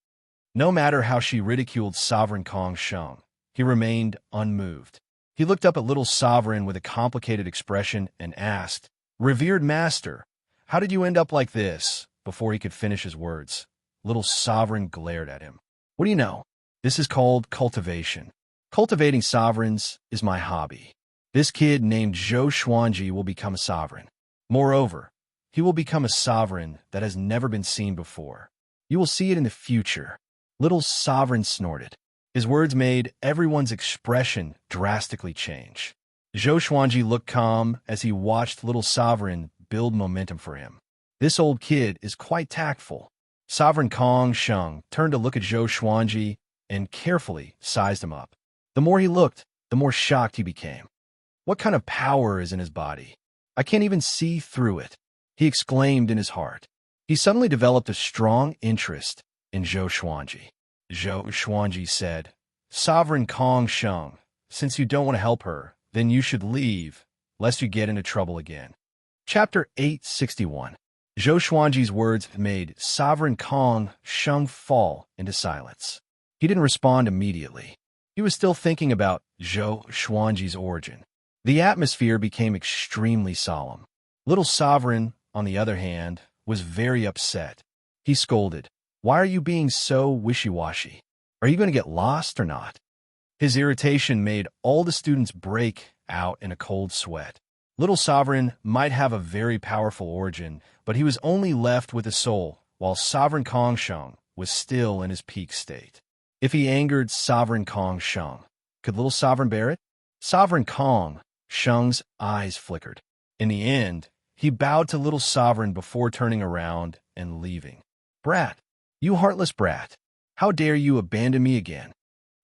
Speaker 1: No matter how she ridiculed Sovereign Kong Sheng, he remained unmoved. He looked up at Little Sovereign with a complicated expression and asked, "Revered Master, how did you end up like this?" Before he could finish his words, Little Sovereign glared at him. "What do you know? This is called cultivation. Cultivating sovereigns is my hobby. This kid named Zhou Xuanji will become a sovereign. Moreover, he will become a sovereign that has never been seen before. You will see it in the future." Little Sovereign snorted. His words made everyone's expression drastically change. Zhou Xuanji looked calm as he watched Little Sovereign build momentum for him. This old kid is quite tactful. Sovereign Kong Sheng turned to look at Zhou Xuanji and carefully sized him up. The more he looked, the more shocked he became. What kind of power is in his body? I can't even see through it, he exclaimed in his heart. He suddenly developed a strong interest in Zhou Xuanji. Zhou Xuanji said, "Sovereign Kong Sheng, since you don't want to help her, then you should leave, lest you get into trouble again." Chapter 861. Zhou Xuanji's words made Sovereign Kong Sheng fall into silence. He didn't respond immediately. He was still thinking about Zhou Xuanji's origin. The atmosphere became extremely solemn. Little Sovereign, on the other hand, was very upset. He scolded. Why are you being so wishy-washy? Are you going to get lost or not? His irritation made all the students break out in a cold sweat. Little Sovereign might have a very powerful origin, but he was only left with a soul, while Sovereign Kong Sheng was still in his peak state. If he angered Sovereign Kong Sheng, could Little Sovereign bear it? Sovereign Kong Sheng's eyes flickered. In the end, he bowed to Little Sovereign before turning around and leaving. Brat, you heartless brat, how dare you abandon me again?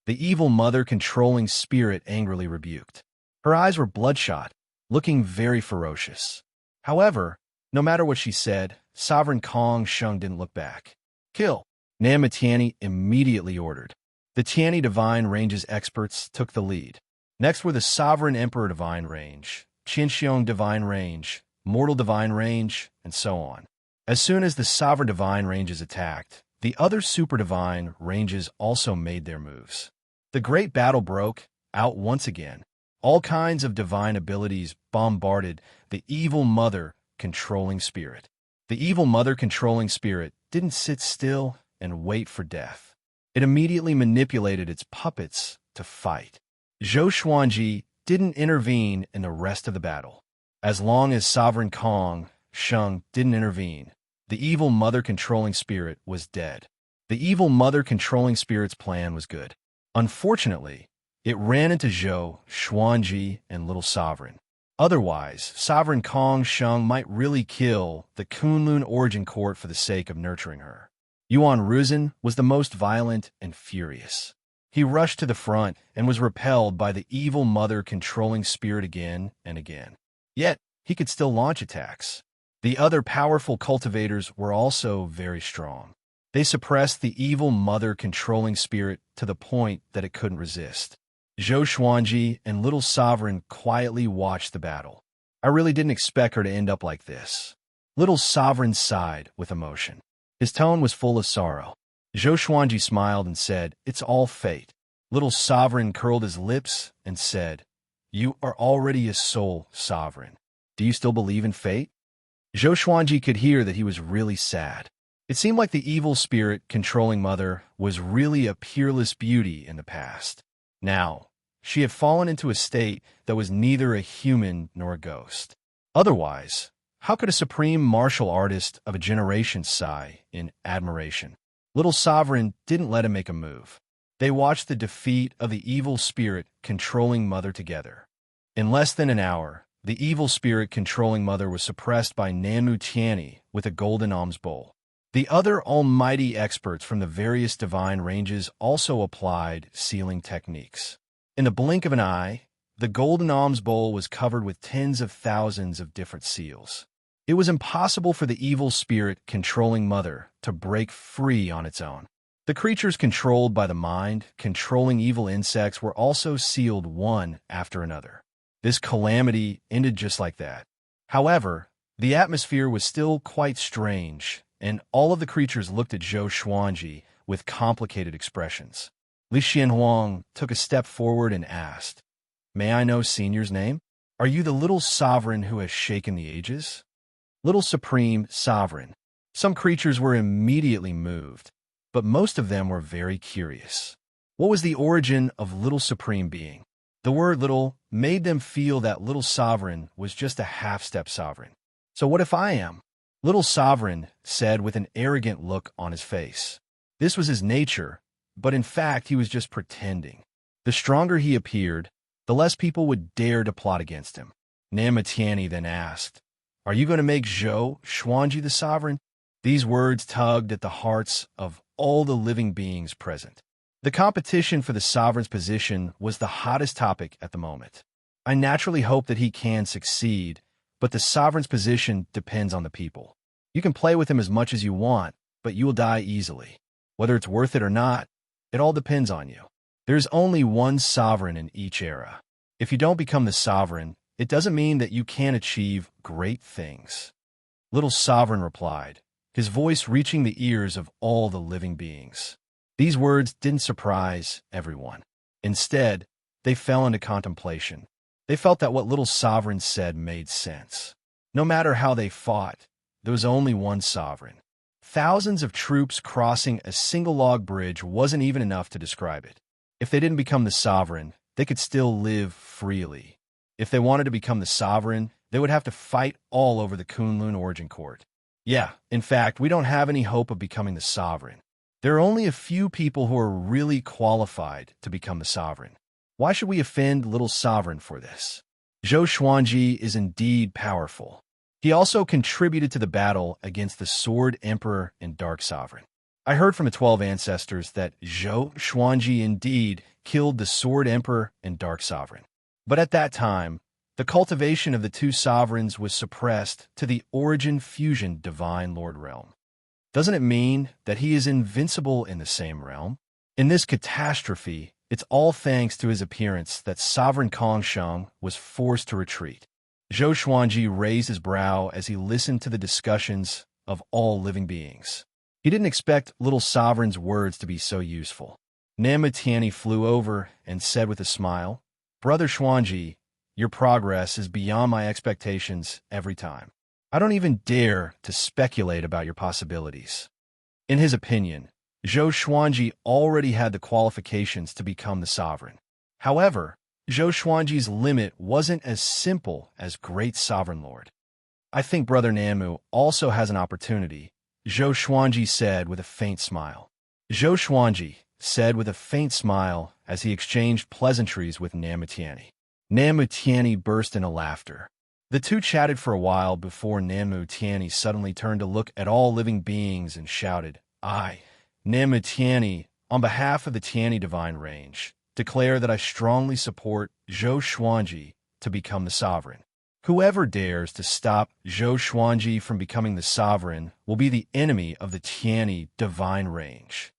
Speaker 1: The evil mother controlling spirit angrily rebuked. Her eyes were bloodshot, looking very ferocious. However, no matter what she said, Sovereign Kong Sheng didn't look back. Kill! Nama Tianyi immediately ordered. The Tianyi Divine Range's experts took the lead. Next were the Sovereign Emperor Divine Range, Qinxiong Divine Range, Mortal Divine Range, and so on. As soon as the Sovereign Divine Ranges attacked, the other Super Divine Ranges also made their moves. The great battle broke out once again. All kinds of divine abilities bombarded the evil mother controlling spirit. The evil mother controlling spirit didn't sit still and wait for death. It immediately manipulated its puppets to fight. Zhou Xuanji didn't intervene in the rest of the battle. As long as Sovereign Kong Sheng didn't intervene, the evil mother controlling spirit was dead. The evil mother controlling spirit's plan was good. Unfortunately, it ran into Zhou Xuanji and Little Sovereign. Otherwise, Sovereign Kong Sheng might really kill the Kunlun Origin Court for the sake of nurturing her. Yuan Ruzhen was the most violent and furious. He rushed to the front and was repelled by the evil mother controlling spirit again and again. Yet, he could still launch attacks. The other powerful cultivators were also very strong. They suppressed the evil mother controlling spirit to the point that it couldn't resist. Zhou Xuanji and Little Sovereign quietly watched the battle. I really didn't expect her to end up like this. Little Sovereign sighed with emotion. His tone was full of sorrow. Zhou Xuanji smiled and said, "It's all fate." Little Sovereign curled his lips and said, "You are already a soul sovereign. Do you still believe in fate?" Zhou Xuanji could hear that he was really sad. It seemed like the evil spirit controlling mother was really a peerless beauty in the past. Now, she had fallen into a state that was neither a human nor a ghost. Otherwise, how could a supreme martial artist of a generation sigh in admiration? Little Sovereign didn't let him make a move. They watched the defeat of the evil spirit controlling mother together. In less than an hour, the evil spirit controlling mother was suppressed by Nama Tianyi with a golden alms bowl. The other almighty experts from the various divine ranges also applied sealing techniques. In the blink of an eye, the golden alms bowl was covered with tens of thousands of different seals. It was impossible for the evil spirit controlling mother to break free on its own. The creatures controlled by the mind, controlling evil insects, were also sealed one after another. This calamity ended just like that. However, the atmosphere was still quite strange, and all of the creatures looked at Zhou Xuanji with complicated expressions. Li Xianhuang took a step forward and asked, "May I know Senior's name? Are you the little sovereign who has shaken the ages?" Little Supreme Sovereign. Some creatures were immediately moved, but most of them were very curious. What was the origin of Little Supreme being? The word little made them feel that Little Sovereign was just a half-step sovereign. So what if I am? Little Sovereign said with an arrogant look on his face. This was his nature, but in fact he was just pretending. The stronger he appeared, the less people would dare to plot against him. Nama Tianyi then asked, "Are you going to make Zhou Xuanji the sovereign?" These words tugged at the hearts of all the living beings present. The competition for the sovereign's position was the hottest topic at the moment. I naturally hope that he can succeed, but the sovereign's position depends on the people. You can play with him as much as you want, but you will die easily. Whether it's worth it or not, it all depends on you. There's only one sovereign in each era. If you don't become the sovereign, it doesn't mean that you can't achieve great things. Little Sovereign replied, his voice reaching the ears of all the living beings. These words didn't surprise everyone. Instead, they fell into contemplation. They felt that what Little Sovereign said made sense. No matter how they fought, there was only one sovereign. Thousands of troops crossing a single log bridge wasn't even enough to describe it. If they didn't become the sovereign, they could still live freely. If they wanted to become the sovereign, they would have to fight all over the Kunlun origin court. Yeah, in fact, we don't have any hope of becoming the sovereign. There are only a few people who are really qualified to become the sovereign. Why should we offend little sovereign for this? Zhou Xuanji is indeed powerful. He also contributed to the battle against the Sword Emperor and Dark Sovereign. I heard from the 12 ancestors that Zhou Xuanji indeed killed the Sword Emperor and Dark Sovereign. But at that time, the cultivation of the two sovereigns was suppressed to the Origin Fusion Divine Lord realm. Doesn't it mean that he is invincible in the same realm? In this catastrophe, it's all thanks to his appearance that Sovereign Kongsheng was forced to retreat. Zhou Xuanji raised his brow as he listened to the discussions of all living beings. He didn't expect little sovereign's words to be so useful. Namatiani flew over and said with a smile, "Brother Xuanji, your progress is beyond my expectations every time. I don't even dare to speculate about your possibilities." In his opinion, Zhou Xuanji already had the qualifications to become the sovereign. However, Zhou Xuanji's limit wasn't as simple as Great Sovereign Lord. "I think Brother Namu also has an opportunity," Zhou Xuanji said with a faint smile. Zhou Xuanji said with a faint smile as he exchanged pleasantries with Namutiani. Namutiani burst into laughter. The two chatted for a while before Namutiani suddenly turned to look at all living beings and shouted, "I, Namutiani, on behalf of the Tiani Divine Range, declare that I strongly support Zhou Xuanji to become the sovereign. Whoever dares to stop Zhou Xuanji from becoming the sovereign will be the enemy of the Tiani Divine Range."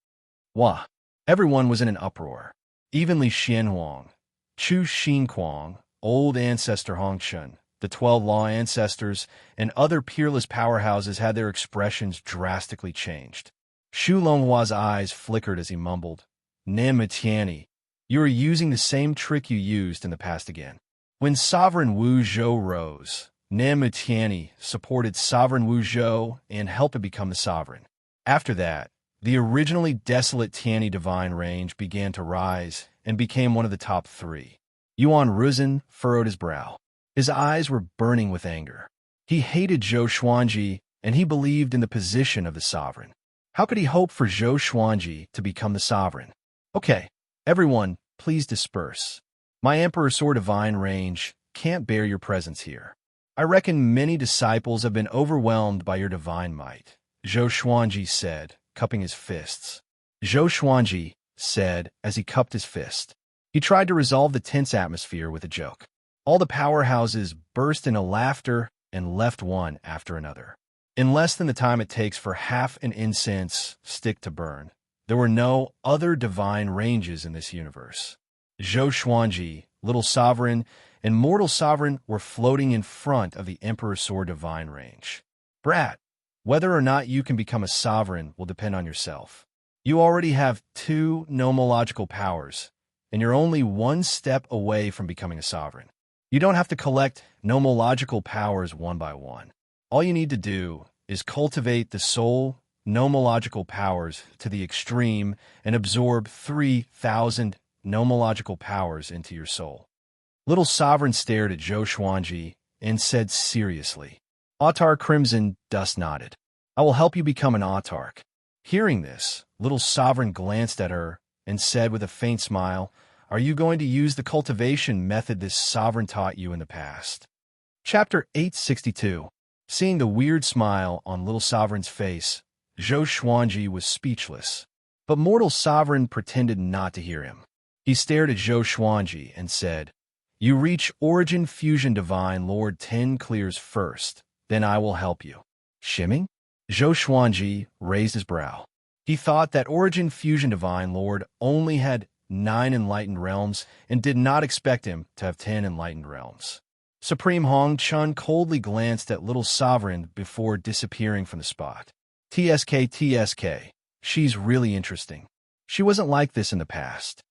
Speaker 1: Wah! Everyone was in an uproar. Even Li Xianhuang, Chu Xinquang, Old Ancestor Hongshun, the 12 Law Ancestors, and other peerless powerhouses had their expressions drastically changed. Xu Longhua's eyes flickered as he mumbled, "Namutiani, you are using the same trick you used in the past again." When Sovereign Wu Zhou rose, Namutiani supported Sovereign Wu Zhou and helped him become the sovereign. After that, the originally desolate Tiani Divine Range began to rise and became one of the top 3. Yuan Ruzhen furrowed his brow. His eyes were burning with anger. He hated Zhou Xuanji, and he believed in the position of the sovereign. How could he hope for Zhou Xuanji to become the sovereign? "Okay, everyone, please disperse. My Emperor Sword Divine Range can't bear your presence here. I reckon many disciples have been overwhelmed by your divine might," Zhou Xuanji said, cupping his fists. Zhou Xuanji said as he cupped his fist. He tried to resolve the tense atmosphere with a joke. All the powerhouses burst into laughter and left one after another. In less than the time it takes for half an incense stick to burn, there were no other divine ranges in this universe. Zhou Xuanji, Little Sovereign, and Mortal Sovereign were floating in front of the Emperor Sword Divine Range. "Brat, whether or not you can become a sovereign will depend on yourself. You already have 2 nomological powers, and you're only 1 step away from becoming a sovereign. You don't have to collect nomological powers one by one. All you need to do is cultivate the soul nomological powers to the extreme and absorb 3,000 nomological powers into your soul." Little Sovereign stared at Zhou Xuanji and said seriously. Autark Crimson Dust nodded. "I will help you become an autark." Hearing this, Little Sovereign glanced at her and said with a faint smile, "Are you going to use the cultivation method this sovereign taught you in the past?" Chapter 862. Seeing the weird smile on Little Sovereign's face, Zhou Xuanji was speechless. But Mortal Sovereign pretended not to hear him. He stared at Zhou Xuanji and said, "You reach Origin Fusion Divine Lord 10 clears first, then I will help you." Shimming? Zhou Xuanji raised his brow. He thought that Origin Fusion Divine Lord only had 9 enlightened realms and did not expect him to have 10 enlightened realms. Supreme Hong Chun coldly glanced at Little Sovereign before disappearing from the spot. TSK, she's really interesting. She wasn't like this in the past.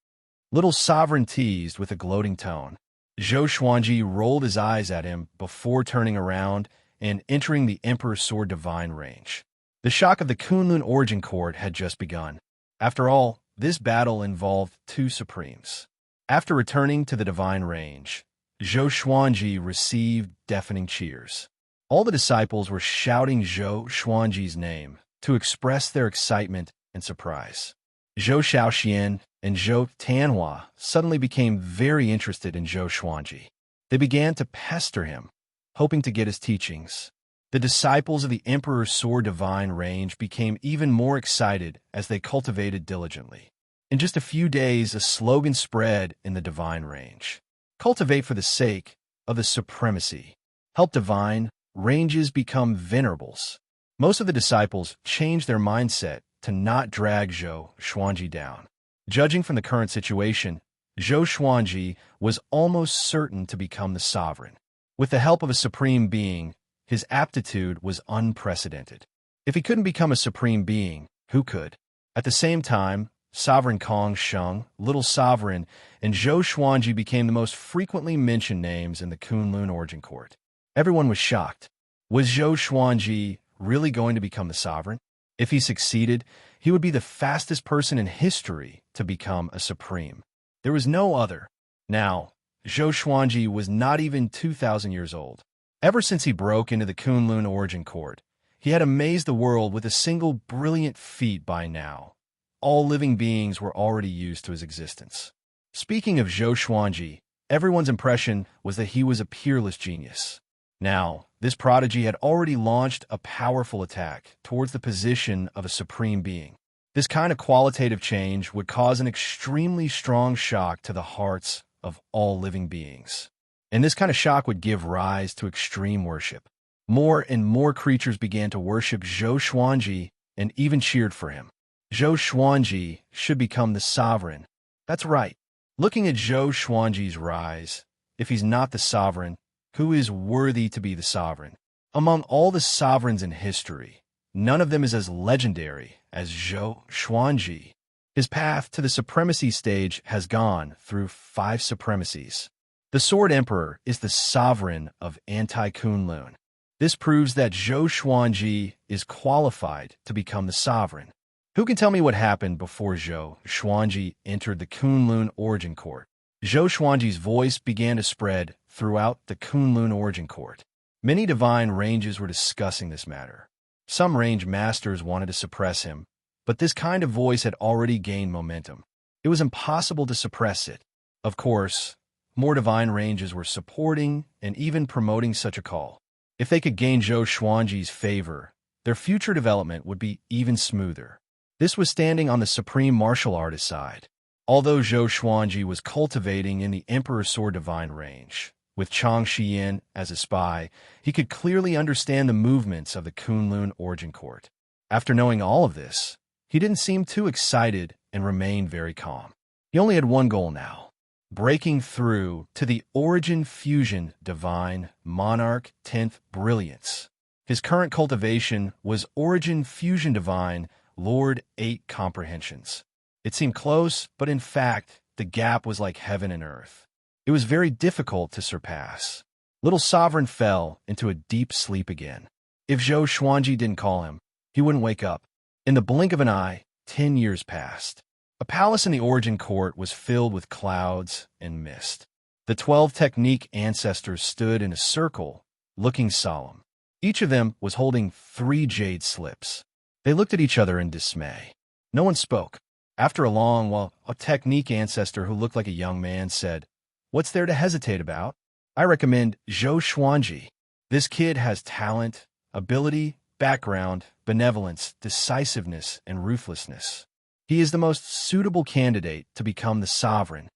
Speaker 1: Little Sovereign teased with a gloating tone. Zhou Xuanji rolled his eyes at him before turning around and entering the Emperor's Sword Divine Range. The shock of the Kunlun Origin Court had just begun. After all, this battle involved two supremes. After returning to the divine range, Zhou Xuanji received deafening cheers. All the disciples were shouting Zhou Xuanji's name to express their excitement and surprise. Zhou Shaoxian and Zhou Tianhua suddenly became very interested in Zhou Xuanji. They began to pester him, hoping to get his teachings. The disciples of the Emperor's Sword Divine Range became even more excited as they cultivated diligently. In just a few days, a slogan spread in the Divine Range. Cultivate for the sake of the supremacy. Help divine ranges become venerables. Most of the disciples changed their mindset to not drag Zhou Xuanji down. Judging from the current situation, Zhou Xuanji was almost certain to become the sovereign. With the help of a supreme being, his aptitude was unprecedented. If he couldn't become a supreme being, who could? At the same time, Sovereign Kong Sheng, Little Sovereign, and Zhou Xuanji became the most frequently mentioned names in the Kunlun Origin Court. Everyone was shocked. Was Zhou Xuanji really going to become the sovereign? If he succeeded, he would be the fastest person in history to become a supreme. There was no other. Now, Zhou Xuanji was not even 2,000 years old. Ever since he broke into the Kunlun Origin Court, he had amazed the world with a single brilliant feat by now. All living beings were already used to his existence. Speaking of Zhou Xuanji, everyone's impression was that he was a peerless genius. Now, this prodigy had already launched a powerful attack towards the position of a supreme being. This kind of qualitative change would cause an extremely strong shock to the hearts of all living beings. And this kind of shock would give rise to extreme worship. More and more creatures began to worship Zhou Xuanji and even cheered for him. Zhou Xuanji should become the sovereign. That's right. Looking at Zhou Xuanji's rise, if he's not the sovereign, who is worthy to be the sovereign? Among all the sovereigns in history, none of them is as legendary as Zhou Xuanji. His path to the supremacy stage has gone through 5 supremacies. The Sword Emperor is the sovereign of Anti-Kunlun. This proves that Zhou Xuanji is qualified to become the sovereign. Who can tell me what happened before Zhou Xuanji entered the Kunlun Origin Court? Zhou Xuanji's voice began to spread throughout the Kunlun Origin Court. Many divine ranges were discussing this matter. Some range masters wanted to suppress him, but this kind of voice had already gained momentum. It was impossible to suppress it. Of course, more divine ranges were supporting and even promoting such a call. If they could gain Zhou Xuanji's favor, their future development would be even smoother. This was standing on the supreme martial artist side. Although Zhou Xuanji was cultivating in the Emperor's Sword Divine Range, with Chang Xiyin as a spy, he could clearly understand the movements of the Kunlun Origin Court. After knowing all of this, he didn't seem too excited and remained very calm. He only had one goal now: breaking through to the Origin Fusion Divine Monarch 10th Brilliance. His current cultivation was Origin Fusion Divine Lord 8 Comprehensions. It seemed close, but in fact, the gap was like heaven and earth. It was very difficult to surpass. Little Sovereign fell into a deep sleep again. If Zhou Xuanji didn't call him, he wouldn't wake up. In the blink of an eye, 10 years passed. A palace in the Origin Court was filled with clouds and mist. The 12 technique ancestors stood in a circle, looking solemn. Each of them was holding 3 jade slips. They looked at each other in dismay. No one spoke. After a long while, a technique ancestor who looked like a young man said, "What's there to hesitate about? I recommend Zhou Xuanji. This kid has talent, ability, background, benevolence, decisiveness, and ruthlessness. He is the most suitable candidate to become the sovereign."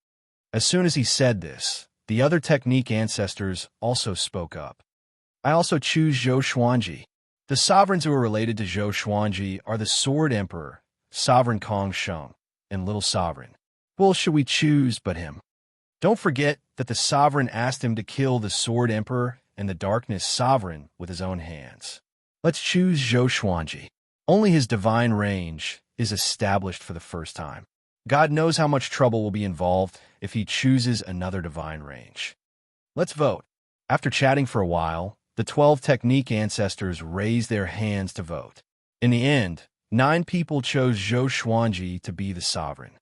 Speaker 1: As soon as he said this, the other technique ancestors also spoke up. "I also choose Zhou Xuanji." The sovereigns who are related to Zhou Xuanji are the Sword Emperor, Sovereign Kong Sheng, and Little Sovereign. Well, should we choose but him? Don't forget that the sovereign asked him to kill the Sword Emperor and the Darkness Sovereign with his own hands. Let's choose Zhou Xuanji. Only his divine range is established for the first time. God knows how much trouble will be involved if he chooses another divine range. Let's vote. After chatting for a while, the 12 technique ancestors raised their hands to vote. In the end, 9 people chose Zhou Xuanji to be the sovereign.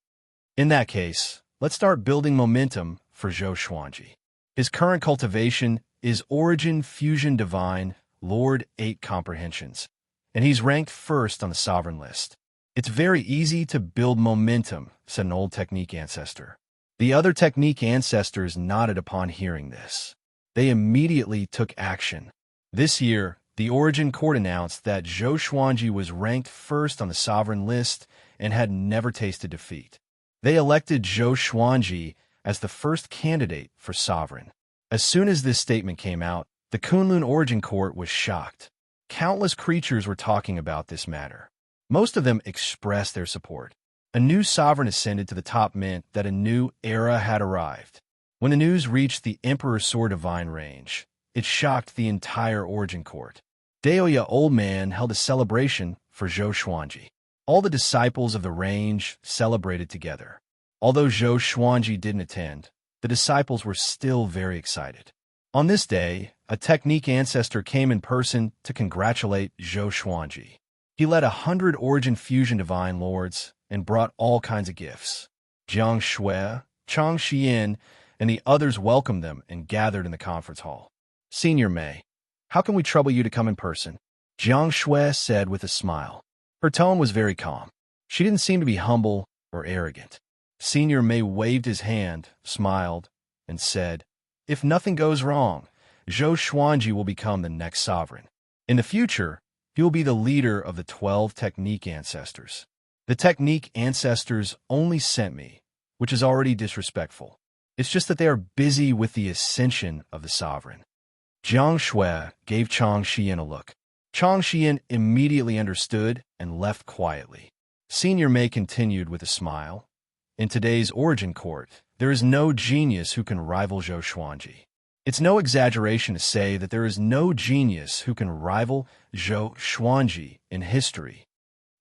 Speaker 1: In that case, let's start building momentum for Zhou Xuanji. His current cultivation is Origin Fusion Divine, Lord 8 Comprehensions, and he's ranked first on the sovereign list. It's very easy to build momentum, said an old technique ancestor. The other technique ancestors nodded upon hearing this. They immediately took action. This year, the Origin Court announced that Zhou Xuanji was ranked first on the sovereign list and had never tasted defeat. They elected Zhou Xuanji as the first candidate for sovereign. As soon as this statement came out, the Kunlun Origin Court was shocked. Countless creatures were talking about this matter. Most of them expressed their support. A new sovereign ascended to the top meant that a new era had arrived. When the news reached the Emperor's Sword Divine range, it shocked the entire Origin Court. Daoya Old Man held a celebration for Zhou Xuanji. All the disciples of the range celebrated together. Although Zhou Xuanji didn't attend, the disciples were still very excited. On this day, a technique ancestor came in person to congratulate Zhou Xuanji. He led 100 Origin Fusion Divine Lords and brought all kinds of gifts. Jiang Shui, Chang Xian, and the others welcomed them and gathered in the conference hall. Senior Mei, how can we trouble you to come in person? Jiang Shui said with a smile. Her tone was very calm. She didn't seem to be humble or arrogant. Senior Mei waved his hand, smiled, and said, if nothing goes wrong, Zhou Xuanji will become the next sovereign. In the future, he will be the leader of the 12 technique ancestors. The technique ancestors only sent me, which is already disrespectful. It's just that they are busy with the ascension of the sovereign. Jiang Shui gave Chang Xian a look. Chang Xian immediately understood and left quietly. Senior Mei continued with a smile. In today's Origin Court, there is no genius who can rival Zhou Xuanji. It's no exaggeration to say that there is no genius who can rival Zhou Xuanji in history.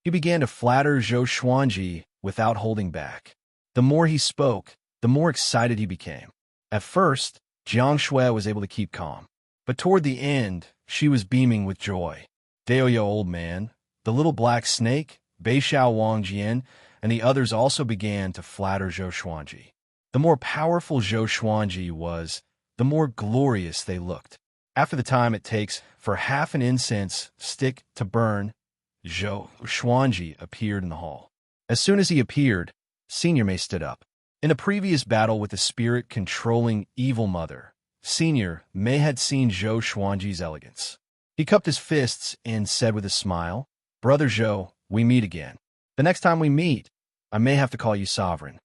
Speaker 1: He began to flatter Zhou Xuanji without holding back. The more he spoke, the more excited he became. At first, Jiang Shui was able to keep calm, but toward the end, she was beaming with joy. Daoya Old Man, the little black snake, Beixiao Wangjian, and the others also began to flatter Zhou Xuanji. The more powerful Zhou Xuanji was, the more glorious they looked. After the time it takes for half an incense stick to burn, Zhou Xuanji appeared in the hall. As soon as he appeared, Senior Mei stood up. In a previous battle with the spirit-controlling Evil Mother, Senior Mei had seen Zhou Xuanji's elegance. He cupped his fists and said with a smile, Brother Zhou, we meet again. The next time we meet, I may have to call you sovereign.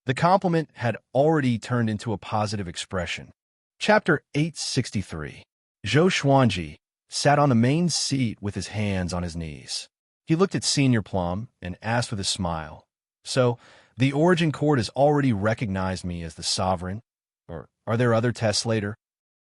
Speaker 1: The compliment had already turned into a positive expression. Chapter 863. Zhou Xuanji sat on the main seat with his hands on his knees. He looked at Senior Plum and asked with a smile, So, the Origin Court has already recognized me as the sovereign? Or are there other tests later?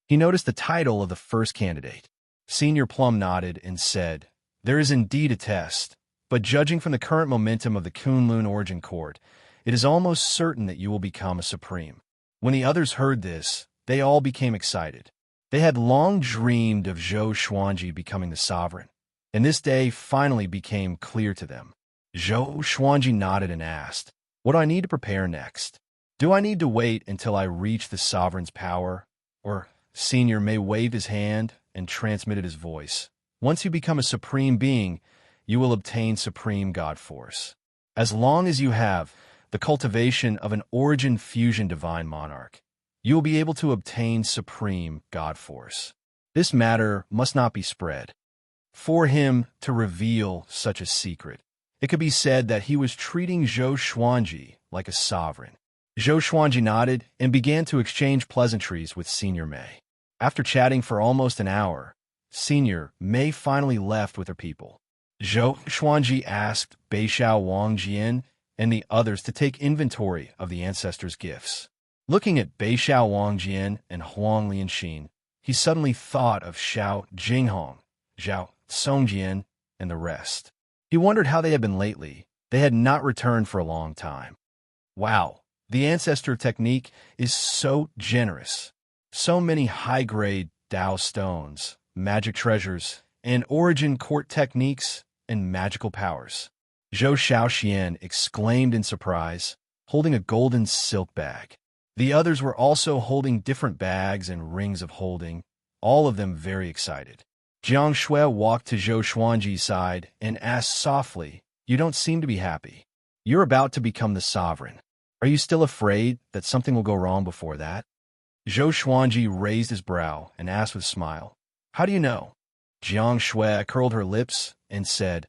Speaker 1: He noticed the title of the first candidate. Senior Plum nodded and said, There is indeed a test, but judging from the current momentum of the Kunlun Origin Court, it is almost certain that you will become a supreme. When the others heard this, they all became excited. They had long dreamed of Zhou Xuanji becoming the sovereign, and this day finally became clear to them. Zhou Xuanji nodded and asked, What do I need to prepare next? Do I need to wait until I reach the sovereign's power? Or Senior Mei waved his hand and transmitted his voice. Once you become a supreme being, you will obtain supreme God force. As long as you have the cultivation of an Origin Fusion Divine Monarch, you will be able to obtain supreme God force. This matter must not be spread. For him to reveal such a secret, it could be said that he was treating Zhou Xuanji like a sovereign. Zhou Xuanji nodded and began to exchange pleasantries with Senior Mei. After chatting for almost an hour, Senior Mei finally left with her people. Zhou Xuanji asked Beixiao Wangjian and the others to take inventory of the ancestors' gifts. Looking at Beixiao Wangjian and Huang Lianxin, he suddenly thought of Xiao Jinghong, Zhao Songjian, and the rest. He wondered how they had been lately. They had not returned for a long time. Wow, the ancestor technique is so generous. So many high-grade Dao stones, magic treasures, and Origin Court techniques and magical powers. Zhou Shaoxian exclaimed in surprise, holding a golden silk bag. The others were also holding different bags and rings of holding, all of them very excited. Jiang Shui walked to Zhou Xuanji's side and asked softly, "You don't seem to be happy. You're about to become the sovereign. Are you still afraid that something will go wrong before that?" Zhou Xuanji raised his brow and asked with a smile, "How do you know?" Jiang Shui curled her lips and said,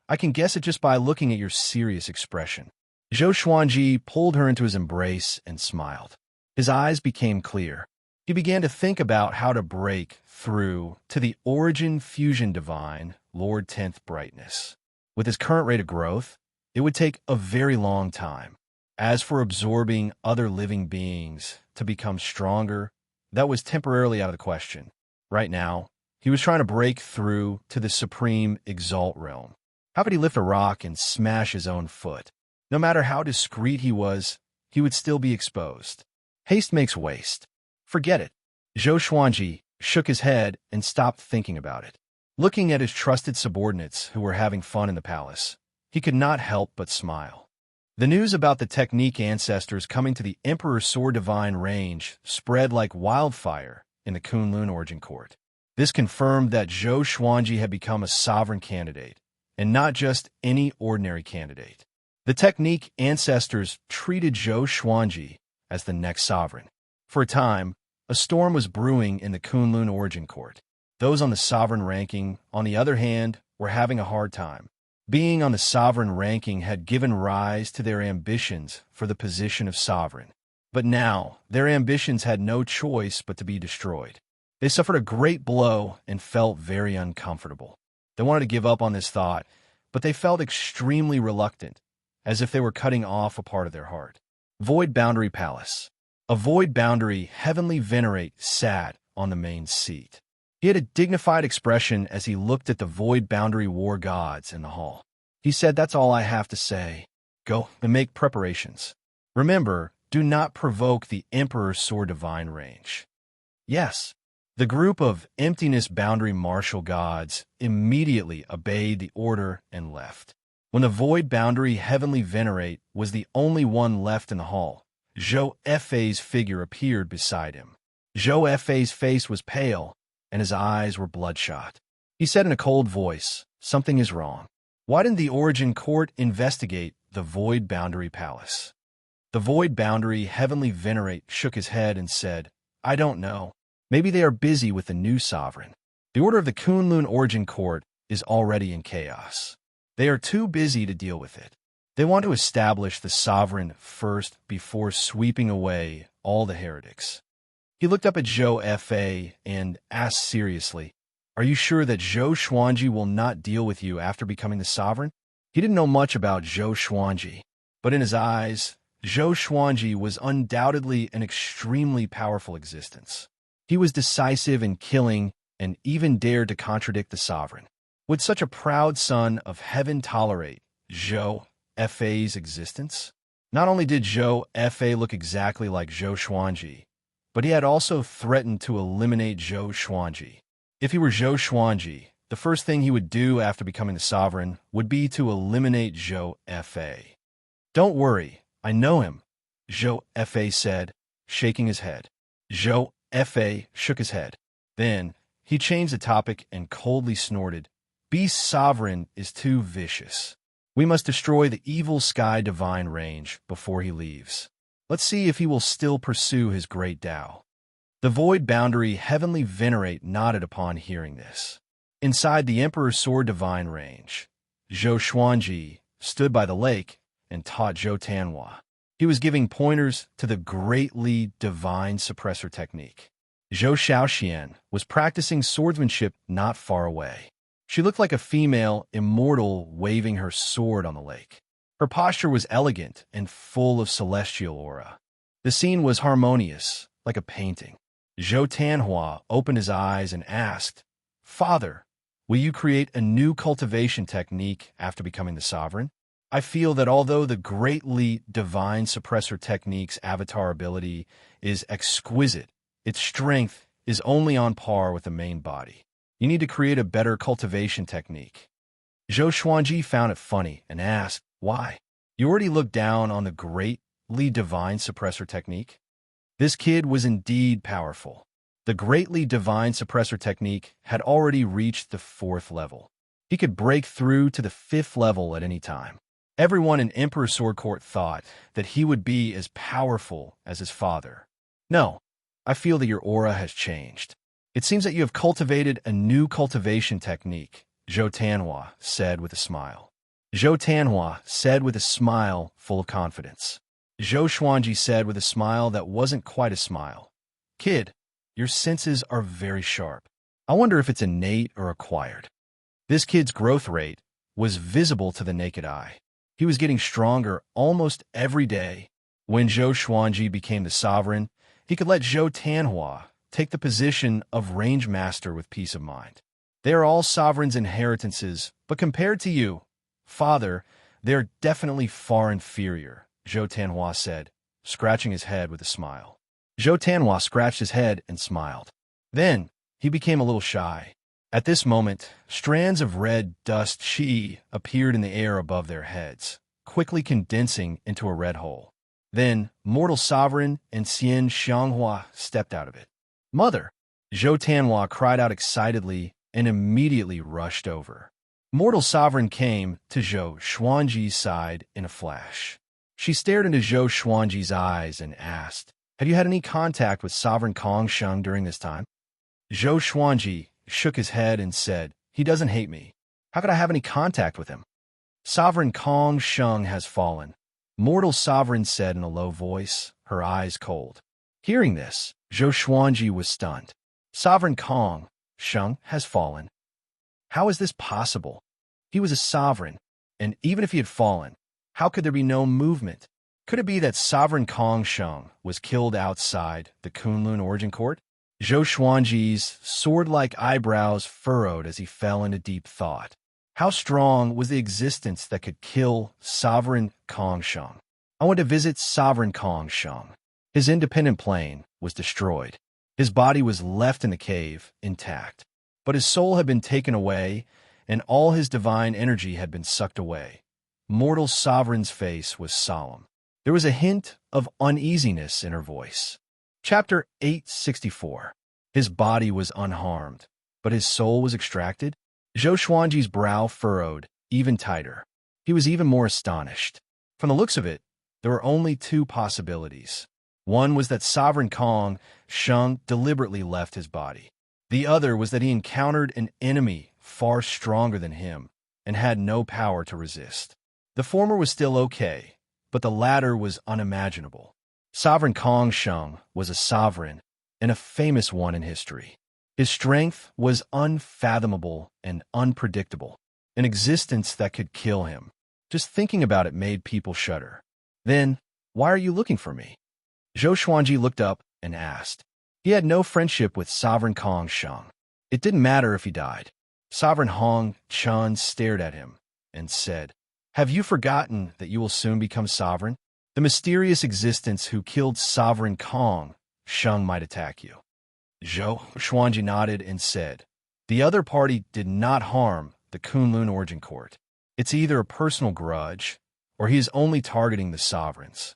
Speaker 1: "I can guess it just by looking at your serious expression." Zhou Xuanji pulled her into his embrace and smiled. His eyes became clear. He began to think about how to break through to the origin fusion divine, Lord 10th Brightness. With his current rate of growth, it would take a very long time. As for absorbing other living beings to become stronger, that was temporarily out of the question. Right now, he was trying to break through to the supreme exalt realm. How could he lift a rock and smash his own foot? No matter how discreet he would still be exposed. Haste makes waste. Forget it. Zhou Xuanji shook his head and stopped thinking about it. Looking at his trusted subordinates who were having fun in the palace, he could not help but smile. The news about the technique ancestors coming to the Emperor's Sword Divine range spread like wildfire in the Kunlun Origin Court. This confirmed that Zhou Xuanji had become a sovereign candidate, and not just any ordinary candidate. The technique ancestors treated Zhou Xuanji as the next sovereign. For a time, a storm was brewing in the Kunlun Origin Court. Those on the sovereign ranking, on the other hand, were having a hard time. Being on the sovereign ranking had given rise to their ambitions for the position of sovereign. But now, their ambitions had no choice but to be destroyed. They suffered a great blow and felt very uncomfortable. They wanted to give up on this thought, but they felt extremely reluctant, as if they were cutting off a part of their heart. Void Boundary Palace. A void boundary heavenly venerate sat on the main seat. He had a dignified expression as he looked at the void boundary war gods in the hall. He said, "That's all I have to say. Go and make preparations. Remember, do not provoke the Emperor's Sword Divine range." Yes. The group of emptiness boundary martial gods immediately obeyed the order and left. When the void boundary heavenly venerate was the only one left in the hall, Zhou Fei's figure appeared beside him. Zhou Fei's face was pale, and his eyes were bloodshot. He said in a cold voice, "Something is wrong. Why didn't the Origin Court investigate the Void Boundary Palace?" The Void Boundary Heavenly Venerate shook his head and said, "I don't know. Maybe they are busy with the new sovereign. The order of the Kunlun Origin Court is already in chaos. They are too busy to deal with it. They want to establish the sovereign first before sweeping away all the heretics." He looked up at Zhou Fei and asked seriously, "Are you sure that Zhou Xuanji will not deal with you after becoming the sovereign?" He didn't know much about Zhou Xuanji, but in his eyes, Zhou Xuanji was undoubtedly an extremely powerful existence. He was decisive in killing and even dared to contradict the sovereign. Would such a proud son of heaven tolerate Zhou Fei's existence? Not only did Zhou Fei look exactly like Zhou Xuanji, but he had also threatened to eliminate Zhou Xuanji. If he were Zhou Xuanji, the first thing he would do after becoming the sovereign would be to eliminate Zhou Fei. "Don't worry, I know him," Zhou Fei said, shaking his head. Zhou Fei shook his head. Then, he changed the topic and coldly snorted, "Beast sovereign is too vicious. We must destroy the evil sky divine range before he leaves. Let's see if he will still pursue his great Tao." The void boundary heavenly venerate nodded upon hearing this. Inside the Emperor's Sword Divine range, Zhou Xuanji stood by the lake and taught Zhou Tanhua. He was giving pointers to the greatly divine suppressor technique. Zhou Shaoxian was practicing swordsmanship not far away. She looked like a female immortal waving her sword on the lake. Her posture was elegant and full of celestial aura. The scene was harmonious, like a painting. Zhou Tanhua opened his eyes and asked, "Father, will you create a new cultivation technique after becoming the sovereign? I feel that although the greatly divine suppressor technique's avatar ability is exquisite, its strength is only on par with the main body. You need to create a better cultivation technique." Zhou Xuanji found it funny and asked, "Why? You already looked down on the greatly divine suppressor technique?" This kid was indeed powerful. The greatly divine suppressor technique had already reached the 4th level. He could break through to the 5th level at any time. Everyone in Emperor Sword Court thought that he would be as powerful as his father. "No, I feel that your aura has changed. It seems that you have cultivated a new cultivation technique," Zhou Tanhua said with a smile. Zhou Tanhua said with a smile full of confidence. Zhou Xuanji said with a smile that wasn't quite a smile, "Kid, your senses are very sharp. I wonder if it's innate or acquired." This kid's growth rate was visible to the naked eye. He was getting stronger almost every day. When Zhou Xuanji became the sovereign, he could let Zhou Tanhua take the position of range master with peace of mind. They are all sovereigns' inheritances, but compared to you, father, they are definitely far inferior, Zhou Tanhua said, scratching his head with a smile. Zhou Tanhua scratched his head and smiled. Then he became a little shy. At this moment, strands of red dust chi appeared in the air above their heads, quickly condensing into a red hole. Then, Mortal Sovereign and Xian Xianghua stepped out of it. "Mother!" Zhou Tanhua cried out excitedly and immediately rushed over. Mortal Sovereign came to Zhou Xuanji's side in a flash. She stared into Zhou Xuanji's eyes and asked, "Have you had any contact with Sovereign Kong Sheng during this time?" Zhou Xuanji shook his head and said, "He doesn't hate me. How could I have any contact with him?" "Sovereign Kong Sheng has fallen," Mortal Sovereign said in a low voice, her eyes cold. Hearing this, Zhou Xuanji was stunned. "Sovereign Kong Sheng has fallen? How is this possible? He was a sovereign, and even if he had fallen, how could there be no movement? Could it be that Sovereign Kong Sheng was killed outside the Kunlun Origin Court?" Zhou Xuanji's sword-like eyebrows furrowed as he fell into deep thought. How strong was the existence that could kill Sovereign Kong Sheng? I want to visit Sovereign Kong Sheng. His independent plane was destroyed. His body was left in the cave, intact. But his soul had been taken away, and all his divine energy had been sucked away. Mortal Sovereign's face was solemn. There was a hint of uneasiness in her voice. Chapter 864. His body was unharmed, but his soul was extracted? Zhou Xuanji's brow furrowed even tighter. He was even more astonished. From the looks of it, there were only two possibilities. One was that Sovereign Kong Sheng deliberately left his body. The other was that he encountered an enemy far stronger than him and had no power to resist. The former was still okay, but the latter was unimaginable. Sovereign Kong Sheng was a sovereign, and a famous one in history. His strength was unfathomable and unpredictable, an existence that could kill him. Just thinking about it made people shudder. "Then, why are you looking for me?" Zhou Xuanji looked up and asked. He had no friendship with Sovereign Kong Sheng. It didn't matter if he died. Sovereign Hong Chun stared at him and said, "Have you forgotten that you will soon become sovereign? The mysterious existence who killed Sovereign Kong Sheng might attack you." Zhou Xuanji nodded and said, "The other party did not harm the Kunlun Origin Court. It's either a personal grudge, or he is only targeting the sovereigns."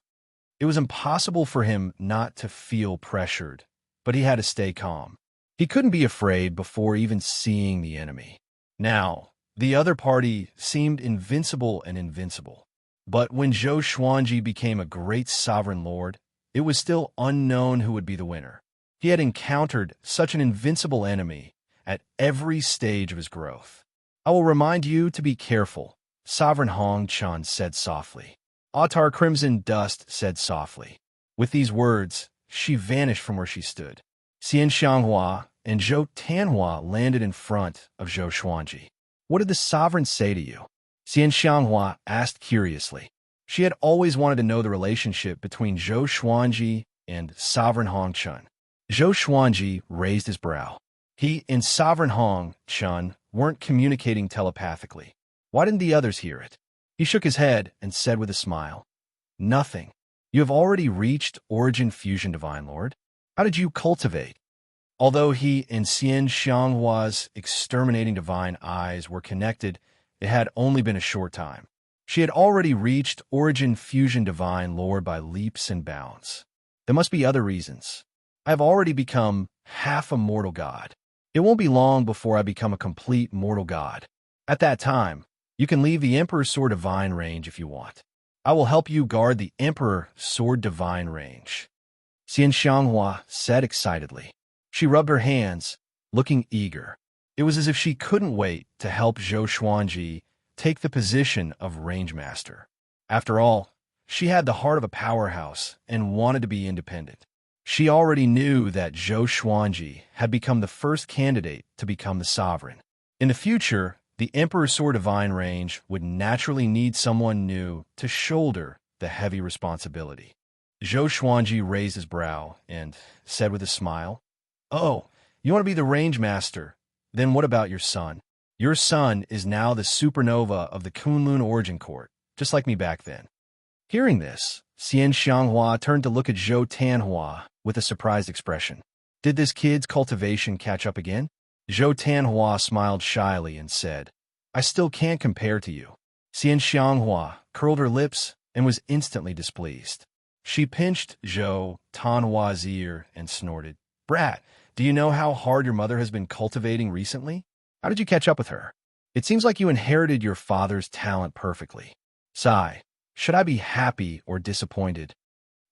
Speaker 1: It was impossible for him not to feel pressured, but he had to stay calm. He couldn't be afraid before even seeing the enemy. Now, the other party seemed invincible and invincible. But when Zhou Xuanji became a great sovereign lord, it was still unknown who would be the winner. He had encountered such an invincible enemy at every stage of his growth. "I will remind you to be careful," Sovereign Hong Chun said softly. Autar Crimson Dust said softly. With these words, she vanished from where she stood. Xian Xianghua and Zhou Tanhua landed in front of Zhou Xuanji. "What did the sovereign say to you?" Xian Xianghua asked curiously. She had always wanted to know the relationship between Zhou Xuanji and Sovereign Hong Chun. Zhou Xuanji raised his brow. He and Sovereign Hong Chun weren't communicating telepathically. Why didn't the others hear it? He shook his head and said with a smile, "Nothing. You have already reached Origin Fusion, Divine Lord. How did you cultivate?" Although he and Xian Xianghua's exterminating divine eyes were connected, it had only been a short time. She had already reached Origin Fusion Divine Lord by leaps and bounds. There must be other reasons. I have already become half a mortal god. It won't be long before I become a complete mortal god. At that time, you can leave the Emperor's Sword Divine range if you want. I will help you guard the Emperor Sword Divine range, Xian Xianghua said excitedly. She rubbed her hands, looking eager. It was as if she couldn't wait to help Zhou Xuanji take the position of Range Master. After all, she had the heart of a powerhouse and wanted to be independent. She already knew that Zhou Xuanji had become the first candidate to become the sovereign. In the future, the Emperor's Sword Divine range would naturally need someone new to shoulder the heavy responsibility. Zhou Xuanji raised his brow and said with a smile, "Oh, you want to be the range master? Then what about your son? Your son is now the supernova of the Kunlun Origin Court, just like me back then." Hearing this, Xian Xianghua turned to look at Zhou Tanhua with a surprised expression. Did this kid's cultivation catch up again? Zhou Tanhua smiled shyly and said, "I still can't compare to you." Xian Xianghua curled her lips and was instantly displeased. She pinched Zhou Tanhua's ear and snorted, "Brat, do you know how hard your mother has been cultivating recently? How did you catch up with her? It seems like you inherited your father's talent perfectly." Sigh. Should I be happy or disappointed?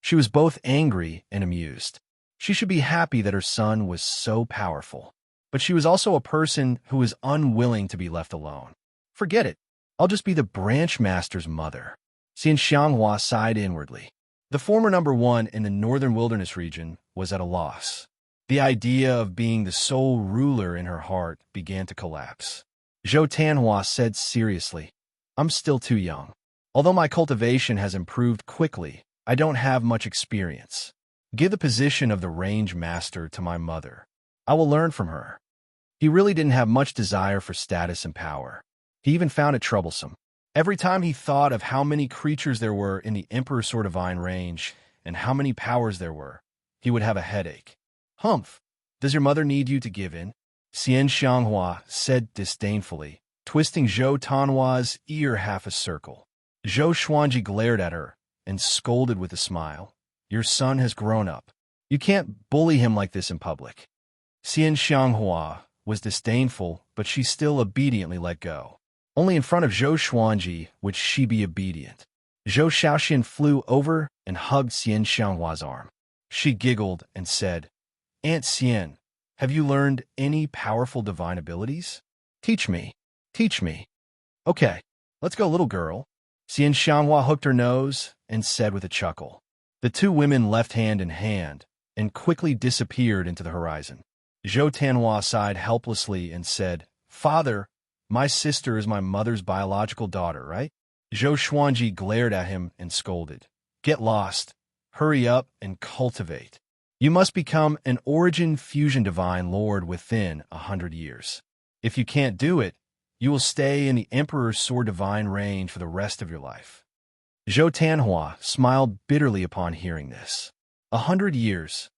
Speaker 1: She was both angry and amused. She should be happy that her son was so powerful. But she was also a person who was unwilling to be left alone. Forget it. I'll just be the branch master's mother. Xian Xianghua sighed inwardly. The former #1 in the northern wilderness region was at a loss. The idea of being the sole ruler in her heart began to collapse. Zhou Tanhua said seriously, "I'm still too young. Although my cultivation has improved quickly, I don't have much experience. Give the position of the range master to my mother. I will learn from her." He really didn't have much desire for status and power. He even found it troublesome. Every time he thought of how many creatures there were in the Emperor's Sword Divine range and how many powers there were, he would have a headache. "Humph, does your mother need you to give in?" Xian Xianghua said disdainfully, twisting Zhou Tanhua's ear half a circle. Zhou Xuanji glared at her and scolded with a smile. "Your son has grown up. You can't bully him like this in public." Xian Xianghua was disdainful, but she still obediently let go. Only in front of Zhou Xuanji would she be obedient. Zhou Xiaoxian flew over and hugged Xian Xianghua's arm. She giggled and said, "Aunt Xian, have you learned any powerful divine abilities? Teach me. Teach me." "Okay, let's go, little girl." Xian Xianghua hooked her nose and said with a chuckle. The two women left hand in hand and quickly disappeared into the horizon. Zhou Tanhua sighed helplessly and said, "Father, my sister is my mother's biological daughter, right?" Zhou Xuanji glared at him and scolded, "Get lost. Hurry up and cultivate. You must become an Origin Fusion Divine Lord within 100 years. If you can't do it, you will stay in the Emperor's Sword Divine range for the rest of your life." Zhou Tanhua smiled bitterly upon hearing this. 100 years.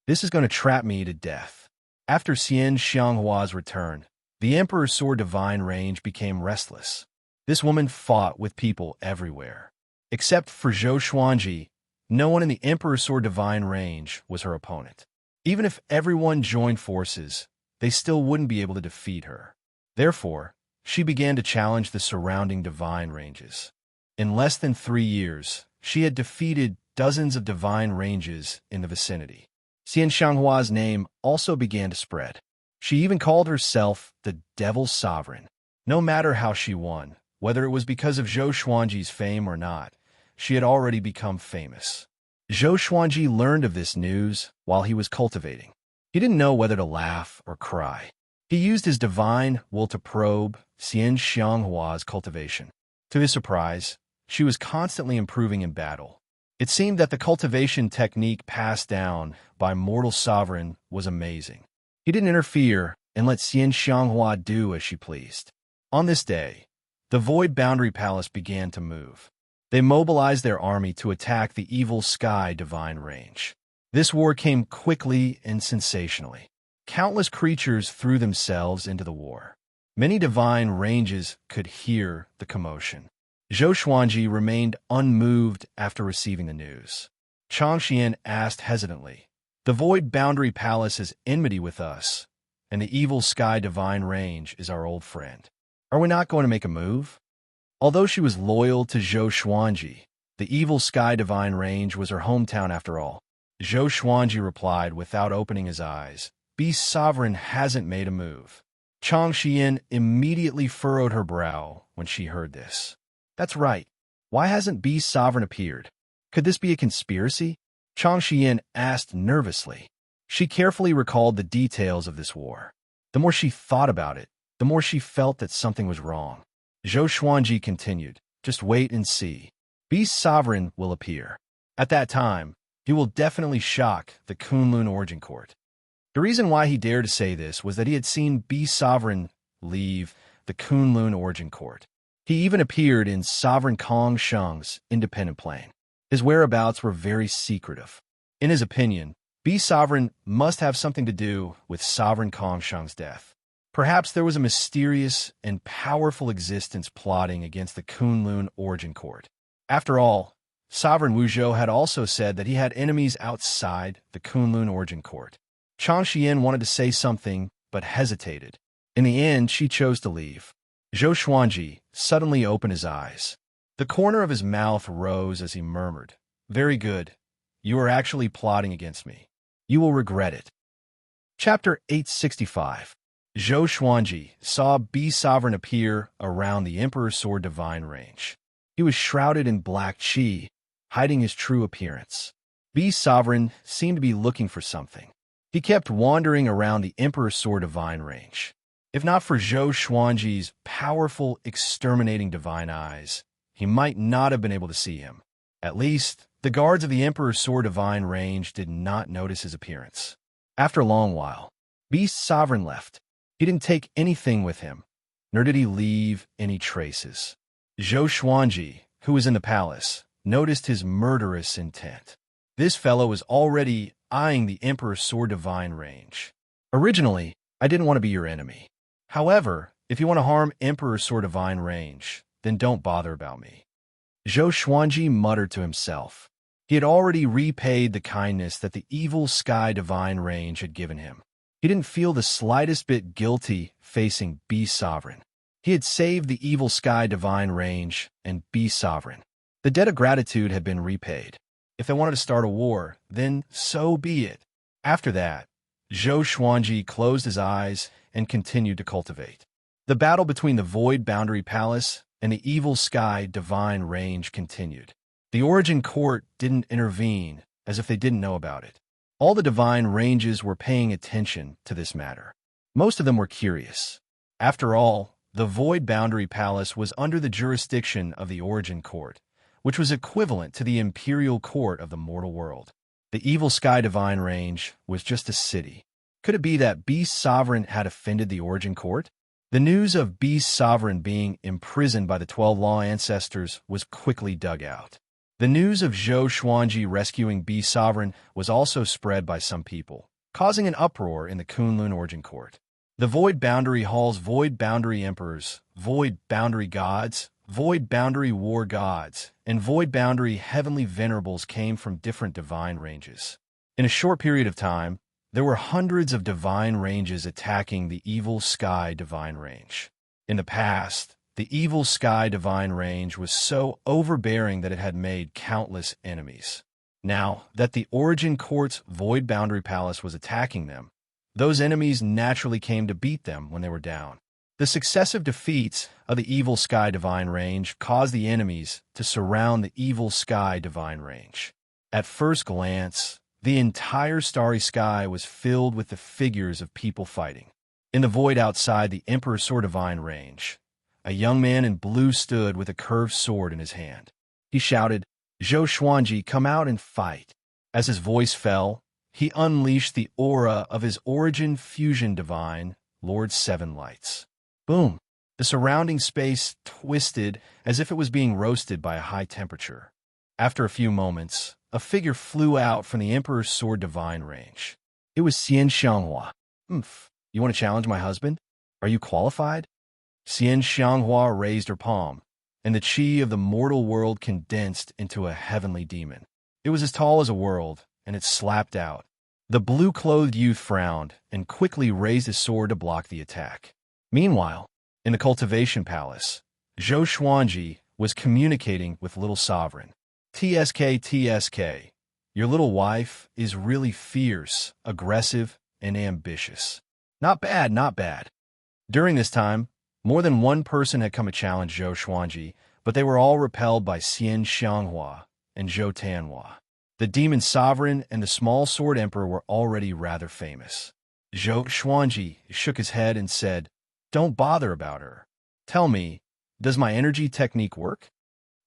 Speaker 1: This is going to trap me to death. After Xian Xianghua's return, the Emperor's Sword Divine range became restless. This woman fought with people everywhere. Except for Zhou Xuanji, no one in the Emperor's Sword Divine range was her opponent. Even if everyone joined forces, they still wouldn't be able to defeat her. Therefore, she began to challenge the surrounding divine ranges. In less than 3 years, she had defeated dozens of divine ranges in the vicinity. Xian Xianghua's name also began to spread. She even called herself the Devil's Sovereign. No matter how she won, whether it was because of Zhou Xuanji's fame or not, she had already become famous. Zhou Xuanji learned of this news while he was cultivating. He didn't know whether to laugh or cry. He used his divine will to probe Xian Xianghua's cultivation. To his surprise, she was constantly improving in battle. It seemed that the cultivation technique passed down by mortal sovereign was amazing. He didn't interfere and let Xian Xianghua do as she pleased. On this day, the Void Boundary Palace began to move. They mobilized their army to attack the evil Sky Divine Range. This war came quickly and sensationally. Countless creatures threw themselves into the war. Many divine ranges could hear the commotion. Zhou Xuanji remained unmoved after receiving the news. Chang Xian asked hesitantly, "The Void Boundary Palace is enmity with us, and the Evil Sky Divine Range is our old friend. Are we not going to make a move?" Although she was loyal to Zhou Xuanji, the Evil Sky Divine Range was her hometown after all. Zhou Xuanji replied without opening his eyes, "Beast Sovereign hasn't made a move." Chang Xian immediately furrowed her brow when she heard this. That's right. Why hasn't Beast Sovereign appeared? Could this be a conspiracy? Chang Xian asked nervously. She carefully recalled the details of this war. The more she thought about it, the more she felt that something was wrong. Zhou Xuanji continued, "Just wait and see. Beast Sovereign will appear. At that time, he will definitely shock the Kunlun Origin Court." The reason why he dared to say this was that he had seen Beast Sovereign leave the Kunlun Origin Court. He even appeared in Sovereign Kong Sheng's independent plane. His whereabouts were very secretive. In his opinion, Beast Sovereign must have something to do with Sovereign Kong Sheng's death. Perhaps there was a mysterious and powerful existence plotting against the Kunlun Origin Court. After all, Sovereign Wuzhou had also said that he had enemies outside the Kunlun Origin Court. Chang Xian wanted to say something, but hesitated. In the end, she chose to leave. Zhou Xuanji suddenly opened his eyes. The corner of his mouth rose as he murmured, "Very good. You are actually plotting against me. You will regret it." Chapter 865. Zhou Xuanji saw Beast Sovereign appear around the Emperor's Sword Divine Range. He was shrouded in black qi, hiding his true appearance. Beast Sovereign seemed to be looking for something. He kept wandering around the Emperor's Sword Divine Range. If not for Zhou Xuanji's powerful, exterminating divine eyes, he might not have been able to see him. At least, the guards of the Emperor's Sword Divine Range did not notice his appearance. After a long while, Beast Sovereign left. He didn't take anything with him, nor did he leave any traces. Zhou Xuanji, who was in the palace, noticed his murderous intent. This fellow was already eyeing the Emperor's Sword Divine Range. "Originally, I didn't want to be your enemy. However, if you want to harm Emperor's Sword Divine Range, then don't bother about me." Zhou Xuanji muttered to himself. He had already repaid the kindness that the Evil Sky Divine Range had given him. He didn't feel the slightest bit guilty facing Beast Sovereign. He had saved the Evil Sky Divine Range and Beast Sovereign. The debt of gratitude had been repaid. If they wanted to start a war, then so be it. After that, Zhou Xuanji closed his eyes and continued to cultivate. The battle between the Void Boundary Palace and the Evil Sky Divine Range continued. The Origin Court didn't intervene, as if they didn't know about it. All the divine ranges were paying attention to this matter. Most of them were curious. After all, the Void Boundary Palace was under the jurisdiction of the Origin Court, which was equivalent to the Imperial Court of the mortal world. The Evil Sky Divine Range was just a city. Could it be that Beast Sovereign had offended the Origin Court? The news of Beast Sovereign being imprisoned by the 12 Law Ancestors was quickly dug out. The news of Zhou Xuanji rescuing Beast Sovereign was also spread by some people, causing an uproar in the Kunlun Origin Court. The Void Boundary Hall's Void Boundary Emperors, Void Boundary Gods, Void Boundary War Gods, and Void Boundary Heavenly Venerables came from different divine ranges. In a short period of time, there were hundreds of divine ranges attacking the Evil Sky Divine Range. In the past, the Evil Sky Divine Range was so overbearing that it had made countless enemies. Now that the Origin Court's Void Boundary Palace was attacking them, those enemies naturally came to beat them when they were down. The successive defeats of the Evil Sky Divine Range caused the enemies to surround the Evil Sky Divine Range. At first glance, the entire starry sky was filled with the figures of people fighting. In the void outside the Emperor's Sword Divine Range, a young man in blue stood with a curved sword in his hand. He shouted, "Zhou Xuanji, come out and fight." As his voice fell, he unleashed the aura of his Origin Fusion Divine, Lord Seven Lights. Boom! The surrounding space twisted as if it was being roasted by a high temperature. After a few moments, a figure flew out from the Emperor's Sword Divine Range. It was Xian Xianghua. You want to challenge my husband? Are you qualified?" Xian Xianghua raised her palm, and the chi of the mortal world condensed into a heavenly demon. It was as tall as a world, and it slapped out. The blue-clothed youth frowned and quickly raised his sword to block the attack. Meanwhile, in the cultivation palace, Zhou Xuanji was communicating with Little Sovereign. TSK, your little wife is really fierce, aggressive, and ambitious. Not bad, not bad. During this time, more than one person had come to challenge Zhou Xuanji, but they were all repelled by Xian Xianghua and Zhou Tianhua. The Demon Sovereign and the Small Sword Emperor were already rather famous. Zhou Xuanji shook his head and said, "Don't bother about her. Tell me, does my energy technique work?"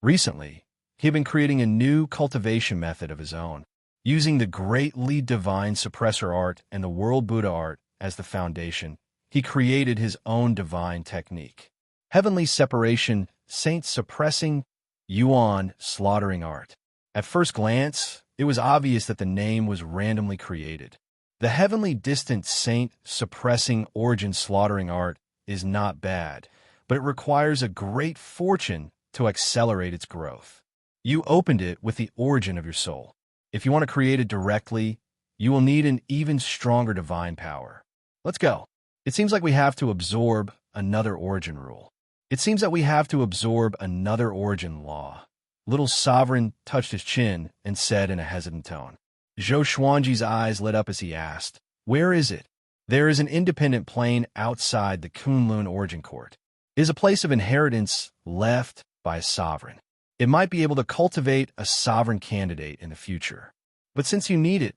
Speaker 1: Recently, he had been creating a new cultivation method of his own, using the greatly divine suppressor art and the world Buddha art as the foundation. He created his own divine technique. Heavenly separation, saint suppressing, yuan slaughtering art. At first glance, it was obvious that the name was randomly created. The heavenly distant saint suppressing origin slaughtering art is not bad, but it requires a great fortune to accelerate its growth. You opened it with the origin of your soul. If you want to create it directly, you will need an even stronger divine power. Let's go. It seems like we have to absorb another origin rule. It seems that we have to absorb another origin law. Little Sovereign touched his chin and said in a hesitant tone. Zhou Xuanji's eyes lit up as he asked, "Where is it?" "There is an independent plane outside the Kunlun origin court. It is a place of inheritance left by a sovereign. It might be able to cultivate a sovereign candidate in the future. But since you need it,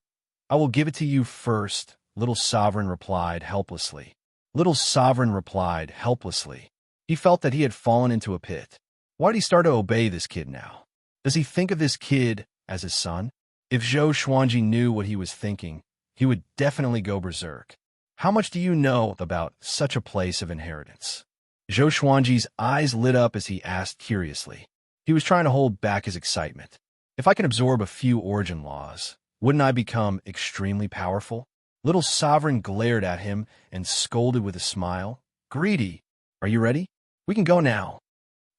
Speaker 1: I will give it to you first," Little Sovereign replied helplessly. Little Sovereign replied helplessly. He felt that he had fallen into a pit. Why did he start to obey this kid now? Does he think of this kid as his son? If Zhou Xuanji knew what he was thinking, he would definitely go berserk. How much do you know about such a place of inheritance? Zhou Xuanji's eyes lit up as he asked curiously. He was trying to hold back his excitement. If I can absorb a few origin laws, wouldn't I become extremely powerful? Little Sovereign glared at him and scolded with a smile. "Greedy, are you ready? We can go now."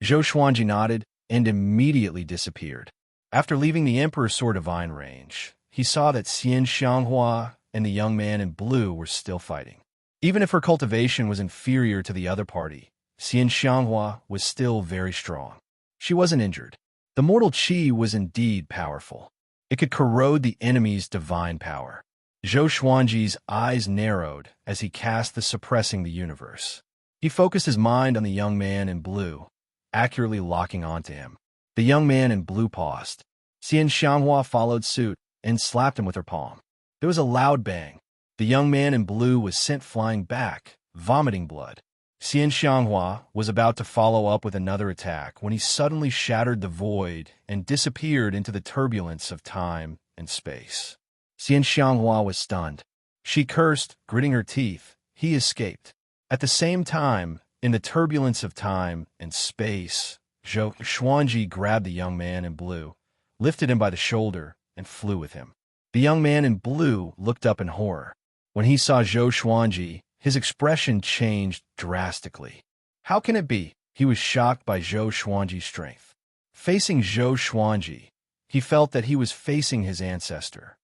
Speaker 1: Zhou Xuanji nodded and immediately disappeared. After leaving the Emperor's Sword Divine range, he saw that Xian Xianghua and the young man in blue were still fighting. Even if her cultivation was inferior to the other party, Xian Xianghua was still very strong. She wasn't injured. The mortal chi was indeed powerful. It could corrode the enemy's divine power. Zhou Xuanji's eyes narrowed as he cast the Suppressing the Universe. He focused his mind on the young man in blue, accurately locking onto him. The young man in blue paused. Xian Xianghua followed suit and slapped him with her palm. There was a loud bang. The young man in blue was sent flying back, vomiting blood. Xian Xianghua was about to follow up with another attack when he suddenly shattered the void and disappeared into the turbulence of time and space. Xian Xianghua was stunned. She cursed, gritting her teeth. He escaped. At the same time, in the turbulence of time and space, Zhou Xuanji grabbed the young man in blue, lifted him by the shoulder, and flew with him. The young man in blue looked up in horror. When he saw Zhou Xuanji, his expression changed drastically. How can it be? He was shocked by Zhou Xuanji's strength. Facing Zhou Xuanji, he felt that he was facing his ancestor.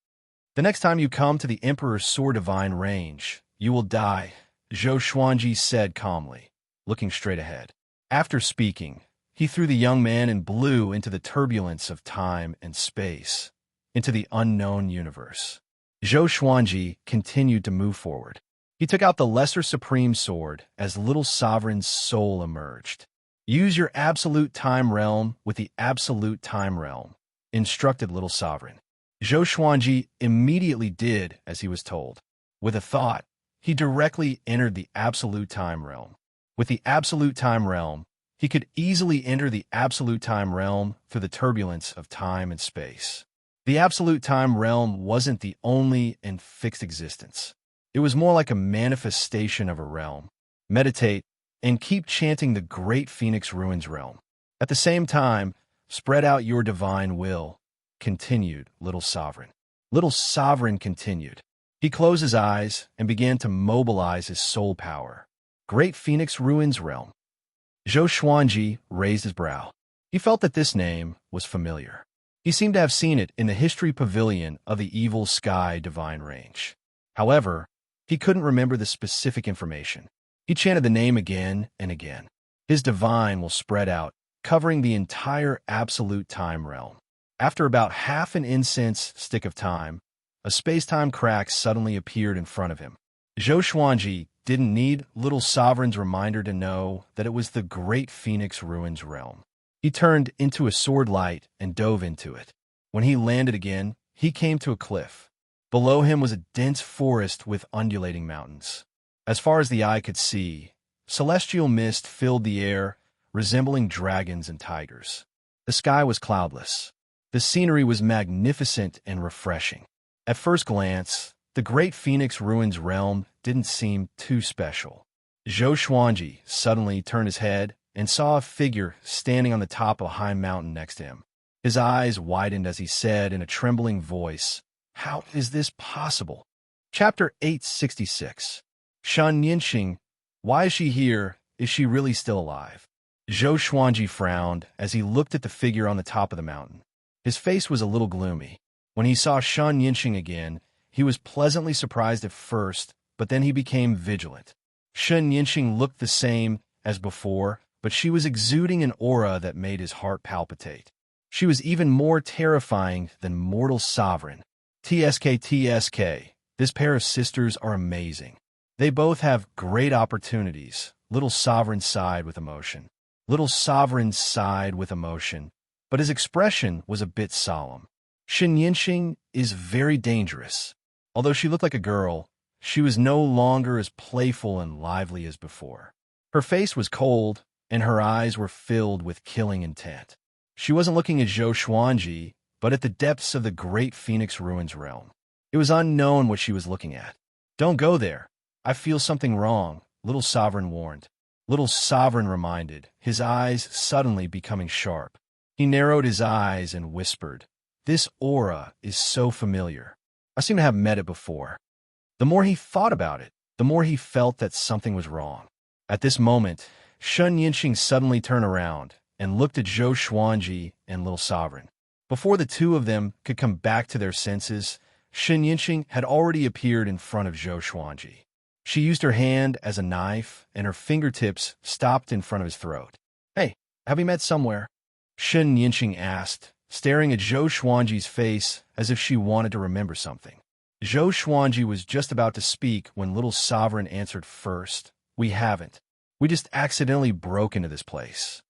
Speaker 1: "The next time you come to the Emperor's Sword Divine range, you will die," Zhou Xuanji said calmly, looking straight ahead. After speaking, he threw the young man in blue into the turbulence of time and space, into the unknown universe. Zhou Xuanji continued to move forward. He took out the Lesser Supreme Sword as Little Sovereign's soul emerged. "Use your Absolute Time Realm with the Absolute Time Realm," instructed Little Sovereign. Zhou Xuanji immediately did as he was told. With a thought, he directly entered the Absolute Time Realm. With the Absolute Time Realm, he could easily enter the Absolute Time Realm through the turbulence of time and space. The Absolute Time Realm wasn't the only and fixed existence. It was more like a manifestation of a realm. Meditate and keep chanting the Great Phoenix Ruins realm. At the same time, spread out your divine will, continued Little Sovereign. Little Sovereign continued. He closed his eyes and began to mobilize his soul power. Great Phoenix Ruins realm. Zhou Xuanji raised his brow. He felt that this name was familiar. He seemed to have seen it in the history pavilion of the Evil Sky Divine Range. However, he couldn't remember the specific information. He chanted the name again and again. His divine will spread out, covering the entire absolute time realm. After about half an incense stick of time, a space-time crack suddenly appeared in front of him. Zhou Xuanji didn't need Little Sovereign's reminder to know that it was the Great Phoenix Ruins realm. He turned into a sword light and dove into it. When he landed again, he came to a cliff. Below him was a dense forest with undulating mountains. As far as the eye could see, celestial mist filled the air, resembling dragons and tigers. The sky was cloudless. The scenery was magnificent and refreshing. At first glance, the Great Phoenix Ruins realm didn't seem too special. Zhou Xuanji suddenly turned his head and saw a figure standing on the top of a high mountain next to him. His eyes widened as he said in a trembling voice, "How is this possible?" Chapter 866. Shan Yinxing, why is she here? Is she really still alive? Zhou Xuanji frowned as he looked at the figure on the top of the mountain. His face was a little gloomy. When he saw Shan Yinxing again, he was pleasantly surprised at first, but then he became vigilant. Shan Yinxing looked the same as before, but she was exuding an aura that made his heart palpitate. She was even more terrifying than Mortal Sovereign. TSK, this pair of sisters are amazing. They both have great opportunities. Little Sovereign sighed with emotion. Little Sovereign sighed with emotion, but his expression was a bit solemn. Shan Yinxing is very dangerous. Although she looked like a girl, she was no longer as playful and lively as before. Her face was cold, and her eyes were filled with killing intent. She wasn't looking at Zhou Xuanji, but at the depths of the Great Phoenix Ruins realm. It was unknown what she was looking at. "Don't go there. I feel something wrong," Little Sovereign warned. Little Sovereign reminded, his eyes suddenly becoming sharp. He narrowed his eyes and whispered, "This aura is so familiar. I seem to have met it before." The more he thought about it, the more he felt that something was wrong. At this moment, Shan Yinxing suddenly turned around and looked at Zhou Xuanji and Little Sovereign. Before the two of them could come back to their senses, Shan Yinxing had already appeared in front of Zhou Xuanji. She used her hand as a knife, and her fingertips stopped in front of his throat. "Hey, have we met somewhere?" Shan Yinxing asked, staring at Zhou Xuanji's face as if she wanted to remember something. Zhou Xuanji was just about to speak when Little Sovereign answered first, "We haven't. We just accidentally broke into this place."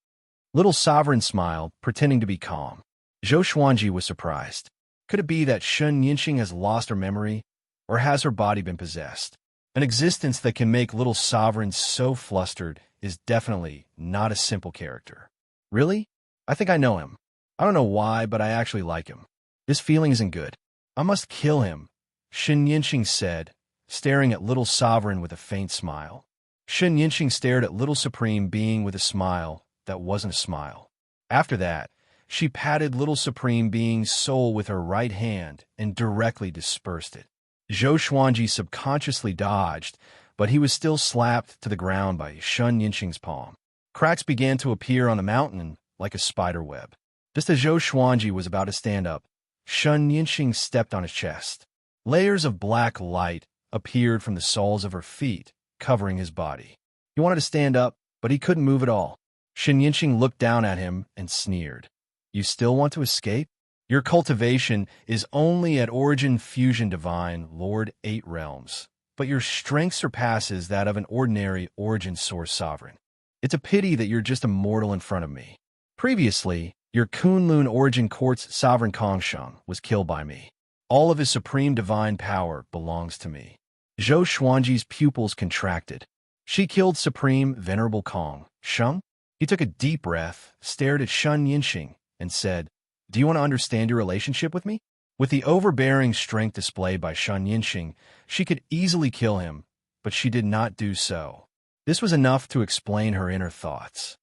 Speaker 1: Little Sovereign smiled, pretending to be calm. Zhou Xuanji was surprised. Could it be that Shan Yinxing has lost her memory, or has her body been possessed? An existence that can make Little Sovereign so flustered is definitely not a simple character. "Really? I think I know him. I don't know why, but I actually like him. This feeling isn't good. I must kill him," Shan Yinxing said, staring at Little Sovereign with a faint smile. Shan Yinxing stared at Little Supreme Being with a smile that wasn't a smile. After that, she patted Little Supreme Being's soul with her right hand and directly dispersed it. Zhou Xuanji subconsciously dodged, but he was still slapped to the ground by Shan Yinxing's palm. Cracks began to appear on the mountain like a spider web. Just as Zhou Xuanji was about to stand up, Shan Yinxing stepped on his chest. Layers of black light appeared from the soles of her feet, covering his body. He wanted to stand up, but he couldn't move at all. Shan Yinxing looked down at him and sneered. "You still want to escape? Your cultivation is only at Origin Fusion Divine, Lord 8 Realms, but your strength surpasses that of an ordinary Origin Source Sovereign. It's a pity that you're just a mortal in front of me. Previously, your Kunlun Origin Court's Sovereign Kongsheng was killed by me. All of his supreme divine power belongs to me." Zhou Xuanji's pupils contracted. She killed Supreme Venerable Kong Sheng? He took a deep breath, stared at Shan Yinxing, and said, "Do you want to understand your relationship with me?" With the overbearing strength displayed by Shan Yinxing, she could easily kill him, but she did not do so. This was enough to explain her inner thoughts.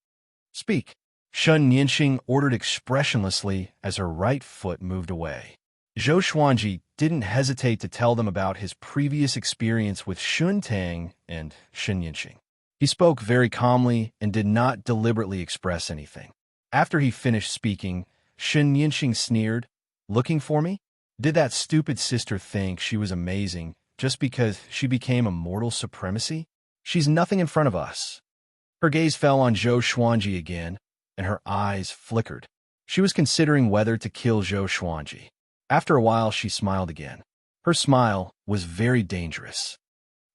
Speaker 1: "Speak," Shan Yinxing ordered expressionlessly as her right foot moved away. Zhou Xuanji didn't hesitate to tell them about his previous experience with Shun Tang and Shan Yinxing. He spoke very calmly and did not deliberately express anything. After he finished speaking, Shen Yinxing sneered, "Looking for me? Did that stupid sister think she was amazing just because she became a mortal supremacy? She's nothing in front of us." Her gaze fell on Zhou Xuanji again, and her eyes flickered. She was considering whether to kill Zhou Xuanji. After a while, she smiled again. Her smile was very dangerous.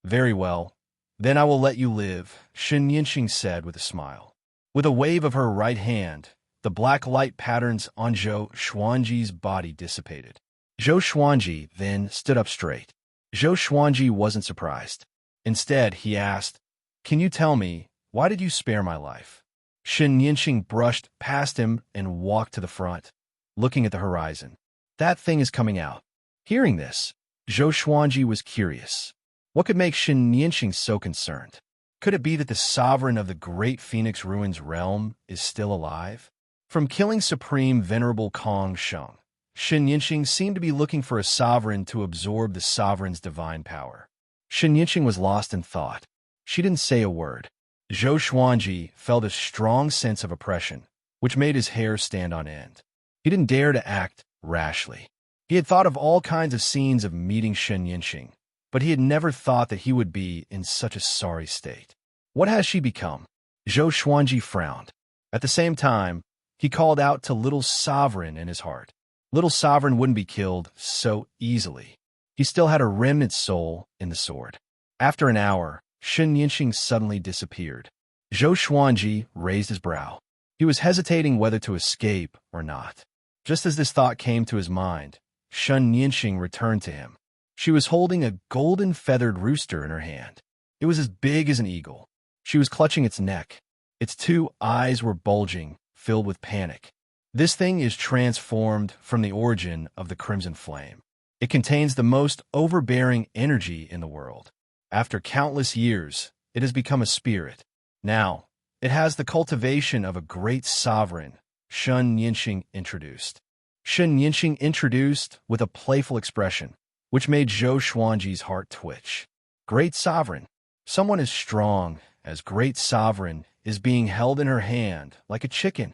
Speaker 1: "Very well. Then I will let you live," Shen Yinxing said with a smile. With a wave of her right hand, the black light patterns on Zhou Xuanji's body dissipated. Zhou Xuanji then stood up straight. Zhou Xuanji wasn't surprised. Instead, he asked, "Can you tell me, why did you spare my life?" Shen Yinxing brushed past him and walked to the front, looking at the horizon. "That thing is coming out." Hearing this, Zhou Xuanji was curious. What could make Shen Yinxing so concerned? Could it be that the sovereign of the Great Phoenix Ruins realm is still alive? From killing Supreme Venerable Kong Sheng, Shen Yinxing seemed to be looking for a sovereign to absorb the sovereign's divine power. Shen Yinxing was lost in thought. She didn't say a word. Zhou Xuanji felt a strong sense of oppression, which made his hair stand on end. He didn't dare to act rashly. He had thought of all kinds of scenes of meeting Shen Yinxing, but he had never thought that he would be in such a sorry state. What has she become? Zhou Xuanji frowned. At the same time, he called out to Little Sovereign in his heart. Little Sovereign wouldn't be killed so easily. He still had a remnant soul in the sword. After an hour, Shen Yinxing suddenly disappeared. Zhou Xuanji raised his brow. He was hesitating whether to escape or not. Just as this thought came to his mind, Shen Yinxing returned to him. She was holding a golden feathered rooster in her hand. It was as big as an eagle. She was clutching its neck. Its two eyes were bulging, filled with panic. This thing is transformed from the origin of the Crimson Flame. It contains the most overbearing energy in the world. After countless years, it has become a spirit. Now, it has the cultivation of a great sovereign, Shen Yinxing introduced. Shen Yinxing introduced with a playful expression, which made Zhou Xuanji's heart twitch. Great sovereign. Someone as strong as great sovereign is being held in her hand like a chicken.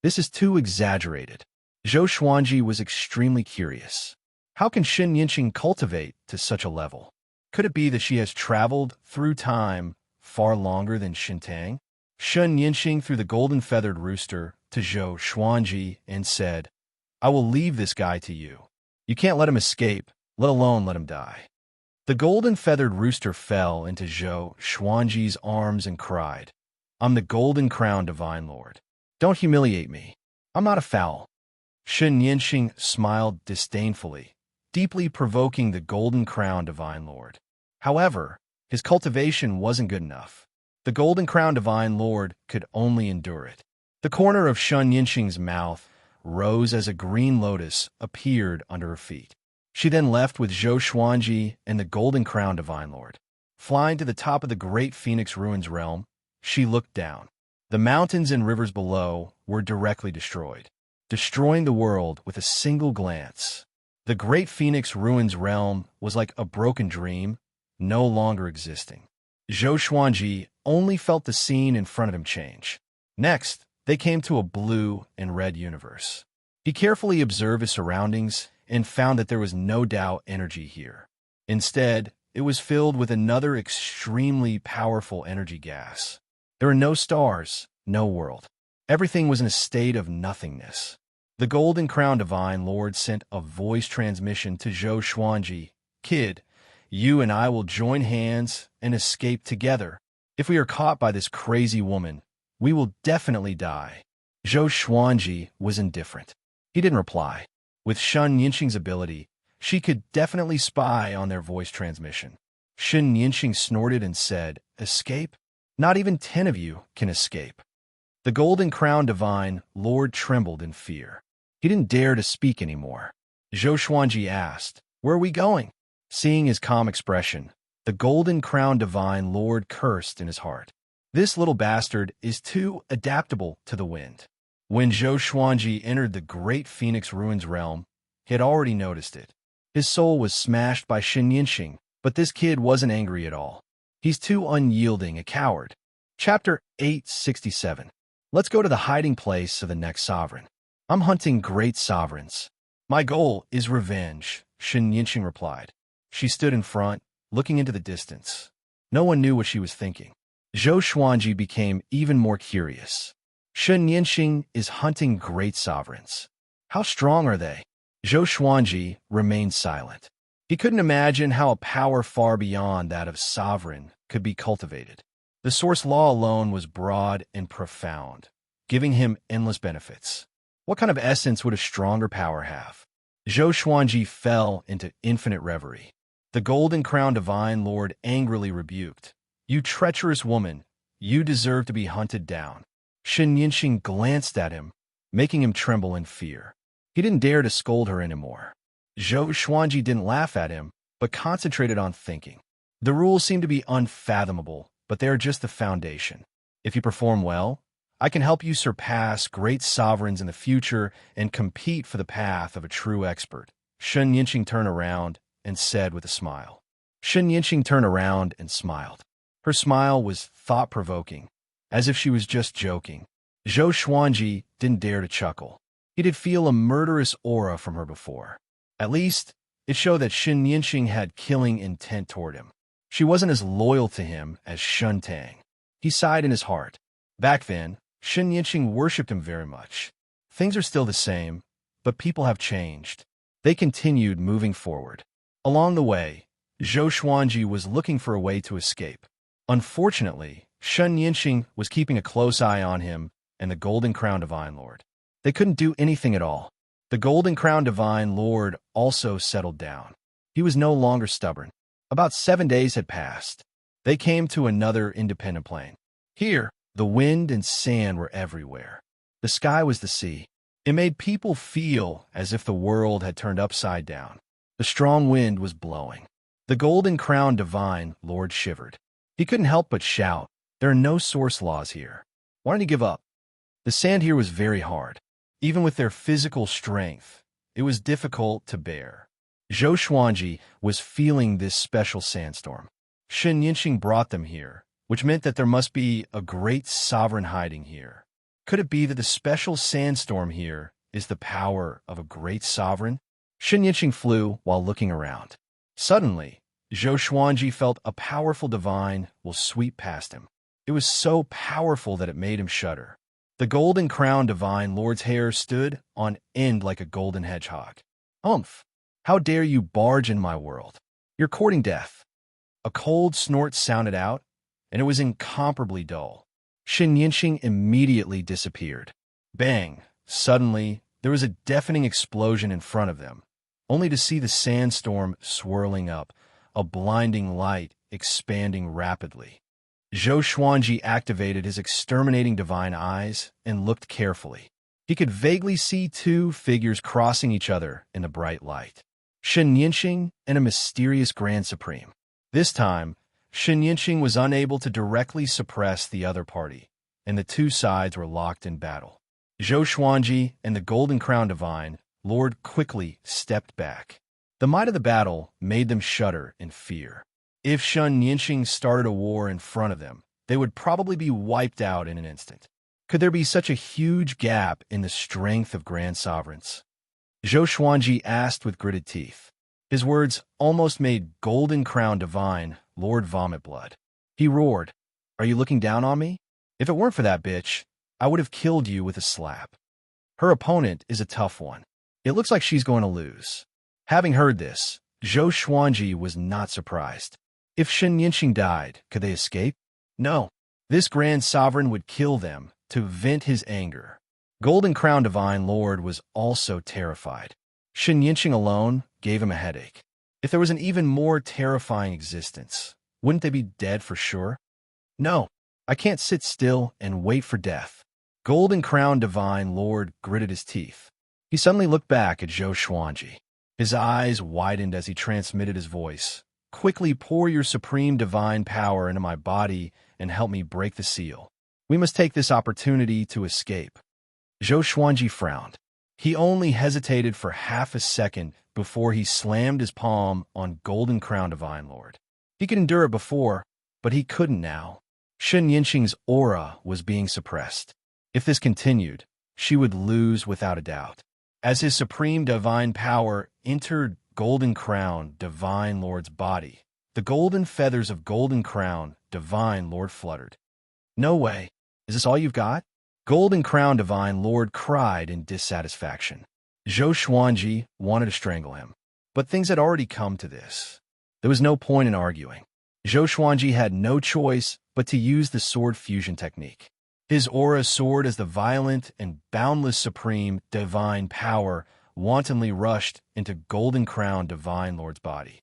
Speaker 1: This is too exaggerated. Zhou Xuanji was extremely curious. How can Shen Yinxing cultivate to such a level? Could it be that she has traveled through time far longer than Xintang? Shen Yinxing threw the golden-feathered rooster to Zhou Xuanji and said, "I will leave this guy to you. You can't let him escape, let alone let him die." The golden-feathered rooster fell into Zhou Xuanji's arms and cried, "I'm the Golden Crown Divine Lord. Don't humiliate me. I'm not a fowl." Shen Yinxing smiled disdainfully, deeply provoking the Golden Crown Divine Lord. However, his cultivation wasn't good enough. The Golden Crown Divine Lord could only endure it. The corner of Shen Yinxing's mouth rose as a green lotus appeared under her feet. She then left with Zhou Xuanji and the Golden Crown Divine Lord. Flying to the top of the Great Phoenix Ruins realm, she looked down. The mountains and rivers below were directly destroyed, destroying the world with a single glance. The Great Phoenix Ruins realm was like a broken dream, no longer existing. Zhou Xuanji only felt the scene in front of him change. Next, they came to a blue and red universe. He carefully observed his surroundings and found that there was no doubt energy here. Instead, it was filled with another extremely powerful energy gas. There were no stars, no world. Everything was in a state of nothingness. The Golden Crown Divine Lord sent a voice transmission to Zhou Xuanji. "Kid, you and I will join hands and escape together. If we are caught by this crazy woman, we will definitely die." Zhou Xuanji was indifferent. He didn't reply. With Shen Yinxing's ability, she could definitely spy on their voice transmission. Shen Yinxing snorted and said, "Escape? Not even 10 of you can escape." The Golden Crown Divine Lord trembled in fear. He didn't dare to speak anymore. Zhou Xuanji asked, "Where are we going?" Seeing his calm expression, the Golden Crown Divine Lord cursed in his heart. This little bastard is too adaptable to the wind. When Zhou Xuanji entered the Great Phoenix Ruins realm, he had already noticed it. His soul was smashed by Shen Yinxing, but this kid wasn't angry at all. He's too unyielding, a coward. Chapter 867. Let's go to the hiding place of the next sovereign. I'm hunting great sovereigns. My goal is revenge, Shen Yinxing replied. She stood in front, looking into the distance. No one knew what she was thinking. Zhou Xuanji became even more curious. Shen Yinxing is hunting great sovereigns. How strong are they? Zhou Xuanji remained silent. He couldn't imagine how a power far beyond that of sovereign could be cultivated. The source law alone was broad and profound, giving him endless benefits. What kind of essence would a stronger power have? Zhou Xuanji fell into infinite reverie. The Golden Crown Divine Lord angrily rebuked. You treacherous woman, you deserve to be hunted down. Shen Yinxing glanced at him, making him tremble in fear. He didn't dare to scold her anymore. Zhou Xuanji didn't laugh at him, but concentrated on thinking. The rules seem to be unfathomable, but they are just the foundation. If you perform well, I can help you surpass great sovereigns in the future and compete for the path of a true expert. Shen Yinxing turned around and said with a smile. Shen Yinxing turned around and smiled. Her smile was thought-provoking, as if she was just joking. Zhou Xuanji didn't dare to chuckle. He did feel a murderous aura from her before. At least, it showed that Shen Yinxing had killing intent toward him. She wasn't as loyal to him as Shun Tang. He sighed in his heart. Back then, Shen Yinxing worshipped him very much. Things are still the same, but people have changed. They continued moving forward. Along the way, Zhou Xuanji was looking for a way to escape. Unfortunately, Shen Yinxing was keeping a close eye on him and the Golden Crown Divine Lord. They couldn't do anything at all. The Golden Crown Divine Lord also settled down. He was no longer stubborn. About 7 days had passed. They came to another independent plain. Here, the wind and sand were everywhere. The sky was the sea. It made people feel as if the world had turned upside down. The strong wind was blowing. The Golden Crown Divine Lord shivered. He couldn't help but shout, "There are no source laws here. Why don't you give up?" The sand here was very hard. Even with their physical strength, it was difficult to bear. Zhou Xuanji was feeling this special sandstorm. Shen Yinxing brought them here, which meant that there must be a great sovereign hiding here. Could it be that the special sandstorm here is the power of a great sovereign? Shen Yinxing flew while looking around. Suddenly, Zhou Xuanji felt a powerful divine will sweep past him. It was so powerful that it made him shudder. The Golden Crown Divine Lord's hair stood on end like a golden hedgehog. Humph! How dare you barge in my world? You're courting death. A cold snort sounded out, and it was incomparably dull. Shen Yinxing immediately disappeared. Bang! Suddenly, there was a deafening explosion in front of them, only to see the sandstorm swirling up, a blinding light expanding rapidly. Zhou Xuanji activated his exterminating divine eyes and looked carefully. He could vaguely see two figures crossing each other in the bright light. Shen Yinxing and a mysterious Grand Supreme. This time, Shen Yinxing was unable to directly suppress the other party, and the two sides were locked in battle. Zhou Xuanji and the Golden Crown Divine Lord quickly stepped back. The might of the battle made them shudder in fear. If Shen Yinxing started a war in front of them, they would probably be wiped out in an instant. Could there be such a huge gap in the strength of grand sovereigns? Zhou Xuanji asked with gritted teeth. His words almost made Golden Crown Divine Lord vomit blood. He roared, "Are you looking down on me? If it weren't for that bitch, I would have killed you with a slap." Her opponent is a tough one. It looks like she's going to lose. Having heard this, Zhou Xuanji was not surprised. If Shen Yinxing died, could they escape? No. This grand sovereign would kill them to vent his anger. Golden Crown Divine Lord was also terrified. Shen Yinxing alone gave him a headache. If there was an even more terrifying existence, wouldn't they be dead for sure? No, I can't sit still and wait for death. Golden Crown Divine Lord gritted his teeth. He suddenly looked back at Zhou Xuanji. His eyes widened as he transmitted his voice. "Quickly pour your supreme divine power into my body and help me break the seal. We must take this opportunity to escape." Zhou Xuanji frowned. He only hesitated for half a second before he slammed his palm on Golden Crown Divine Lord. He could endure it before, But he couldn't now. Shen Yinxing's aura was being suppressed. If this continued, she would lose without a doubt. As his supreme divine power entered Golden Crown Divine Lord's body, the golden feathers of Golden Crown Divine Lord fluttered. "No way. Is this all you've got?" Golden Crown Divine Lord cried in dissatisfaction. Zhou Xuanji wanted to strangle him, but things had already come to this. There was no point in arguing. Zhou Xuanji had no choice but to use the sword fusion technique. His aura soared as the violent and boundless supreme divine power wantonly rushed into Golden Crown Divine Lord's body.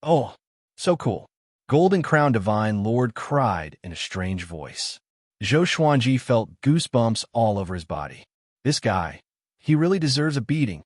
Speaker 1: "Oh, so cool." Golden Crown Divine Lord cried in a strange voice. Zhou Xuanji felt goosebumps all over his body. This guy, he really deserves a beating.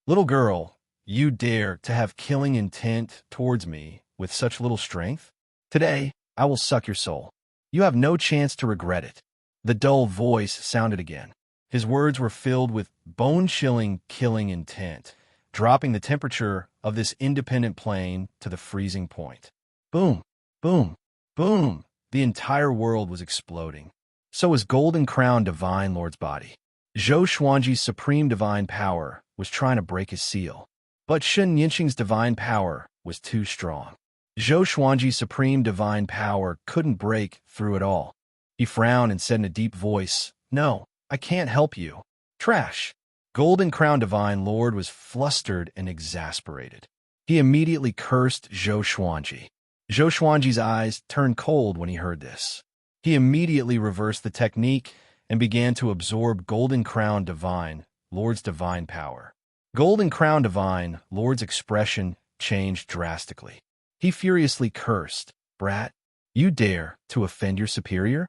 Speaker 1: "Little girl, you dare to have killing intent towards me with such little strength? Today, I will suck your soul. You have no chance to regret it." The dull voice sounded again. His words were filled with bone-chilling killing intent, dropping the temperature of this independent plane to the freezing point. Boom, boom, boom. The entire world was exploding. So was Golden Crown Divine Lord's body. Zhou Xuanji's supreme divine power was trying to break his seal, but Shen Yinxing's divine power was too strong. Zhou Xuanji's supreme divine power couldn't break through it all. He frowned and said in a deep voice, "No, I can't help you. Trash." Golden Crown Divine Lord was flustered and exasperated. He immediately cursed Zhou Xuanji. Zhou Xuanji's eyes turned cold when he heard this. He immediately reversed the technique and began to absorb Golden Crown Divine Lord's divine power. Golden Crown Divine Lord's expression changed drastically. He furiously cursed, "Brat, you dare to offend your superior?"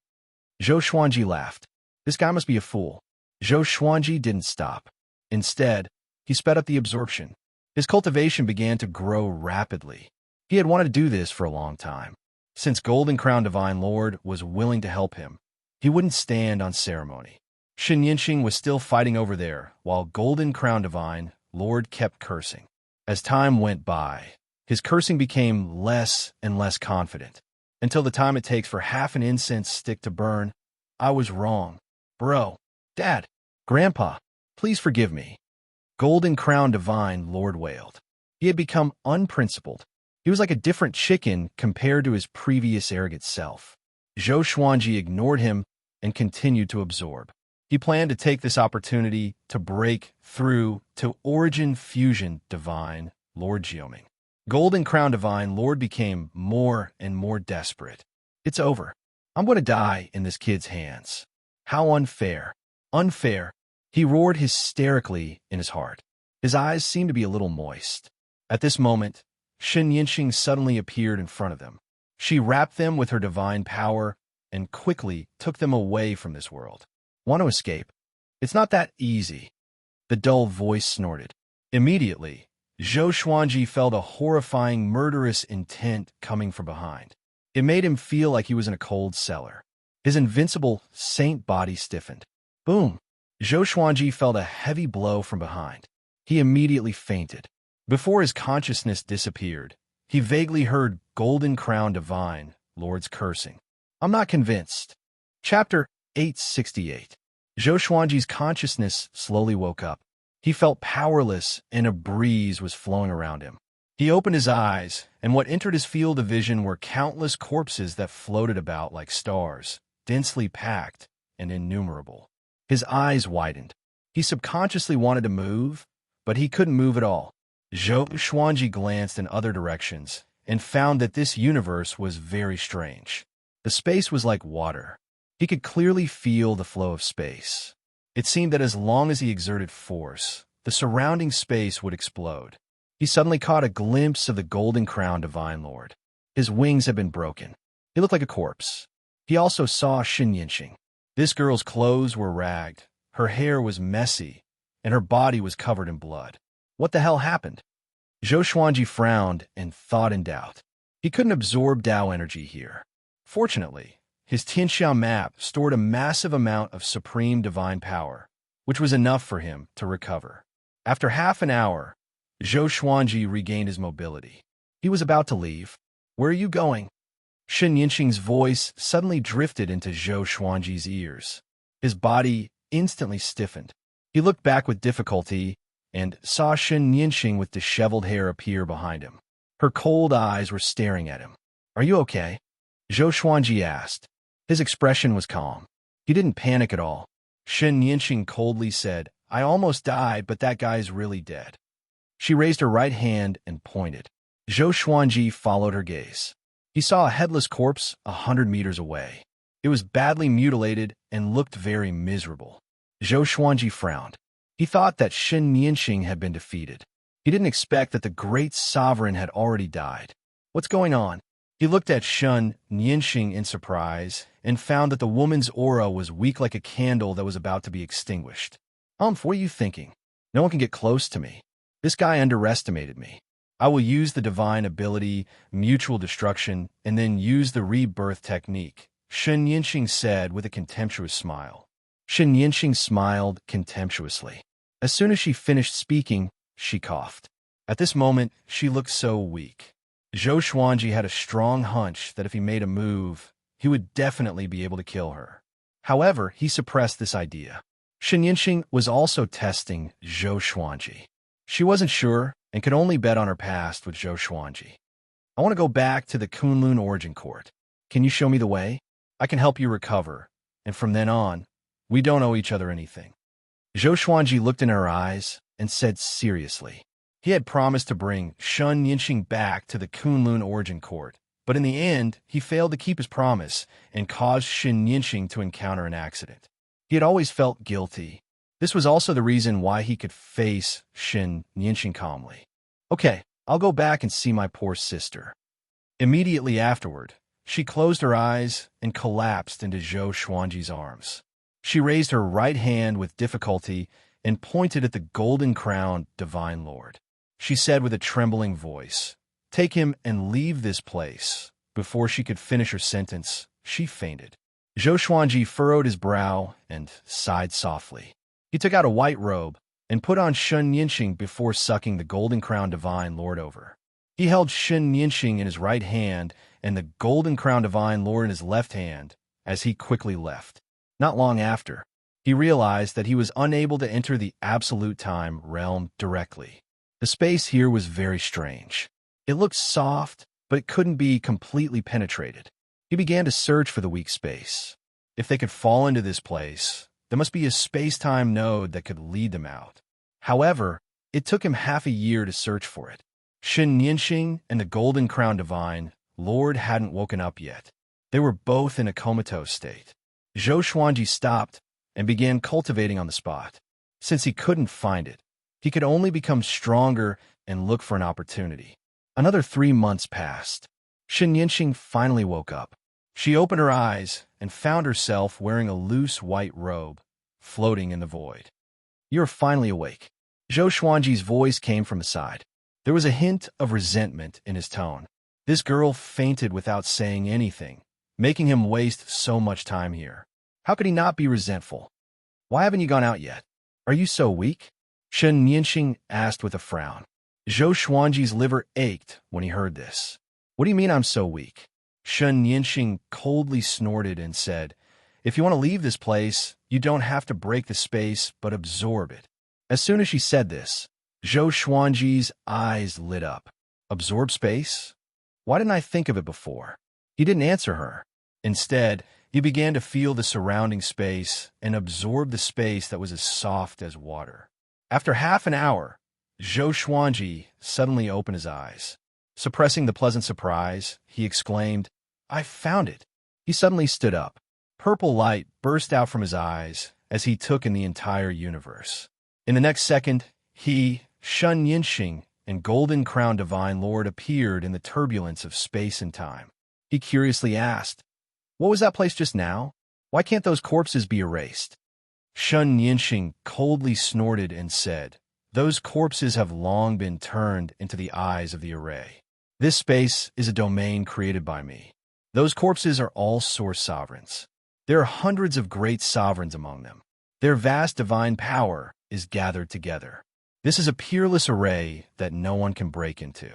Speaker 1: Zhou Xuanji laughed. This guy must be a fool. Zhou Xuanji didn't stop. Instead, he sped up the absorption. His cultivation began to grow rapidly. He had wanted to do this for a long time. Since Golden Crown Divine Lord was willing to help him, he wouldn't stand on ceremony. Shen Yinxing was still fighting over there, while Golden Crown Divine Lord kept cursing. As time went by, his cursing became less and less confident, until the time it takes for half an incense stick to burn. "I was wrong. Bro, Dad, Grandpa, please forgive me." Golden Crown Divine Lord wailed. He had become unprincipled. He was like a different chicken compared to his previous arrogant self. Zhou Xuanji ignored him and continued to absorb. He planned to take this opportunity to break through to Origin Fusion Divine Lord Jioming. Golden Crown Divine Lord became more and more desperate. "It's over. I'm going to die in this kid's hands. How unfair. Unfair." He roared hysterically in his heart. His eyes seemed to be a little moist. At this moment, Shen Yinxing suddenly appeared in front of them. She wrapped them with her divine power and quickly took them away from this world. "Want to escape? It's not that easy." The dull voice snorted. Immediately, Zhou Xuanji felt a horrifying, murderous intent coming from behind. It made him feel like he was in a cold cellar. His invincible saint body stiffened. Boom! Zhou Xuanji felt a heavy blow from behind. He immediately fainted. Before his consciousness disappeared, he vaguely heard Golden Crown Divine Lord's cursing. "I'm not convinced." Chapter 868. Zhou Xuanji's consciousness slowly woke up. He felt powerless and a breeze was flowing around him. He opened his eyes, and what entered his field of vision were countless corpses that floated about like stars, densely packed and innumerable. His eyes widened. He subconsciously wanted to move, but he couldn't move at all. Zhou Xuanji glanced in other directions and found that this universe was very strange. The space was like water. He could clearly feel the flow of space. It seemed that as long as he exerted force, the surrounding space would explode. He suddenly caught a glimpse of the Golden Crown Divine Lord. His wings had been broken. He looked like a corpse. He also saw Shen Yinxing. This girl's clothes were ragged, her hair was messy, and her body was covered in blood. What the hell happened? Zhou Xuanji frowned and thought in doubt. He couldn't absorb Dao energy here. Fortunately, his Tianxiao map stored a massive amount of supreme divine power, which was enough for him to recover. After half an hour, Zhou Xuanji regained his mobility. He was about to leave. "Where are you going?" Shen Yinxing's voice suddenly drifted into Zhou Xuanji's ears. His body instantly stiffened. He looked back with difficulty and saw Shen Yinxing with disheveled hair appear behind him. Her cold eyes were staring at him. "Are you okay?" Zhou Xuanji asked. His expression was calm. He didn't panic at all. Shen Yinxing coldly said, "I almost died, but that guy's really dead." She raised her right hand and pointed. Zhou Xuanji followed her gaze. He saw a headless corpse 100 meters away. It was badly mutilated and looked very miserable. Zhou Xuanji frowned. He thought that Shen Yinxing had been defeated. He didn't expect that the great sovereign had already died. What's going on? He looked at Shen Yinxing in surprise and found that the woman's aura was weak like a candle that was about to be extinguished. What are you thinking? No one can get close to me. This guy underestimated me. I will use the divine ability, mutual destruction, and then use the rebirth technique, Shen Yinxing said with a contemptuous smile. Shen Yinxing smiled contemptuously. As soon as she finished speaking, she coughed. At this moment, she looked so weak. Zhou Xuanji had a strong hunch that if he made a move, he would definitely be able to kill her. However, he suppressed this idea. Shen Yinxing was also testing Zhou Xuanji. She wasn't sure and could only bet on her past with Zhou Xuanji. "I want to go back to the Kunlun Origin Court. Can you show me the way? I can help you recover, and from then on, we don't owe each other anything." Zhou Xuanji looked in her eyes and said seriously. He had promised to bring Shen Yinxing back to the Kunlun Origin Court, but in the end, he failed to keep his promise and caused Shen Yinxing to encounter an accident. He had always felt guilty. This was also the reason why he could face Shen Yinxing calmly. "Okay, I'll go back and see my poor sister." Immediately afterward, she closed her eyes and collapsed into Zhou Xuanji's arms. She raised her right hand with difficulty and pointed at the golden-crowned Divine Lord. She said with a trembling voice, "Take him and leave this place." Before she could finish her sentence, she fainted. Zhou Xuanji furrowed his brow and sighed softly. He took out a white robe and put on Shen Yinxing before sucking the golden-crowned Divine Lord over. He held Shen Yinxing in his right hand and the golden-crowned Divine Lord in his left hand as he quickly left. Not long after, he realized that he was unable to enter the absolute time realm directly. The space here was very strange. It looked soft, but it couldn't be completely penetrated. He began to search for the weak space. If they could fall into this place, there must be a space-time node that could lead them out. However, it took him half a year to search for it. Shen Yinxing and the Golden Crown Divine Lord hadn't woken up yet. They were both in a comatose state. Zhou Xuanji stopped and began cultivating on the spot. Since he couldn't find it, he could only become stronger and look for an opportunity. Another 3 months passed. Shen Yinxing finally woke up. She opened her eyes and found herself wearing a loose white robe, floating in the void. "You're finally awake." Zhou Xuanji's voice came from the side. There was a hint of resentment in his tone. This girl fainted without saying anything, making him waste so much time here. How could he not be resentful? "Why haven't you gone out yet? Are you so weak?" Shen Yinxing asked with a frown. Zhou Xuanji's liver ached when he heard this. "What do you mean I'm so weak?" Shen Yinxing coldly snorted and said, "If you want to leave this place, you don't have to break the space, but absorb it." As soon as she said this, Zhou Xuanji's eyes lit up. Absorb space? Why didn't I think of it before? He didn't answer her. Instead, he began to feel the surrounding space and absorb the space that was as soft as water. After half an hour, Zhou Xuanji suddenly opened his eyes. Suppressing the pleasant surprise, he exclaimed, "I found it!" He suddenly stood up. Purple light burst out from his eyes as he took in the entire universe. In the next second, he, Shen Yinxing, and Golden Crown Divine Lord appeared in the turbulence of space and time. He curiously asked, "What was that place just now? Why can't those corpses be erased?" Shen Yinxing coldly snorted and said, "Those corpses have long been turned into the eyes of the array. This space is a domain created by me. Those corpses are all source sovereigns. There are hundreds of great sovereigns among them. Their vast divine power is gathered together. This is a peerless array that no one can break into.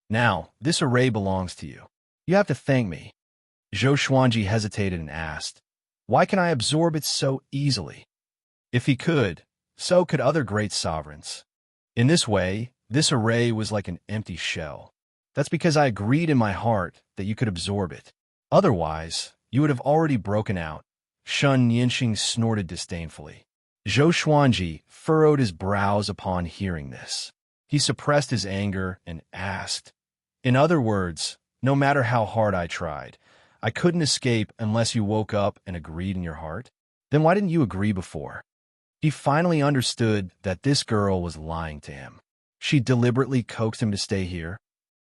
Speaker 1: Now, this array belongs to you. You have to thank me. Zhou Xuanji hesitated and asked, "Why can I absorb it so easily?" If he could, so could other great sovereigns. In this way, this array was like an empty shell. That's because I agreed in my heart that you could absorb it. Otherwise, you would have already broken out. Shun Yinxing snorted disdainfully. Zhou Xuanji furrowed his brows upon hearing this. He suppressed his anger and asked, "In other words, no matter how hard I tried, I couldn't escape unless you woke up and agreed in your heart? Then why didn't you agree before?" He finally understood that this girl was lying to him. She deliberately coaxed him to stay here.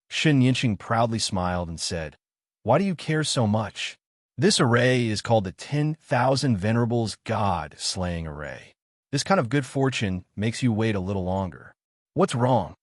Speaker 1: Shen Yinxing proudly smiled and said, "Why do you care so much? This array is called the 10,000 Venerables God-slaying array. This kind of good fortune makes you wait a little longer. What's wrong?"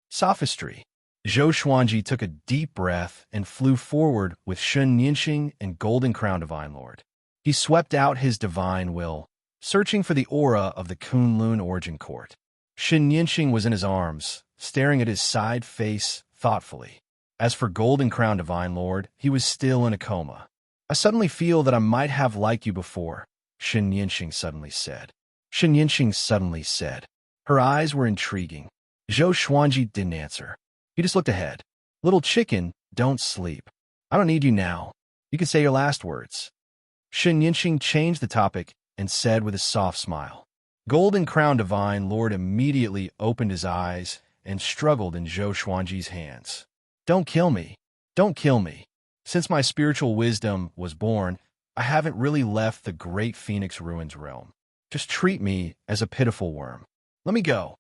Speaker 1: Sophistry. Zhou Xuanji took a deep breath and flew forward with Shen Yinxing and Golden Crown Divine Lord. He swept out his divine will, searching for the aura of the Kunlun Origin Court. Shen Yinxing was in his arms, staring at his side face thoughtfully. As for Golden Crown Divine Lord, he was still in a coma. "I suddenly feel that I might have liked you before," Shen Yinxing suddenly said. Shen Yinxing suddenly said. Her eyes were intriguing. Zhou Xuanji didn't answer. He just looked ahead. "Little chicken, don't sleep. I don't need you now. You can say your last words." Shen Yinxing changed the topic and said with a soft smile. Golden Crown Divine Lord immediately opened his eyes and struggled in Zhou Xuanji's hands. "Don't kill me. Don't kill me. Since my spiritual wisdom was born, I haven't really left the great Phoenix Ruins realm. Just treat me as a pitiful worm. Let me go."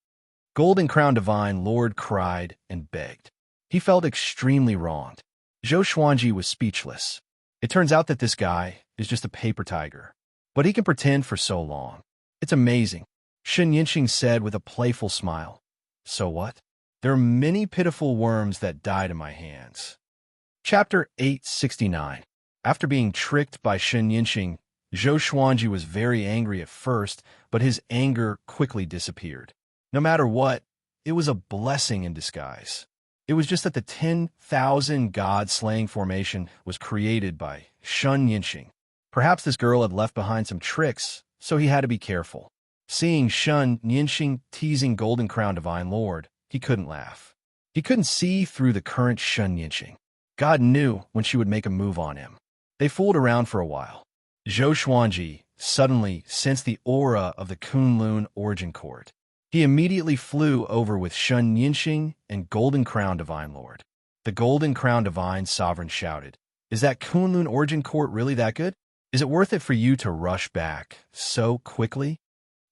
Speaker 1: Golden Crown Divine Lord cried and begged. He felt extremely wronged. Zhou Xuanji was speechless. It turns out that this guy is just a paper tiger. But he can pretend for so long. It's amazing, Shen Yinxing said with a playful smile. "So what? There are many pitiful worms that died in my hands." Chapter 869. After being tricked by Shen Yinxing, Zhou Xuanji was very angry at first, but his anger quickly disappeared. No matter what, it was a blessing in disguise. It was just that the 10,000 God-slaying formation was created by Shen Yinxing. Perhaps this girl had left behind some tricks, so he had to be careful. Seeing Shen Yinxing teasing Golden Crown Divine Lord, he couldn't laugh. He couldn't see through the current Shen Yinxing. God knew when she would make a move on him. They fooled around for a while. Zhou Xuanji suddenly sensed the aura of the Kunlun Origin Court. He immediately flew over with Shen Yinxing and Golden Crown Divine Lord. The Golden Crown Divine Sovereign shouted, "Is that Kunlun Origin Court really that good? Is it worth it for you to rush back so quickly?"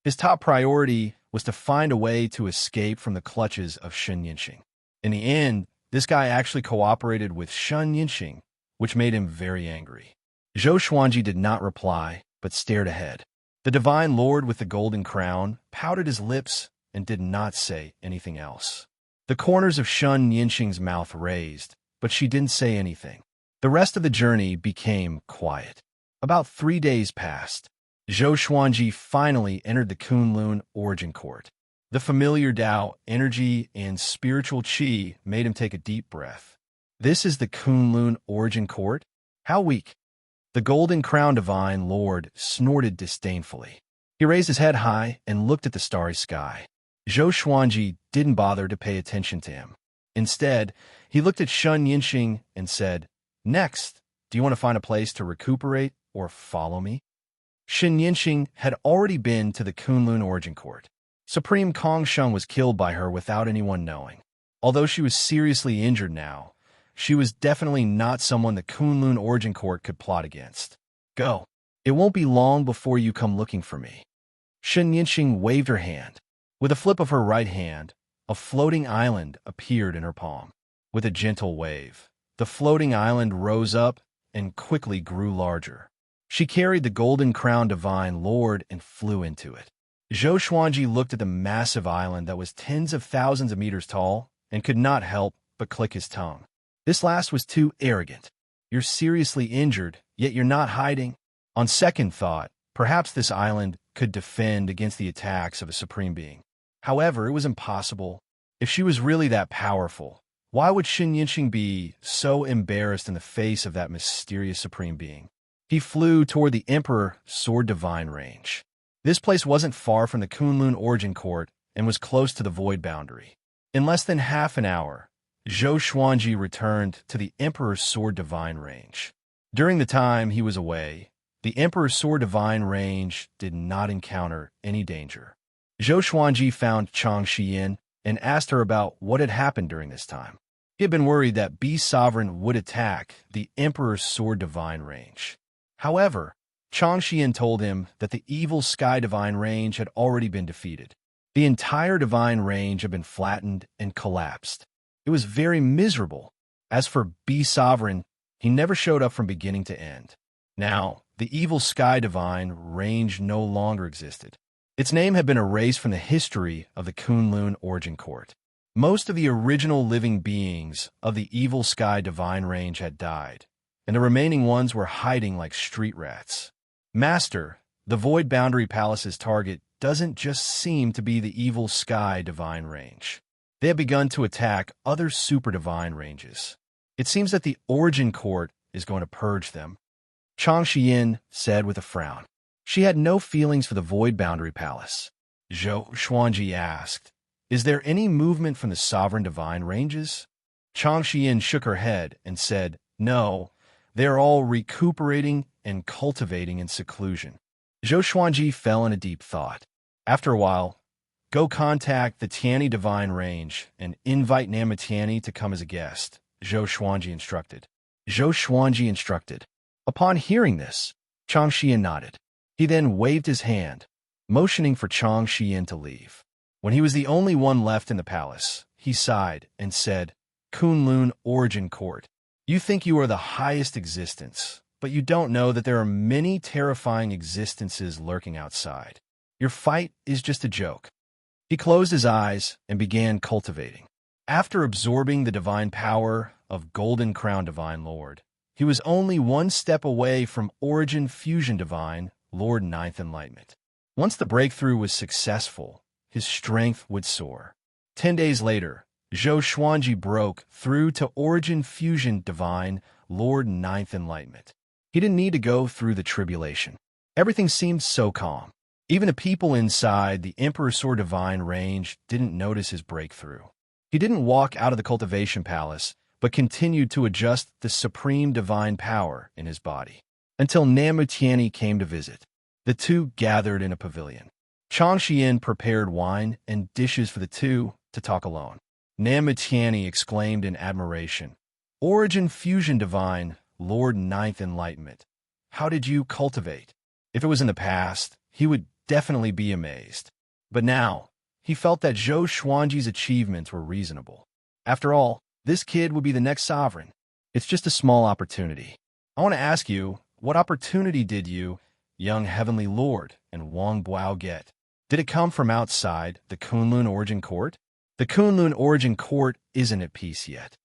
Speaker 1: His top priority was to find a way to escape from the clutches of Shen Yinxing. In the end, this guy actually cooperated with Shen Yinxing, which made him very angry. Zhou Xuanji did not reply, but stared ahead. The Divine Lord with the golden crown pouted his lips and did not say anything else. The corners of Shen Yinxing's mouth raised, but she didn't say anything. The rest of the journey became quiet. About 3 days passed. Zhou Xuanji finally entered the Kunlun Origin Court. The familiar Tao energy and spiritual qi made him take a deep breath. This is the Kunlun Origin Court? How weak. The Golden Crown Divine Lord snorted disdainfully. He raised his head high and looked at the starry sky. Zhou Xuanji didn't bother to pay attention to him. Instead, he looked at Shen Yinxing and said, "Next, do you want to find a place to recuperate or follow me?" Shen Yinxing had already been to the Kunlun Origin Court. Supreme Kongsheng was killed by her without anyone knowing. Although she was seriously injured now, she was definitely not someone the Kunlun Origin Court could plot against. "Go. It won't be long before you come looking for me." Shen Yinxing waved her hand. With a flip of her right hand, a floating island appeared in her palm. With a gentle wave, the floating island rose up and quickly grew larger. She carried the Golden Crown Divine Lord and flew into it. Zhou Xuanji looked at the massive island that was tens of thousands of meters tall and could not help but click his tongue. This last was too arrogant. You're seriously injured, yet you're not hiding. On second thought, perhaps this island could defend against the attacks of a supreme being. However, it was impossible. If she was really that powerful, Why would Shen Yinxing be so embarrassed in the face of that mysterious supreme being? He flew toward the Emperor Sword Divine range. This place wasn't far from the Kunlun Origin Court and was close to the Void Boundary. In less than half an hour, Zhou Xuanji returned to the Emperor's Sword Divine range. During the time he was away, the Emperor's Sword Divine range did not encounter any danger. Zhou Xuanji found Chang Shiyin and asked her about what had happened during this time. He had been worried that Beast Sovereign would attack the Emperor's Sword Divine range. However, Chang Shiyin told him that the evil Sky Divine range had already been defeated. The entire Divine range had been flattened and collapsed. It was very miserable. As for Beast Sovereign, he never showed up from beginning to end. Now, the evil Sky Divine range no longer existed. Its name had been erased from the history of the Kunlun Origin Court. Most of the original living beings of the evil Sky Divine range had died, and the remaining ones were hiding like street rats. Master, the Void Boundary Palace's target doesn't just seem to be the evil Sky Divine range. They have begun to attack other Super Divine ranges. It seems that the Origin Court is going to purge them. Chang Shiyin said with a frown. She had no feelings for the Void Boundary Palace. Zhou Xuanji asked, "Is there any movement from the Sovereign Divine ranges?" Chang Shiyin shook her head and said, "No, they are all recuperating and cultivating in seclusion." Zhou Xuanji fell in a deep thought. After a while, "Go contact the Tianyi Divine range and invite Nama Tianyi to come as a guest," Zhou Xuanji instructed. Zhou Xuanji instructed. Upon hearing this, Chang Shiyin nodded. He then waved his hand, motioning for Chang Shiyin to leave. When he was the only one left in the palace, he sighed and said, "Kunlun Origin Court, you think you are the highest existence, but you don't know that there are many terrifying existences lurking outside. Your fight is just a joke." He closed his eyes and began cultivating. After absorbing the divine power of Golden Crown Divine Lord, he was only one step away from Origin Fusion Divine Lord Ninth Enlightenment. Once the breakthrough was successful, his strength would soar. 10 days later, Zhou Xuanji broke through to Origin Fusion Divine Lord Ninth Enlightenment. He didn't need to go through the tribulation. Everything seemed so calm. Even the people inside the Emperor Sword Divine range didn't notice his breakthrough. He didn't walk out of the cultivation palace, but continued to adjust the supreme divine power in his body. Until Nama Tianyi came to visit. The two gathered in a pavilion. Chang Shiyin prepared wine and dishes for the two to talk alone. Nama Tianyi exclaimed in admiration, "Origin Fusion Divine, Lord Ninth Enlightenment. How did you cultivate?" If it was in the past, he would definitely be amazed. But now, he felt that Zhou Xuanji's achievements were reasonable. After all, this kid would be the next sovereign. It's just a small opportunity. I want to ask you, what opportunity did you, young Heavenly Lord and Wang Buao, get? Did it come from outside the Kunlun Origin Court? The Kunlun Origin Court isn't at peace yet.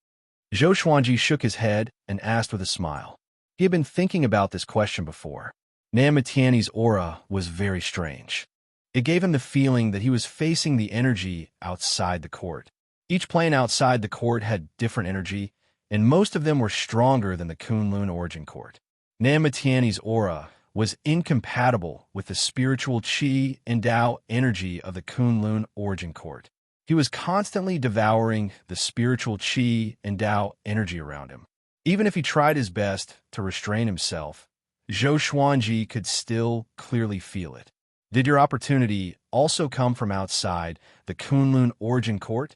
Speaker 1: Zhou Xuanji shook his head and asked with a smile. He had been thinking about this question before. Nama Tianyi's aura was very strange. It gave him the feeling that he was facing the energy outside the court. Each plane outside the court had different energy, and most of them were stronger than the Kunlun Origin Court. Nama Tianyi's aura was incompatible with the spiritual qi and Tao energy of the Kunlun Origin Court. He was constantly devouring the spiritual qi and Tao energy around him. Even if he tried his best to restrain himself, Zhou Xuanji could still clearly feel it. Did your opportunity also come from outside the Kunlun Origin Court?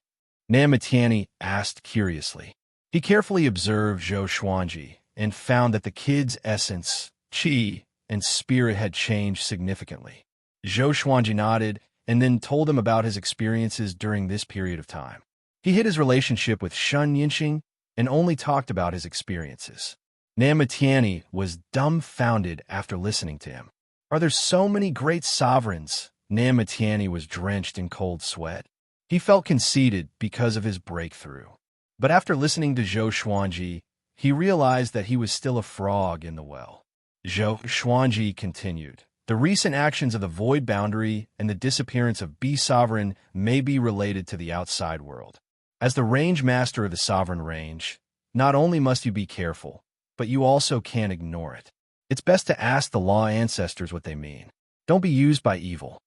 Speaker 1: Nama Tianyi asked curiously. He carefully observed Zhou Xuanji and found that the kid's essence, qi, and spirit had changed significantly. Zhou Xuanji nodded and then told him about his experiences during this period of time. He hid his relationship with Shen Yinxing and only talked about his experiences. Nama Tianyi was dumbfounded after listening to him. Are there so many great sovereigns? Nama Tianyi was drenched in cold sweat. He felt conceited because of his breakthrough. But after listening to Zhou Xuanji, he realized that he was still a frog in the well. Zhou Xuanji continued. The recent actions of the Void Boundary and the disappearance of B Sovereign may be related to the outside world. As the range master of the sovereign range, not only must you be careful, but you also can't ignore it. It's best to ask the law ancestors what they mean. Don't be used by evil.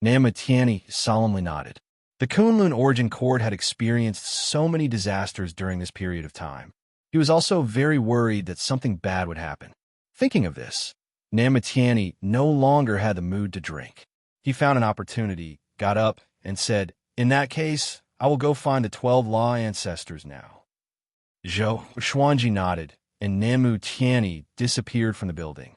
Speaker 1: Namatiani solemnly nodded. The Kunlun origin court had experienced so many disasters during this period of time. He was also very worried that something bad would happen. Thinking of this, Namatiani no longer had the mood to drink. He found an opportunity, got up, and said, "In that case, I will go find the 12 law ancestors now." Zhou Xuanji nodded, and Namu Tiani disappeared from the building.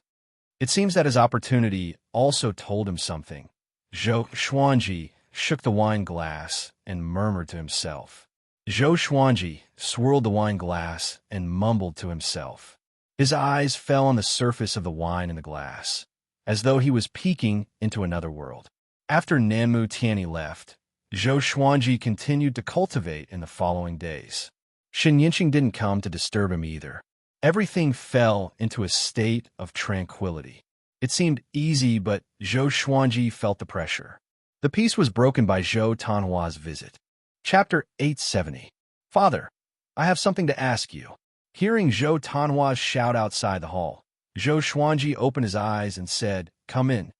Speaker 1: It seems that his opportunity also told him something. Zhou Xuanji shook the wine glass and murmured to himself. Zhou Xuanji swirled the wine glass and mumbled to himself. His eyes fell on the surface of the wine in the glass, as though he was peeking into another world. After Namu Tiani left, Zhou Xuanji continued to cultivate in the following days. Shen Yinqing didn't come to disturb him either. Everything fell into a state of tranquility. It seemed easy, but Zhou Xuanji felt the pressure. The peace was broken by Zhou Tanhua's visit. Chapter 870. Father, I have something to ask you. Hearing Zhou Tanhua's shout outside the hall, Zhou Xuanji opened his eyes and said, "Come in."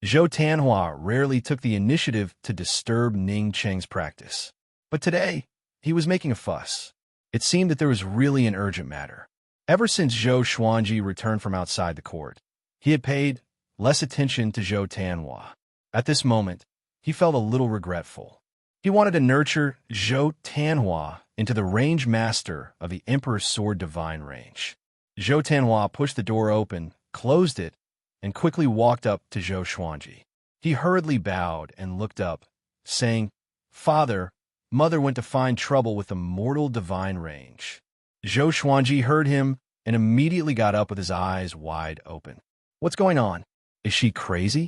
Speaker 1: Zhou Tanhua rarely took the initiative to disturb Ning Cheng's practice. But today, he was making a fuss. It seemed that there was really an urgent matter. Ever since Zhou Xuanji returned from outside the court, he had paid less attention to Zhou Tanhua. At this moment, he felt a little regretful. He wanted to nurture Zhou Tanhua into the range master of the Emperor's Sword Divine range. Zhou Tanhua pushed the door open, closed it, and quickly walked up to Zhou Xuanji. He hurriedly bowed and looked up, saying, "Father, Mother went to find trouble with the mortal divine range." Zhou Xuanji heard him and immediately got up with his eyes wide open. "What's going on? Is she crazy?"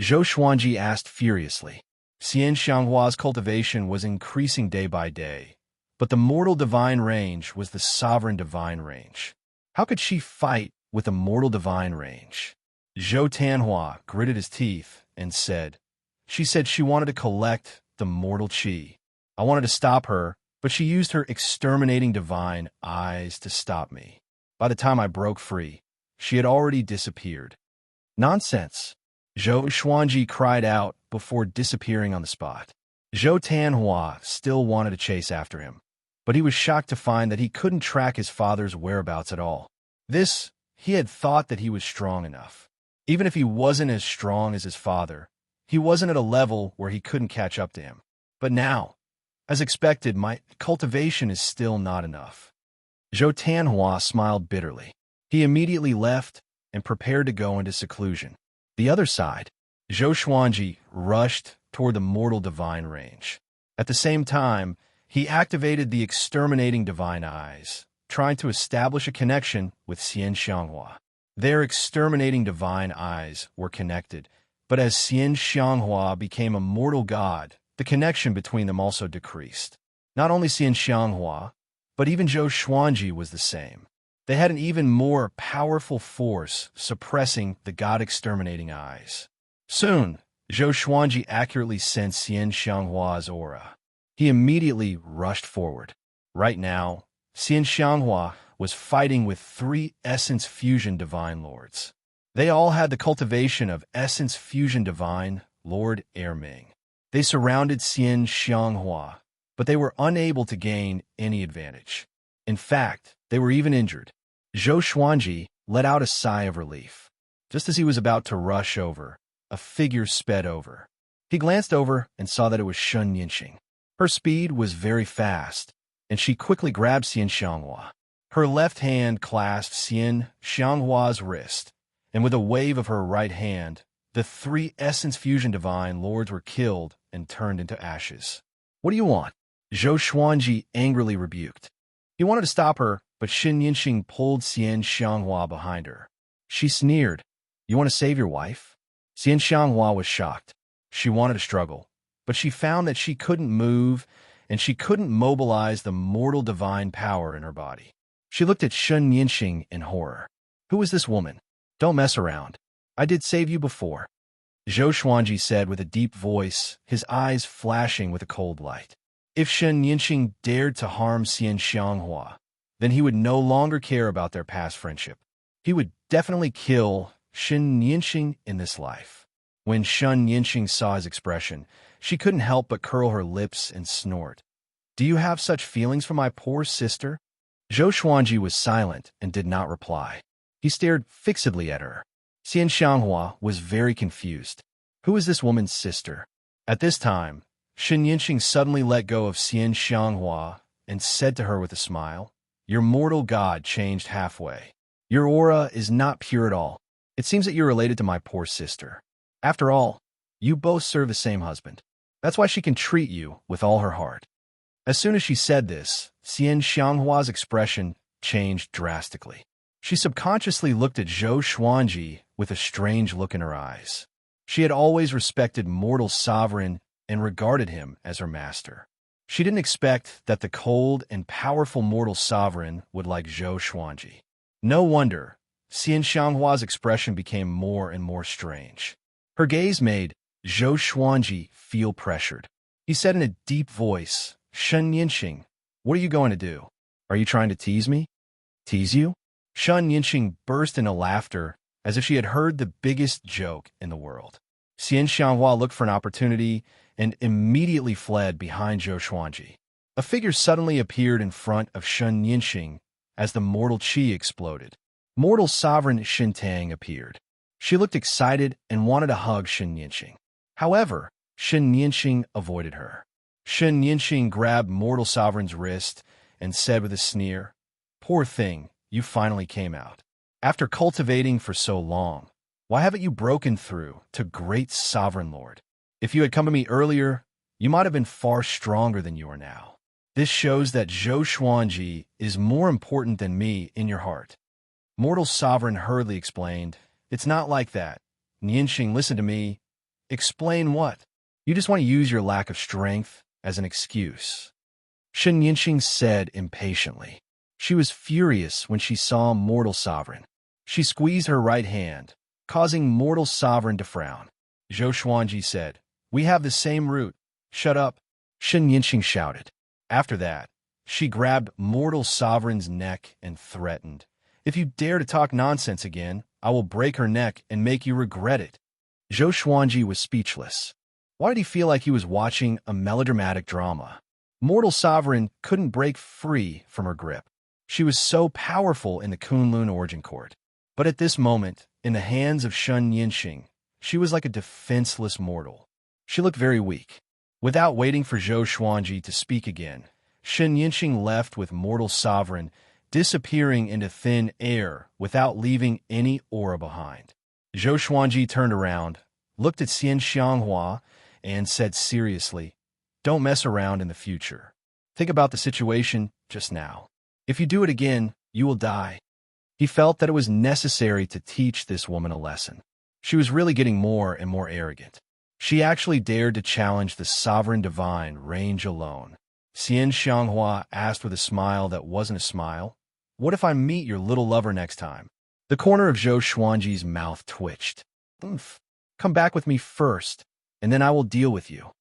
Speaker 1: Zhou Xuanji asked furiously. Xian Xianghua's cultivation was increasing day by day, but the mortal divine range was the sovereign divine range. How could she fight with the mortal divine range? Zhou Tanhua gritted his teeth and said, "She said she wanted to collect the mortal qi. I wanted to stop her, but she used her exterminating divine eyes to stop me. By the time I broke free, she had already disappeared." "Nonsense!" Zhou Xuanji cried out before disappearing on the spot. Zhou Tanhua still wanted to chase after him, but he was shocked to find that he couldn't track his father's whereabouts at all. He had thought that he was strong enough. Even if he wasn't as strong as his father, he wasn't at a level where he couldn't catch up to him. But now, as expected, my cultivation is still not enough. Zhou Tanhua smiled bitterly. He immediately left and prepared to go into seclusion. The other side, Zhou Xuanji rushed toward the mortal divine range. At the same time, he activated the exterminating divine eyes, trying to establish a connection with Xian Xianghua. Their exterminating divine eyes were connected, but as Xian Xianghua became a mortal god, the connection between them also decreased. Not only Xian Xianghua, but even Zhou Xuanji was the same. They had an even more powerful force suppressing the god-exterminating eyes. Soon, Zhou Xuanji accurately sensed Xian Xianghua's aura. He immediately rushed forward. Right now, Xian Xianghua was fighting with 3 Essence Fusion Divine Lords. They all had the cultivation of Essence Fusion Divine Lord Erming. They surrounded Xian Xianghua, but they were unable to gain any advantage. In fact, they were even injured. Zhou Xuanji let out a sigh of relief. Just as he was about to rush over, a figure sped over. He glanced over and saw that it was Shen Yinqing. Her speed was very fast, and she quickly grabbed Xian Xianghua. Her left hand clasped Xian Xianghua's wrist, and with a wave of her right hand, the 3 Essence Fusion Divine Lords were killed and turned into ashes. "What do you want?" Zhou Xuanji angrily rebuked. He wanted to stop her, but Shen Yinqing pulled Xian Xianghua behind her. She sneered, "You want to save your wife?" Xian Xianghua was shocked. She wanted to struggle, but she found that she couldn't move, and she couldn't mobilize the mortal divine power in her body. She looked at Shen Yinqing in horror. "Who is this woman? Don't mess around. I did save you before," Zhou Xuanji said with a deep voice, his eyes flashing with a cold light. If Shen Yinxing dared to harm Xian Xianghua, then he would no longer care about their past friendship. He would definitely kill Shen Yinxing in this life. When Shen Yinxing saw his expression, she couldn't help but curl her lips and snort. Do you have such feelings for my poor sister? Zhou Xuanji was silent and did not reply. He stared fixedly at her. Xian Xianghua was very confused. Who is this woman's sister? At this time, Shen Yinxing suddenly let go of Xian Xianghua and said to her with a smile, Your mortal god changed halfway. Your aura is not pure at all. It seems that you're related to my poor sister. After all, you both serve the same husband. That's why she can treat you with all her heart. As soon as she said this, Xian Xianghua's expression changed drastically. She subconsciously looked at Zhou Xuanji with a strange look in her eyes. She had always respected mortal sovereign and regarded him as her master. She didn't expect that the cold and powerful mortal sovereign would like Zhou Xuanji. No wonder Xian Xianghua's expression became more and more strange. Her gaze made Zhou Xuanji feel pressured. He said in a deep voice, Shen Yinxing, what are you going to do? Are you trying to tease me? Tease you? Shen Yinxing burst into laughter as if she had heard the biggest joke in the world. Xian Xianghua looked for an opportunity and immediately fled behind Zhou Xuanji. A figure suddenly appeared in front of Shen Yinxing as the mortal qi exploded. Mortal sovereign Shen Tang appeared. She looked excited and wanted to hug Shen Yinxing. However, Shen Yinxing avoided her. Shen Yinxing grabbed mortal sovereign's wrist and said with a sneer, Poor thing, you finally came out. After cultivating for so long, why haven't you broken through to great sovereign lord? If you had come to me earlier, you might have been far stronger than you are now. This shows that Zhou Xuanji is more important than me in your heart. Mortal sovereign hurriedly explained, It's not like that. Yinxing, listen to me. Explain what? You just want to use your lack of strength as an excuse. Shen Yinxing said impatiently. She was furious when she saw mortal sovereign. She squeezed her right hand, causing mortal sovereign to frown. Zhou Xuanji said, We have the same root. Shut up. Shen Yinxing shouted. After that, she grabbed mortal sovereign's neck and threatened, If you dare to talk nonsense again, I will break her neck and make you regret it. Zhou Xuanji was speechless. Why did he feel like he was watching a melodramatic drama? Mortal sovereign couldn't break free from her grip. She was so powerful in the Kunlun origin court. But at this moment, in the hands of Shen Yinxing, she was like a defenseless mortal. She looked very weak. Without waiting for Zhou Xuanji to speak again, Shen Yinxing left with mortal sovereign, disappearing into thin air without leaving any aura behind. Zhou Xuanji turned around, looked at Xian Xianghua, and said seriously, Don't mess around in the future. Think about the situation just now. If you do it again, you will die. He felt that it was necessary to teach this woman a lesson. She was really getting more and more arrogant. She actually dared to challenge the sovereign divine range alone. Xian Xianghua asked with a smile that wasn't a smile, What if I meet your little lover next time? The corner of Zhou Xuanji's mouth twitched. Oomph. Come back with me first, and then I will deal with you.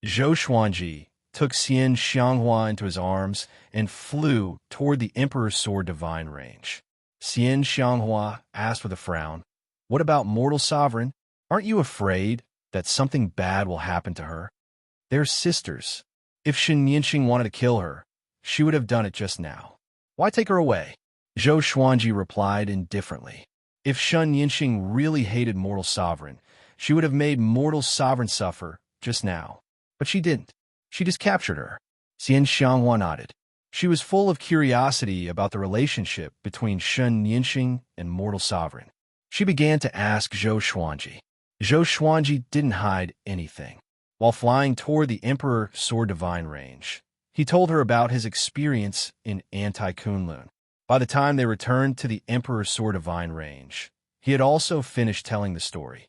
Speaker 1: Zhou Xuanji took Xian Xianghua into his arms and flew toward the Emperor's Sword Divine range. Xian Xianghua asked with a frown, What about mortal sovereign? Aren't you afraid that something bad will happen to her? They're sisters. If Shen Yinxing wanted to kill her, she would have done it just now. Why take her away? Zhou Xuanji replied indifferently. If Shen Yinxing really hated mortal sovereign, she would have made mortal sovereign suffer just now. But she didn't. She just captured her. Xian Xianghua nodded. She was full of curiosity about the relationship between Shen Yinxing and mortal sovereign. She began to ask Zhou Xuanji. Zhou Xuanji didn't hide anything. While flying toward the Emperor Sword Divine range, he told her about his experience in Anti-Kunlun. By the time they returned to the Emperor Sword Divine range, he had also finished telling the story.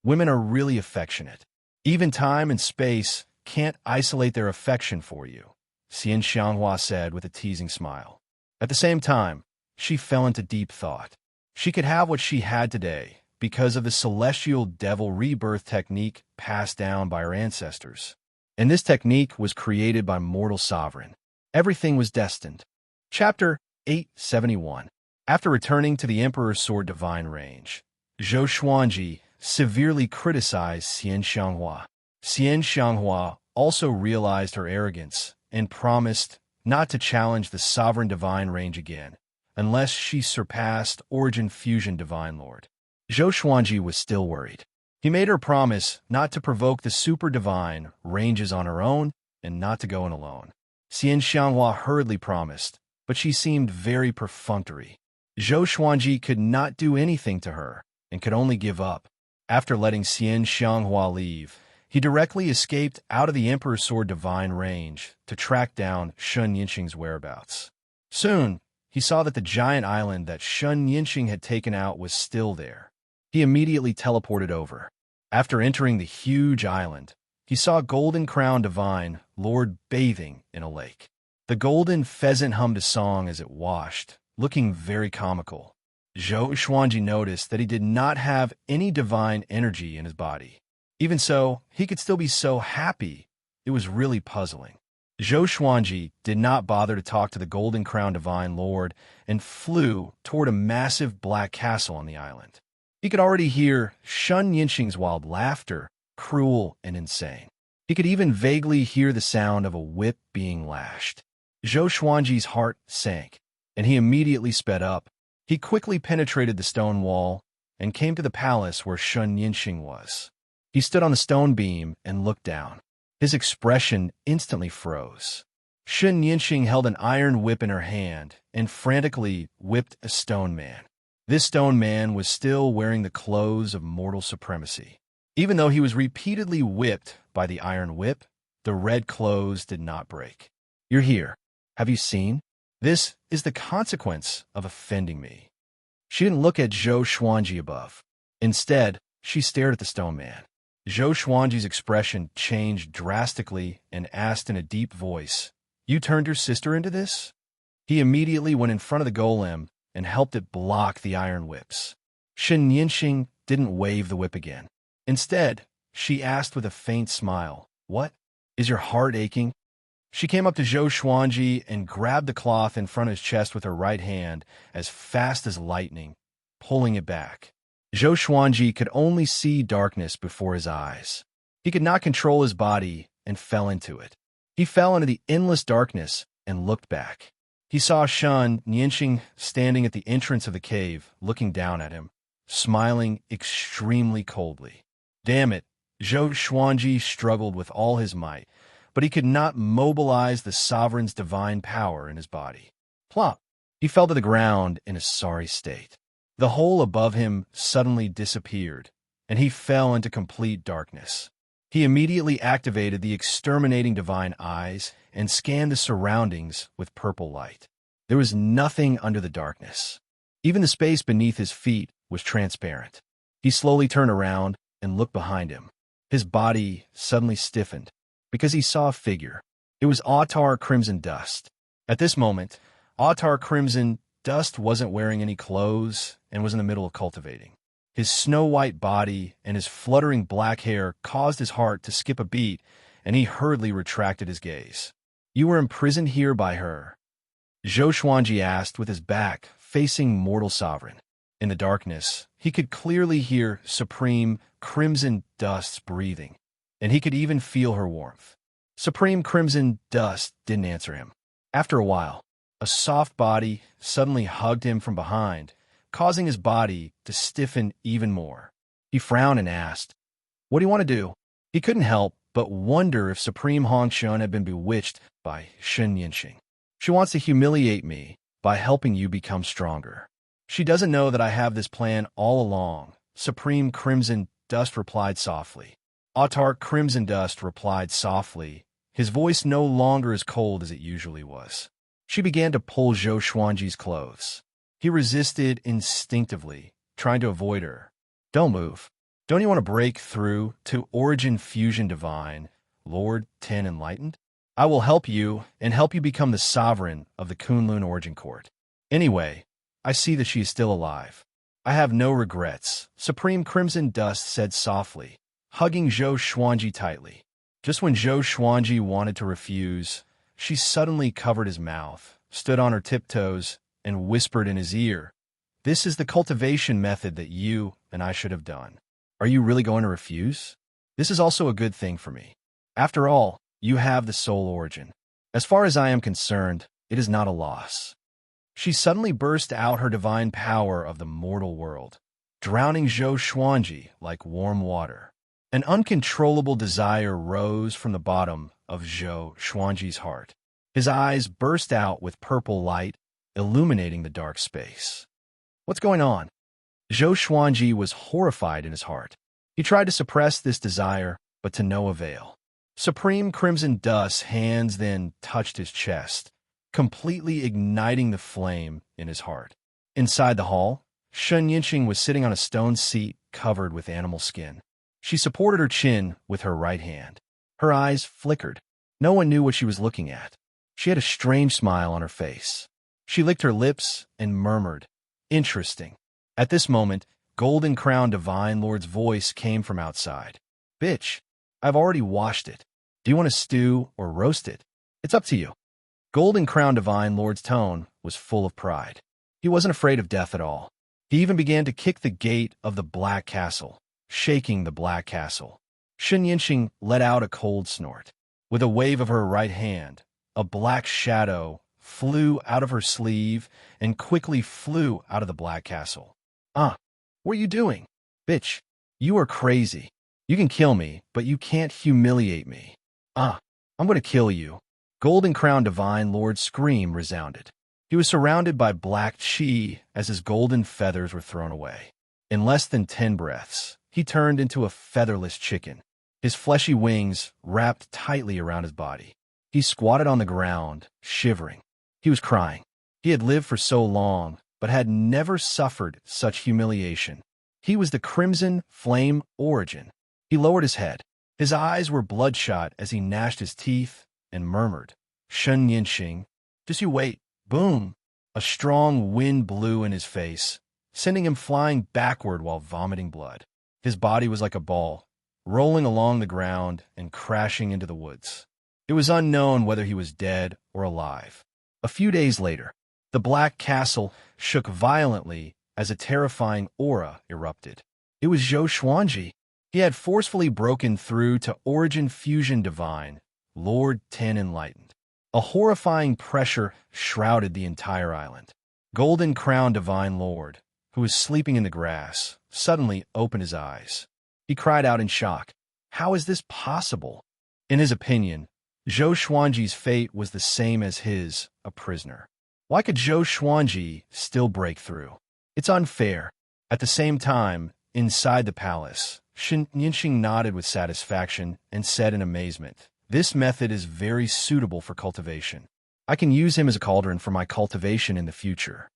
Speaker 1: Women are really affectionate. Even time and space can't isolate their affection for you, Xian Xianghua said with a teasing smile. At the same time, she fell into deep thought. She could have what she had today because of the celestial devil rebirth technique passed down by her ancestors. and this technique was created by mortal sovereign. Everything was destined. Chapter 871. After returning to the Emperor's Sword Divine range, Zhou Xuanji severely criticized Xian Xianghua. Xian Xianghua also realized her arrogance and promised not to challenge the Sovereign Divine range again, unless she surpassed Origin Fusion Divine Lord. Zhou Xuanji was still worried. He made her promise not to provoke the Super Divine ranges on her own and not to go in alone. Xian Xianghua hurriedly promised, but she seemed very perfunctory. Zhou Xuanji could not do anything to her and could only give up. After letting Xian Xianghua leave, he directly escaped out of the Emperor's Sword Divine range to track down Shun Yinxing's whereabouts. Soon, he saw that the giant island that Shun Yinxing had taken out was still there. He immediately teleported over. After entering the huge island, he saw Golden Crown Divine Lord bathing in a lake. The golden pheasant hummed a song as it washed, looking very comical. Zhou Xuanji noticed that he did not have any divine energy in his body. Even so, he could still be so happy. It was really puzzling. Zhou Xuanji did not bother to talk to the Golden Crown Divine Lord and flew toward a massive black castle on the island. He could already hear Shun Yinxing's wild laughter, cruel and insane. He could even vaguely hear the sound of a whip being lashed. Zhou Xuanji's heart sank, and he immediately sped up. He quickly penetrated the stone wall and came to the palace where Shun Yinxing was. He stood on the stone beam and looked down. His expression instantly froze. Shun Yinxing held an iron whip in her hand and frantically whipped a stone man. This stone man was still wearing the clothes of mortal supremacy. Even though he was repeatedly whipped by the iron whip, the red clothes did not break. "You're here. Have you seen? This is the consequence of offending me." She didn't look at Zhou Xuanji above. Instead, she stared at the stone man. Zhou Xuanji's expression changed drastically and asked in a deep voice, "You turned your sister into this?" He immediately went in front of the golem and helped it block the iron whips. Shun Yinxing didn't wave the whip again. Instead, she asked with a faint smile, "What? Is your heart aching?" She came up to Zhou Xuanji and grabbed the cloth in front of his chest with her right hand as fast as lightning, pulling it back. Zhou Xuanji could only see darkness before his eyes. He could not control his body and fell into it. He fell into the endless darkness and looked back. He saw Shun Yinxing standing at the entrance of the cave, looking down at him, smiling extremely coldly. Damn it, Zhou Xuanji struggled with all his might, but he could not mobilize the sovereign's divine power in his body. Plop! He fell to the ground in a sorry state. The hole above him suddenly disappeared, and he fell into complete darkness. He immediately activated the exterminating divine eyes and scanned the surroundings with purple light. There was nothing under the darkness. Even the space beneath his feet was transparent. He slowly turned around and looked behind him. His body suddenly stiffened because he saw a figure. It was Autar Crimson Dust. At this moment, Autar Crimson Dust wasn't wearing any clothes and was in the middle of cultivating. His snow-white body and his fluttering black hair caused his heart to skip a beat, and he hurriedly retracted his gaze. "You were imprisoned here by her?" Zhou Xuanji asked with his back facing mortal sovereign. In the darkness, he could clearly hear Supreme Crimson Dust's breathing, and he could even feel her warmth. Supreme Crimson Dust didn't answer him. After a while, a soft body suddenly hugged him from behind, causing his body to stiffen even more. He frowned and asked, "What do you want to do?" He couldn't help but wonder if Supreme Hongshun had been bewitched by Shun Yinxing. "She wants to humiliate me by helping you become stronger. She doesn't know that I have this plan all along," Supreme Crimson Dust replied softly. Autar Crimson Dust replied softly, his voice no longer as cold as it usually was. She began to pull Zhou Xuanji's clothes. He resisted instinctively, trying to avoid her. "Don't move. Don't you want to break through to Origin Fusion Divine, Lord 10 Enlightened? I will help you and help you become the sovereign of the Kunlun Origin Court. Anyway, I see that she is still alive. I have no regrets," Supreme Crimson Dust said softly, hugging Zhou Xuanji tightly. Just when Zhou Xuanji wanted to refuse, she suddenly covered his mouth, stood on her tiptoes, and whispered in his ear, "This is the cultivation method that you and I should have done. Are you really going to refuse? This is also a good thing for me. After all, you have the soul origin. As far as I am concerned, it is not a loss." She suddenly burst out her divine power of the mortal world, drowning Zhou Xuanji like warm water. An uncontrollable desire rose from the bottom of Zhou Xuanji's heart. His eyes burst out with purple light, illuminating the dark space. What's going on? Zhou Xuanji was horrified in his heart. He tried to suppress this desire, but to no avail. Supreme Crimson Dust's hands then touched his chest, completely igniting the flame in his heart. Inside the hall, Shen Yinqing was sitting on a stone seat covered with animal skin. She supported her chin with her right hand. Her eyes flickered. No one knew what she was looking at. She had a strange smile on her face. She licked her lips and murmured, "Interesting." At this moment, Golden Crown Divine Lord's voice came from outside. "Bitch, I've already washed it. Do you want to stew or roast it? It's up to you." Golden Crown Divine Lord's tone was full of pride. He wasn't afraid of death at all. He even began to kick the gate of the Black Castle, shaking the Black Castle. Shen Yinqing let out a cold snort. With a wave of her right hand, a black shadow flew out of her sleeve and quickly flew out of the Black Castle. What are you doing? Bitch, you are crazy. You can kill me, but you can't humiliate me. I'm going to kill you." Golden Crown Divine Lord's scream resounded. He was surrounded by black chi as his golden feathers were thrown away. In less than 10 breaths, he turned into a featherless chicken, his fleshy wings wrapped tightly around his body. He squatted on the ground, shivering. He was crying. He had lived for so long, but had never suffered such humiliation. He was the Crimson Flame Origin. He lowered his head. His eyes were bloodshot as he gnashed his teeth and murmured, "Shen Yinqing, just you wait." Boom! A strong wind blew in his face, sending him flying backward while vomiting blood. His body was like a ball, rolling along the ground and crashing into the woods. It was unknown whether he was dead or alive. A few days later, the Black Castle shook violently as a terrifying aura erupted. It was Zhou Xuanji. He had forcefully broken through to Origin Fusion Divine, Lord 10 Enlightened. A horrifying pressure shrouded the entire island. Golden Crown Divine Lord, who was sleeping in the grass, suddenly opened his eyes. He cried out in shock, "How is this possible?" In his opinion, Zhou Xuanji's fate was the same as his, a prisoner. Why could Zhou Xuanji still break through? It's unfair. At the same time, inside the palace, Shen Yinqing nodded with satisfaction and said in amazement, "This method is very suitable for cultivation. I can use him as a cauldron for my cultivation in the future."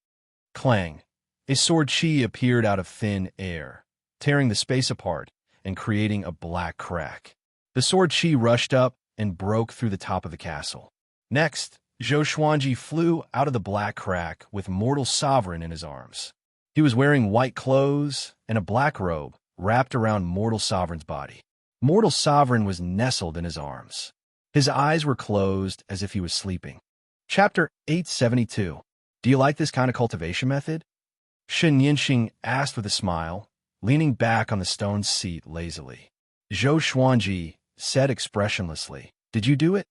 Speaker 1: Clang! A sword chi appeared out of thin air, tearing the space apart and creating a black crack. The sword chi rushed up and broke through the top of the castle. Next, Zhou Xuanji flew out of the black crack with Mortal Sovereign in his arms. He was wearing white clothes and a black robe wrapped around Mortal Sovereign's body. Mortal Sovereign was nestled in his arms. His eyes were closed as if he was sleeping. Chapter 872. Do you like this kind of cultivation method? Shen Yinqing asked with a smile, leaning back on the stone seat lazily. Zhou Xuanji said expressionlessly, "Did you do it?"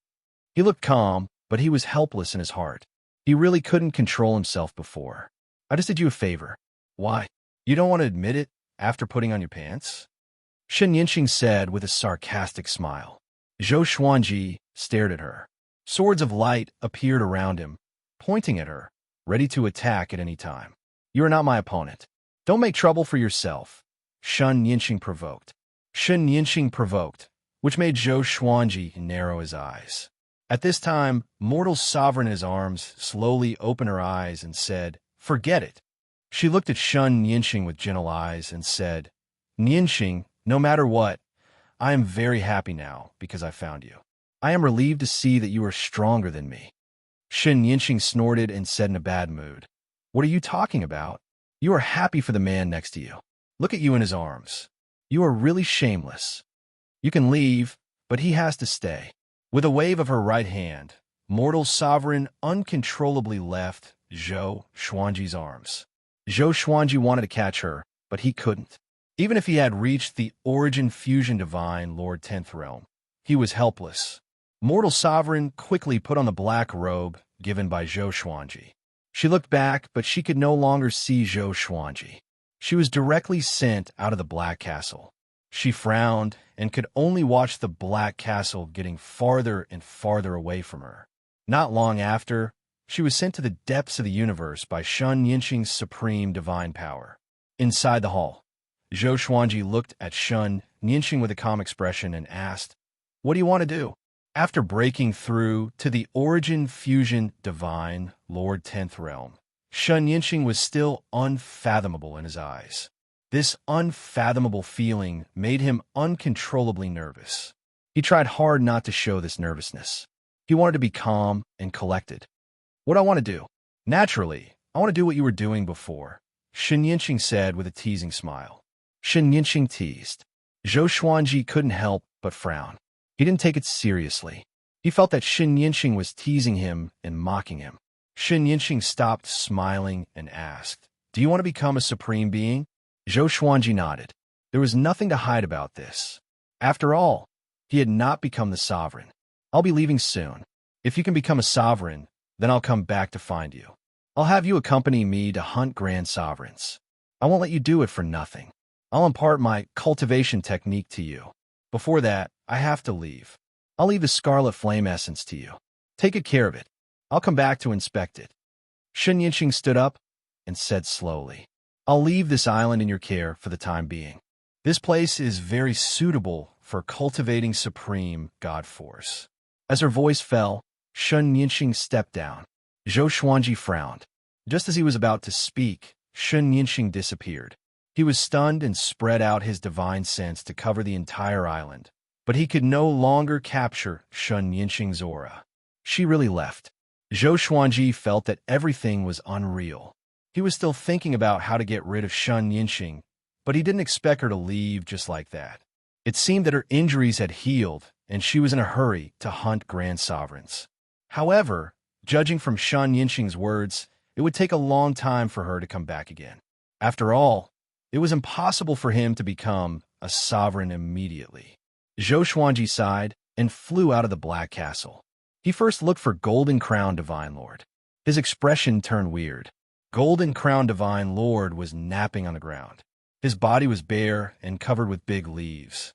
Speaker 1: He looked calm, but he was helpless in his heart. He really couldn't control himself before. "I just did you a favor." "Why? You don't want to admit it after putting on your pants?" Shen Yinqing said with a sarcastic smile. Zhou Xuanji stared at her. Swords of light appeared around him, pointing at her, ready to attack at any time. "You are not my opponent. Don't make trouble for yourself," Shen Yinqing provoked. Shen Yinqing provoked, which made Zhou Xuanji narrow his eyes. At this time, Mortal Sovereign in his arms slowly opened her eyes and said, "Forget it." She looked at Shen Yinqing with gentle eyes and said, "Yinqing, no matter what, I am very happy now because I found you. I am relieved to see that you are stronger than me." Shen Yinqing snorted and said in a bad mood, "What are you talking about? You are happy for the man next to you. Look at you in his arms. You are really shameless. You can leave, but he has to stay. With a wave of her right hand, mortal sovereign uncontrollably left Zhou Xuanji's arms. Zhou Xuanji wanted to catch her, but he couldn't. Even if he had reached the origin fusion divine Lord 10th realm, he was helpless. Mortal sovereign quickly put on the black robe given by Zhou Xuanji. She looked back, but she could no longer see Zhou Xuanji. She was directly sent out of the Black Castle. She frowned and could only watch the Black Castle getting farther and farther away from her. Not long after, she was sent to the depths of the universe by Shun Yinxing's supreme divine power. Inside the hall, Zhou Xuanji looked at Shun Yinxing with a calm expression and asked, "What do you want to do?" After breaking through to the origin fusion divine Lord 10th realm, Shun Yinxing was still unfathomable in his eyes. This unfathomable feeling made him uncontrollably nervous. He tried hard not to show this nervousness. He wanted to be calm and collected. "What do I want to do?" "Naturally, I want to do what you were doing before," Shun Yinxing said with a teasing smile. Shun Yinxing teased. Zhou Xuanji couldn't help but frown. He didn't take it seriously. He felt that Shun Yinxing was teasing him and mocking him. Shun Yinxing stopped smiling and asked, "Do you want to become a supreme being?" Zhou Xuanji nodded. There was nothing to hide about this. After all, he had not become the sovereign. "I'll be leaving soon. If you can become a sovereign, then I'll come back to find you. I'll have you accompany me to hunt grand sovereigns. I won't let you do it for nothing. I'll impart my cultivation technique to you. Before that, I have to leave. I'll leave the Scarlet Flame Essence to you. Take good care of it. I'll come back to inspect it." Shun Yinxing stood up and said slowly, "I'll leave this island in your care for the time being. This place is very suitable for cultivating supreme God force." As her voice fell, Shun Yinxing stepped down. Zhou Xuanji frowned. Just as he was about to speak, Shun Yinxing disappeared. He was stunned and spread out his divine sense to cover the entire island, but he could no longer capture Shun Yinxing's aura. She really left. Zhou Xuanji felt that everything was unreal. He was still thinking about how to get rid of Shun Yinxing, but he didn't expect her to leave just like that. It seemed that her injuries had healed, and she was in a hurry to hunt grand sovereigns. However, judging from Shun Yinxing's words, it would take a long time for her to come back again. After all, it was impossible for him to become a sovereign immediately. Zhou Xuanji sighed and flew out of the Black Castle. He first looked for Golden Crown Divine Lord. His expression turned weird. Golden Crown Divine Lord was napping on the ground. His body was bare and covered with big leaves.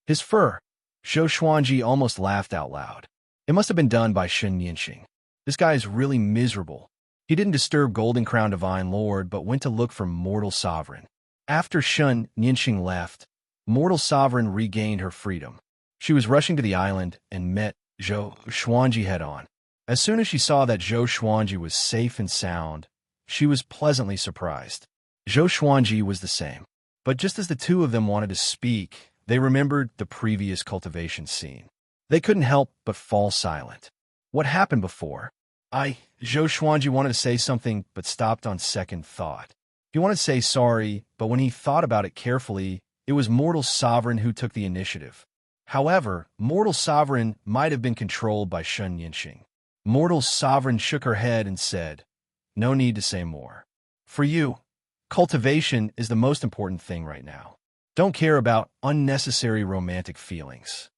Speaker 1: His fur. Zhou Xuanji almost laughed out loud. It must have been done by Shun Yinxing. This guy is really miserable. He didn't disturb Golden Crown Divine Lord, but went to look for Mortal Sovereign. After Shun Yinxing left, Mortal Sovereign regained her freedom. She was rushing to the island and met Zhou Xuanji head-on. As soon as she saw that Zhou Xuanji was safe and sound, she was pleasantly surprised. Zhou Xuanji was the same. But just as the two of them wanted to speak, they remembered the previous cultivation scene. They couldn't help but fall silent. What happened before? Zhou Xuanji wanted to say something, but stopped on second thought. He wanted to say sorry, but when he thought about it carefully, it was Mortal Sovereign who took the initiative. However, Mortal Sovereign might have been controlled by Shun Yinxing. Mortal Sovereign shook her head and said, "No need to say more. For you, cultivation is the most important thing right now. Don't care about unnecessary romantic feelings."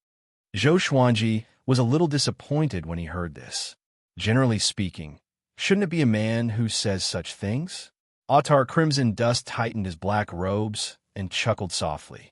Speaker 1: Zhou Xuanji was a little disappointed when he heard this. Generally speaking, shouldn't it be a man who says such things? Autar Crimson Dust tightened his black robes and chuckled softly.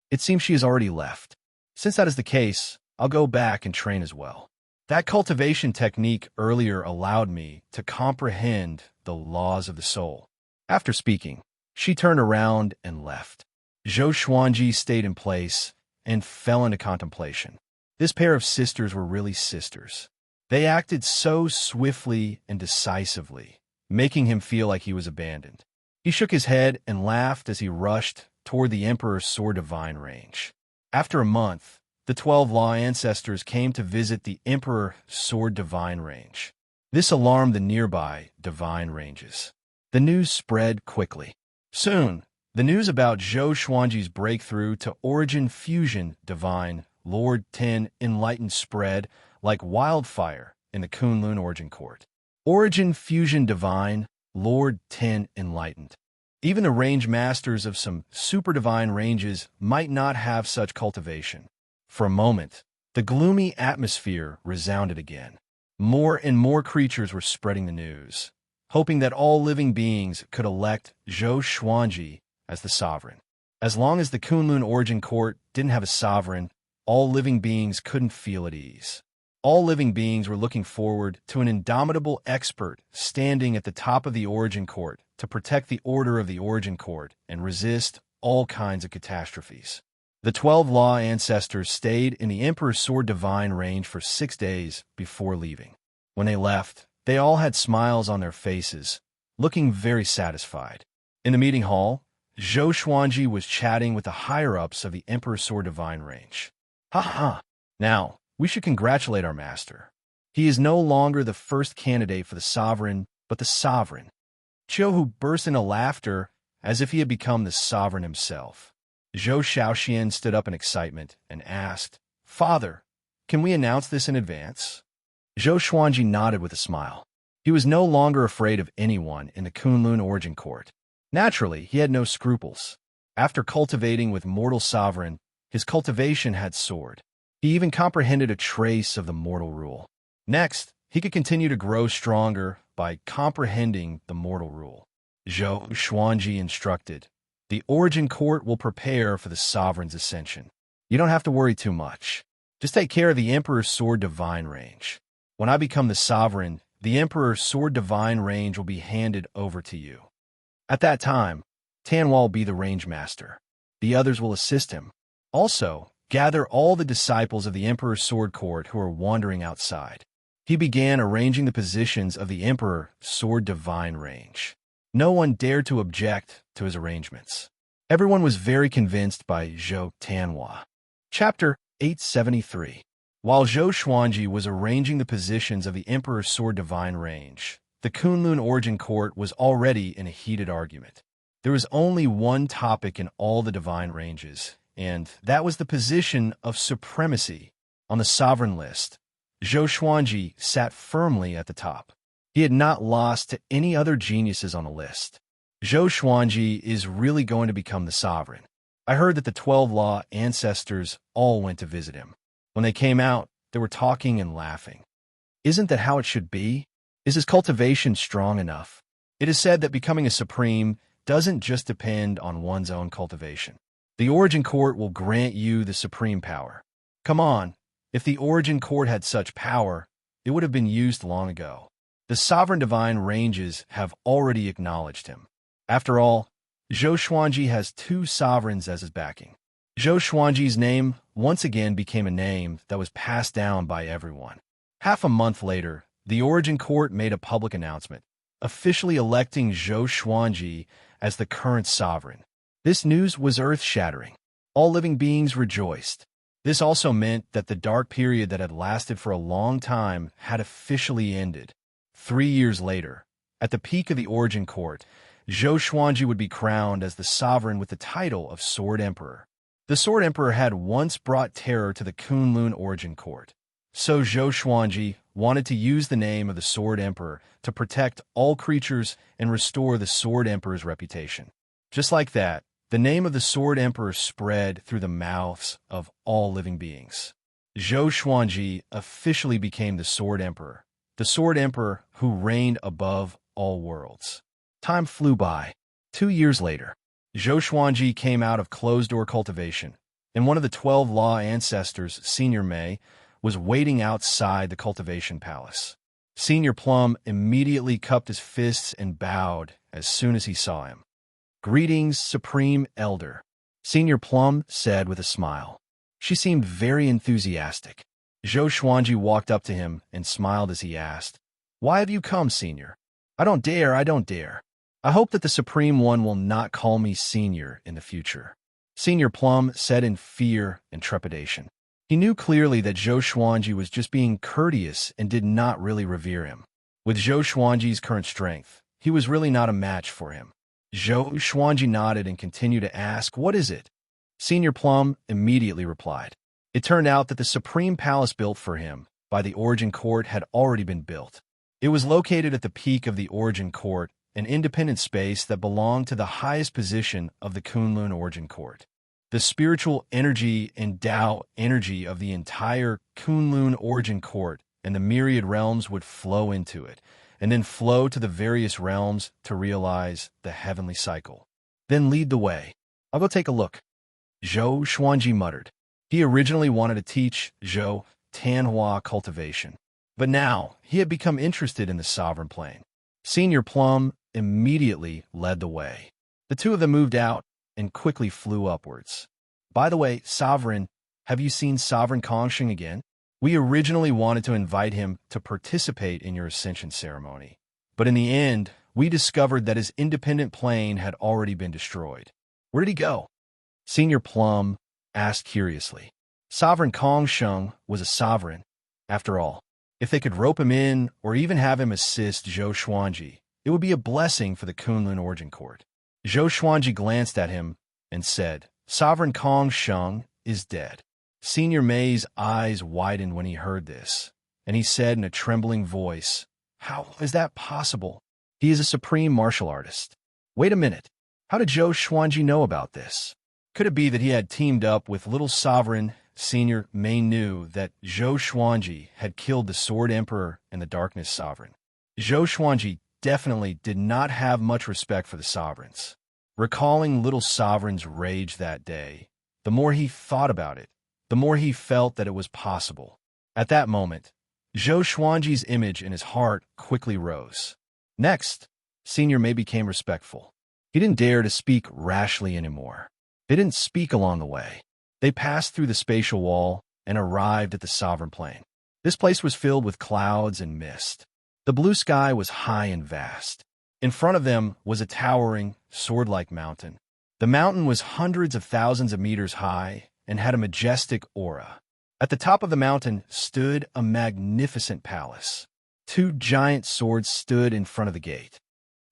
Speaker 1: "It seems she has already left. Since that is the case, I'll go back and train as well. That cultivation technique earlier allowed me to comprehend the laws of the soul." After speaking, she turned around and left. Zhou Xuanji stayed in place and fell into contemplation. This pair of sisters were really sisters. They acted so swiftly and decisively, making him feel like he was abandoned. He shook his head and laughed as he rushed toward the Emperor's Sword Divine range. After a month, the 12 Law ancestors came to visit the Emperor Sword Divine range. This alarmed the nearby divine ranges. The news spread quickly. Soon, the news about Zhou Xuanji's breakthrough to Origin Fusion Divine Lord 10 Enlightened spread like wildfire in the Kunlun Origin Court. Origin Fusion Divine, Lord 10 Enlightened. Even the range masters of some super divine ranges might not have such cultivation. For a moment, the gloomy atmosphere resounded again. More and more creatures were spreading the news, hoping that all living beings could elect Zhou Xuanji as the sovereign. As long as the Kunlun Origin Court didn't have a sovereign, all living beings couldn't feel at ease. All living beings were looking forward to an indomitable expert standing at the top of the Origin Court to protect the order of the Origin Court and resist all kinds of catastrophes. The 12 Law ancestors stayed in the Emperor's Sword Divine range for 6 days before leaving. When they left, they all had smiles on their faces, looking very satisfied. In the meeting hall, Zhou Xuanji was chatting with the higher-ups of the Emperor's Sword Divine range. Ha ha! Now, we should congratulate our master. He is no longer the first candidate for the sovereign, but the sovereign. Qiuhu burst into laughter as if he had become the sovereign himself. Zhou Shaoxian stood up in excitement and asked, "Father, can we announce this in advance?" Zhou Xuanji nodded with a smile. He was no longer afraid of anyone in the Kunlun Origin Court. Naturally, he had no scruples. After cultivating with mortal sovereign, his cultivation had soared. He even comprehended a trace of the mortal rule. Next, he could continue to grow stronger by comprehending the mortal rule. Zhou Xuanji instructed, "The Origin Court will prepare for the sovereign's ascension. You don't have to worry too much. Just take care of the Emperor's Sword Divine range. When I become the sovereign, the Emperor's Sword Divine range will be handed over to you. At that time, Tianhua will be the range master. The others will assist him. Also, gather all the disciples of the Emperor's Sword Court who are wandering outside." He began arranging the positions of the Emperor's Sword Divine range. No one dared to object to his arrangements. Everyone was very convinced by Zhou Tianhua. Chapter 873. While Zhou Xuanji was arranging the positions of the Emperor's Sword Divine range, the Kunlun Origin Court was already in a heated argument. There was only one topic in all the divine ranges, and that was the position of supremacy on the sovereign list. Zhou Xuanji sat firmly at the top. He had not lost to any other geniuses on the list. Zhou Xuanji is really going to become the sovereign. I heard that the 12 Law ancestors all went to visit him. When they came out, they were talking and laughing. Isn't that how it should be? Is his cultivation strong enough? It is said that becoming a supreme doesn't just depend on one's own cultivation. The Origin Court will grant you the supreme power. Come on, if the Origin Court had such power, it would have been used long ago. The sovereign divine ranges have already acknowledged him. After all, Zhou Xuanji has 2 sovereigns as his backing. Zhou Xuanji's name once again became a name that was passed down by everyone. Half a month later, the Origin Court made a public announcement, officially electing Zhou Xuanji as the current sovereign. This news was earth-shattering. All living beings rejoiced. This also meant that the dark period that had lasted for a long time had officially ended. 3 years later, at the peak of the Origin Court, Zhou Xuanji would be crowned as the sovereign with the title of Sword Emperor. The Sword Emperor had once brought terror to the Kunlun Origin Court. So Zhou Xuanji wanted to use the name of the Sword Emperor to protect all creatures and restore the Sword Emperor's reputation. Just like that, the name of the Sword Emperor spread through the mouths of all living beings. Zhou Xuanji officially became the Sword Emperor who reigned above all worlds. Time flew by. 2 years later, Zhou Xuanji came out of closed-door cultivation, and one of the 12 Law ancestors, Senior Mei, was waiting outside the cultivation palace. Senior Plum immediately cupped his fists and bowed as soon as he saw him. "Greetings, Supreme Elder," Senior Plum said with a smile. She seemed very enthusiastic. Zhou Xuanji walked up to him and smiled as he asked, "Why have you come, Senior?" I don't dare. I hope that the Supreme One will not call me Senior in the future," Senior Plum said in fear and trepidation. He knew clearly that Zhou Xuanji was just being courteous and did not really revere him. With Zhou Xuanji's current strength, he was really not a match for him. Zhou Xuanji nodded and continued to ask, "What is it?" Senior Plum immediately replied, It turned out that the supreme palace built for him by the Origin Court had already been built. It was located at the peak of the Origin Court, an independent space that belonged to the highest position of the Kunlun Origin Court. The spiritual energy and Tao energy of the entire Kunlun Origin Court and the myriad realms would flow into it, and then flow to the various realms to realize the heavenly cycle. Then lead the way. I'll go take a look. Zhou Xuanji muttered. He originally wanted to teach Zhou Tanhua cultivation, but now he had become interested in the sovereign plane. Senior Plum immediately led the way. The two of them moved out and quickly flew upwards. By the way, Sovereign, have you seen Sovereign Kongsheng again? We originally wanted to invite him to participate in your ascension ceremony, but in the end, we discovered that his independent plane had already been destroyed. Where did he go? Senior Plum asked curiously. Sovereign Kongsheng was a sovereign. After all, if they could rope him in or even have him assist Zhou Xuanji, it would be a blessing for the Kunlun Origin Court. Zhou Xuanji glanced at him and said, Sovereign Kongsheng is dead. Senior May's eyes widened when he heard this, and he said in a trembling voice, How is that possible? He is a supreme martial artist. Wait a minute. How did Zhou Xuanji know about this? Could it be that he had teamed up with Little Sovereign? Senior May knew that Zhou Xuanji had killed the Sword Emperor and the Darkness Sovereign. Zhou Xuanji definitely did not have much respect for the sovereigns. Recalling Little Sovereign's rage that day, the more he thought about it, the more he felt that it was possible. At that moment, Zhou Xuanji's image in his heart quickly rose. Next, Senior May became respectful. He didn't dare to speak rashly anymore. They didn't speak along the way. They passed through the spatial wall and arrived at the sovereign plane. This place was filled with clouds and mist. The blue sky was high and vast. In front of them was a towering, sword-like mountain. The mountain was hundreds of thousands of meters high and had a majestic aura. At the top of the mountain stood a magnificent palace. Two giant swords stood in front of the gate.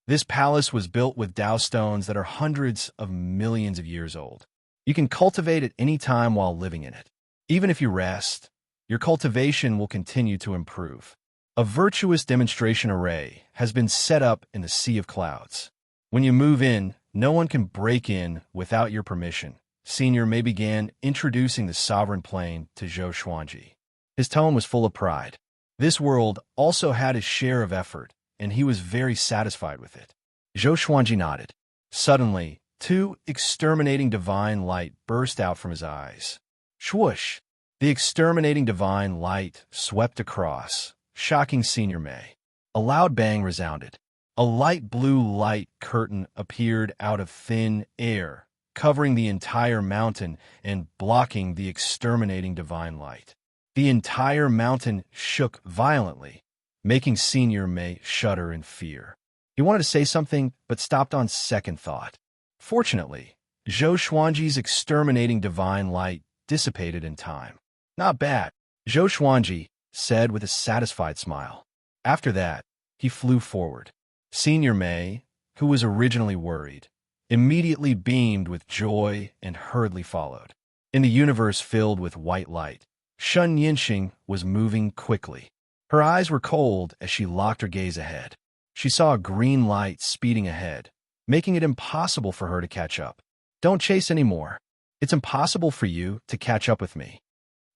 Speaker 1: This palace was built with Tao stones that are hundreds of millions of years old. You can cultivate at any time while living in it. Even if you rest, your cultivation will continue to improve. A virtuous demonstration array has been set up in the sea of clouds. When you move in, no one can break in without your permission. Senior May began introducing the sovereign plane to Zhou Xuanji. His tone was full of pride. This world also had his share of effort, and he was very satisfied with it. Zhou Xuanji nodded. Suddenly, two exterminating divine light burst out from his eyes. Swoosh! The exterminating divine light swept across, shocking Senior May. A loud bang resounded. A light blue light curtain appeared out of thin air, covering the entire mountain and blocking the exterminating divine light. The entire mountain shook violently, making Senior May shudder in fear. He wanted to say something, but stopped on second thought. Fortunately, Zhou Xuanji's exterminating divine light dissipated in time. Not bad, Zhou Xuanji said with a satisfied smile. After that, he flew forward. Senior May, who was originally worried, immediately beamed with joy and hurriedly followed. In the universe filled with white light, Shun Yinxing was moving quickly. Her eyes were cold as she locked her gaze ahead. She saw a green light speeding ahead, making it impossible for her to catch up. Don't chase anymore. It's impossible for you to catch up with me.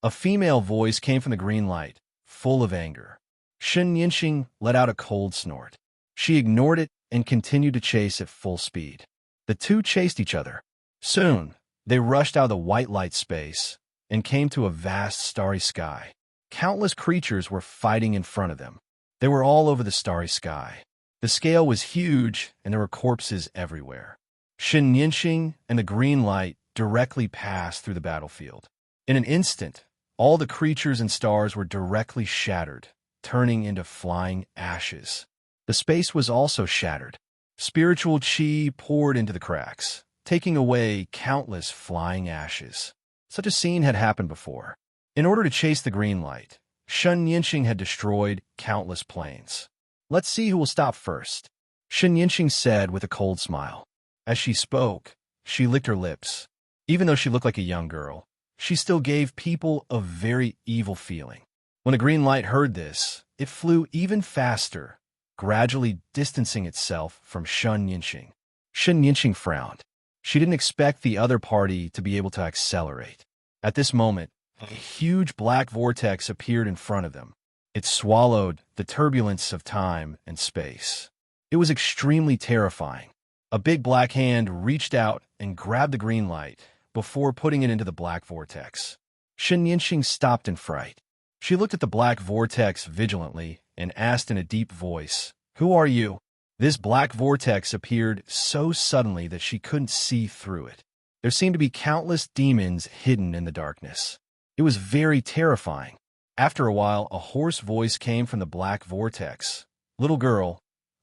Speaker 1: A female voice came from the green light, full of anger. Shun Yinxing let out a cold snort. She ignored it and continued to chase at full speed. The two chased each other. Soon, they rushed out of the white light space and came to a vast starry sky. Countless creatures were fighting in front of them. They were all over the starry sky. The scale was huge, and there were corpses everywhere. Shin Yinxing and the green light directly passed through the battlefield. In an instant, all the creatures and stars were directly shattered, turning into flying ashes. The space was also shattered. Spiritual chi poured into the cracks, taking away countless flying ashes. Such a scene had happened before. In order to chase the green light, Shun Yinxing had destroyed countless planes. Let's see who will stop first, Shun Yinxing said with a cold smile. As she spoke, she licked her lips. Even though she looked like a young girl, she still gave people a very evil feeling. When the green light heard this, it flew even faster, gradually distancing itself from Shen Yinxing. Shen Yinxing frowned. She didn't expect the other party to be able to accelerate. At this moment, a huge black vortex appeared in front of them. It swallowed the turbulence of time and space. It was extremely terrifying. A big black hand reached out and grabbed the green light before putting it into the black vortex. Shen Yinxing stopped in fright. She looked at the black vortex vigilantly and asked in a deep voice, "Who are you?" This black vortex appeared so suddenly that she couldn't see through it. There seemed to be countless demons hidden in the darkness. It was very terrifying. After a while, a hoarse voice came from the black vortex. "Little girl,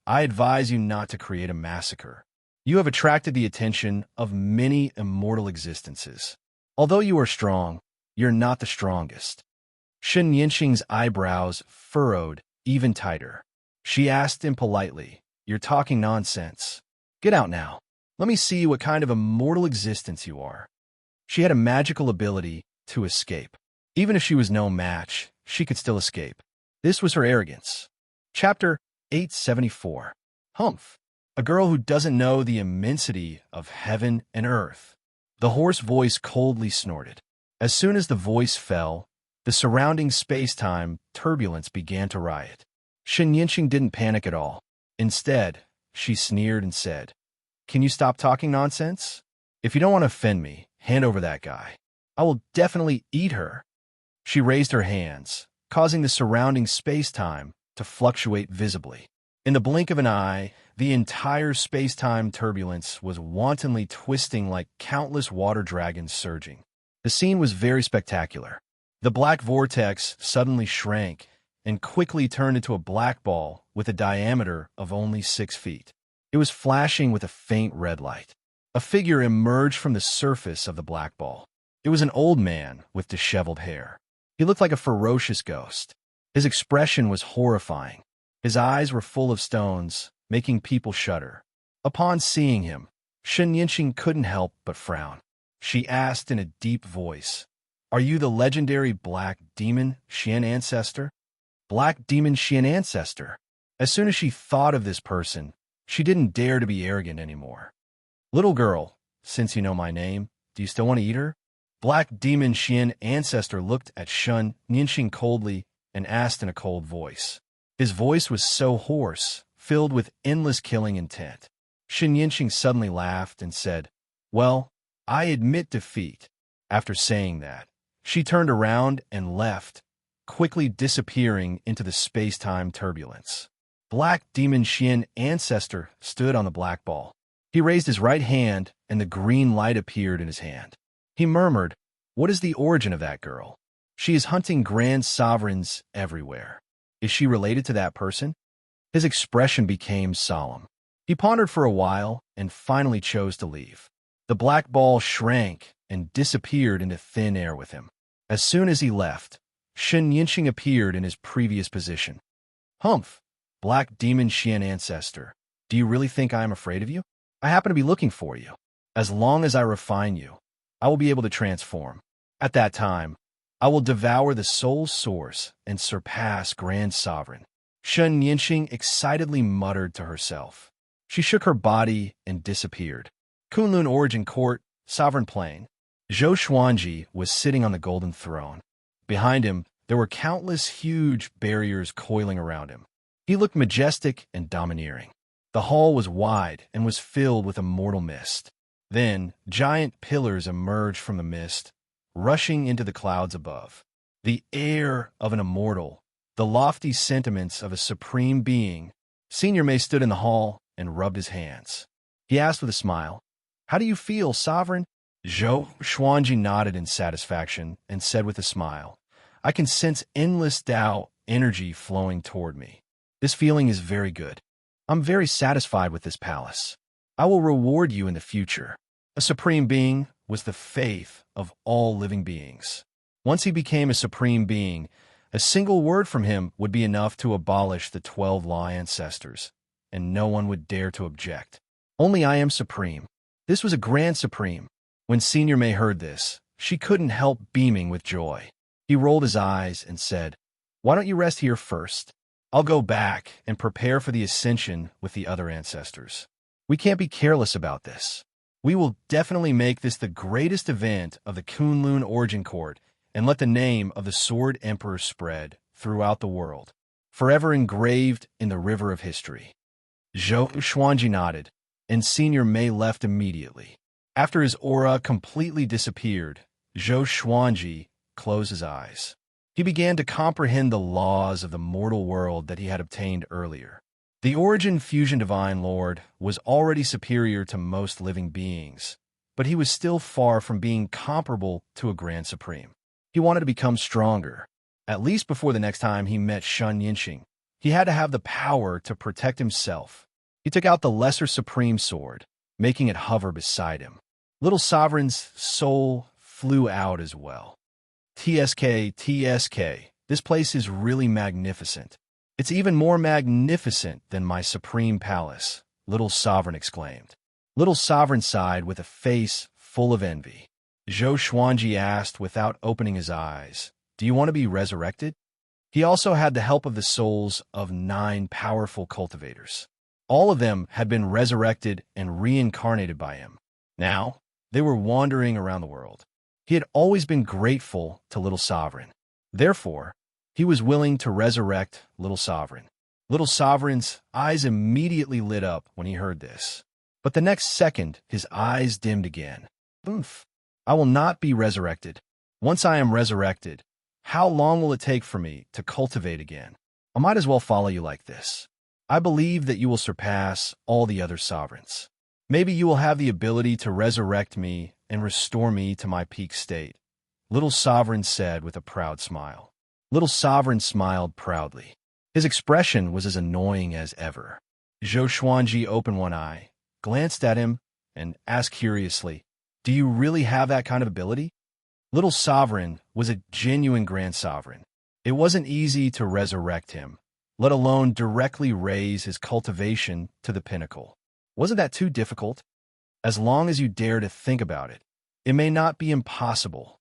Speaker 1: I advise you not to create a massacre. You have attracted the attention of many immortal existences. Although you are strong, you're not the strongest." Shen Yinxing's eyebrows furrowed even tighter. She asked him politely, "You're talking nonsense. Get out now. Let me see what kind of immortal existence you are." She had a magical ability to escape. Even if she was no match, she could still escape. This was her arrogance. Chapter 874. Humph. A girl who doesn't know the immensity of heaven and earth. The hoarse voice coldly snorted. As soon as the voice fell, the surrounding space-time turbulence began to riot. Shen Yinxing didn't panic at all. Instead, she sneered and said, "Can you stop talking nonsense? If you don't want to offend me, hand over that guy. I will definitely eat her." She raised her hands, causing the surrounding space-time to fluctuate visibly. In the blink of an eye, the entire space-time turbulence was wantonly twisting like countless water dragons surging. The scene was very spectacular. The black vortex suddenly shrank and quickly turned into a black ball with a diameter of only 6 feet. It was flashing with a faint red light. A figure emerged from the surface of the black ball. It was an old man with disheveled hair. He looked like a ferocious ghost. His expression was horrifying. His eyes were full of stones, making people shudder. Upon seeing him, Shen Yinxing couldn't help but frown. She asked in a deep voice, "Are you the legendary Black Demon Xian Ancestor?" Black Demon Xian Ancestor. As soon as she thought of this person, she didn't dare to be arrogant anymore. "Little girl, since you know my name, do you still want to eat her?" Black Demon Xian Ancestor looked at Shen Yinxing coldly and asked in a cold voice. His voice was so hoarse, filled with endless killing intent. Shen Yinxing suddenly laughed and said, "Well, I admit defeat." After saying that, she turned around and left, quickly disappearing into the space-time turbulence. Black Demon Xian Ancestor stood on the black ball. He raised his right hand, and the green light appeared in his hand. He murmured, "What is the origin of that girl? She is hunting grand sovereigns everywhere. Is she related to that person?" His expression became solemn. He pondered for a while and finally chose to leave. The black ball shrank and disappeared into thin air with him. As soon as he left, Shen Yinxing appeared in his previous position. "Humph, Black Demon Xian Ancestor, do you really think I am afraid of you? I happen to be looking for you. As long as I refine you, I will be able to transform. At that time, I will devour the soul source and surpass Grand Sovereign." Shen Yinxing excitedly muttered to herself. She shook her body and disappeared. Kunlun Origin Court, Sovereign Plain. Zhou Xuanji was sitting on the golden throne. Behind him, there were countless huge barriers coiling around him. He looked majestic and domineering. The hall was wide and was filled with immortal mist. Then, giant pillars emerged from the mist, rushing into the clouds above. The air of an immortal, the lofty sentiments of a supreme being. Senior Mei stood in the hall and rubbed his hands. He asked with a smile, "How do you feel, Sovereign?" Zhou Xuanji nodded in satisfaction and said with a smile, "I can sense endless Tao energy flowing toward me. This feeling is very good. I'm very satisfied with this palace. I will reward you in the future." A supreme being was the faith of all living beings. Once he became a supreme being, a single word from him would be enough to abolish the 12 law ancestors, and no one would dare to object. Only I am supreme. This was a grand supreme. When Senior Mei heard this, She couldn't help beaming with joy. He rolled his eyes and said, "Why don't you rest here first? I'll go back and prepare for the ascension with the other ancestors. We can't be careless about this. We will definitely make this the greatest event of the Kunlun Origin Court and let the name of the Sword Emperor spread throughout the world, forever engraved in the river of history." Zhou Xuanji nodded, and Senior Mei left immediately. After his aura completely disappeared, Zhou Xuanji closed his eyes. He began to comprehend the laws of the mortal world that he had obtained earlier. The Origin Fusion Divine Lord was already superior to most living beings, but he was still far from being comparable to a Grand Supreme. He wanted to become stronger. At least before the next time he met Shun Yinxing, he had to have the power to protect himself. He took out the Lesser Supreme Sword, making it hover beside him. Little Sovereign's soul flew out as well. "TSK, TSK, this place is really magnificent. It's even more magnificent than my Supreme Palace," Little Sovereign exclaimed. Little Sovereign sighed with a face full of envy. Zhou Xuanji asked without opening his eyes, "Do you want to be resurrected?" He also had the help of the souls of 9 powerful cultivators. All of them had been resurrected and reincarnated by him. Now, they were wandering around the world. He had always been grateful to Little Sovereign. Therefore, he was willing to resurrect Little Sovereign. Little Sovereign's eyes immediately lit up when he heard this. But the next second, his eyes dimmed again. "Oomph! I will not be resurrected. Once I am resurrected, how long will it take for me to cultivate again? I might as well follow you like this. I believe that you will surpass all the other sovereigns. Maybe you will have the ability to resurrect me and restore me to my peak state," Little Sovereign said with a proud smile. Little Sovereign smiled proudly. His expression was as annoying as ever. Zhou Xuanji opened one eye, glanced at him, and asked curiously, "Do you really have that kind of ability?" Little Sovereign was a genuine Grand Sovereign. It wasn't easy to resurrect him, let alone directly raise his cultivation to the pinnacle. Wasn't that too difficult? As long as you dare to think about it, it may not be impossible,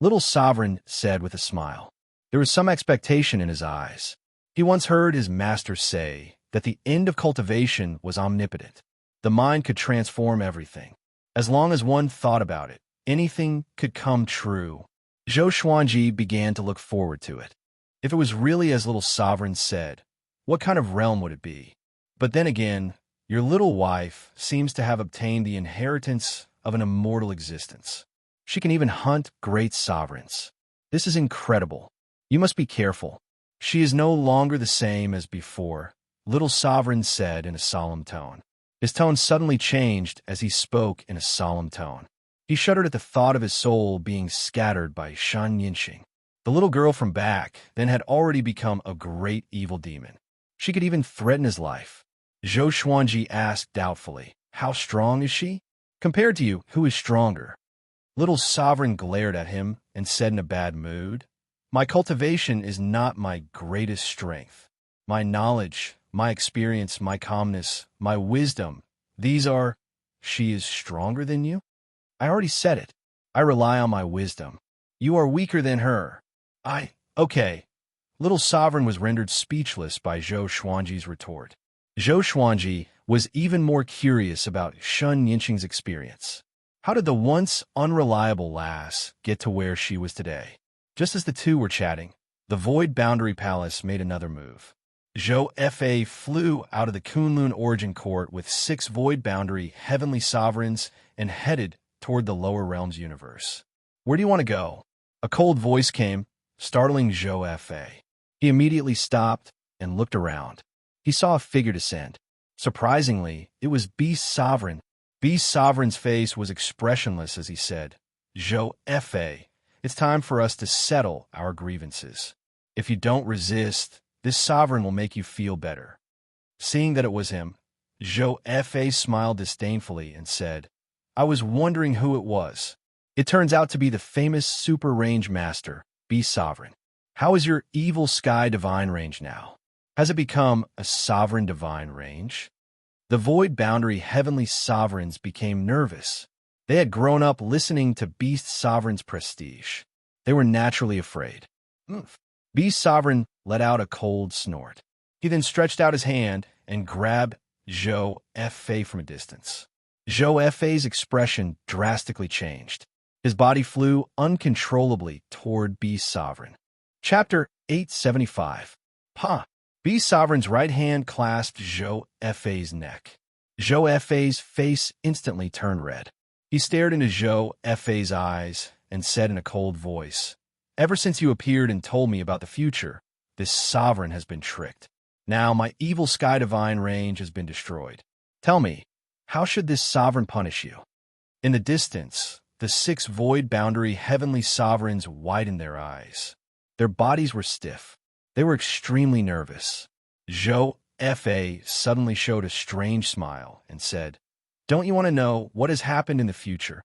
Speaker 1: Little Sovereign said with a smile. There was some expectation in his eyes. He once heard his master say that the end of cultivation was omnipotent. The mind could transform everything. As long as one thought about it, anything could come true. Zhou Xuanji began to look forward to it. If it was really as Little Sovereign said, what kind of realm would it be? But then again, your little wife seems to have obtained the inheritance of an immortal existence. She can even hunt great sovereigns. This is incredible. You must be careful. She is no longer the same as before, Little Sovereign said in a solemn tone. His tone suddenly changed as he spoke in a solemn tone. He shuddered at the thought of his soul being scattered by Shan Yinxing. The little girl from back then had already become a great evil demon. She could even threaten his life. Zhou Xuanji asked doubtfully, "How strong is she? Compared to you, who is stronger?" Little Sovereign glared at him and said in a bad mood, "My cultivation is not my greatest strength. My knowledge, my experience, my calmness, my wisdom, these are—" "She is stronger than you?" "I already said it. I rely on my wisdom. You are weaker than her." Okay. Little Sovereign was rendered speechless by Zhou Xuanji's retort. Zhou Xuanji was even more curious about Shun Yinxing's experience. How did the once unreliable lass get to where she was today? Just as the two were chatting, the Void Boundary Palace made another move. Zhou Fa flew out of the Kunlun Origin Court with 6 Void Boundary Heavenly Sovereigns and headed toward the Lower Realms universe. "Where do you want to go?" A cold voice came, startling Zhou Fa. He immediately stopped and looked around. He saw a figure descend. Surprisingly, it was Beast Sovereign. Beast Sovereign's face was expressionless as he said, "Zhou Fa, it's time for us to settle our grievances. If you don't resist, this sovereign will make you feel better." Seeing that it was him, Zhou Fa smiled disdainfully and said, "I was wondering who it was. It turns out to be the famous Super Range Master, Beast Sovereign. How is your Evil Sky Divine Range now? Has it become a Sovereign Divine Range?" The Void Boundary Heavenly Sovereigns became nervous. They had grown up listening to Beast Sovereign's prestige. They were naturally afraid. Oof. Beast Sovereign let out a cold snort. He then stretched out his hand and grabbed Zhou Fei from a distance. Zhou Fei's expression drastically changed. His body flew uncontrollably toward Beast Sovereign. Chapter 875. Pa! Beast Sovereign's right hand clasped Zhou Fei's neck. Zhou Fei's face instantly turned red. He stared into Zhou Fei's eyes and said in a cold voice, "Ever since you appeared and told me about the future, this sovereign has been tricked. Now my evil Sky Divine range has been destroyed. Tell me, how should this sovereign punish you?" In the distance, the 6 void boundary heavenly sovereigns widened their eyes. Their bodies were stiff. They were extremely nervous. Zhou Fei suddenly showed a strange smile and said, "Don't you want to know what has happened in the future?"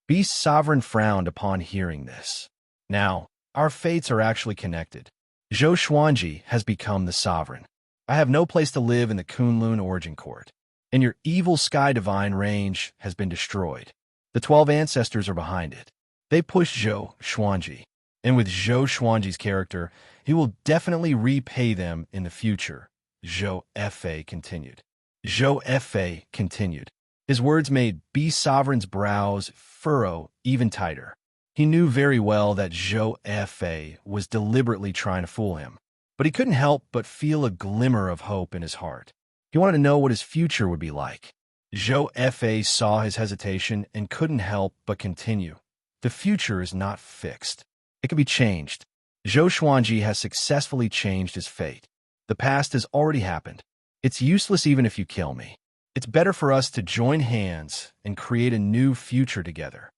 Speaker 1: Beast Sovereign frowned upon hearing this. "Now, our fates are actually connected. Zhou Xuanji has become the sovereign. I have no place to live in the Kunlun Origin Court, and your evil Sky Divine range has been destroyed. The 12 ancestors are behind it. They pushed Zhou Xuanji, and with Zhou Xuanji's character, he will definitely repay them in the future," Zhou Fei continued. Zhou Fei continued. His words made Beast Sovereign's brows furrow even tighter. He knew very well that Zhou Fei was deliberately trying to fool him, but he couldn't help but feel a glimmer of hope in his heart. He wanted to know what his future would be like. Zhou Fei saw his hesitation and couldn't help but continue. "The future is not fixed. It can be changed. Zhou Xuanji has successfully changed his fate. The past has already happened. It's useless even if you kill me. It's better for us to join hands and create a new future together."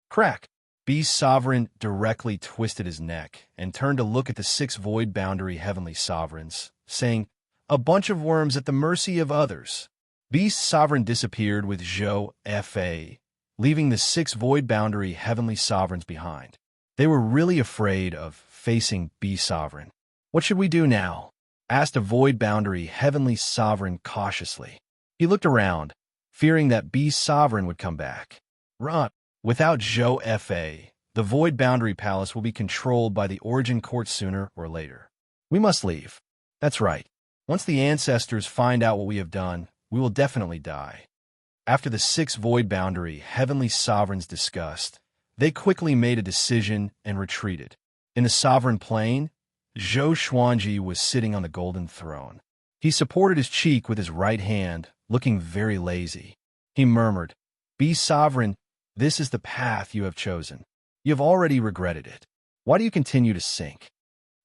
Speaker 1: Crack! Beast Sovereign directly twisted his neck and turned to look at the 6 void boundary heavenly sovereigns, saying, "A bunch of worms at the mercy of others." Beast Sovereign disappeared with Zhou Fei, leaving the 6 void boundary heavenly sovereigns behind. They were really afraid of facing Beast Sovereign. "What should we do now?" asked a void boundary heavenly sovereign cautiously. He looked around, fearing that Beast Sovereign would come back. "Run!" Without Zhou Fei, the Void Boundary Palace will be controlled by the Origin Court sooner or later. "We must leave." "That's right. Once the ancestors find out what we have done, we will definitely die." After the 6 Void Boundary heavenly sovereigns discussed, they quickly made a decision and retreated. In the sovereign plane, Zhou Xuanji was sitting on the golden throne. He supported his cheek with his right hand, looking very lazy. He murmured, "Beast Sovereign, this is the path you have chosen. You have already regretted it. Why do you continue to sink?"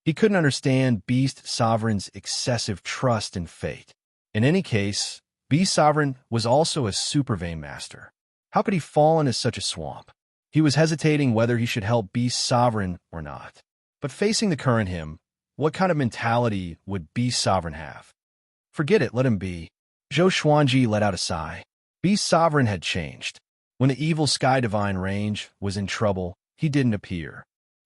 Speaker 1: He couldn't understand Beast Sovereign's excessive trust in fate. In any case, Beast Sovereign was also a super vein master. How could he fall into such a swamp? He was hesitating whether he should help Beast Sovereign or not. But facing the current him, what kind of mentality would Beast Sovereign have? Forget it, let him be. Zhou Xuanji let out a sigh. Beast Sovereign had changed. When the evil Sky Divine range was in trouble, he didn't appear.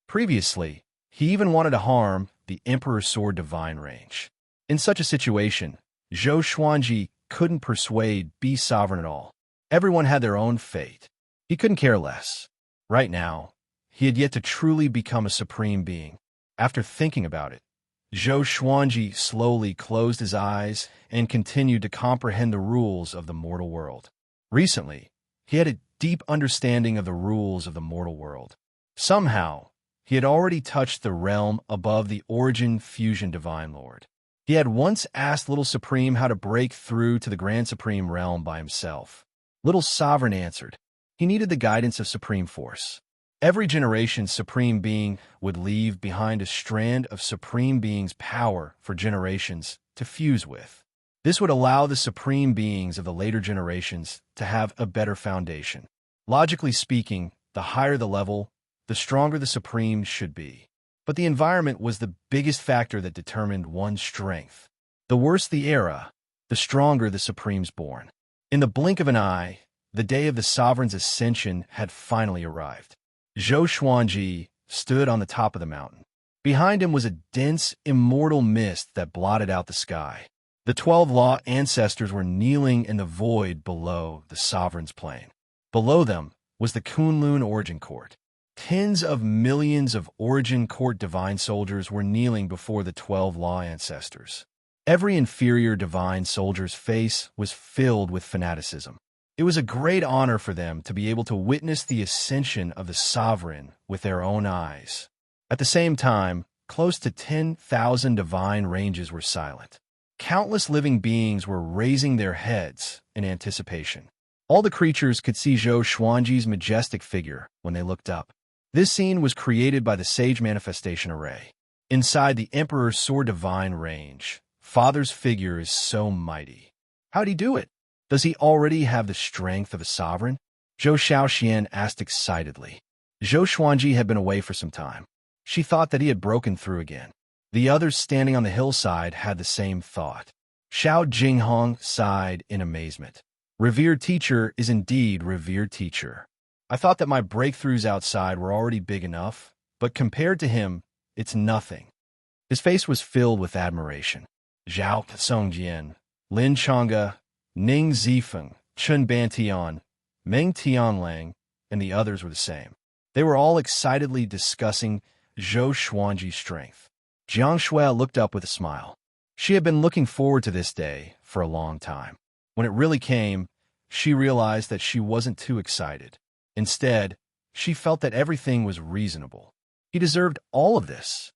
Speaker 1: Previously, he even wanted to harm the Emperor Sword Divine range. In such a situation, Zhou Xuanji couldn't persuade Beast Sovereign at all. Everyone had their own fate. He couldn't care less. Right now, he had yet to truly become a supreme being. After thinking about it, Zhou Xuanji slowly closed his eyes and continued to comprehend the rules of the mortal world. Recently, he had a deep understanding of the rules of the mortal world. Somehow, he had already touched the realm above the Origin Fusion Divine Lord. He had once asked Little Supreme how to break through to the Grand Supreme realm by himself. Little Sovereign answered. He needed the guidance of Supreme Force. Every generation's Supreme Being would leave behind a strand of Supreme Being's power for generations to fuse with. This would allow the Supreme Beings of the later generations to have a better foundation. Logically speaking, the higher the level, the stronger the Supremes should be. But the environment was the biggest factor that determined one's strength. The worse the era, the stronger the Supremes born. In the blink of an eye, the day of the Sovereign's ascension had finally arrived. Zhou Xuanji stood on the top of the mountain. Behind him was a dense, immortal mist that blotted out the sky. The 12 Law ancestors were kneeling in the void below the Sovereign's plane. Below them, was the Kunlun Origin Court. Tens of millions of Origin Court divine soldiers were kneeling before the 12 law ancestors. Every inferior divine soldier's face was filled with fanaticism. It was a great honor for them to be able to witness the ascension of the sovereign with their own eyes. At the same time, close to 10,000 divine ranges were silent. Countless living beings were raising their heads in anticipation. All the creatures could see Zhou Xuanji's majestic figure when they looked up. This scene was created by the Sage Manifestation Array. Inside the Emperor's Sword Divine range, Father's figure is so mighty. How'd he do it? Does he already have the strength of a sovereign? Zhou Xiaoxian asked excitedly. Zhou Xuanji had been away for some time. She thought that he had broken through again. The others standing on the hillside had the same thought. Xiao Jinghong sighed in amazement. Revered teacher is indeed revered teacher. I thought that my breakthroughs outside were already big enough, but compared to him, it's nothing. His face was filled with admiration. Zhao Songjian, Lin Changge, Ning Zifeng, Chun Bantian, Meng Tianlang, and the others were the same. They were all excitedly discussing Zhou Xuanji's strength. Jiang Shui looked up with a smile. She had been looking forward to this day for a long time. When it really came, she realized that she wasn't too excited. Instead, she felt that everything was reasonable. He deserved all of this.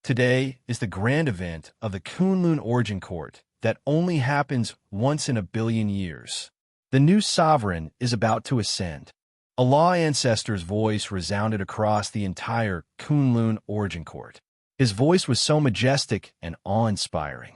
Speaker 1: Today is the grand event of the Kunlun Origin Court that only happens once in a billion years. The new sovereign is about to ascend. A law ancestor's voice resounded across the entire Kunlun Origin Court. His voice was so majestic and awe-inspiring.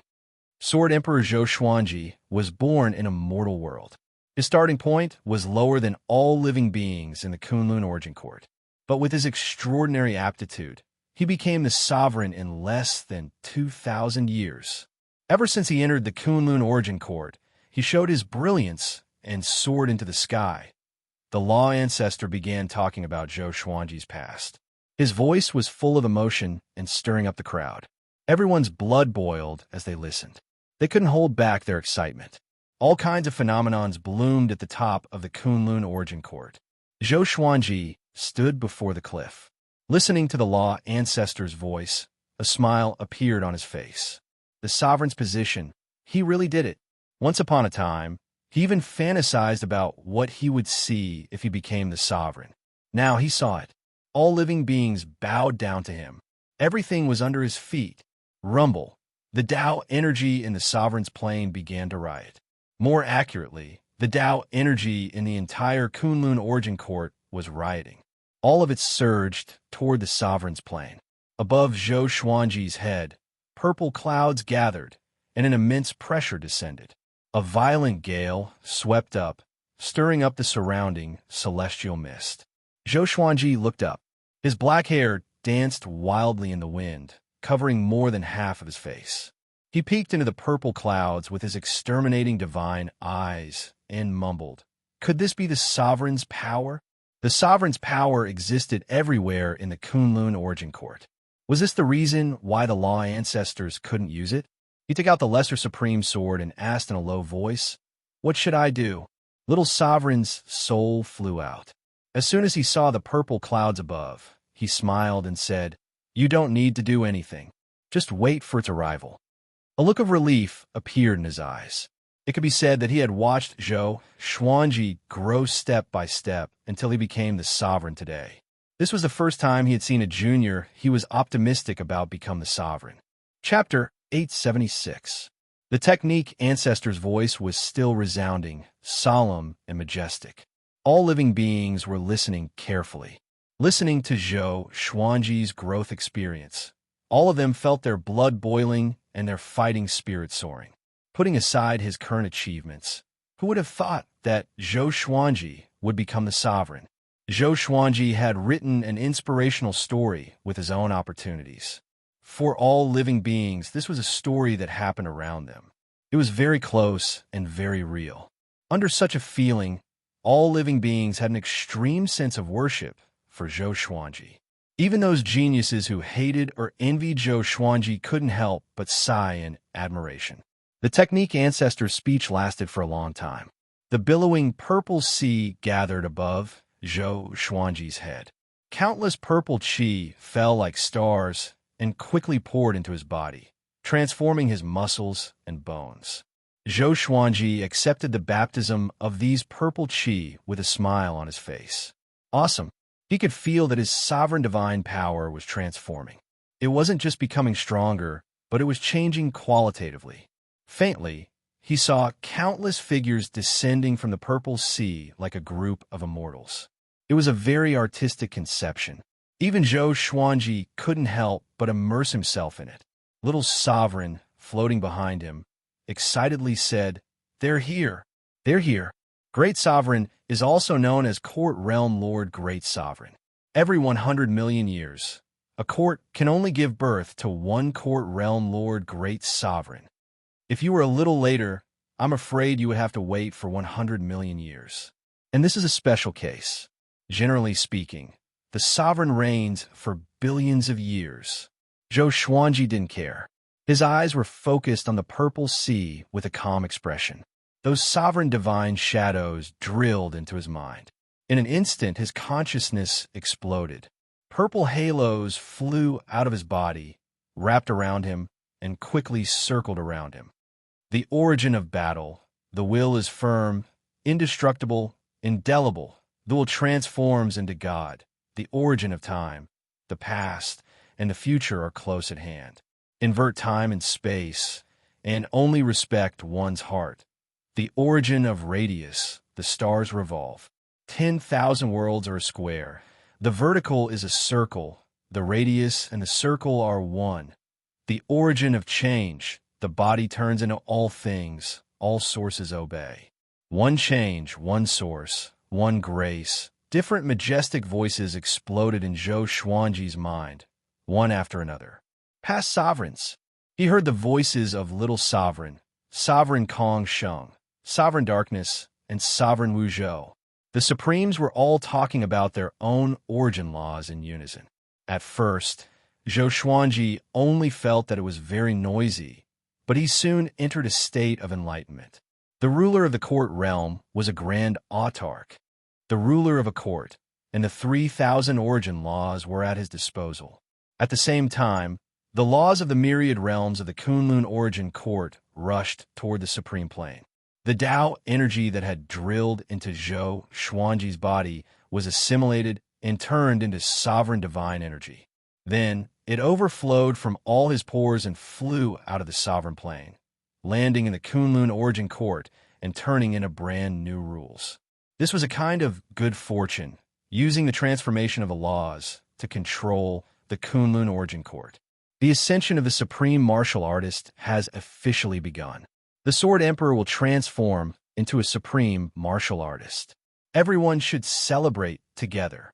Speaker 1: Sword Emperor Zhou Xuanji was born in a mortal world. His starting point was lower than all living beings in the Kunlun Origin Court. But with his extraordinary aptitude, he became the sovereign in less than 2,000 years. Ever since he entered the Kunlun Origin Court, he showed his brilliance and soared into the sky. The law ancestor began talking about Zhou Xuanji's past. His voice was full of emotion and stirring up the crowd. Everyone's blood boiled as they listened. They couldn't hold back their excitement. All kinds of phenomenons bloomed at the top of the Kunlun Origin Court. Zhou Xuanji stood before the cliff. Listening to the law ancestor's voice, a smile appeared on his face. The sovereign's position, he really did it. Once upon a time, he even fantasized about what he would see if he became the sovereign. Now he saw it. All living beings bowed down to him. Everything was under his feet. Rumble. The Tao energy in the sovereign's plane began to riot. More accurately, the Tao energy in the entire Kunlun Origin Court was rioting. All of it surged toward the sovereign's plane. Above Zhou Xuanji's head, purple clouds gathered, and an immense pressure descended. A violent gale swept up, stirring up the surrounding celestial mist. Zhou Xuanji looked up. His black hair danced wildly in the wind, covering more than half of his face. He peeked into the purple clouds with his exterminating divine eyes and mumbled, "Could this be the sovereign's power?" The sovereign's power existed everywhere in the Kunlun Origin Court. Was this the reason why the law ancestors couldn't use it? He took out the Lesser Supreme Sword and asked in a low voice, "What should I do?" Little Sovereign's soul flew out. As soon as he saw the purple clouds above, he smiled and said, "You don't need to do anything. Just wait for its arrival." A look of relief appeared in his eyes. It could be said that he had watched Zhou Xuanji grow step by step until he became the sovereign today. This was the first time he had seen a junior he was optimistic about become the sovereign. Chapter 876. The technique ancestor's voice was still resounding, solemn and majestic. All living beings were listening carefully, listening to Zhou Xuanji's growth experience. All of them felt their blood boiling and their fighting spirit soaring. Putting aside his current achievements, who would have thought that Zhou Xuanji would become the sovereign? Zhou Xuanji had written an inspirational story with his own opportunities. For all living beings, this was a story that happened around them. It was very close and very real. Under such a feeling, all living beings had an extreme sense of worship for Zhou Xuanji. Even those geniuses who hated or envied Zhou Xuanji couldn't help but sigh in admiration. The technique ancestor's speech lasted for a long time. The billowing purple sea gathered above Zhou Xuanji's head. Countless purple qi fell like stars and quickly poured into his body, transforming his muscles and bones. Zhou Xuanji accepted the baptism of these purple qi with a smile on his face. Awesome! He could feel that his sovereign divine power was transforming. It wasn't just becoming stronger, but it was changing qualitatively. Faintly, he saw countless figures descending from the purple sea like a group of immortals. It was a very artistic conception. Even Zhou Xuanji couldn't help but immerse himself in it. Little Sovereign, floating behind him, excitedly said, "They're here! They're here!" Great Sovereign is also known as Court Realm Lord Great Sovereign. Every 100 million years, a court can only give birth to one Court Realm Lord Great Sovereign. If you were a little later, I'm afraid you would have to wait for 100 million years. And this is a special case. Generally speaking, the sovereign reigns for billions of years. Zhou Xuanji didn't care. His eyes were focused on the purple sea with a calm expression. Those sovereign divine shadows drilled into his mind. In an instant, his consciousness exploded. Purple halos flew out of his body, wrapped around him, and quickly circled around him. The origin of battle. The will is firm, indestructible, indelible. The will transforms into God. The origin of time. The past and the future are close at hand. Invert time and space, and only respect one's heart. The origin of radius. The stars revolve. 10,000 worlds are a square. The vertical is a circle. The radius and the circle are one. The origin of change. The body turns into all things. All sources obey. One change, one source, one grace. Different majestic voices exploded in Zhou Xuanji's mind, one after another. Past sovereigns. He heard the voices of Little Sovereign, Sovereign Kong Sheng, Sovereign Darkness, and Sovereign Wu Zhou. The Supremes were all talking about their own origin laws in unison. At first, Zhou Xuanji only felt that it was very noisy, but he soon entered a state of enlightenment. The ruler of the court realm was a grand autarch, the ruler of a court, and the 3,000 origin laws were at his disposal. At the same time, the laws of the myriad realms of the Kunlun origin court rushed toward the supreme plane. The Tao energy that had drilled into Zhou Xuanji's body was assimilated and turned into sovereign divine energy. Then, it overflowed from all his pores and flew out of the sovereign plane, landing in the Kunlun origin court and turning into brand new rules. This was a kind of good fortune, using the transformation of the laws to control the Kunlun origin court. The ascension of the supreme martial artist has officially begun. The Sword Emperor will transform into a supreme martial artist. Everyone should celebrate together.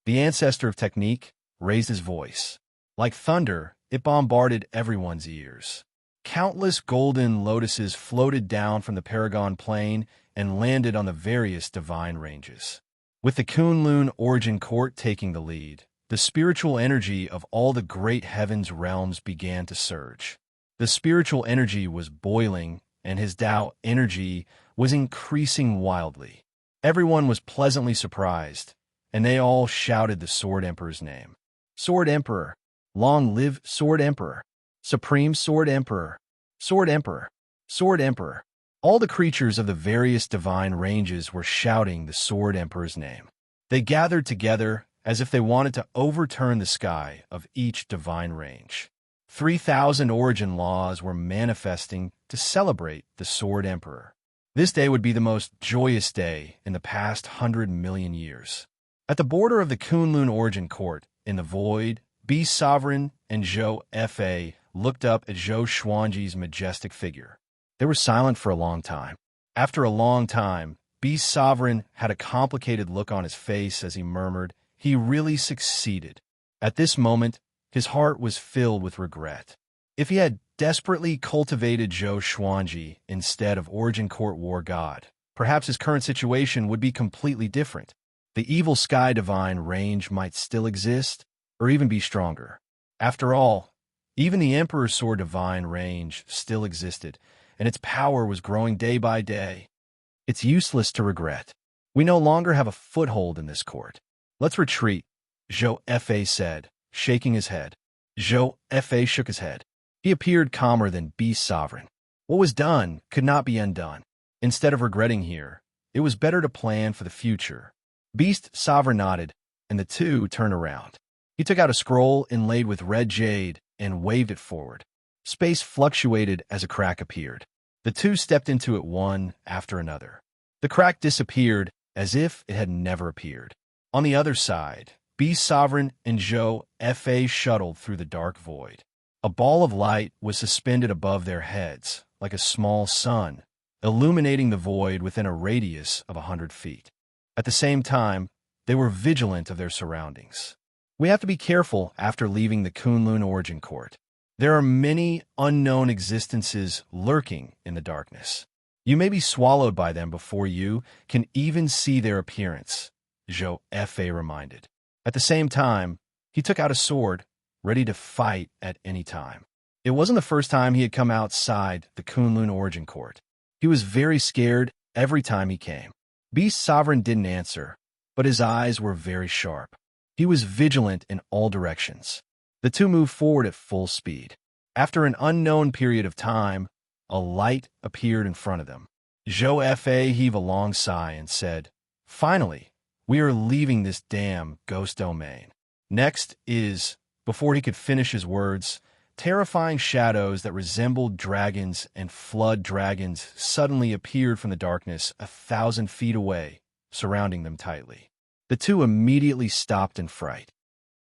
Speaker 1: The ancestor of technique raised his voice. Like thunder, it bombarded everyone's ears. Countless golden lotuses floated down from the Paragon Plain and landed on the various divine ranges. With the Kunlun origin court taking the lead, the spiritual energy of all the great heavens realms began to surge. The spiritual energy was boiling, and his Tao energy was increasing wildly. Everyone was pleasantly surprised, and they all shouted the Sword Emperor's name. Sword Emperor! Long live Sword Emperor! Supreme Sword Emperor! Sword Emperor! Sword Emperor! All the creatures of the various divine ranges were shouting the Sword Emperor's name. They gathered together as if they wanted to overturn the sky of each divine range. 3,000 origin laws were manifesting to celebrate the Sword Emperor. This day would be the most joyous day in the past 100 million years. At the border of the Kunlun origin court, in the void, Beast Sovereign and Zhou Fa looked up at Zhou Xuanji's majestic figure. They were silent for a long time. After a long time, Beast Sovereign had a complicated look on his face as he murmured, "He really succeeded." At this moment, his heart was filled with regret. If he had desperately cultivated Zhou Xuanji instead of Origin Court War God, perhaps his current situation would be completely different. The evil Sky Divine range might still exist, or even be stronger. After all, even the Emperor's Sword Divine range still existed, and its power was growing day by day. It's useless to regret. We no longer have a foothold in this court. Let's retreat, Zhou Fa said, shaking his head. Zhou Fa shook his head. He appeared calmer than Beast Sovereign. What was done could not be undone. Instead of regretting here, it was better to plan for the future. Beast Sovereign nodded, and the two turned around. He took out a scroll inlaid with red jade and waved it forward. Space fluctuated as a crack appeared. The two stepped into it one after another. The crack disappeared as if it had never appeared. On the other side, Beast Sovereign and Zhou Fa shuttled through the dark void. A ball of light was suspended above their heads, like a small sun, illuminating the void within a radius of 100 feet. At the same time, they were vigilant of their surroundings. We have to be careful after leaving the Kunlun Origin Court. There are many unknown existences lurking in the darkness. You may be swallowed by them before you can even see their appearance, Zhou Fa reminded. At the same time, he took out a sword, ready to fight at any time. It wasn't the first time he had come outside the Kunlun Origin Court. He was very scared every time he came. Beast Sovereign didn't answer, but his eyes were very sharp. He was vigilant in all directions. The two moved forward at full speed. After an unknown period of time, a light appeared in front of them. Zhou Fa heaved a long sigh and said, "Finally, we are leaving this damn ghost domain." Next is, before he could finish his words, terrifying shadows that resembled dragons and flood dragons suddenly appeared from the darkness 1,000 feet away, surrounding them tightly. The two immediately stopped in fright.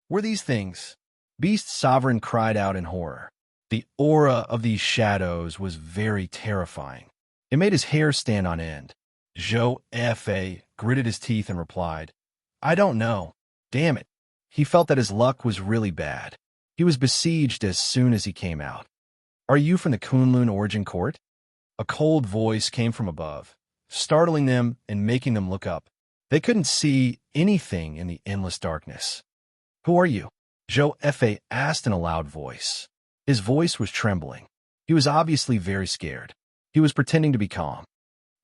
Speaker 1: Were these things? Beast Sovereign cried out in horror. The aura of these shadows was very terrifying. It made his hair stand on end. Zhou Fa gritted his teeth and replied, "I don't know. Damn it." He felt that his luck was really bad. He was besieged as soon as he came out. "Are you from the Kunlun Origin Court?" A cold voice came from above, startling them and making them look up. They couldn't see anything in the endless darkness. "Who are you?" Zhou Fa asked in a loud voice. His voice was trembling. He was obviously very scared. He was pretending to be calm.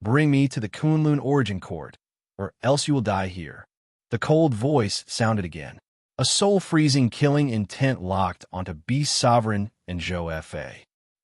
Speaker 1: "Bring me to the Kunlun Origin Court, or else you will die here." The cold voice sounded again. A soul-freezing killing intent locked onto Beast Sovereign and Zhou Fa.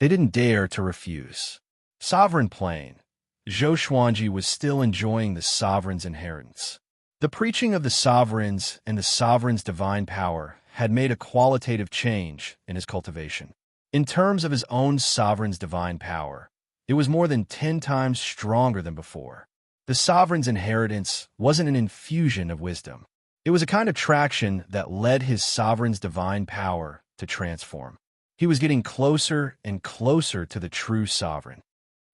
Speaker 1: They didn't dare to refuse. Sovereign Plain. Zhou Xuanji was still enjoying the Sovereign's inheritance. The preaching of the Sovereigns and the Sovereign's divine power had made a qualitative change in his cultivation. In terms of his own Sovereign's divine power, it was more than 10 times stronger than before. The Sovereign's inheritance wasn't an infusion of wisdom. It was a kind of traction that led his Sovereign's divine power to transform. He was getting closer and closer to the true Sovereign.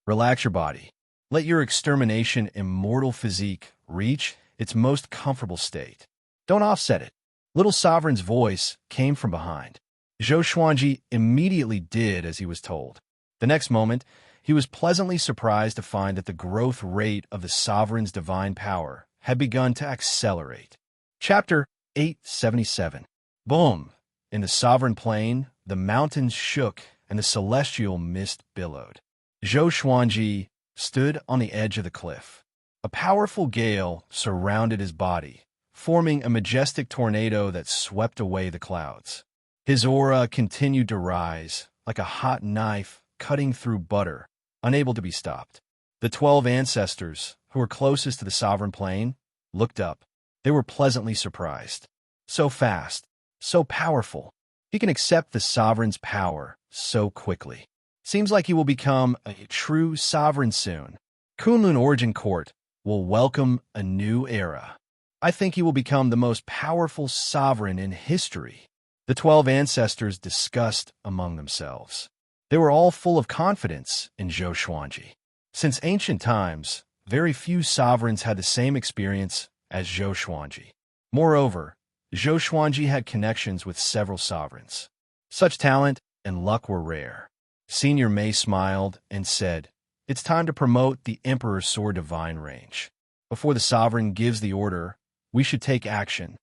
Speaker 1: Relax your body. Let your extermination immortal physique reach its most comfortable state. Don't offset it. Little Sovereign's voice came from behind. Zhou Xuanji immediately did as he was told. The next moment, he was pleasantly surprised to find that the growth rate of the Sovereign's divine power had begun to accelerate. Chapter 877. Boom! In the Sovereign Plain, the mountains shook and the celestial mist billowed. Zhou Xuanji stood on the edge of the cliff. A powerful gale surrounded his body, forming a majestic tornado that swept away the clouds. His aura continued to rise, like a hot knife cutting through butter, unable to be stopped. The 12 ancestors, who were closest to the Sovereign Plain, looked up. They were pleasantly surprised. So fast, so powerful. He can accept the Sovereign's power so quickly. Seems like he will become a true Sovereign soon. Kunlun Origin Court will welcome a new era. I think he will become the most powerful Sovereign in history. The 12 ancestors discussed among themselves. They were all full of confidence in Zhou Xuanji. Since ancient times, very few Sovereigns had the same experience as Zhou Xuanji. Moreover, Zhou Xuanji had connections with several Sovereigns. Such talent and luck were rare. Senior Mei smiled and said, "It's time to promote the Emperor's Sword Divine range. Before the Sovereign gives the order, we should take action."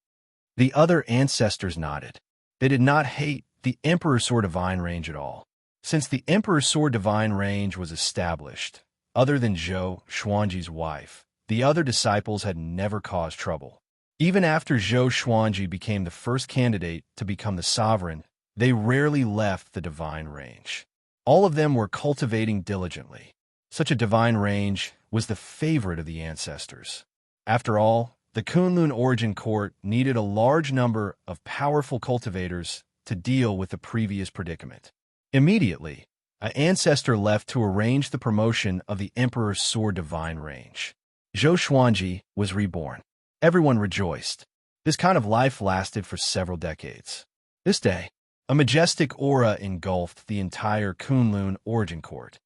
Speaker 1: The other ancestors nodded. They did not hate the Emperor's Sword Divine range at all. Since the Emperor's Sword Divine range was established, other than Zhou Xuanji's wife, The other disciples had never caused trouble. Even after Zhou Xuanji became the first candidate to become the sovereign, they rarely left the divine range. All of them were cultivating diligently. Such a divine range was the favorite of the ancestors. After all, the Kunlun origin court needed a large number of powerful cultivators to deal with the previous predicament. Immediately, an ancestor left to arrange the promotion of the Emperor's sword divine range. Zhou Xuanji was reborn. Everyone rejoiced. This kind of life lasted for several decades. This day, a majestic aura engulfed the entire Kunlun origin court.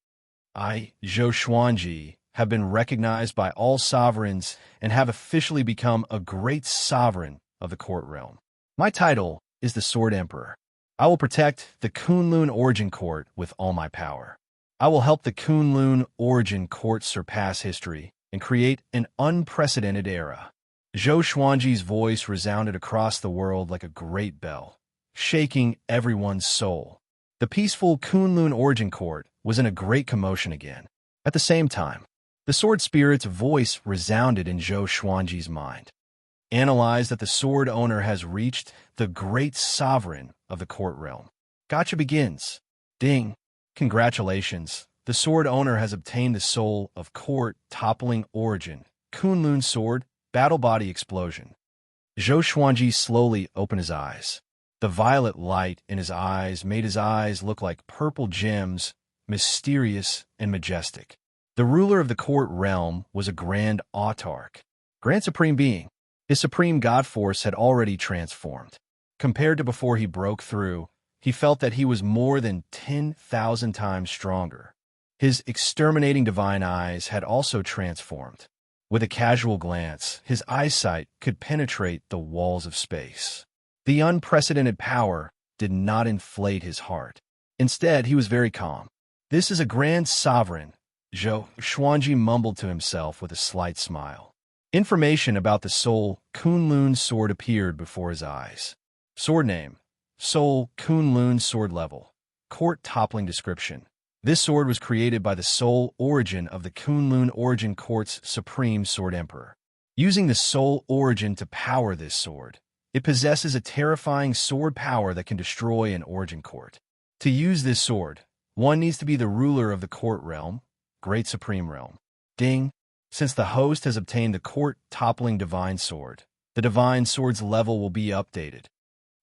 Speaker 1: I, Zhou Xuanji, have been recognized by all sovereigns and have officially become a great sovereign of the court realm. My title is the Sword Emperor. I will protect the Kunlun origin court with all my power. I will help the Kunlun origin court surpass history and create an unprecedented era. Zhou Xuanji's voice resounded across the world like a great bell, shaking everyone's soul. The peaceful Kunlun origin court was in a great commotion again. At the same time, the sword spirit's voice resounded in Zhou Xuanji's mind. Analyze that the sword owner has reached the great sovereign of the court realm. Gotcha begins. Ding. Congratulations. The sword owner has obtained the soul of court toppling origin. Kunlun sword, battle body explosion. Zhou Xuanji slowly opened his eyes. The violet light in his eyes made his eyes look like purple gems, mysterious and majestic. The ruler of the court realm was a grand autarch, grand supreme being. His supreme god force had already transformed. Compared to before he broke through, he felt that he was more than 10,000 times stronger. His exterminating divine eyes had also transformed. With a casual glance, his eyesight could penetrate the walls of space. The unprecedented power did not inflate his heart. Instead, he was very calm. This is a grand sovereign, Zhou Xuanji mumbled to himself with a slight smile. Information about the Soul Kunlun sword appeared before his eyes. Sword name, Soul Kunlun sword level. Court toppling description. This sword was created by the soul origin of the Kunlun origin court's supreme sword emperor. Using the soul origin to power this sword, it possesses a terrifying sword power that can destroy an origin court. To use this sword, one needs to be the ruler of the court realm, Great Supreme Realm. Ding. Since the host has obtained the court-toppling divine sword, the divine sword's level will be updated.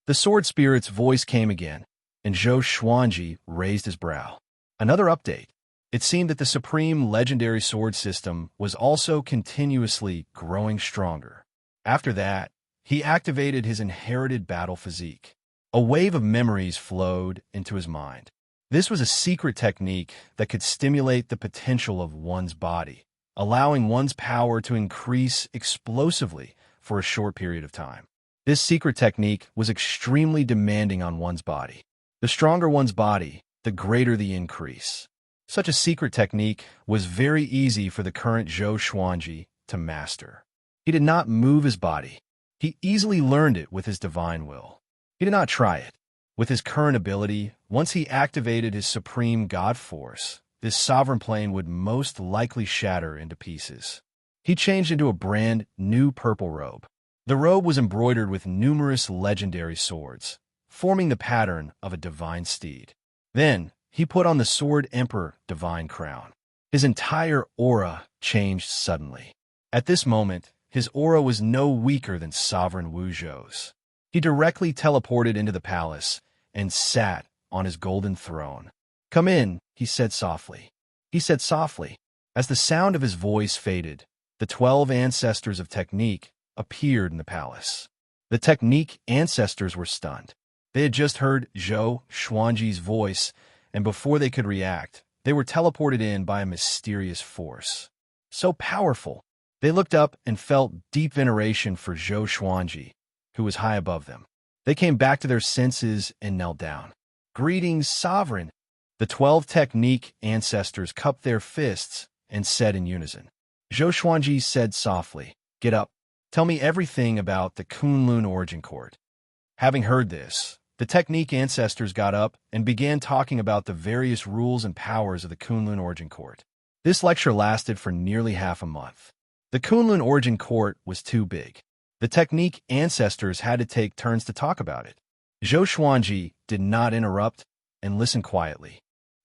Speaker 1: The sword spirit's voice came again, and Zhou Xuanji raised his brow. Another update. It seemed that the supreme legendary sword system was also continuously growing stronger. After that, he activated his inherited battle physique. A wave of memories flowed into his mind. This was a secret technique that could stimulate the potential of one's body, allowing one's power to increase explosively for a short period of time. This secret technique was extremely demanding on one's body. The stronger one's body, the greater the increase. Such a secret technique was very easy for the current Zhou Xuanji to master. He did not move his body. He easily learned it with his divine will. He did not try it. With his current ability, once he activated his supreme god force, this sovereign plane would most likely shatter into pieces. He changed into a brand new purple robe. The robe was embroidered with numerous legendary swords, forming the pattern of a divine steed. Then, he put on the Sword Emperor divine crown. His entire aura changed suddenly. At this moment, his aura was no weaker than Sovereign Wu Zhou's. He directly teleported into the palace and sat on his golden throne. "Come in," he said softly. He said softly. As the sound of his voice faded, the 12 ancestors of Technique appeared in the palace. The Technique ancestors were stunned. They had just heard Zhou Xuanji's voice, and before they could react, they were teleported in by a mysterious force. So powerful, they looked up and felt deep veneration for Zhou Xuanji, who was high above them. They came back to their senses and knelt down. "Greetings, Sovereign." The 12 Technique ancestors cupped their fists and said in unison. Zhou Xuanji said softly, "Get up. Tell me everything about the Kunlun origin court." Having heard this, the Technique ancestors got up and began talking about the various rules and powers of the Kunlun origin court. This lecture lasted for nearly half a month. The Kunlun Origin Court was too big. The technique ancestors had to take turns to talk about it. Zhou Xuanji did not interrupt and listened quietly.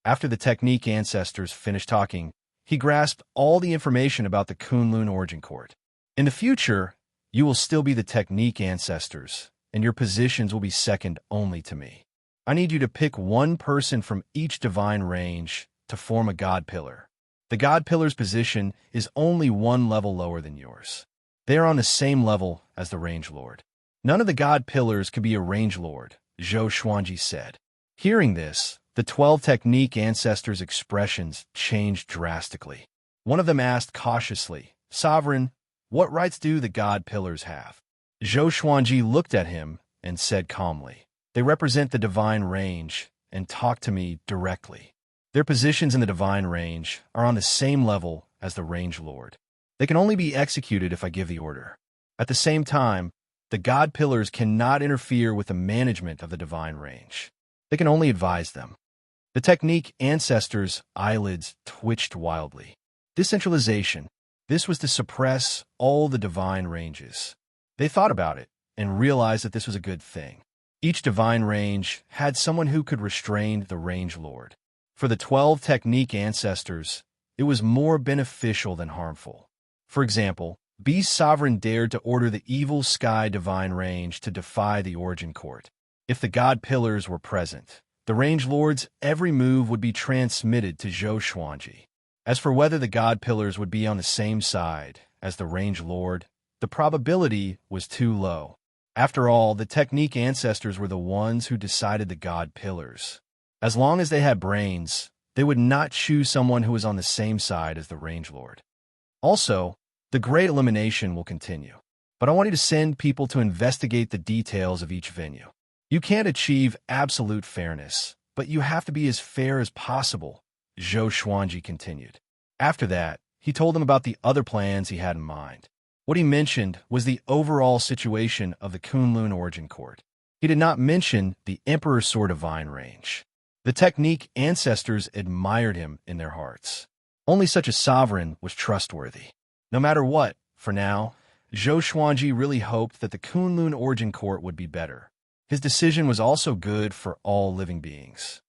Speaker 1: After the technique ancestors finished talking, he grasped all the information about the Kunlun Origin Court. In the future, you will still be the technique ancestors, and your positions will be second only to me. I need you to pick one person from each divine range to form a god pillar. The god pillar's position is only one level lower than yours. They are on the same level as the range lord. None of the god pillars could be a range lord, Zhou Xuanji said. Hearing this, the 12 technique ancestors' expressions changed drastically. One of them asked cautiously, "Sovereign, what rights do the god pillars have?" Zhou Xuanji looked at him and said calmly, "They represent the divine range and talk to me directly. Their positions in the divine range are on the same level as the range lord. They can only be executed if I give the order. At the same time, the god pillars cannot interfere with the management of the divine range. They can only advise them." The technique ancestors' eyelids twitched wildly. Decentralization. This was to suppress all the divine ranges. They thought about it and realized that this was a good thing. Each divine range had someone who could restrain the range lord. For the 12 technique ancestors, it was more beneficial than harmful. For example, Beast Sovereign dared to order the evil Sky Divine Range to defy the Origin Court. If the God Pillars were present, the Range Lord's every move would be transmitted to Zhou Xuanji. As for whether the God Pillars would be on the same side as the Range Lord, the probability was too low. After all, the technique ancestors were the ones who decided the God Pillars. As long as they had brains, they would not choose someone who was on the same side as the Range Lord. Also, the Great Elimination will continue. But I want you to send people to investigate the details of each venue. You can't achieve absolute fairness, but you have to be as fair as possible, Zhou Xuanji continued. After that, he told them about the other plans he had in mind. What he mentioned was the overall situation of the Kunlun Origin Court. He did not mention the Emperor's Sword Divine Range. The technique ancestors admired him in their hearts. Only such a sovereign was trustworthy. No matter what, for now, Zhou Xuanji really hoped that the Kunlun Origin Court would be better. His decision was also good for all living beings.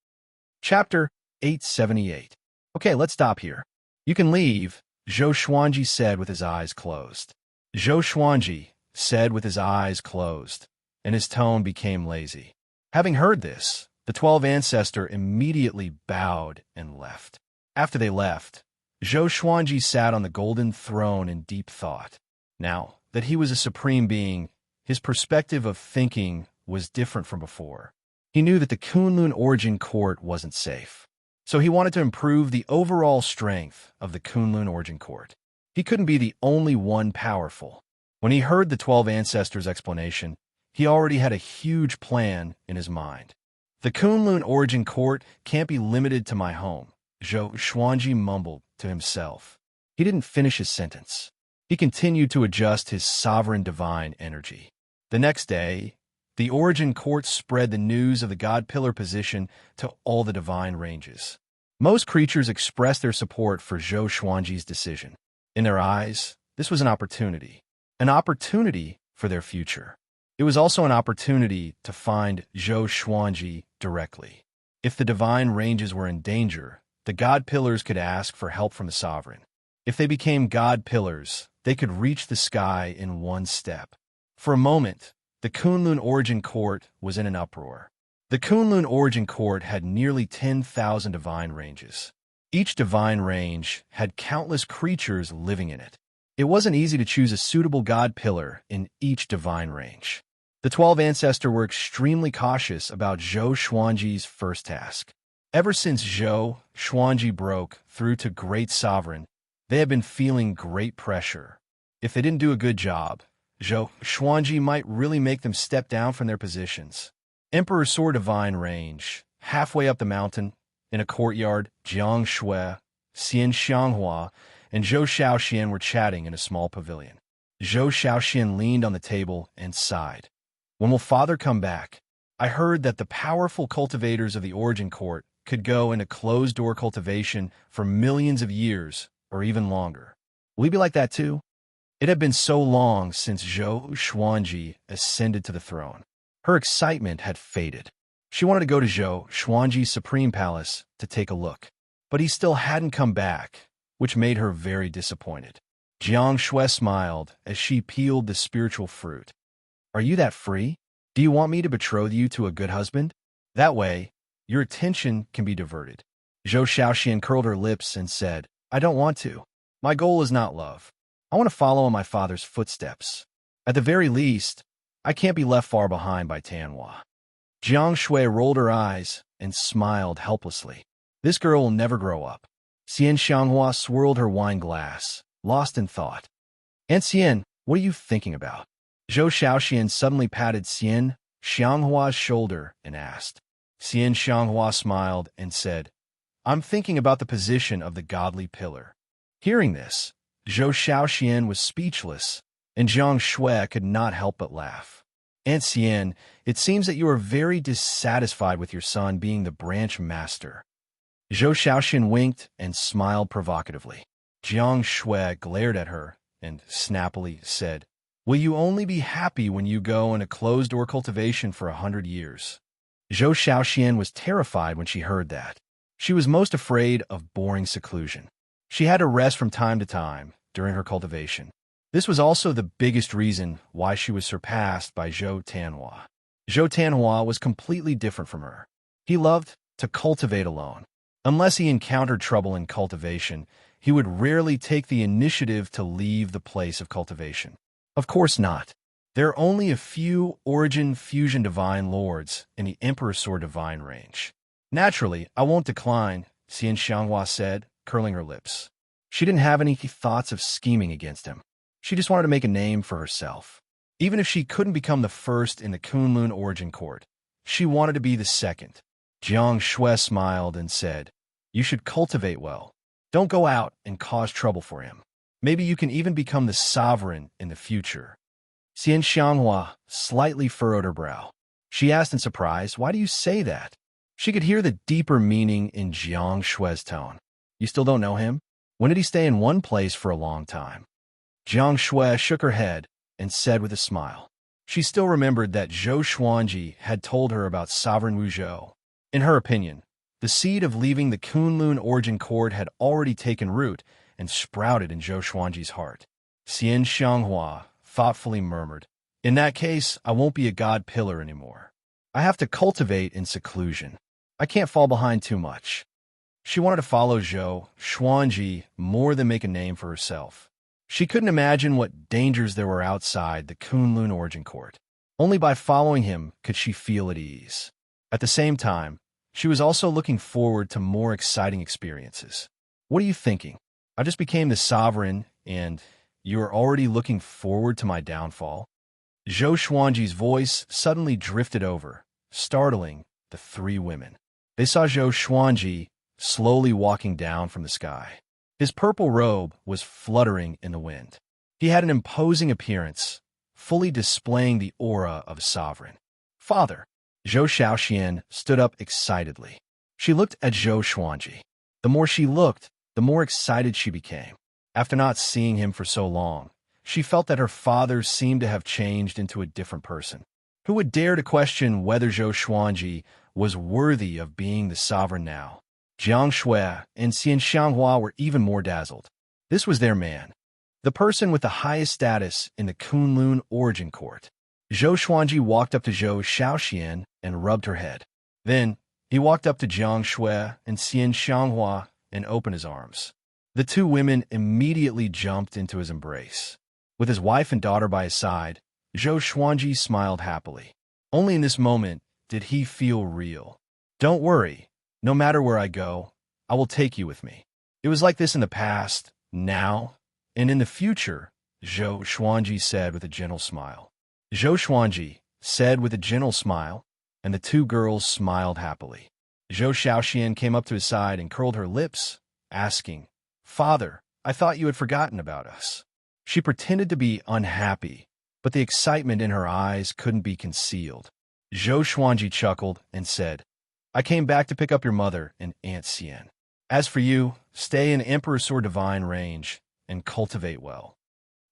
Speaker 1: Chapter 878. Okay, let's stop here. You can leave, Zhou Xuanji said with his eyes closed. Zhou Xuanji said with his eyes closed, and his tone became lazy. Having heard this, the 12 ancestor immediately bowed and left. After they left, Zhou Xuanji sat on the golden throne in deep thought. Now that he was a supreme being, his perspective of thinking was different from before. He knew that the Kunlun Origin Court wasn't safe, so he wanted to improve the overall strength of the Kunlun Origin Court. He couldn't be the only one powerful. When he heard the 12 ancestors' explanation, he already had a huge plan in his mind. The Kunlun Origin Court can't be limited to my home, Zhou Xuanji mumbled to himself. He didn't finish his sentence. He continued to adjust his sovereign divine energy. The next day, the Origin Court spread the news of the God Pillar position to all the divine ranges. Most creatures expressed their support for Zhou Xuanji's decision. In their eyes, this was an opportunity for their future. It was also an opportunity to find Zhou Xuanji directly. If the divine ranges were in danger, the God Pillars could ask for help from the sovereign. If they became God Pillars, they could reach the sky in one step. For a moment, the Kunlun Origin Court was in an uproar. The Kunlun Origin Court had nearly 10,000 divine ranges. Each divine range had countless creatures living in it. It wasn't easy to choose a suitable God Pillar in each divine range. The 12 ancestors were extremely cautious about Zhou Xuanji's first task. Ever since Zhou Xuanji broke through to Great Sovereign, they had been feeling great pressure. If they didn't do a good job, Zhou Xuanji might really make them step down from their positions. Emperor's Sword Divine Range, halfway up the mountain, in a courtyard, Jiang Shui, Xian Xianghua, and Zhou Shaoxian were chatting in a small pavilion. Zhou Shaoxian leaned on the table and sighed. When will father come back? I heard that the powerful cultivators of the Origin Court could go into closed-door cultivation for millions of years or even longer. Will he be like that too? It had been so long since Zhou Xuanji ascended to the throne. Her excitement had faded. She wanted to go to Zhou Xuanji's supreme palace to take a look, but he still hadn't come back, which made her very disappointed. Jiang Shui smiled as she peeled the spiritual fruit. Are you that free? Do you want me to betroth you to a good husband? That way, your attention can be diverted. Zhou Xiaoxian curled her lips and said, I don't want to. My goal is not love. I want to follow in my father's footsteps. At the very least, I can't be left far behind by Tianhua. Jiang Shui rolled her eyes and smiled helplessly. This girl will never grow up. Xian Xianghua swirled her wine glass, lost in thought. Aunt Xian, what are you thinking about? Zhou Xiaoxian suddenly patted Xian Xianghua's shoulder and asked. Xian Xianghua smiled and said, I'm thinking about the position of the godly pillar. Hearing this, Zhou Xiaoxian was speechless, and Jiang Shui could not help but laugh. Aunt Xian, it seems that you are very dissatisfied with your son being the branch master. Zhou Xiaoxian winked and smiled provocatively. Jiang Shui glared at her and snappily said, Will you only be happy when you go in a closed-door cultivation for 100 years? Zhou Xiaoxian was terrified when she heard that. She was most afraid of boring seclusion. She had to rest from time to time during her cultivation. This was also the biggest reason why she was surpassed by Zhou Tianhua. Zhou Tianhua was completely different from her. He loved to cultivate alone. Unless he encountered trouble in cultivation, he would rarely take the initiative to leave the place of cultivation. Of course not. There are only a few Origin Fusion Divine Lords in the Immerse or Divine range. Naturally, I won't decline, Xian Xianghua said, curling her lips. She didn't have any thoughts of scheming against him. She just wanted to make a name for herself. Even if she couldn't become the first in the Kunlun Origin Court, she wanted to be the second. Jiang Shui smiled and said, You should cultivate well. Don't go out and cause trouble for him. Maybe you can even become the sovereign in the future. Xian Xianghua slightly furrowed her brow. She asked in surprise, Why do you say that? She could hear the deeper meaning in Jiang Shui's tone. You still don't know him? When did he stay in one place for a long time? Jiang Shui shook her head and said with a smile. She still remembered that Zhou Xuanji had told her about Sovereign Wu Zhou. In her opinion, the seed of leaving the Kunlun Origin Court had already taken root and sprouted in Zhou Xuanji's heart. Xian Xianghua thoughtfully murmured, In that case, I won't be a god pillar anymore. I have to cultivate in seclusion. I can't fall behind too much. She wanted to follow Zhou Xuanji more than make a name for herself. She couldn't imagine what dangers there were outside the Kunlun Origin Court. Only by following him could she feel at ease. At the same time, she was also looking forward to more exciting experiences. What are you thinking? I just became the sovereign, and you are already looking forward to my downfall? Zhou Xuanji's voice suddenly drifted over, startling the three women. They saw Zhou Xuanji slowly walking down from the sky. His purple robe was fluttering in the wind. He had an imposing appearance, fully displaying the aura of a sovereign. Father! Zhou Xiaoxian stood up excitedly. She looked at Zhou Xuanji. The more she looked, the more excited she became. After not seeing him for so long, she felt that her father seemed to have changed into a different person. Who would dare to question whether Zhou Xuanji was worthy of being the sovereign now? Jiang Shui and Xian Xianghua were even more dazzled. This was their man, the person with the highest status in the Kunlun Origin Court. Zhou Xuanji walked up to Zhou Xiaoxian and rubbed her head. Then, he walked up to Jiang Shui and Xian Xianghua and opened his arms. The two women immediately jumped into his embrace. With his wife and daughter by his side, Zhou Xuanji smiled happily. Only in this moment did he feel real. Don't worry. No matter where I go, I will take you with me. It was like this in the past, now, and in the future, Zhou Xuanji said with a gentle smile. Zhou Xuanji said with a gentle smile, and the two girls smiled happily. Zhou Xiaoxian came up to his side and curled her lips, asking, Father, I thought you had forgotten about us. She pretended to be unhappy, but the excitement in her eyes couldn't be concealed. Zhou Xuanji chuckled and said, I came back to pick up your mother and Aunt Xian. As for you, stay in Immerse or Divine range and cultivate well.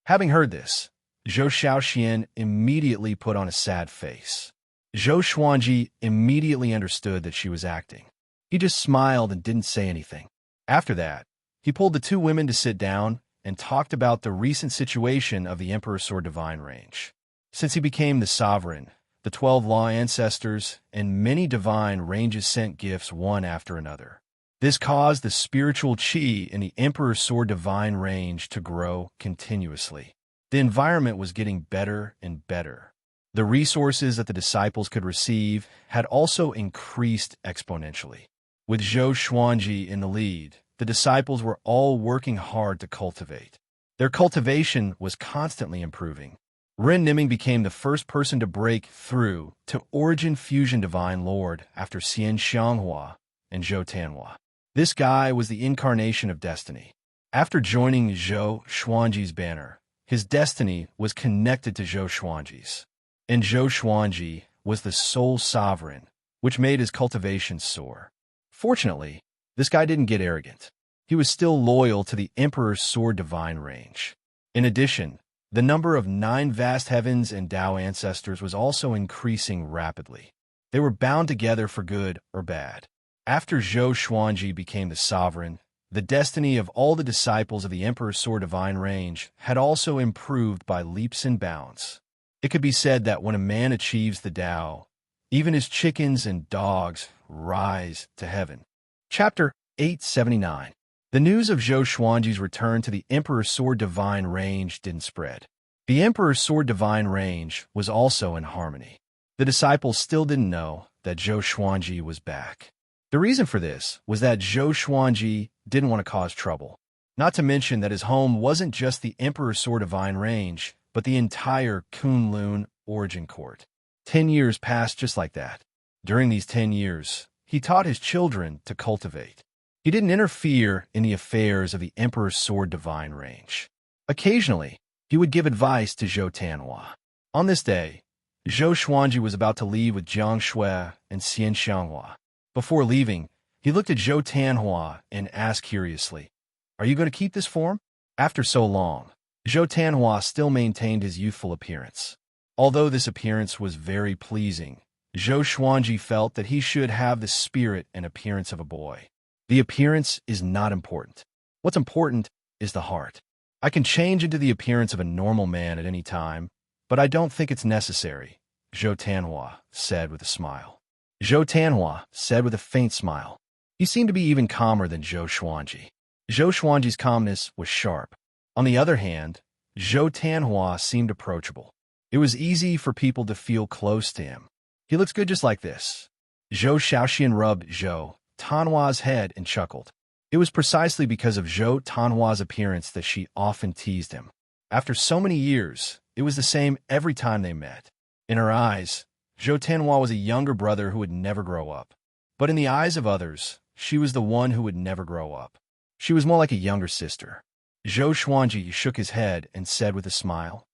Speaker 1: Having heard this, Zhou Shaoxian immediately put on a sad face. Zhou Xuanji immediately understood that she was acting. He just smiled and didn't say anything. After that, he pulled the two women to sit down and talked about the recent situation of the Emperor's Sword Divine range. Since he became the sovereign, the 12 law ancestors and many divine ranges sent gifts one after another. This caused the spiritual qi in the Emperor's Sword Divine range to grow continuously. The environment was getting better and better. The resources that the disciples could receive had also increased exponentially. With Zhou Xuanji in the lead, the disciples were all working hard to cultivate. Their cultivation was constantly improving. Ren Niming became the first person to break through to Origin Fusion Divine Lord after Xian Xianghua and Zhou Tianhua. This guy was the incarnation of destiny. After joining Zhou Xuanji's banner, his destiny was connected to Zhou Xuanji's. And Zhou Xuanji was the sole sovereign, which made his cultivation soar. Fortunately, this guy didn't get arrogant. He was still loyal to the Emperor's Sword Divine range. In addition, the number of 9 vast heavens and Tao ancestors was also increasing rapidly. They were bound together for good or bad. After Zhou Xuanji became the sovereign, the destiny of all the disciples of the Emperor's Sword Divine range had also improved by leaps and bounds. It could be said that when a man achieves the Tao, even his chickens and dogs rise to heaven. Chapter 879. The news of Zhou Xuanji's return to the Emperor's Sword Divine range didn't spread. The Emperor's Sword Divine range was also in harmony. The disciples still didn't know that Zhou Xuanji was back. The reason for this was that Zhou Xuanji didn't want to cause trouble. Not to mention that his home wasn't just the Emperor's Sword Divine range, but the entire Kunlun origin court. 10 years passed just like that. During these 10 years, he taught his children to cultivate. He didn't interfere in the affairs of the Emperor's Sword Divine range. Occasionally, he would give advice to Zhou Tianhua. On this day, Zhou Xuanji was about to leave with Jiang Shui and Xian Xianghua. Before leaving, he looked at Zhou Tianhua and asked curiously, "Are you going to keep this form?" After so long, Zhou Tianhua still maintained his youthful appearance. Although this appearance was very pleasing, Zhou Xuanji felt that he should have the spirit and appearance of a boy. The appearance is not important. What's important is the heart. I can change into the appearance of a normal man at any time, but I don't think it's necessary, Zhou Tianhua said with a smile. Zhou Tianhua said with a faint smile. He seemed to be even calmer than Zhou Xuanji. Zhou Xuanji's calmness was sharp. On the other hand, Zhou Tianhua seemed approachable. It was easy for people to feel close to him. He looks good just like this. Zhou Shaoxian rubbed Zhou Tianhua's head and chuckled. It was precisely because of Zhou Tianhua's appearance that she often teased him. After so many years, it was the same every time they met. In her eyes, Zhou Tianhua was a younger brother who would never grow up. But in the eyes of others, she was the one who would never grow up. She was more like a younger sister. Zhou Xuanji shook his head and said with a smile,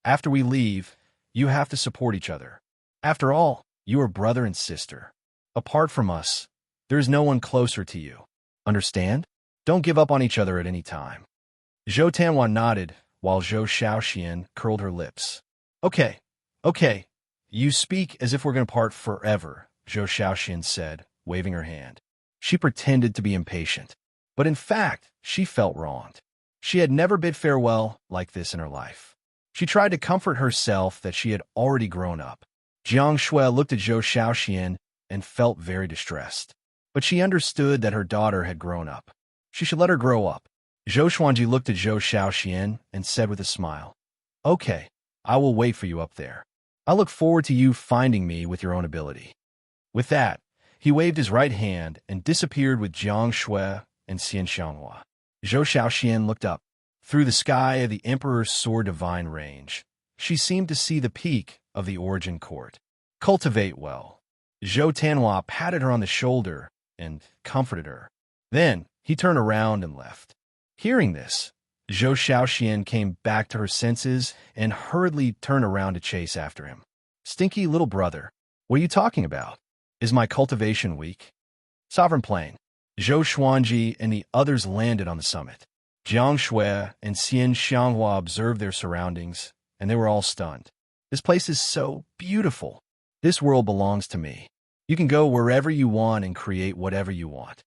Speaker 1: "After we leave, you have to support each other. After all, you are brother and sister. Apart from us, there is no one closer to you. Understand? Don't give up on each other at any time." Zhou Tianhua nodded, while Zhou Shaoxian curled her lips. Okay. You speak as if we're going to part forever," Zhou Shaoxian said, waving her hand. She pretended to be impatient, but in fact, she felt wronged. She had never bid farewell like this in her life. She tried to comfort herself that she had already grown up. Jiang Shui looked at Zhou Shaoxian and felt very distressed. But she understood that her daughter had grown up. She should let her grow up. Zhou Xuanji looked at Zhou Shaoxian and said with a smile, "Okay, I will wait for you up there. I look forward to you finding me with your own ability." With that, he waved his right hand and disappeared with Jiang Shui and Xian Xianghua. Zhou Shaoxian looked up. Through the sky of the Emperor's Sword Divine range, she seemed to see the peak of the Origin Court. Cultivate well. Zhou Tianhua patted her on the shoulder and comforted her. Then he turned around and left. Hearing this, Zhou Shaoxian came back to her senses and hurriedly turned around to chase after him. "Stinky little brother, what are you talking about? Is my cultivation weak?" Sovereign Plain. Zhou Xuanji and the others landed on the summit. Jiang Shui and Xian Xianghua observed their surroundings, and they were all stunned. This place is so beautiful. This world belongs to me. You can go wherever you want and create whatever you want.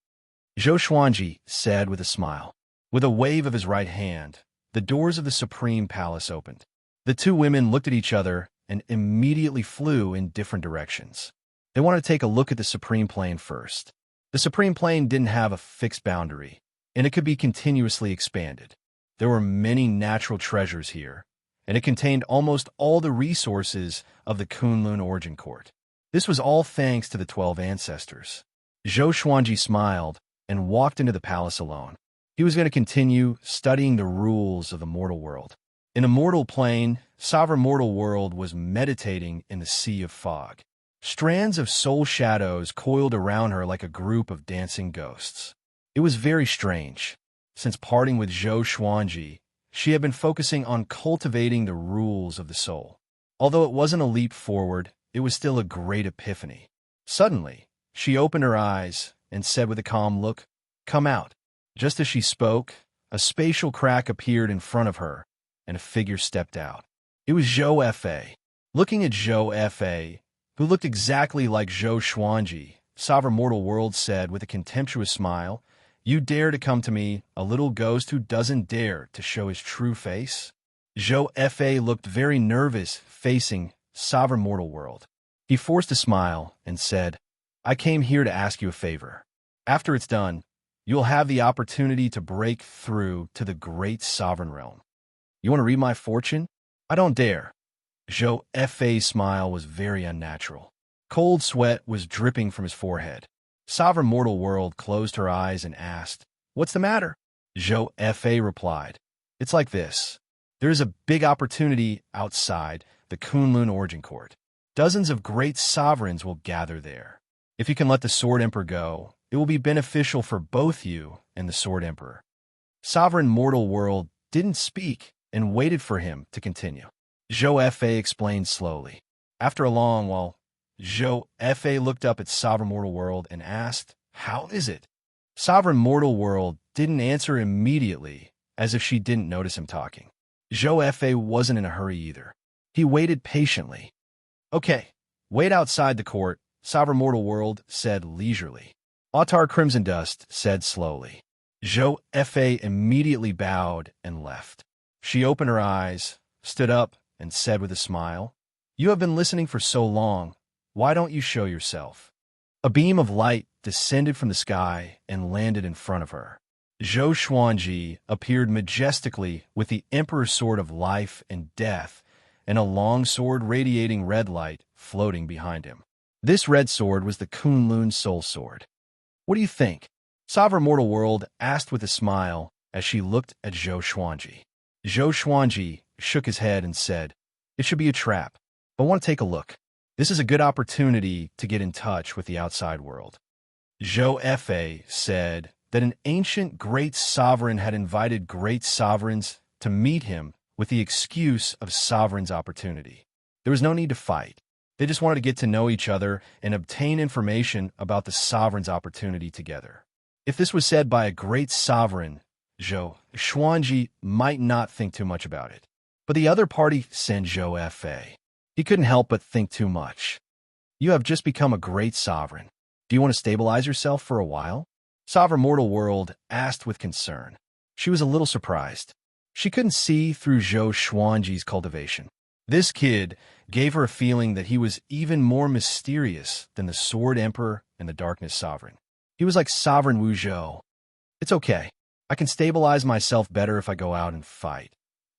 Speaker 1: Zhou Xuanji said with a smile. With a wave of his right hand, the doors of the Supreme Palace opened. The two women looked at each other and immediately flew in different directions. They wanted to take a look at the Supreme Plane first. The Supreme Plane didn't have a fixed boundary, and it could be continuously expanded. There were many natural treasures here, and it contained almost all the resources of the Kunlun Origin Court. This was all thanks to the 12 ancestors. Zhou Xuanji smiled and walked into the palace alone. He was going to continue studying the rules of the mortal world. In a mortal plane, sovereign mortal world was meditating in the sea of fog. Strands of soul shadows coiled around her like a group of dancing ghosts. It was very strange. Since parting with Zhou Xuanji, she had been focusing on cultivating the rules of the soul. Although it wasn't a leap forward, it was still a great epiphany. Suddenly, she opened her eyes and said with a calm look, "Come out." Just as she spoke, a spatial crack appeared in front of her, and a figure stepped out. It was Zhou Fa. Looking at Zhou Fa, who looked exactly like Zhou Xuanji, Sovereign Mortal World said with a contemptuous smile, "You dare to come to me, a little ghost who doesn't dare to show his true face?" Zhou Fa looked very nervous facing Sovereign Mortal World. He forced a smile and said, "I came here to ask you a favor. After it's done, you'll have the opportunity to break through to the great sovereign realm. You want to read my fortune?" "I don't dare." Zhou Fa's smile was very unnatural. Cold sweat was dripping from his forehead. Sovereign Mortal World closed her eyes and asked, "What's the matter?" Zhou Fa replied, "It's like this. There is a big opportunity outside the Kunlun Origin Court. Dozens of great sovereigns will gather there. If you can let the Sword Emperor go, it will be beneficial for both you and the Sword Emperor." Sovereign Mortal World didn't speak and waited for him to continue. Zhou Fa explained slowly. After a long while, Zhou Fa looked up at Sovereign Mortal World and asked, "How is it?" Sovereign Mortal World didn't answer immediately, as if she didn't notice him talking. Zhou Fa wasn't in a hurry either. He waited patiently. "Okay, wait outside the court," Sovereign Mortal World said leisurely. Autar Crimson Dust said slowly. Zhou Fa immediately bowed and left. She opened her eyes, stood up, and said with a smile, "You have been listening for so long. Why don't you show yourself?" A beam of light descended from the sky and landed in front of her. Zhou Xuanji appeared majestically with the Emperor's Sword of Life and Death and a long sword radiating red light floating behind him. This red sword was the Kunlun Soul Sword. "What do you think?" Sovereign Mortal World asked with a smile as she looked at Zhou Xuanji. Zhou Xuanji shook his head and said, "It should be a trap, but I want to take a look. This is a good opportunity to get in touch with the outside world." Zhou Fa said that an ancient great sovereign had invited great sovereigns to meet him with the excuse of sovereign's opportunity. There was no need to fight. They just wanted to get to know each other and obtain information about the sovereign's opportunity together. If this was said by a great sovereign, Zhou Xuanji might not think too much about it. But the other party sent Zhou Fa. He couldn't help but think too much. "You have just become a great sovereign. Do you want to stabilize yourself for a while?" Sovereign Mortal World asked with concern. She was a little surprised. She couldn't see through Zhou Xuanji's cultivation. This kid gave her a feeling that he was even more mysterious than the Sword Emperor and the Darkness Sovereign. He was like Sovereign Wu Zhou. "It's okay. I can stabilize myself better if I go out and fight,"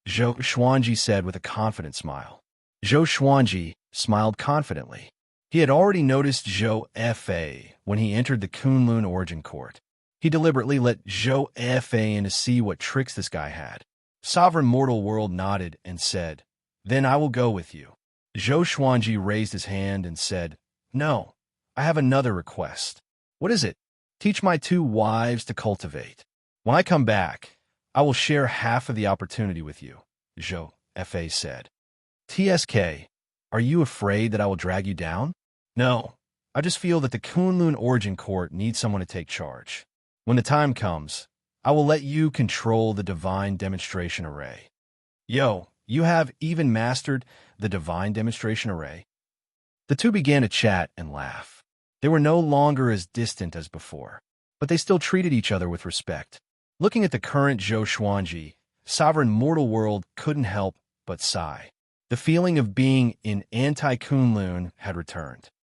Speaker 1: Zhou Xuanji said with a confident smile. Zhou Xuanji smiled confidently. He had already noticed Zhou Fa when he entered the Kunlun Origin Court. He deliberately let Zhou Fa in to see what tricks this guy had. Sovereign Mortal World nodded and said, "Then I will go with you." Zhou Xuanji raised his hand and said, "No, I have another request." "What is it?" "Teach my two wives to cultivate. When I come back, I will share half of the opportunity with you," Zhou Fa said. "TSK, are you afraid that I will drag you down?" "No, I just feel that the Kunlun Origin Court needs someone to take charge. When the time comes, I will let you control the divine demonstration array. Yo, you have even mastered the divine demonstration array? The two began to chat and laugh. They were no longer as distant as before, but they still treated each other with respect. Looking at the current Zhou Xuanji, sovereign mortal world couldn't help but sigh. The feeling of being in Anti-Kunlun had returned.